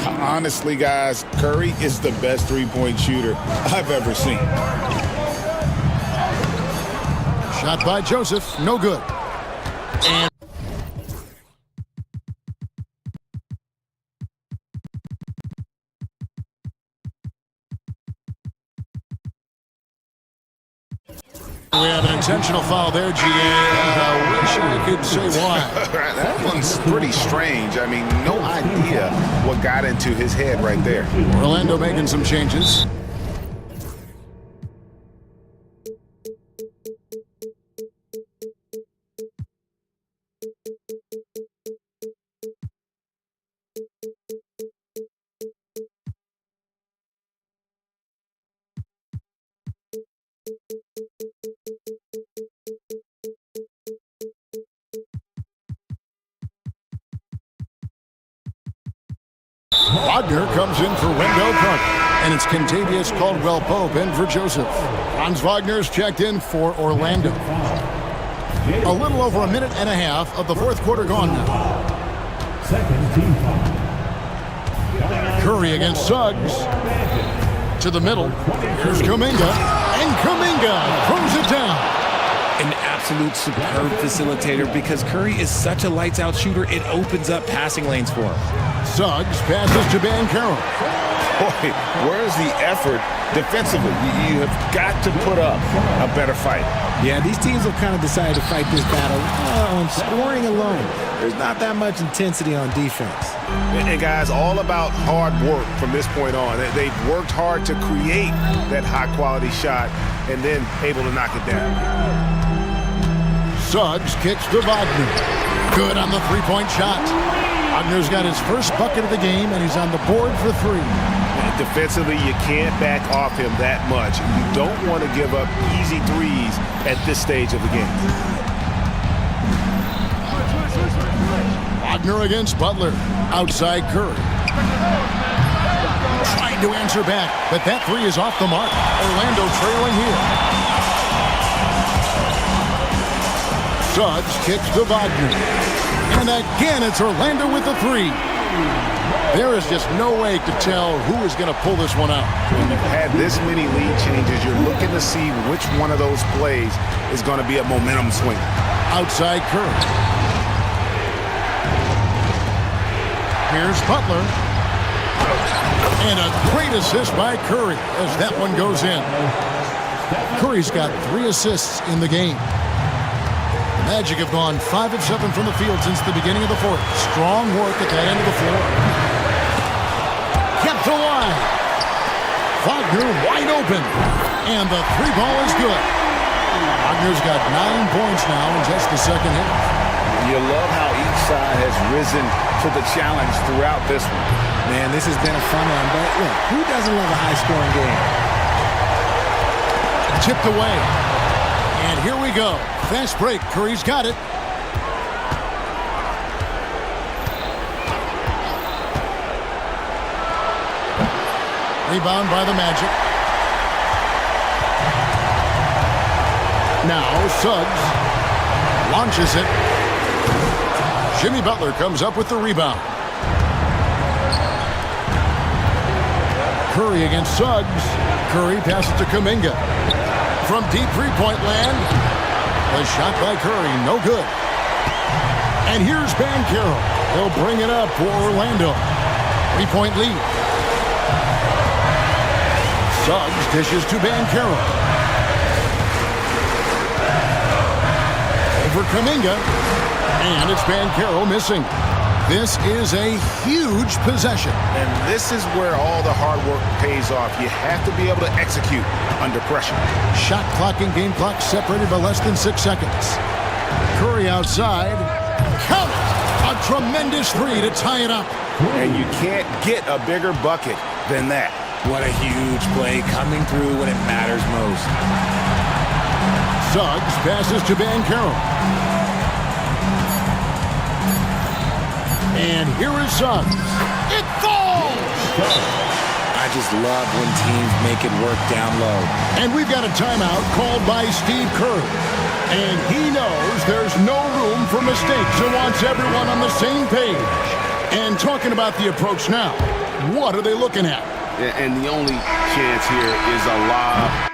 Honestly, guys, Curry is the best three-point shooter I've ever seen.
Shot by Joseph, no good. And we have an intentional foul there, GA. I wish I could say why.
That one's pretty strange. I mean, no idea what got into his head right there.
Orlando making some changes. Wagner comes in for Wendell Carter, and it's Kentavious Caldwell-Pope in for Joseph. Franz Wagner's checked in for Orlando. A little over a minute and a half of the fourth quarter gone now.
Second team foul.
Curry against Suggs. To the middle. Here's Kuminga, and Kuminga throws it down.
An absolute superb facilitator because Curry is such a lights-out shooter, it opens up passing lanes for him.
Suggs passes to Banchero.
Boy, where's the effort defensively? You have got to put up a better fight.
Yeah, these teams have kind of decided to fight this battle on scoring alone. There's not that much intensity on defense.
And guys, all about hard work from this point on. They've worked hard to create that high-quality shot and then able to knock it down.
Suggs kicks to Wagner. Good on the three-point shot. Wagner's got his first bucket of the game, and he's on the board for three.
Defensively, you can't back off him that much. You don't want to give up easy threes at this stage of the game.
Wagner against Butler. Outside Curry. Trying to answer back, but that three is off the mark. Orlando trailing here. Suggs kicks to Wagner. And again, it's Orlando with the three. There is just no way to tell who is going to pull this one out.
When you've had this many lead changes, you're looking to see which one of those plays is going to be a momentum swing.
Outside Curry. Here's Butler. And a great assist by Curry as that one goes in. Curry's got 3 assists in the game. The Magic have gone 5 of 7 from the field since the beginning of the fourth. Strong work at that end of the floor. Kept alive. Wagner wide open. And the three ball is good. Wagner's got 9 points now in just the second half.
You love how each side has risen to the challenge throughout this one.
Man, this has been a fun one, but look, who doesn't love a high-scoring game?
Tipped away. And here we go. Fast break. Curry's got it. Rebound by the Magic. Now Suggs launches it. Jimmy Butler comes up with the rebound. Curry against Suggs. Curry passes to Kuminga. From deep three-point land. A shot by Curry, no good. And here's Banchero. He'll bring it up for Orlando. 3-point lead. Suggs dishes to Banchero. Over Kuminga. And it's Banchero missing. This is a huge possession.
And this is where all the hard work pays off. You have to be able to execute under pressure.
Shot clock and game clock separated by less than 6 seconds. Curry outside. Count it! A tremendous three to tie it up.
And you can't get a bigger bucket than that.
What a huge play coming through when it matters most.
Suggs passes to Banchero. And here is Suggs. It falls!
I just love when teams make it work down low.
And we've got a timeout called by Steve Kerr. And he knows there's no room for mistakes and wants everyone on the same page. Thinking about the approach now. What are they looking at?
And the only chance here is a lob.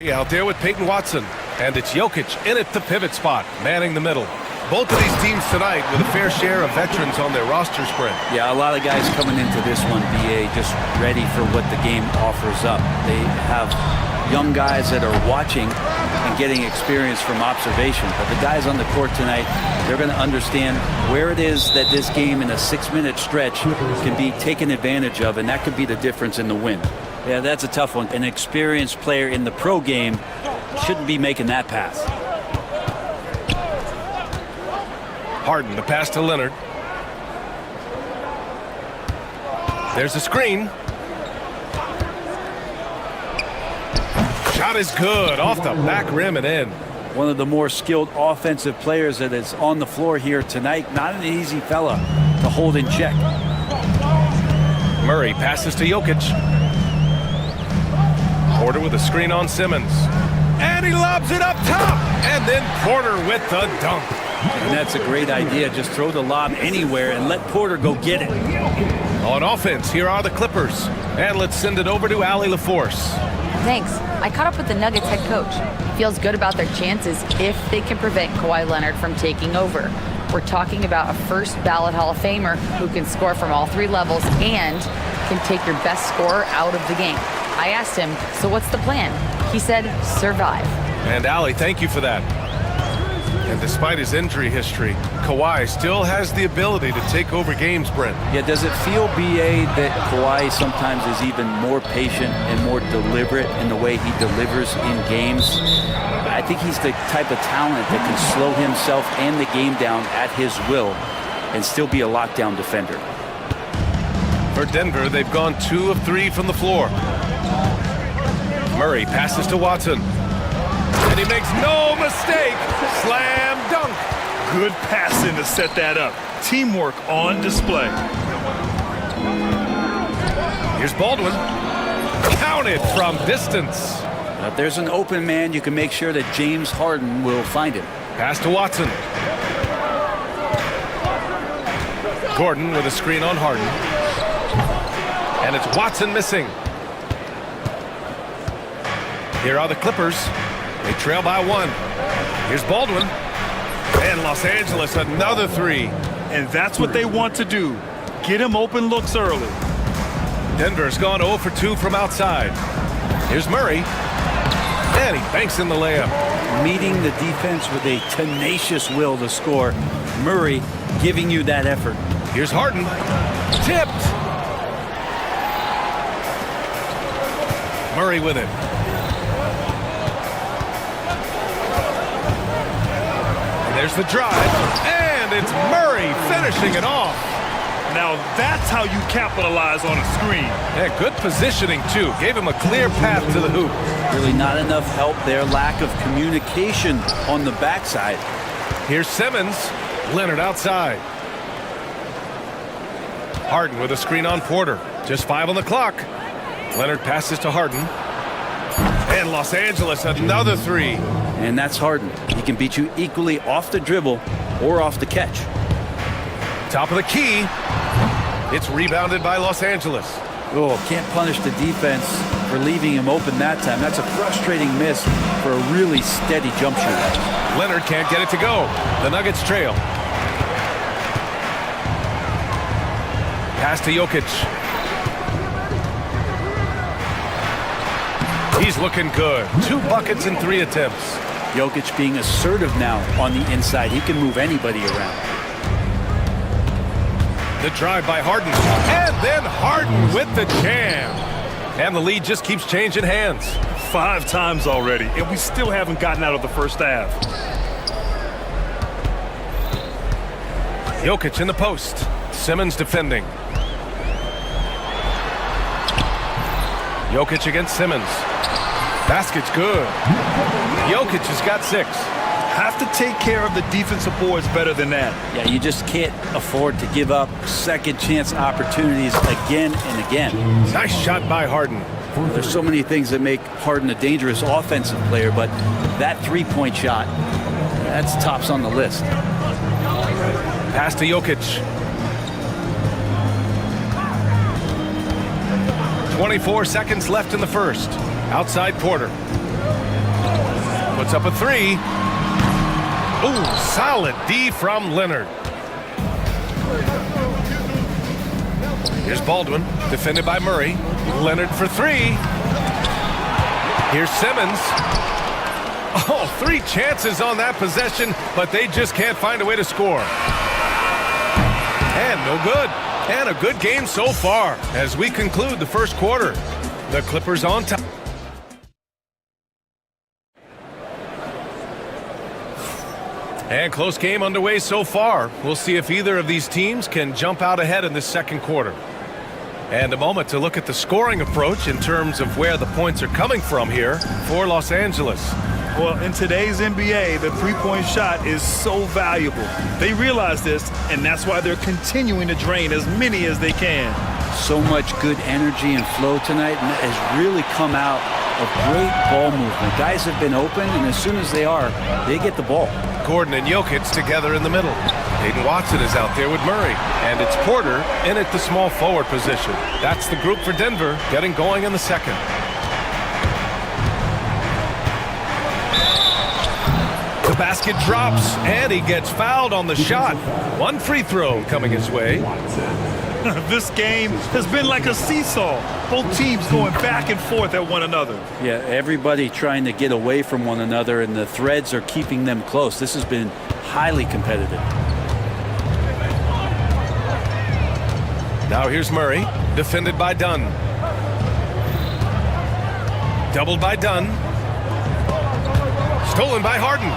Out there with Peyton Watson. And it's Jokic in at the pivot spot, manning the middle. Both of these teams tonight with a fair share of veterans on their roster spread.
Yeah, a lot of guys coming into this one, BA, just ready for what the game offers up. They have young guys that are watching and getting experience from observation. But the guys on the court tonight, they're going to understand where it is that this game in a 6-minute stretch can be taken advantage of, and that could be the difference in the win. Yeah, that's a tough one. An experienced player in the pro game shouldn't be making that pass.
Harden, the pass to Leonard. There's a screen. Shot is good, off the back rim and in.
One of the more skilled offensive players that is on the floor here tonight. Not an easy fella to hold in check.
Murray passes to Jokic. Porter with a screen on Simmons. And he lobs it up top. And then Porter with the dunk.
And that's a great idea. Just throw the lob anywhere and let Porter go get it.
On offense, here are the Clippers. And let's send it over to Allie LaForce.
Thanks. I caught up with the Nuggets head coach. Feels good about their chances if they can prevent Kawhi Leonard from taking over. We're talking about a first ballot Hall of Famer who can score from all 3 levels and can take your best scorer out of the game. I asked him, so what's the plan? He said, survive.
And Allie, thank you for that. And despite his injury history, Kawhi still has the ability to take over games, Brent.
Yeah, does it feel, BA, that Kawhi sometimes is even more patient and more deliberate in the way he delivers in games? I think he's the type of talent that can slow himself and the game down at his will and still be a lockdown defender.
For Denver, they've gone 2 of 3 from the floor. Murray passes to Watson. And he makes no mistake. Slam dunk.
Good passing to set that up. Teamwork on display.
Here's Baldwin. Counted from distance.
Now, if there's an open man, you can make sure that James Harden will find him.
Pass to Watson. Gordon with a screen on Harden. And it's Watson missing. Here are the Clippers. They trail by 1. Here's Baldwin. And Los Angeles, another 3.
And that's what they want to do. Get him open looks early.
Denver's gone 0 for 2 from outside. Here's Murray. And he banks in the layup.
Meeting the defense with a tenacious will to score. Murray giving you that effort.
Here's Harden. Tipped. Murray with it. There's the drive, and it's Murray finishing it off.
Now that's how you capitalize on a screen.
Yeah, good positioning, too. Gave him a clear path to the hoop.
Really not enough help there. Lack of communication on the backside.
Here's Simmons. Leonard outside. Harden with a screen on Porter. Just 5 on the clock. Leonard passes to Harden. And Los Angeles, another 3.
And that's Harden. He can beat you equally off the dribble or off the catch.
Top of the key. It's rebounded by Los Angeles.
Oh, can't punish the defense for leaving him open that time. That's a frustrating miss for a really steady jump shooter.
Leonard can't get it to go. The Nuggets trail. Pass to Jokic. He's looking good. 2 buckets in 3 attempts.
Jokic being assertive now on the inside. He can move anybody around.
The drive by Harden. And then Harden with the jam. And the lead just keeps changing hands.
5 times already, and we still haven't gotten out of the first half.
Jokic in the post. Simmons defending. Jokic against Simmons. Basket's good. Jokic has got 6.
Have to take care of the defensive boards better than that.
Yeah, you just can't afford to give up second chance opportunities again and again.
Nice shot by Harden.
There's so many things that make Harden a dangerous offensive player, but that 3-point shot, that's tops on the list.
Pass to Jokic. 24 seconds left in the first. Outside Porter. Puts up a three. Ooh, solid D from Leonard. Here's Baldwin, defended by Murray. Leonard for three. Here's Simmons. Oh, 3 chances on that possession, but they just can't find a way to score. And no good. And a good game so far as we conclude the first quarter. The Clippers on top. And close game underway so far. We'll see if either of these teams can jump out ahead in this second quarter. And a moment to look at the scoring approach in terms of where the points are coming from here for Los Angeles.
Well, in today's NBA, the three-point shot is so valuable. They realize this, and that's why they're continuing to drain as many as they can.
So much good energy and flow tonight, and that has really come out of great ball movement. Guys have been open, and as soon as they are, they get the ball.
Gordon and Jokic together in the middle. Hayden Watson is out there with Murray, and it's Porter in at the small forward position. That's the group for Denver getting going in the second. The basket drops, and he gets fouled on the shot. 1 free throw coming his way.
This game has been like a seesaw. Both teams going back and forth at one another.
Yeah, everybody trying to get away from one another, and the threads are keeping them close. This has been highly competitive.
Now here's Murray, defended by Dunn. Doubled by Dunn. Stolen by Harden.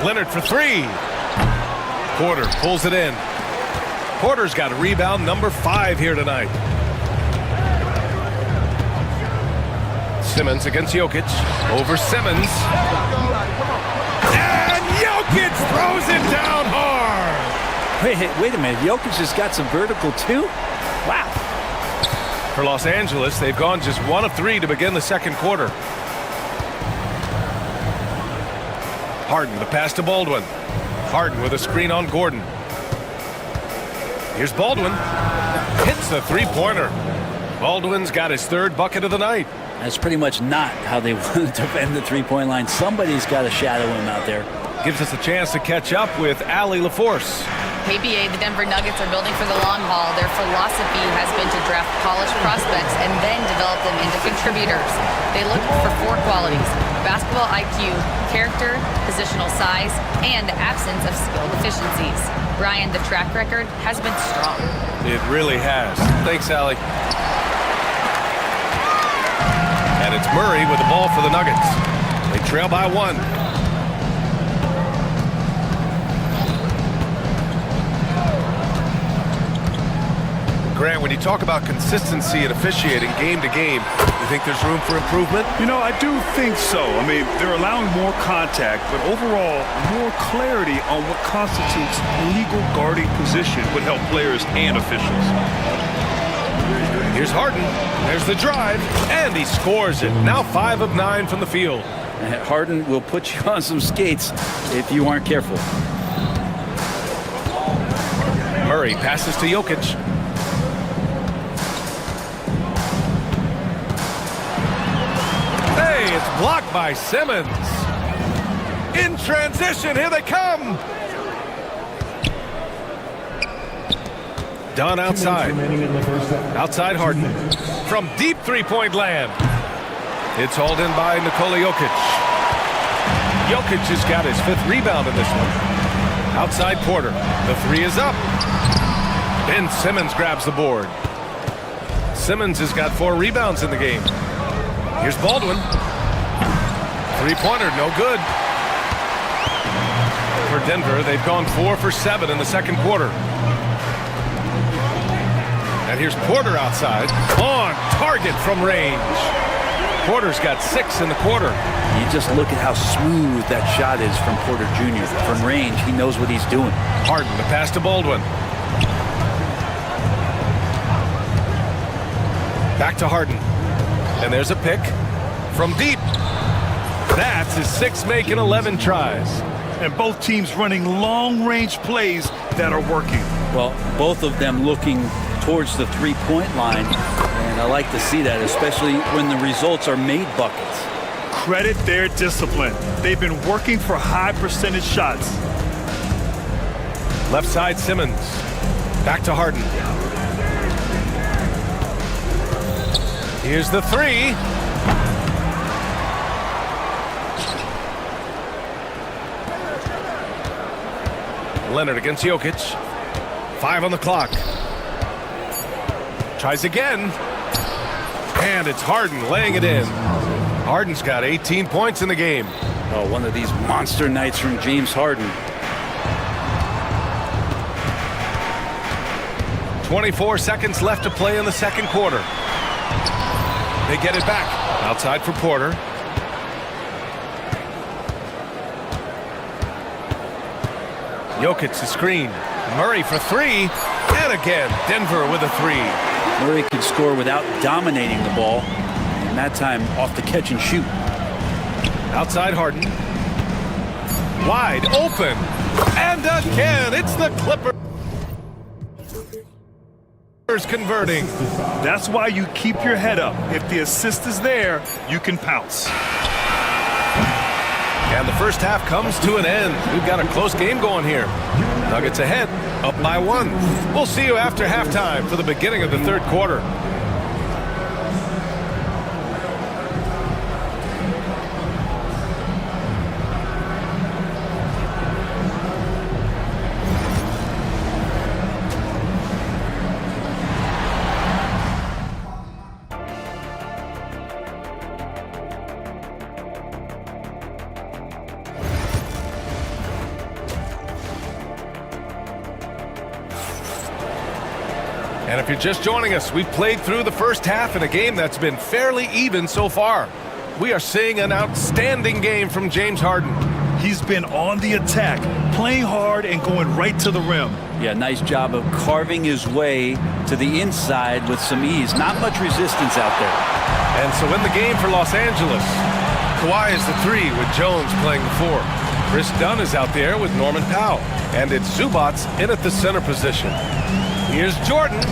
Leonard for three. Porter pulls it in. Porter's got a rebound number 5 here tonight. Simmons against Jokic. Over Simmons. And Jokic throws it down hard.
Wait a minute. Jokic has got some vertical too? Wow.
For Los Angeles, they've gone just 1 of 3 to begin the second quarter. Harden, the pass to Baldwin. Harden with a screen on Gordon. Here's Baldwin. Hits the three-pointer. Baldwin's got his 3rd bucket of the night.
That's pretty much not how they want to defend the three-point line. Somebody's got to shadow him out there.
Gives us a chance to catch up with Allie LaForce.
Hey, BA, the Denver Nuggets are building for the long haul. Their philosophy has been to draft polished prospects and then develop them into contributors. They look for 4 qualities: basketball IQ, character, positional size, and the absence of skill deficiencies. Brian, the track record has been strong.
It really has. Thanks, Allie. And it's Murray with the ball for the Nuggets. They trail by 1. Grant, when you talk about consistency and officiating game to game, you think there's room for improvement?
You know, I do think so. I mean, they're allowing more contact, but overall, more clarity on what constitutes legal guarding position would help players and officials.
Here's Harden. There's the drive, and he scores it. Now 5 of 9 from the field.
Harden will put you on some skates if you aren't careful.
Murray passes to Jokic. It's blocked by Simmons. In transition, here they come. Dunn outside. Outside Harden. From deep three-point land. It's hauled in by Nikola Jokic. Jokic has got his 5th rebound in this one. Outside Porter. The 3 is up. Ben Simmons grabs the board. Simmons has got 4 rebounds in the game. Here's Baldwin. Three-pointer, no good. For Denver, they've gone 4 for 7 in the second quarter. And here's Porter outside. On target from range. Porter's got 6 in the quarter.
You just look at how smooth that shot is from Porter Jr. From range, he knows what he's doing.
Harden, the pass to Baldwin. Back to Harden. And there's a pick from deep. That's his 6th make in 11 tries.
And both teams running long-range plays that are working.
Well, both of them looking towards the three-point line. And And I like to see that, especially when the results are made buckets.
Credit their discipline. They've been working for high percentage shots.
Left side, Simmons. Back to Harden. Here's the three. Leonard against Jokic. 5 on the clock. Tries again. And it's Harden laying it in. Harden's got 18 points in the game.
Oh, one of these monster nights from James Harden.
24 seconds left to play in the second quarter. They get it back. Outside for Porter. Jokic the screen. Murray for three. And again, Denver with a three.
Murray could score without dominating the ball. And that time off the catch and shoot.
Outside Harden. Wide open. And again, it's the Clippers converting.
That's why you keep your head up. If the assist is there, you can pounce.
And the first half comes to an end. We've got a close game going here. Nuggets ahead, up by 1. We'll see you after halftime for the beginning of the third quarter. And if you're just joining us, we've played through the first half in a game that's been fairly even so far. We are seeing an outstanding game from James Harden.
He's been on the attack, playing hard and going right to the rim.
Yeah, nice job of carving his way to the inside with some ease. Not much resistance out there.
And so in the game for Los Angeles, Kawhi is the 3 with Jones playing the 4. Chris Dunn is out there with Norman Powell. And it's Zubats in at the center position. Here's Jordan.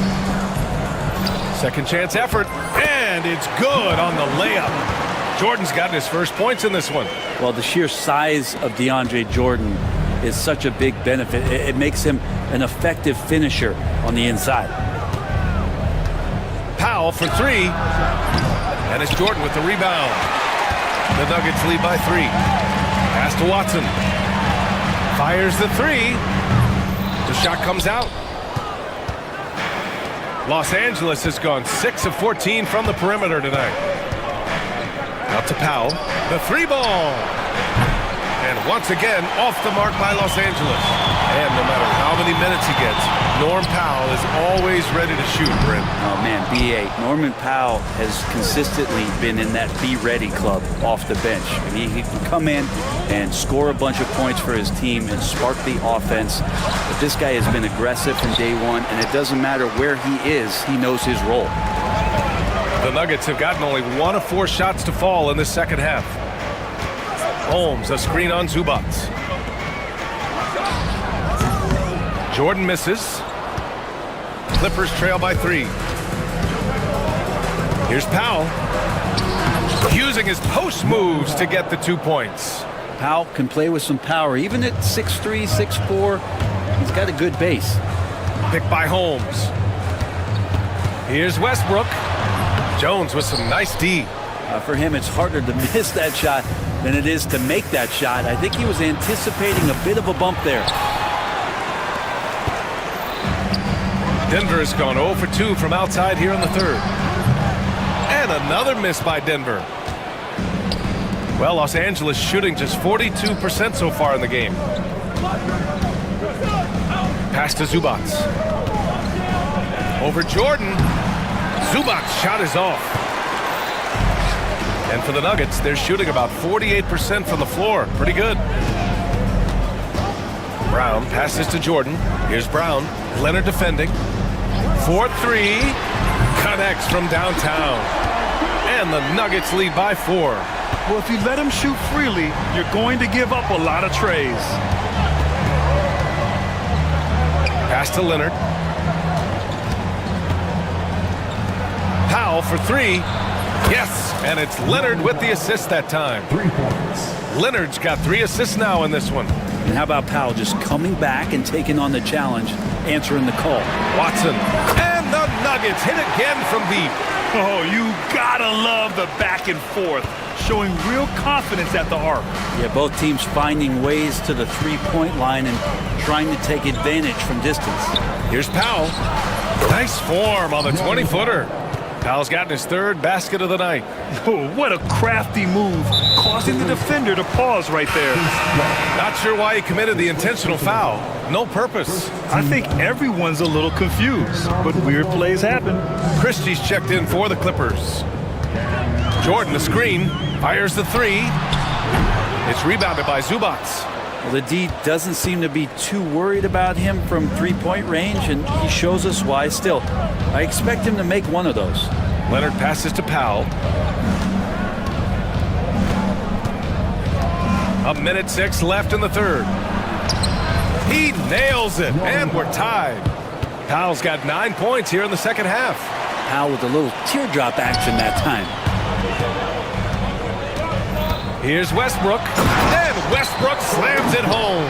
Second chance effort, and it's good on the layup. Jordan's gotten his first points in this one.
Well, the sheer size of DeAndre Jordan is such a big benefit. It makes him an effective finisher on the inside.
Powell for 3, and it's Jordan with the rebound. The Nuggets lead by 3. Pass to Watson. Fires the 3. The shot comes out. Los Angeles has gone 6 of 14 from the perimeter tonight. Out to Powell. The 3 ball. And once again, off the mark by Los Angeles. And no matter how many minutes he gets, Norm Powell is always ready to shoot, Brent.
Oh, man, B.A. Norman Powell has consistently been in that be-ready club off the bench. I mean, he can come in and score a bunch of points for his team and spark the offense. But this guy has been aggressive from day one, and it doesn't matter where he is, he knows his role.
The Nuggets have gotten only 1 of 4 shots to fall in this second half. Holmes, a screen on Zubats. Jordan misses. Clippers trail by 3. Here's Powell. Using his post moves to get the 2 points.
Powell can play with some power. Even at 6'3", 6'4", he's got a good base.
Picked by Holmes. Here's Westbrook. Jones with some nice D.
For him, it's harder to miss that shot than it is to make that shot. I think he was anticipating a bit of a bump there.
Denver has gone 0 for 2 from outside here in the third. And another miss by Denver. Well, Los Angeles shooting just 42% so far in the game. Pass to Zubats. Over Jordan. Zubats' shot is off. And for the Nuggets, they're shooting about 48% from the floor. Pretty good. Brown passes to Jordan. Here's Brown. Leonard defending. 4-3. Connects from downtown. And the Nuggets lead by 4.
Well, if you let him shoot freely, you're going to give up a lot of trays.
Pass to Leonard. Powell for three. Yes, and it's Leonard with the assist that time.
3 points.
Leonard's got 3 assists now in this one.
And how about Powell just coming back and taking on the challenge, answering the call.
Watson, and the Nuggets hit again from deep.
Oh, you gotta love the back and forth, showing real confidence at the arc.
Yeah, both teams finding ways to the three-point line and trying to take advantage from distance.
Here's Powell. Nice form on the 20-footer. Powell's gotten his 3rd basket of the night.
Oh, what a crafty move, causing the defender to pause right there.
Not sure why he committed the intentional foul. No purpose.
I think everyone's a little confused, but weird plays happen.
Christie's checked in for the Clippers. Jordan, the screen, fires the 3. It's rebounded by Zubats.
Well, the D doesn't seem to be too worried about him from three-point range, and he shows us why. Still, I expect him to make one of those.
Leonard passes to Powell. 1:06 left in the 3rd. He nails it, and we're tied. Powell's got 9 points here in the 2nd half.
Powell with a little teardrop action that time.
Here's Westbrook, and Westbrook slams it home.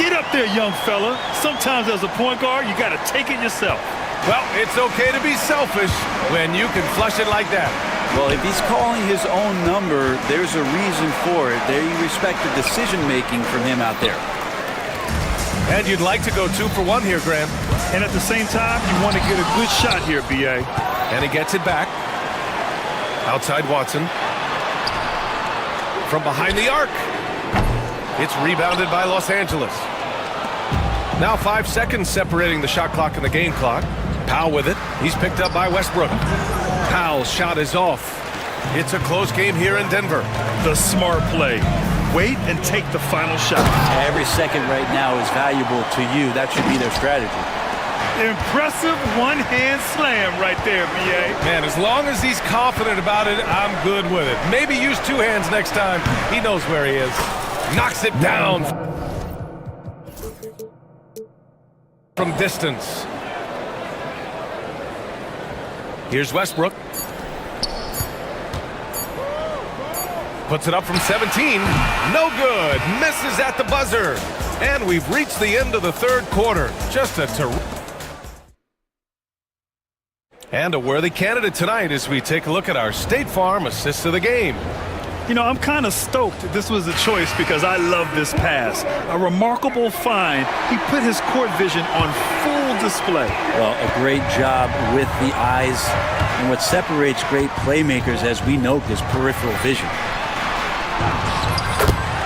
Get up there, young fella. Sometimes as a point guard, you got to take it yourself.
Well, it's okay to be selfish when you can flush it like that.
Well, if he's calling his own number, there's a reason for it. They respect the decision-making from him out there.
And you'd like to go 2 for 1 here, Graham.
And at the same time, you want to get a good shot here, B.A.
And he gets it back. Outside Watson. From behind the arc. It's rebounded by Los Angeles. Now 5 seconds separating the shot clock and the game clock. Powell with it. He's picked up by Westbrook. Powell's shot is off. It's a close game here in Denver.
The smart play. Wait and take the final shot.
Every second right now is valuable to you. That should be their strategy.
Impressive one-hand slam right there, B.A.
Man, as long as he's confident about it, I'm good with it. Maybe use 2 hands next time. He knows where he is. Knocks it down from distance. Here's Westbrook. Puts it up from 17. No good. Misses at the buzzer. And we've reached the end of the 3rd quarter. Just a terrific. And a worthy candidate tonight as we take a look at our State Farm assist of the game.
You know, I'm kind of stoked this was a choice because I love this pass. A remarkable find. He put his court vision on full display.
Well, a great job with the eyes. And what separates great playmakers, as we note, is peripheral vision.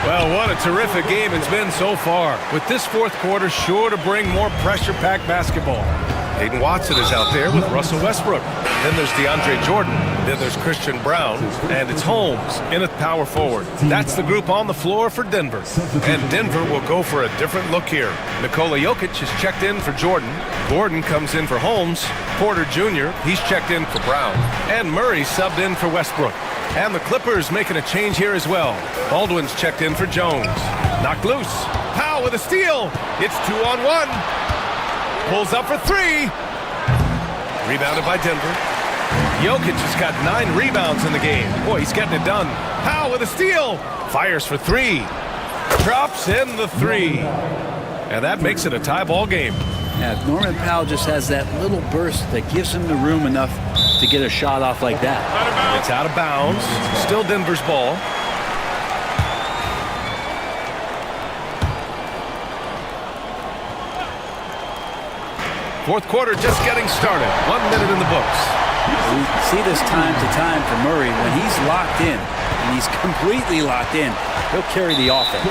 Well, what a terrific game it's been so far. With this 4th quarter sure to bring more pressure-packed basketball. Hayden Watson is out there with Russell Westbrook. Then there's DeAndre Jordan. Then there's Christian Brown. And it's Holmes in at power forward. That's the group on the floor for Denver. And Denver will go for a different look here. Nikola Jokic is checked in for Jordan. Gordon comes in for Holmes. Porter Jr., he's checked in for Brown. And Murray subbed in for Westbrook. And the Clippers making a change here as well. Baldwin's checked in for Jones. Knocked loose. Powell with a steal. It's 2-on-1. Pulls up for 3. Rebounded by Denver. Jokic has got 9 rebounds in the game. Boy, he's getting it done. Powell with a steal. Fires for 3. Drops in the 3. And that makes it a tie ball game.
Yeah, Norman Powell just has that little burst that gives him the room enough to get a shot off like that.
It's out of bounds. Still Denver's ball. Fourth quarter just getting started. 1 minute in the books.
We see this time to time from Murray. When he's locked in, and he's completely locked in, he'll carry the offense.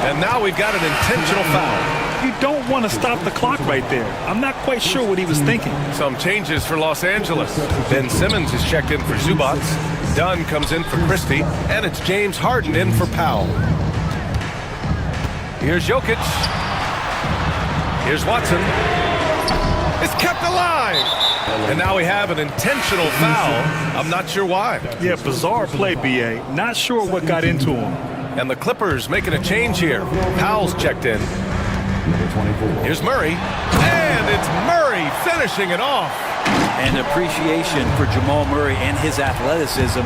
And now we've got an intentional foul.
You don't want to stop the clock right there. I'm not quite sure what he was thinking.
Some changes for Los Angeles. Ben Simmons is checked in for Zubats. Dunn comes in for Christie. And it's James Harden in for Powell. Here's Jokic. Here's Watson. It's kept alive. And now we have an intentional foul. I'm not sure why.
Yeah, bizarre play, B.A. Not sure what got into him.
And the Clippers making a change here. Powell's checked in. Here's Murray. And it's Murray finishing it off.
and appreciation for Jamal Murray and his athleticism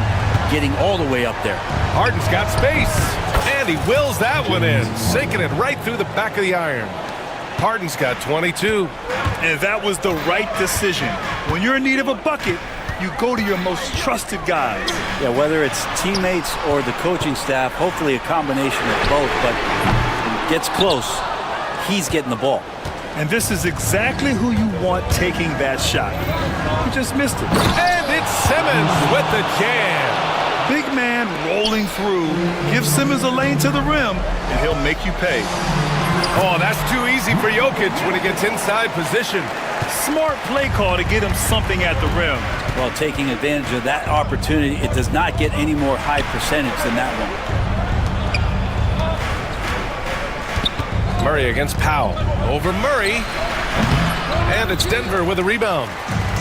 getting all the way up there.
Harden's got space, and he wills that one in, sinking it right through the back of the iron. Harden's got 22.
And that was the right decision. When you're in need of a bucket, you go to your most trusted guys.
Yeah, whether it's teammates or the coaching staff, hopefully a combination of both, but when it gets close, he's getting the ball.
And this is exactly who you want taking that shot. You just missed it.
And it's Simmons with the jam.
Big man rolling through. Give Simmons a lane to the rim, and he'll make you pay.
Oh, that's too easy for Jokic when he gets inside position.
Smart play call to get him something at the rim.
Well, taking advantage of that opportunity, it does not get any more high percentage than that one.
Murray against Powell. Over Murray. And it's Denver with a rebound.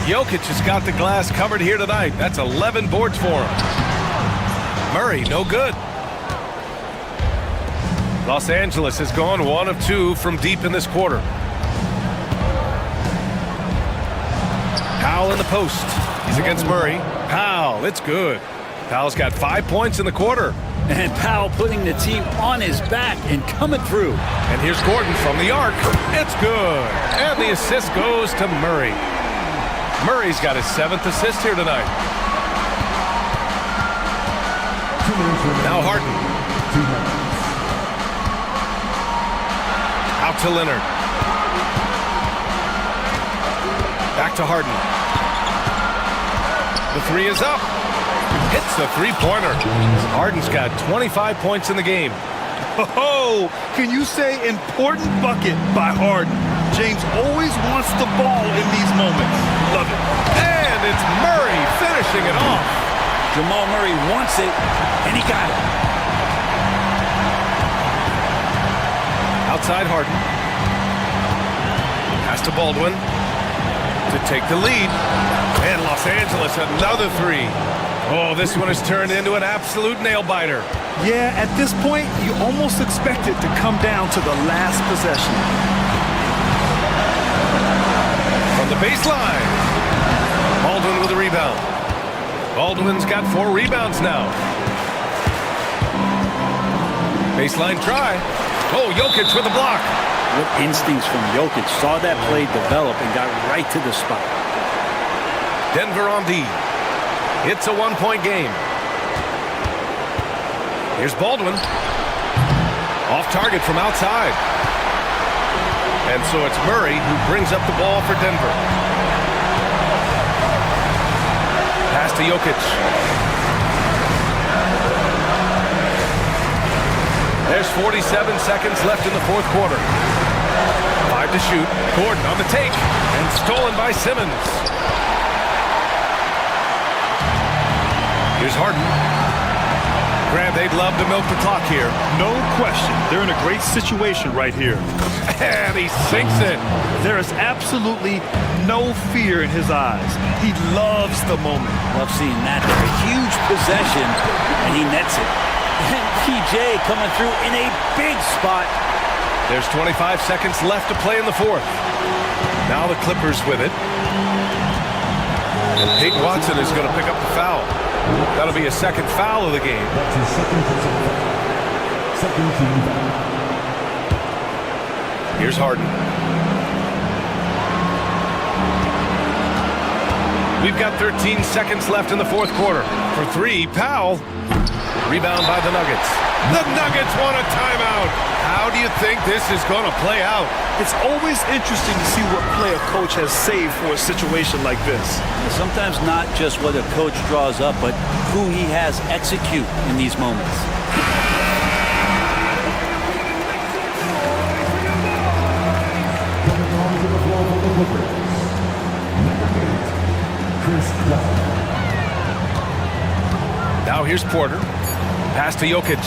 Jokic has got the glass covered here tonight. That's 11 boards for him. Murray, no good. Los Angeles has gone 1 of 2 from deep in this quarter. Powell in the post. He's against Murray. Powell, it's good. Powell's got 5 points in the quarter.
And Powell putting the team on his back and coming through.
And here's Gordon from the arc. It's good. And the assist goes to Murray. Murray's got his 7th assist here tonight. Now Harden. Out to Leonard. Back to Harden. The 3 is up. Hits the 3-pointer. Harden's got 25 points in the game.
Oh, can you say important bucket by Harden? James always wants the ball in these moments. Love it.
And it's Murray finishing it off.
Jamal Murray wants it, and he got it.
Outside Harden. Pass to Baldwin to take the lead. And Los Angeles, another 3. Oh, this one has turned into an absolute nail-biter.
Yeah, at this point, you almost expect it to come down to the last possession.
From the baseline. Baldwin with a rebound. Baldwin's got 4 rebounds now. Baseline try. Oh, Jokic with a block.
What instincts from Jokic. Saw that play develop and got right to the spot.
Denver on D. It's a 1-point game. Here's Baldwin. Off target from outside. And so it's Murray who brings up the ball for Denver. Pass to Jokic. There's 47 seconds left in the 4th quarter. 5 to shoot. Gordon on the take. And stolen by Simmons. Here's Harden. Grant, they'd love to milk the clock here.
No question. They're in a great situation right here.
And he sinks it.
There is absolutely no fear in his eyes. He loves the moment.
Love seeing that. They're a huge possession, and he nets it. And PJ coming through in a big spot.
There's 25 seconds left to play in the 4th. Now the Clippers with it. And Peyton Watson is going to pick up the foul. That'll be a 2nd foul of the game.
That's his second team foul.
Here's Harden. We've got 13 seconds left in the 4th quarter. For 3, Powell. Rebound by the Nuggets. The Nuggets want a timeout. How do you think this is going to play out?
It's always interesting to see what play a coach has saved for a situation like this.
Sometimes not just what a coach draws up, but who he has execute in these moments.
Coming onto the floor for the Clippers. Number 8, Chris Paul.
Now here's Porter. Pass to Jokic.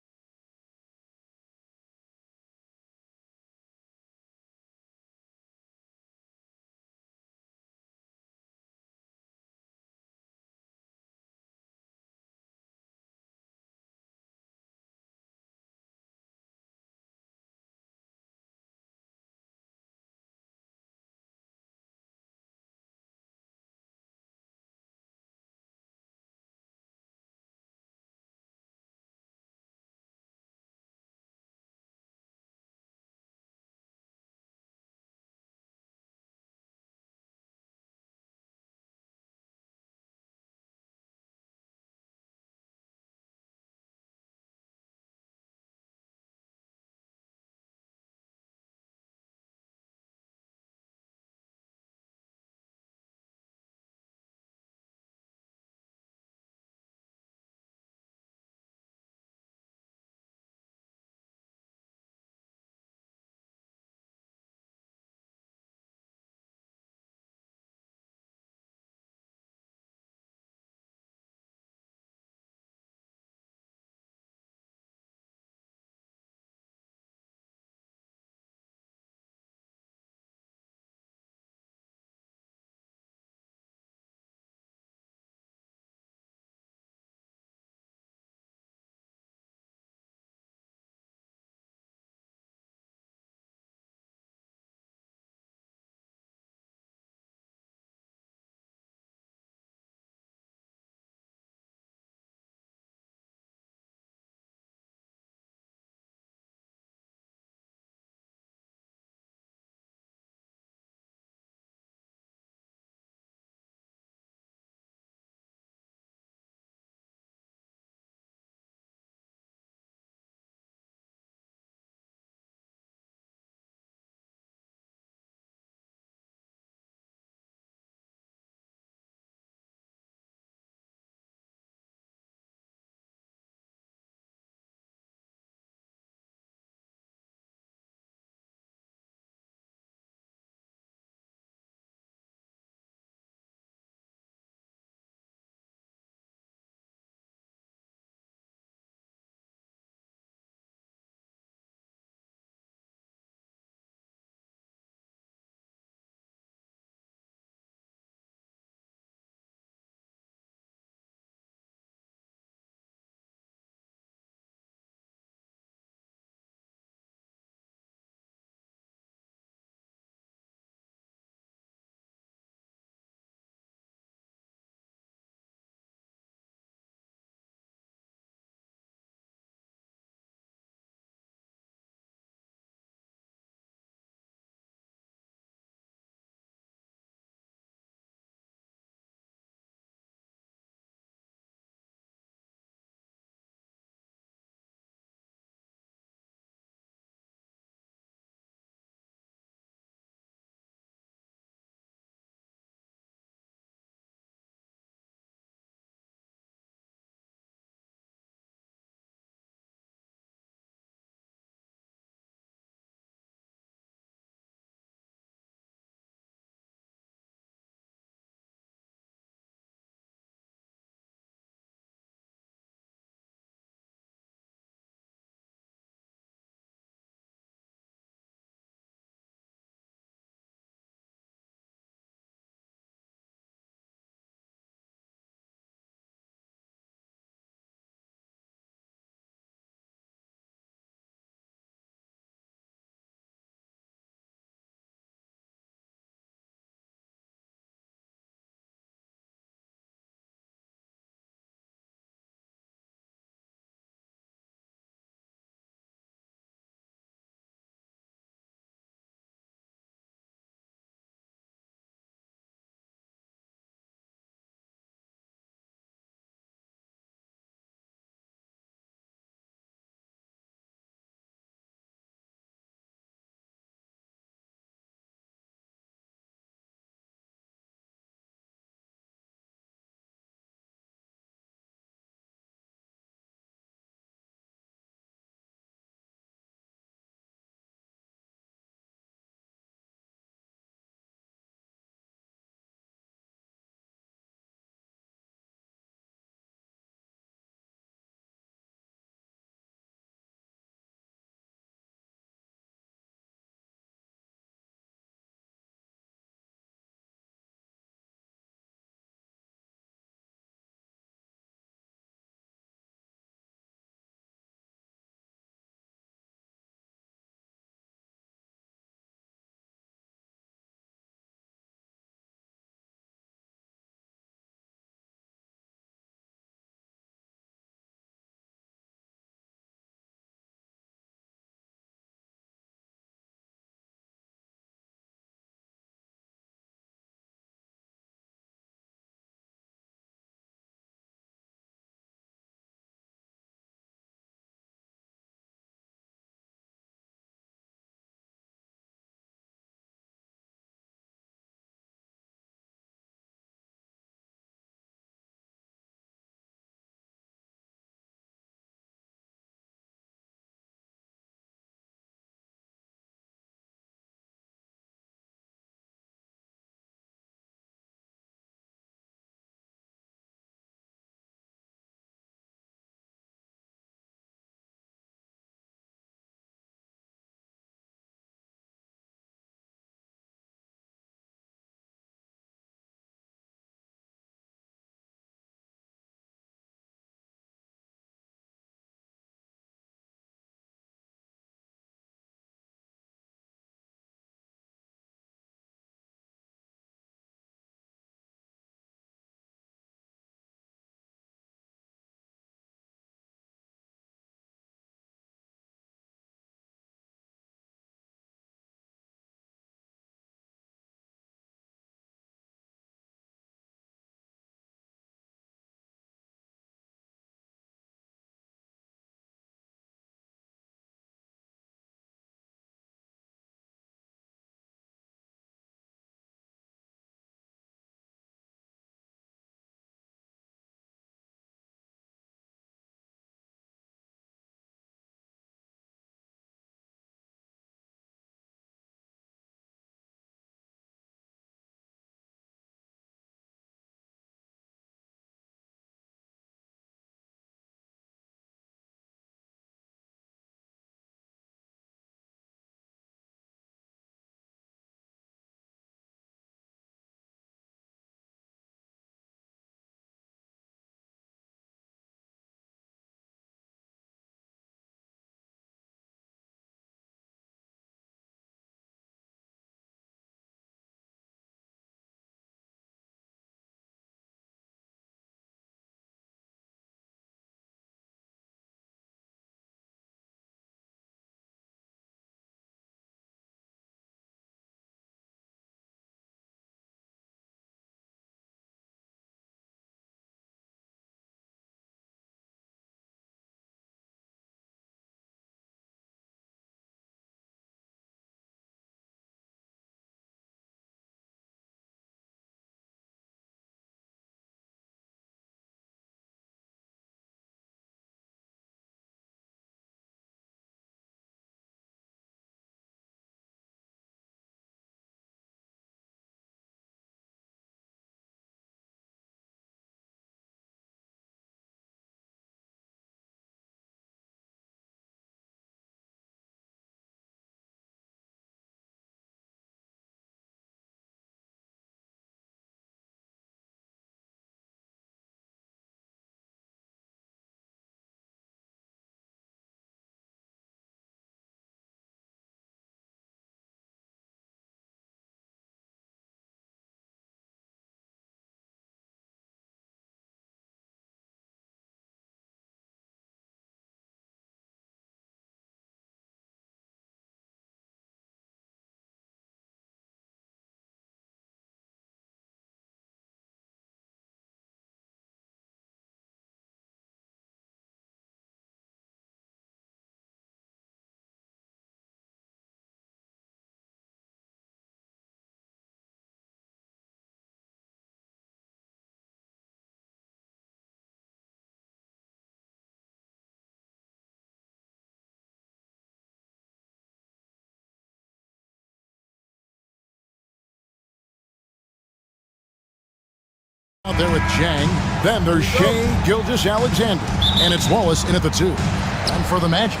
Out there with Jang. Then there's Shea Gilgeous-Alexander. And it's Wallace in at the 2. And for the Magic.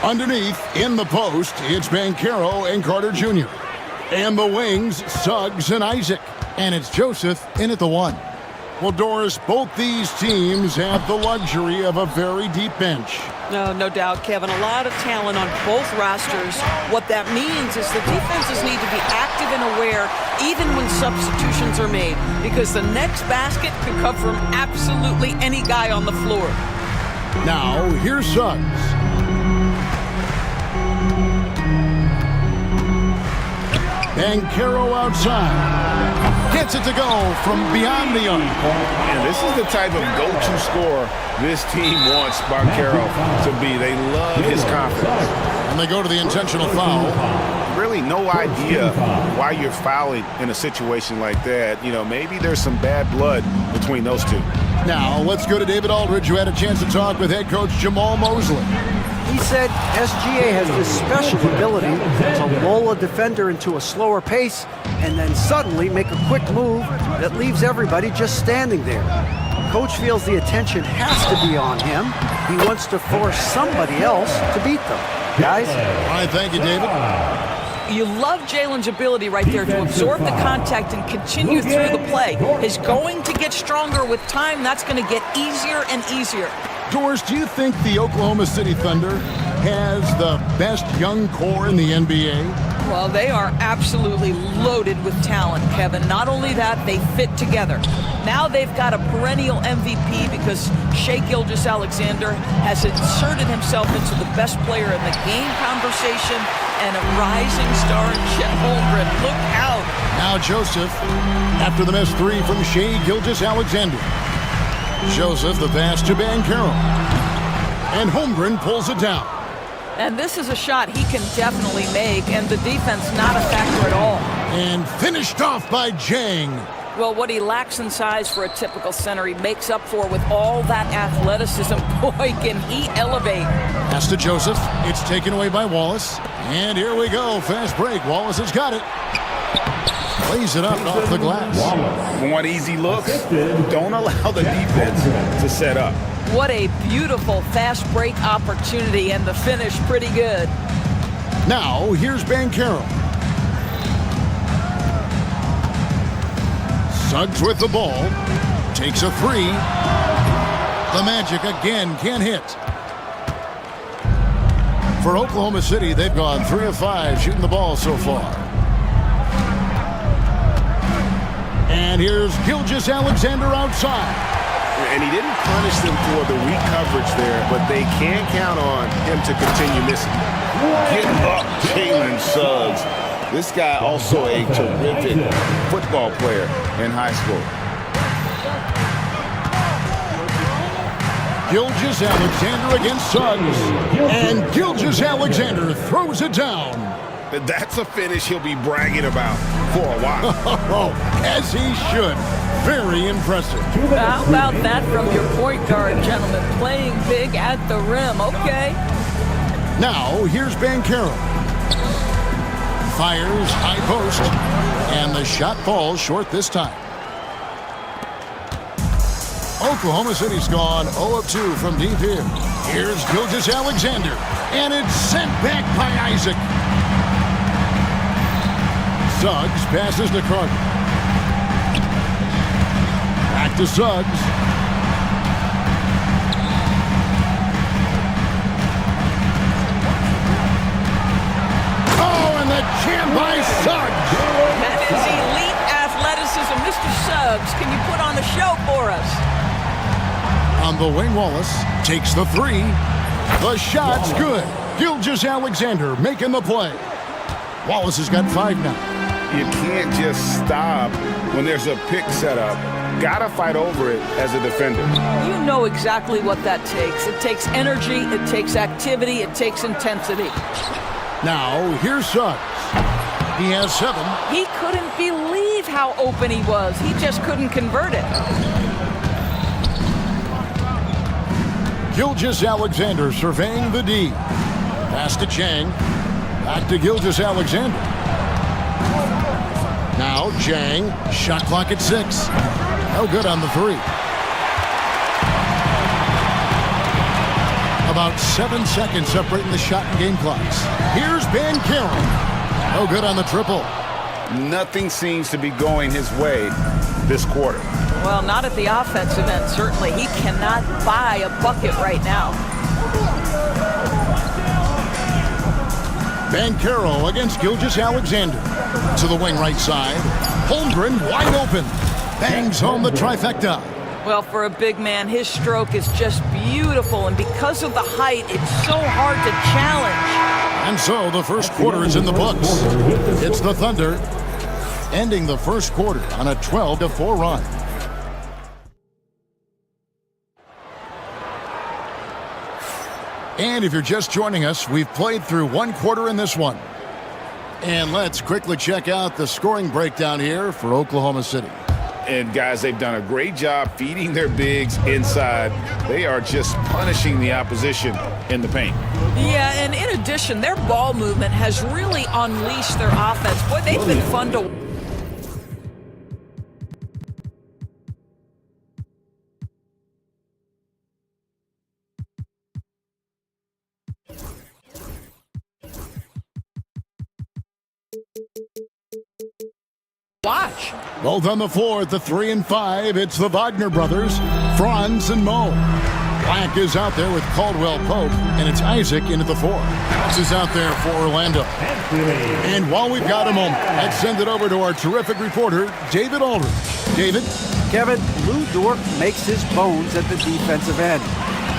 Underneath, in the post, it's Banchero and Carter Jr. And the wings, Suggs and Isaac. And it's Joseph in at the 1. Well, Doris, both these teams have the luxury of a very deep bench.
No doubt, Kevin. A lot of talent on both rosters. What that means is the defenses need to be active and aware even when substitutions are made, because the next basket could come from absolutely any guy on the floor.
Now, here's Suggs. Banchero outside. Gets it to go from beyond the arc.
And this is the type of go-to scorer this team wants Banchero to be. They love his confidence.
And they go to the intentional foul.
Really no idea why you're fouling in a situation like that. You know, maybe there's some bad blood between those two.
Now, let's go to David Aldridge, who had a chance to talk with head coach Jamal Mosley.
He said SGA has this special ability to lull a defender into a slower pace and then suddenly make a quick move that leaves everybody just standing there. Coach feels the attention has to be on him. He wants to force somebody else to beat them. Guys?
All right, thank you, David.
You love Jalen's ability right there to absorb the contact and continue through the play. He's going to get stronger with time. That's going to get easier and easier.
Doris, do you think the Oklahoma City Thunder has the best young core in the NBA?
Well, they are absolutely loaded with talent, Kevin. Not only that, they fit together. Now they've got a perennial MVP because Shea Gilgeous-Alexander has inserted himself into the best player in the game conversation and a rising star in Chet Holmgren. Look out.
Now Joseph, after the missed 3 from Shea Gilgeous-Alexander. Joseph, the pass to Banchero. And Holmgren pulls it down.
And this is a shot he can definitely make, and the defense not a factor at all.
And finished off by Jang.
Well, what he lacks in size for a typical center, he makes up for with all that athleticism. Boy, can he elevate.
Pass to Joseph. It's taken away by Wallace. And here we go. Fast break. Wallace has got it. Plays it up off the glass.
Want easy looks? Don't allow the defense to set up.
What a beautiful fast break opportunity, and the finish pretty good.
Now, here's Banchero. Suggs with the ball. Takes a 3. The Magic again can't hit. For Oklahoma City, they've gone 3 of 5 shooting the ball so far. And here's Gilgeous-Alexander outside.
And he didn't punish them for the weak coverage there, but they can count on him to continue missing. Get up, Jalen Suggs. This guy also a terrific football player in high school.
Gilgeous-Alexander against Suggs. And Gilgeous-Alexander throws it down.
That's a finish he'll be bragging about for a while.
As he should. Very impressive.
How about that from your point guard, gentlemen? Playing big at the rim. Okay.
Now, here's Banchero. Fires, high post. And the shot falls short this time. Oklahoma City's gone 0 of 2 from deep here. Here's Gilgeous-Alexander. And it's sent back by Isaac. Suggs passes to Carter. Back to Suggs. Oh, and the jam by Suggs.
That is elite athleticism. Mr. Suggs, can you put on a show for us?
On the wing, Wallace takes the 3. The shot's good. Gilgeous-Alexander making the play. Wallace has got 5 now.
You can't just stop when there's a pick set up. Gotta fight over it as a defender.
You know exactly what that takes. It takes energy, it takes activity, it takes intensity.
Now, here's Suggs. He has 7.
He couldn't believe how open he was. He just couldn't convert it.
Gilgeous-Alexander surveying the D. Pass to Chang. Back to Gilgeous-Alexander. Now Jang, shot clock at 6. No good on the 3. About 7 seconds separating the shot and game clocks. Here's Ben Carroll. No good on the triple.
Nothing seems to be going his way this quarter.
Well, not at the offensive end, certainly. He cannot buy a bucket right now.
Ben Carroll against Gilgeous-Alexander. To the wing right side. Holmgren wide open. Bangs home the trifecta.
Well, for a big man, his stroke is just beautiful, and because of the height, it's so hard to challenge.
And so the first quarter is in the books. It's the Thunder ending the first quarter on a 12-4 run. And if you're just joining us, we've played through one quarter in this one. And let's quickly check out the scoring breakdown here for Oklahoma City.
And guys, they've done a great job feeding their bigs inside. They are just punishing the opposition in the paint.
Yeah, and in addition, their ball movement has really unleashed their offense. Boy, they've been fun to... watch.
Both on the floor at the 3 and 5. It's the Wagner brothers, Franz and Mo. Black is out there with Caldwell Pope, and it's Isaac into the 4. This is out there for Orlando. And while we've got a moment, let's send it over to our terrific reporter, David Aldridge. David?
Kevin, Lou Dort makes his bones at the defensive end.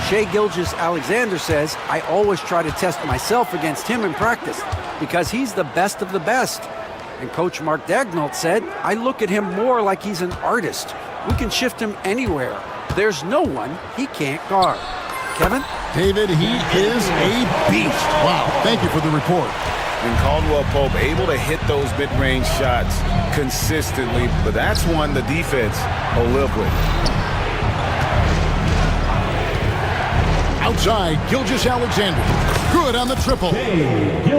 Shai Gilgeous-Alexander says, I always try to test myself against him in practice because he's the best of the best. And Coach Mark Daigneault said, I look at him more like he's an artist. We can shift him anywhere. There's no one he can't guard. Kevin?
David, he is a beast. Wow, thank you for the report.
And Caldwell Pope able to hit those mid-range shots consistently, but that's one the defense will live with.
Outside, Gilgeous-Alexander. Good on the triple.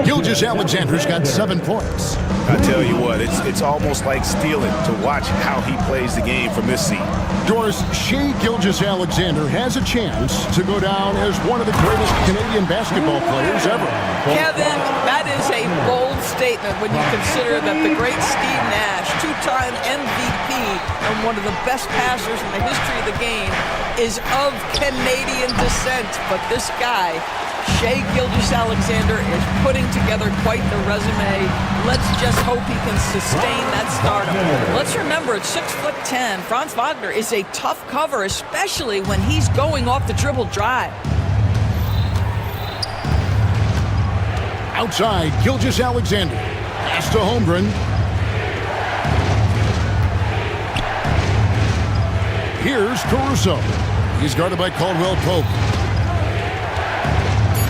Gilgeous-Alexander's got 7 points.
I tell you what, it's almost like stealing to watch how he plays the game from this seat.
Doris, Shai Gilgeous-Alexander has a chance to go down as one of the greatest Canadian basketball players ever.
Kevin, that is a bold statement when you consider that the great Steve Nash, 2-time MVP and one of the best passers in the history of the game, is of Canadian descent. But this guy, Shai Gilgeous-Alexander, is putting together quite the resume. Let's just hope he can sustain that stardom. Let's remember, at 6'10", Franz Wagner is a tough cover, especially when he's going off the dribble drive.
Outside, Gilgeous-Alexander. Pass to Holmgren. Here's Caruso. He's guarded by Caldwell Pope.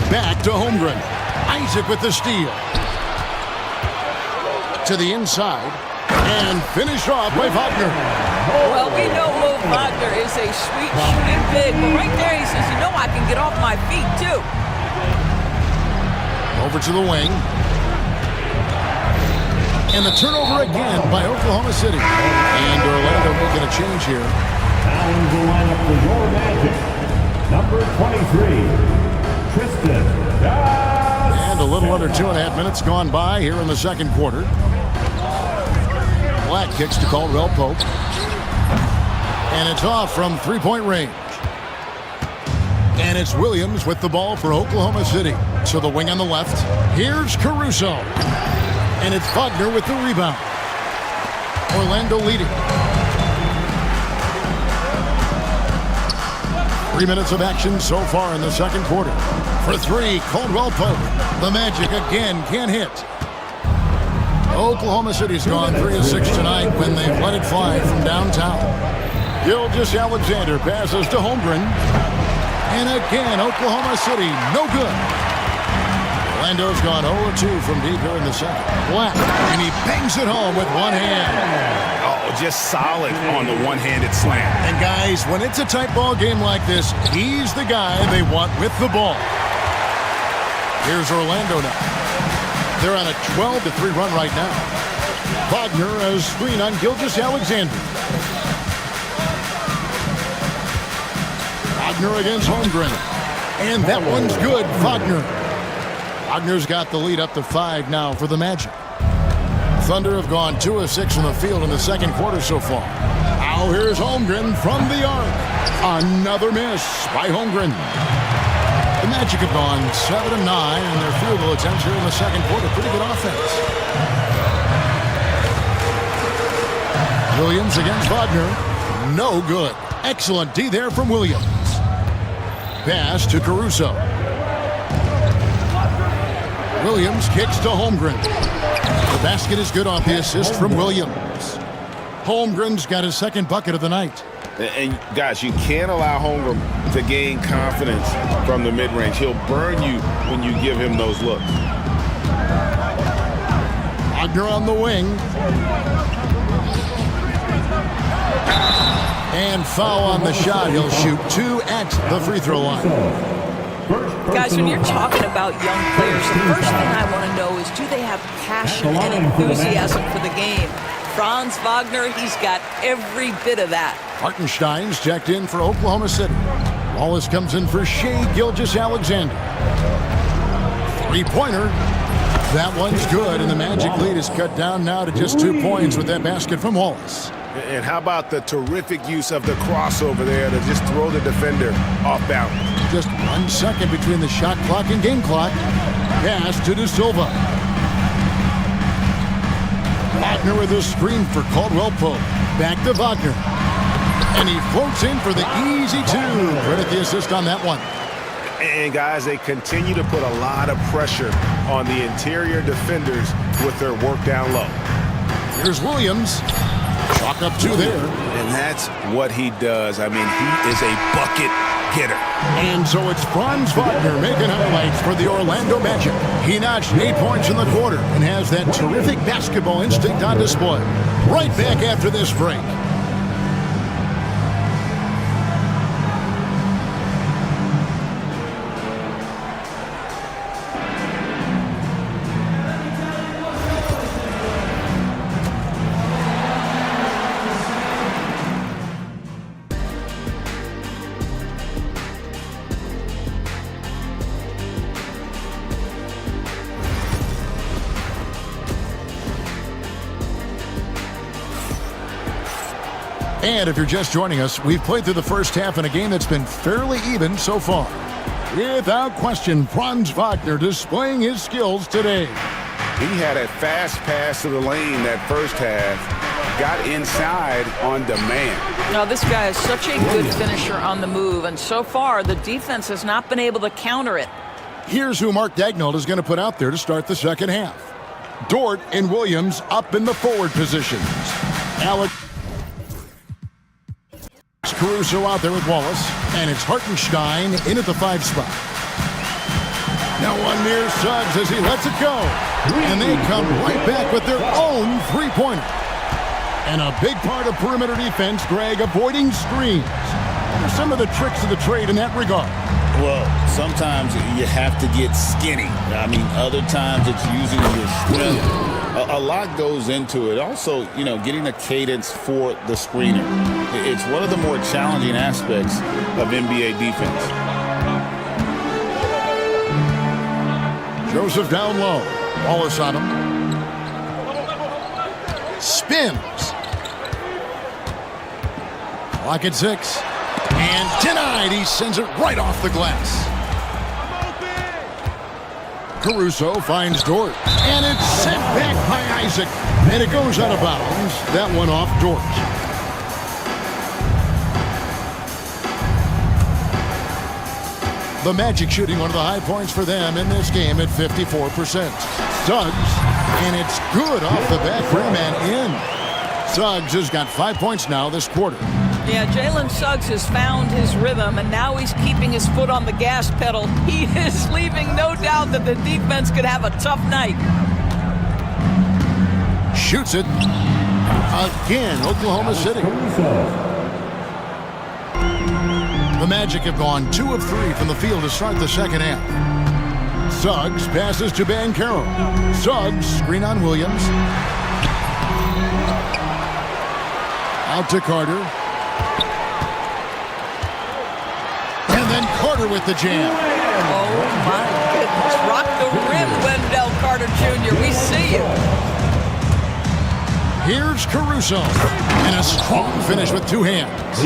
Back to Holmgren. Isaac with the steal. To the inside. And finished off by Wagner.
Well, we know Mo Wagner is a sweet shooting big, but right there he says, you know I can get off my feet too.
Over to the wing. And the turnover again by Oklahoma City. And Orlando making a change here.
Down the lineup for your Magic, number 23, Tristan.
And a little under 2.5 minutes gone by here in the second quarter. Black kicks to Caldwell Pope. And it's off from three-point range. And it's Williams with the ball for Oklahoma City. So the wing on the left. Here's Caruso. And it's Wagner with the rebound. Orlando leading. 3 minutes of action so far in the second quarter. For 3, Caldwell Pope. The Magic again can't hit. Oklahoma City's gone 3 of 6 tonight when they've let it fly from downtown. Gilgeous-Alexander passes to Holmgren. And again, Oklahoma City, no good. Orlando's gone 0-2 from deep here in the second. Black, and he bangs it home with one hand.
Oh, just solid on the one-handed slam.
And guys, when it's a tight ball game like this, he's the guy they want with the ball. Here's Orlando now. They're on a 12-3 run right now. Wagner a screen on Gilgeous-Alexander. Wagner against Holmgren. And that one's good, Wagner. Wagner's got the lead up to 5 now for the Magic. Thunder have gone 2 of 6 from the field in the second quarter so far. Now here's Holmgren from the arc. Another miss by Holmgren. The Magic have gone 7 of 9 in their field goal attempts here in the second quarter. Pretty good offense. Williams against Wagner. No good. Excellent D there from Williams. Pass to Caruso. Williams kicks to Holmgren. The basket is good off the assist from Williams. Holmgren's got his second bucket of the night.
And guys, you can't allow Holmgren to gain confidence from the mid-range. He'll burn you when you give him those looks.
Wagner on the wing. And foul on the shot. He'll shoot 2 at the free throw line.
Guys, when you're talking about young players, the first thing I want to know is, do they have passion and enthusiasm for the game? Franz Wagner, he's got every bit of that.
Hartenstein's checked in for Oklahoma City. Wallace comes in for Shea Gilgeous-Alexander. Three-pointer. That one's good, and the Magic lead is cut down now to just 2 points with that basket from Wallace.
And how about the terrific use of the crossover there to just throw the defender off balance?
Just 1 second between the shot clock and game clock. Pass to De Silva. Wagner with a screen for Caldwell Pope. Back to Wagner. And he floats in for the easy 2. Credit the assist on that one.
And guys, they continue to put a lot of pressure on the interior defenders with their work down low.
Here's Williams. Chalk up 2 there.
And that's what he does. I mean, he is a bucket getter.
And so it's Franz Wagner making highlights for the Orlando Magic. He notched 8 points in the quarter and has that terrific basketball instinct on display. Right back after this break. And if you're just joining us, we've played through the first half in a game that's been fairly even so far. Without question, Franz Wagner displaying his skills today.
He had a fast pass to the lane that first half, got inside on demand.
Now, this guy is such a good finisher on the move, and so far, the defense has not been able to counter it.
Here's who Mark Daigneault is going to put out there to start the second half. Dort and Williams up in the forward positions. Alex Caruso out there with Wallace, and it's Hartenstein in at the 5 spot. Now one near Suggs as he lets it go. And they come right back with their own three-pointer. And a big part of perimeter defense, Greg, avoiding screens. What are some of the tricks of the trade in that regard?
Well, sometimes you have to get skinny. I mean, other times it's using your strength. A lot goes into it. Also, you know, getting a cadence for the screener. It's one of the more challenging aspects of NBA defense.
Joseph down low. Wallace on him. Spins. Clock at 6. And denied. He sends it right off the glass. Caruso finds Dort. And it's sent back by Isaac. And it goes out of bounds. That one off Dort. The Magic shooting one of the high points for them in this game at 54%. Suggs, and it's good off the back rim and in. Suggs has got 5 points now this quarter.
Yeah, Jalen Suggs has found his rhythm, and now he's keeping his foot on the gas pedal. He is leaving no doubt that the defense could have a tough night.
Shoots it. Again, Oklahoma City. The Magic have gone 2 of 3 from the field to start the second half. Suggs passes to Banchero. Suggs, screen on Williams. Out to Carter. And then Carter with the jam.
Oh, my goodness. Rock the rim, Wendell Carter Jr. We see you.
Here's Caruso. And a strong finish with two hands.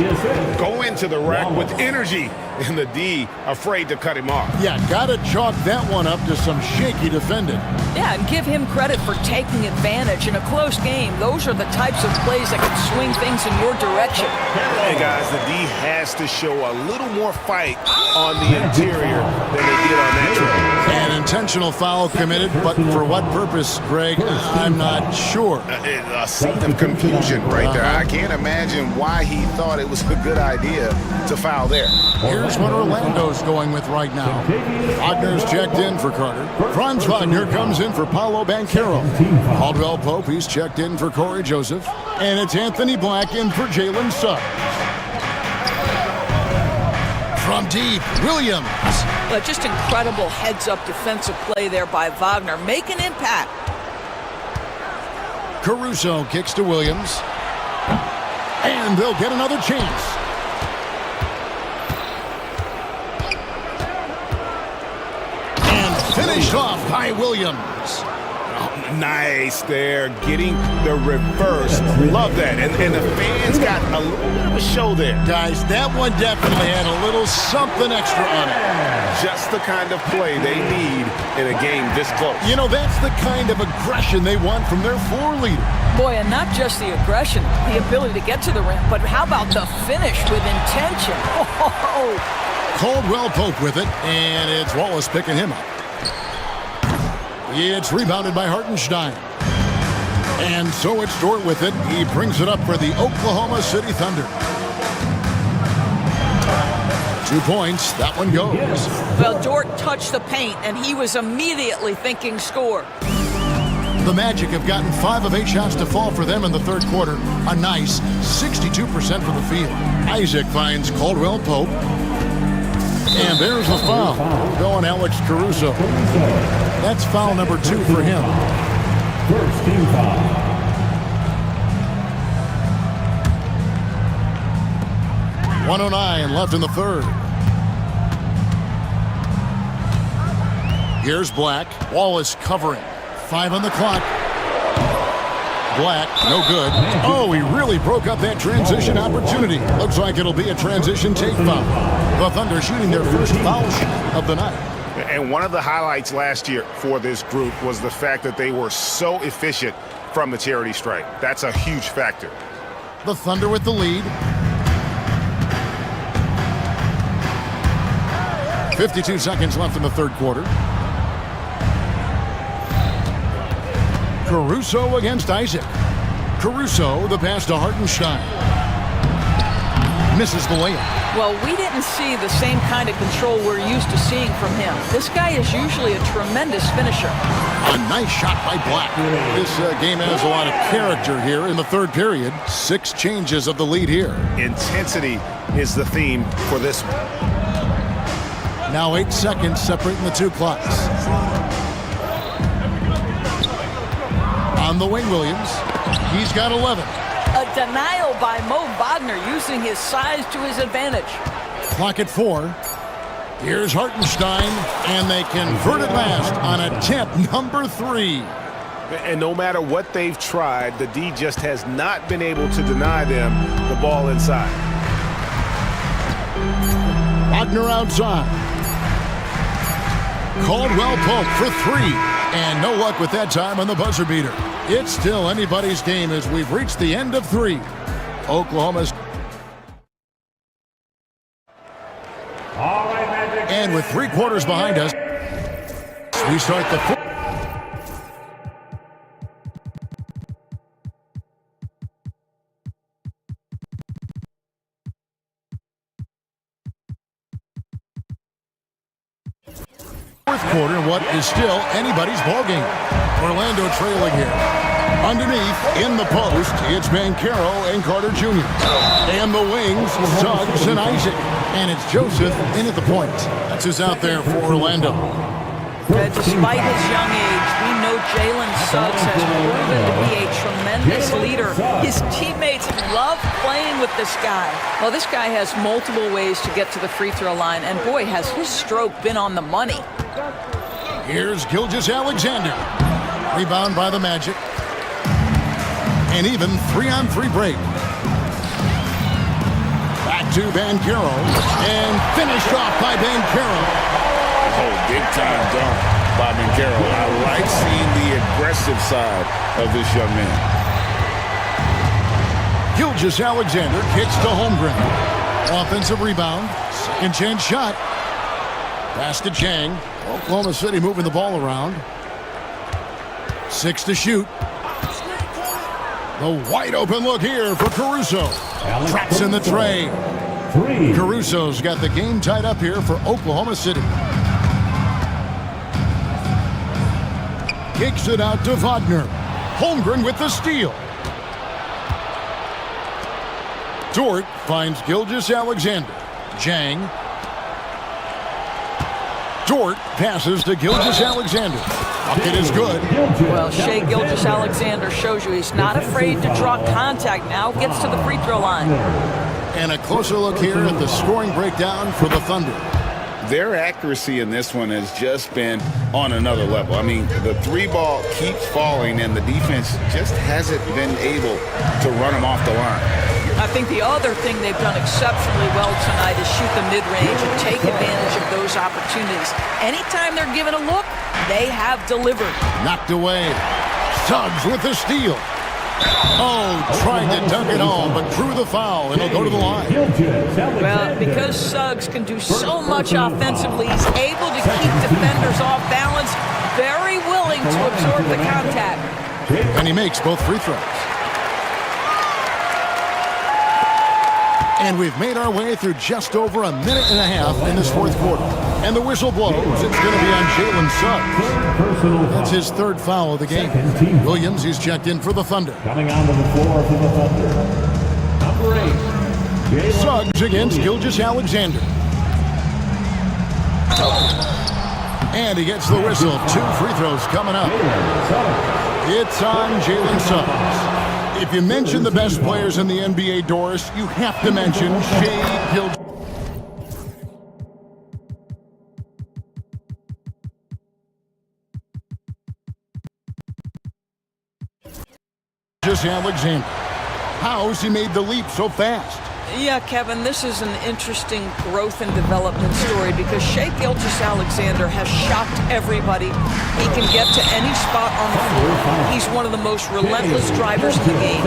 Go into the rack with energy, and the D afraid to cut him off.
Yeah, gotta chalk that one up to some shaky defending.
Yeah, and give him credit for taking advantage. In a close game, those are the types of plays that can swing things in your direction.
Hey, guys, the D has to show a little more fight on the interior than they did on that trip.
An intentional foul committed, but for what purpose, Greg? I'm not sure.
A scene of confusion right there. I can't imagine why he thought it was a good idea to foul there.
Here's what Orlando's going with right now. Wagner's checked in for Carter. Franz Wagner comes in for Paolo Banchero. Caldwell Pope, he's checked in for Corey Joseph. And it's Anthony Black in for Jalen Suggs. From deep, Williams.
Just incredible heads-up defensive play there by Wagner. Make an impact.
Caruso kicks to Williams. And they'll get another chance. And finished off by Williams.
Nice there, getting the reverse. Love that. And the fans got a little bit of a show there.
Guys, that one definitely had a little something extra on it.
Just the kind of play they need in a game this close.
You know, that's the kind of aggression they want from their floor leader.
Boy, and not just the aggression, the ability to get to the rim, but how about the finish with intention? Oh.
Caldwell Pope with it, and it's Wallace picking him up. It's rebounded by Hartenstein. And so it's Dort with it. He brings it up for the Oklahoma City Thunder. 2 points. That one goes.
Well, Dort touched the paint, and he was immediately thinking score.
The Magic have gotten 5 of 8 shots to fall for them in the third quarter. A nice 62% for the field. Isaac finds Caldwell Pope. And there's the foul. Going Alex Caruso. That's foul number 2 for him.
First team foul.
.109 left in the third. Here's Black. Wallace covering. 5 on the clock. Black, no good. Oh, he really broke up that transition opportunity. Looks like it'll be a transition take foul. The Thunder shooting their first foul shot of the night.
And one of the highlights last year for this group was the fact that they were so efficient from the charity stripe. That's a huge factor.
The Thunder with the lead. 52 seconds left in the third quarter. Caruso against Isaac. Caruso, the pass to Hartenstein. Misses the layup.
Well, we didn't see the same kind of control we're used to seeing from him. This guy is usually a tremendous finisher.
A nice shot by Black. This game has a lot of character here in the third period. 6 changes of the lead here.
Intensity is the theme for this one.
Now 8 seconds separating the two clocks. On the wing, Williams. He's got 11.
A denial by Mo Wagner using his size to his advantage.
Clock at 4. Here's Hartenstein, and they convert it last on attempt number 3.
And no matter what they've tried, the D just has not been able to deny them the ball inside.
Wagner outside. Caldwell Pope for 3. And no luck with that time on the buzzer beater. It's still anybody's game as we've reached the end of 3. Oklahoma's. And with 3 quarters behind us, we start the fourth quarter in what is still anybody's ballgame. Orlando trailing here. Underneath, in the post, it's Banchero and Carter Jr. And the wings, Suggs and Isaac. And it's Joseph in at the point. That's who's out there for Orlando.
Despite his young age, We know Jalen Suggs has proven to be a tremendous leader. His teammates love playing with this guy. Well, this guy has multiple ways to get to the free throw line, and boy, has his stroke been on the money.
Here's Gilgeous-Alexander. Rebound by the Magic. An even 3-on-3 break. Back to Banchero. And finished off by Banchero.
Oh, big-time dunk by Banchero. I like seeing the aggressive side of this young man.
Gilgeous-Alexander kicks to Holmgren. Offensive rebound. Second chance shot. Pass to Chang. Oklahoma City moving the ball around. 6 to shoot. The wide open look here for Caruso. Traps in the tray. Caruso's got the game tied up here for Oklahoma City. Kicks it out to Wagner. Holmgren with the steal. Dort finds Gilgeous-Alexander. Jang. Dort passes to Gilgeous-Alexander. Bucket is good.
Well, Shai Gilgeous-Alexander shows you he's not afraid to draw contact. Now gets to the free throw line.
And a closer look here at the scoring breakdown for the Thunder.
Their accuracy in this one has just been on another level. I mean, the three ball keeps falling, and the defense just hasn't been able to run them off the line.
I think the other thing they've done exceptionally well tonight is shoot the mid-range and take advantage of those opportunities. Anytime they're given a look, they have delivered.
Knocked away. Suggs with the steal. Oh, tried to dunk it home, but drew the foul, and he'll go to the line.
Well, because Suggs can do so much offensively, he's able to keep defenders off balance, very willing to absorb the contact.
And he makes both free throws. And we've made our way through just over a minute and a half in this fourth quarter. And the whistle blows. It's going to be on Jalen Suggs. That's his third foul of the game. Williams, he's checked in for the Thunder.
Coming onto the floor for the Thunder. Number 8.
Suggs against Gilgeous-Alexander. And he gets the whistle. 2 free throws coming up. It's on Jalen Suggs. If you mention the best players in the NBA, Doris, you have to mention Shai Gilgeous-Alexander. How's he made the leap so fast?
Yeah, Kevin, this is an interesting growth and development story because Shai Gilgeous-Alexander has shocked everybody. He can get to any spot on the floor. He's one of the most relentless drivers in the game.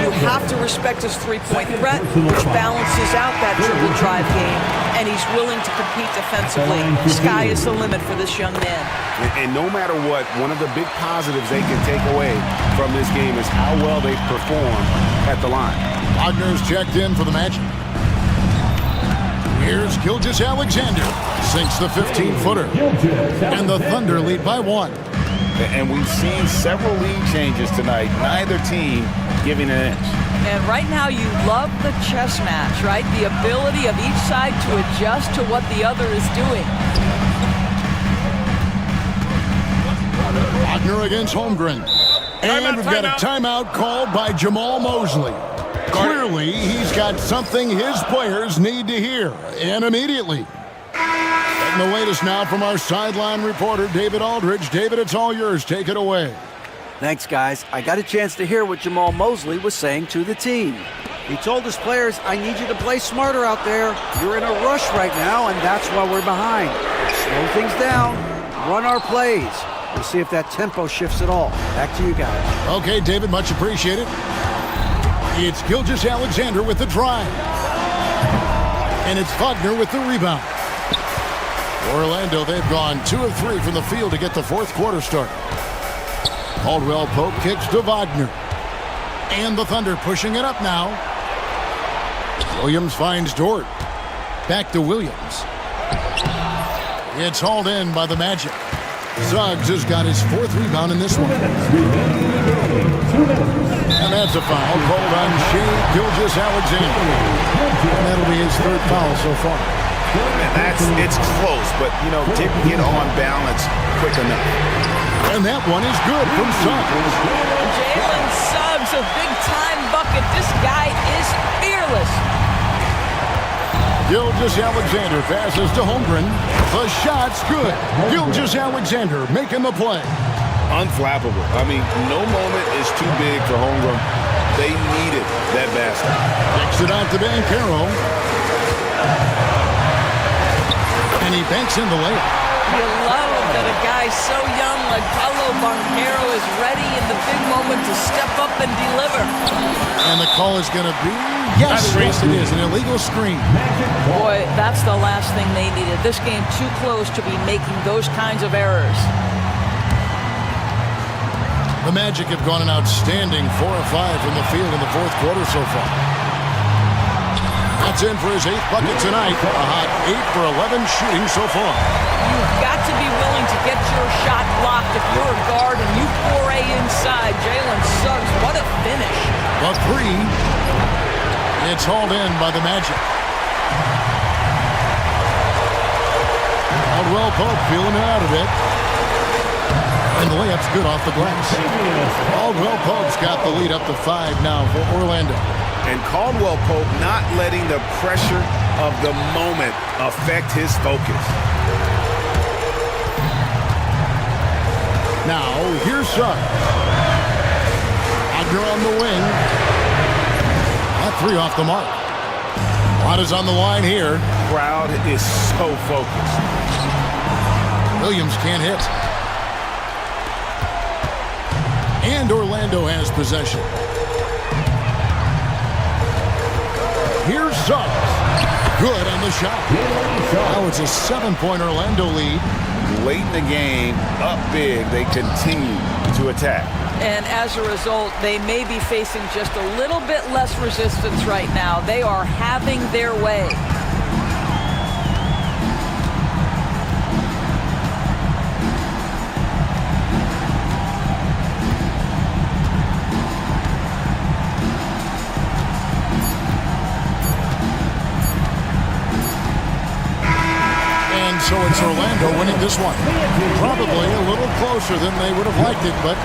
You have to respect his three-point threat, which balances out that dribble drive game, and he's willing to compete defensively. Sky is the limit for this young man.
And no matter what, one of the big positives they can take away from this game is how well they perform at the line.
Wagner's checked in for the Magic. Here's Gilgeous-Alexander. Sinks the 15-footer. And the Thunder lead by 1.
And we've seen several lead changes tonight. Neither team giving an inch.
And right now you love the chess match, right? The ability of each side to adjust to what the other is doing.
Wagner against Holmgren. And we've got a timeout called by Jamal Mosley. Clearly, he's got something his players need to hear, and immediately. And the latest now from our sideline reporter, David Aldridge. David, it's all yours. Take it away.
Thanks, guys. I got a chance to hear what Jamal Mosley was saying to the team. He told his players, I need you to play smarter out there. You're in a rush right now, and that's why we're behind. Slow things down. Run our plays. We'll see if that tempo shifts at all. Back to you guys.
Okay, David, much appreciated. It's Gilgeous-Alexander with the drive. And it's Wagner with the rebound. Orlando, they've gone 2 of 3 from the field to get the fourth quarter started. Caldwell Pope kicks to Wagner. And the Thunder pushing it up now. Williams finds Dort. Back to Williams. It's hauled in by the Magic. Suggs has got his 4th rebound in this one. And that's a foul called on Shai Gilgeous-Alexander. And that'll be his 3rd foul so far.
And it's close, but, you know, didn't get on balance quick enough.
And that one is good from Suggs.
Jalen Suggs, a big-time bucket. This guy is fearless.
Gilgeous-Alexander passes to Holmgren. The shot's good. Gilgeous-Alexander making the play.
Unflappable. I mean, no moment is too big for Holmgren. They needed that basket.
Kicks it out to Bancaro. And he banks in the layup.
You love that a guy so young like Paulo Banchero is ready in the big moment to step up and deliver.
And the call is going to be, yes, it is, an illegal screen.
Boy, that's the last thing they needed. This game too close to be making those kinds of errors.
The Magic have gone an outstanding 4 of 5 from the field in the fourth quarter so far. That's in for his 8th bucket tonight. A hot 8 for 11 shooting so far.
You've got to be willing to get your shot blocked if you're a guard and you foray inside. Jalen Suggs, what a finish.
The 3. It's hauled in by the Magic. Caldwell Pope feeling it out of it. And the layup's good off the glass. Caldwell Pope's got the lead up to 5 now for Orlando.
And Caldwell Pope not letting the pressure of the moment affect his focus.
Now, here's Suggs. Wagner on the wing. That 3 off the mark. Lot is on the line here.
Crowd is so focused.
Williams can't hit. And Orlando has possession. Here's Suggs. Good on the shot. Now it's a 7-point Orlando lead.
Late in the game, up big, they continue to attack.
And as a result, they may be facing just a little bit less resistance right now. They are having their way.
So it's Orlando winning this one. Probably a little closer than they would have liked it, but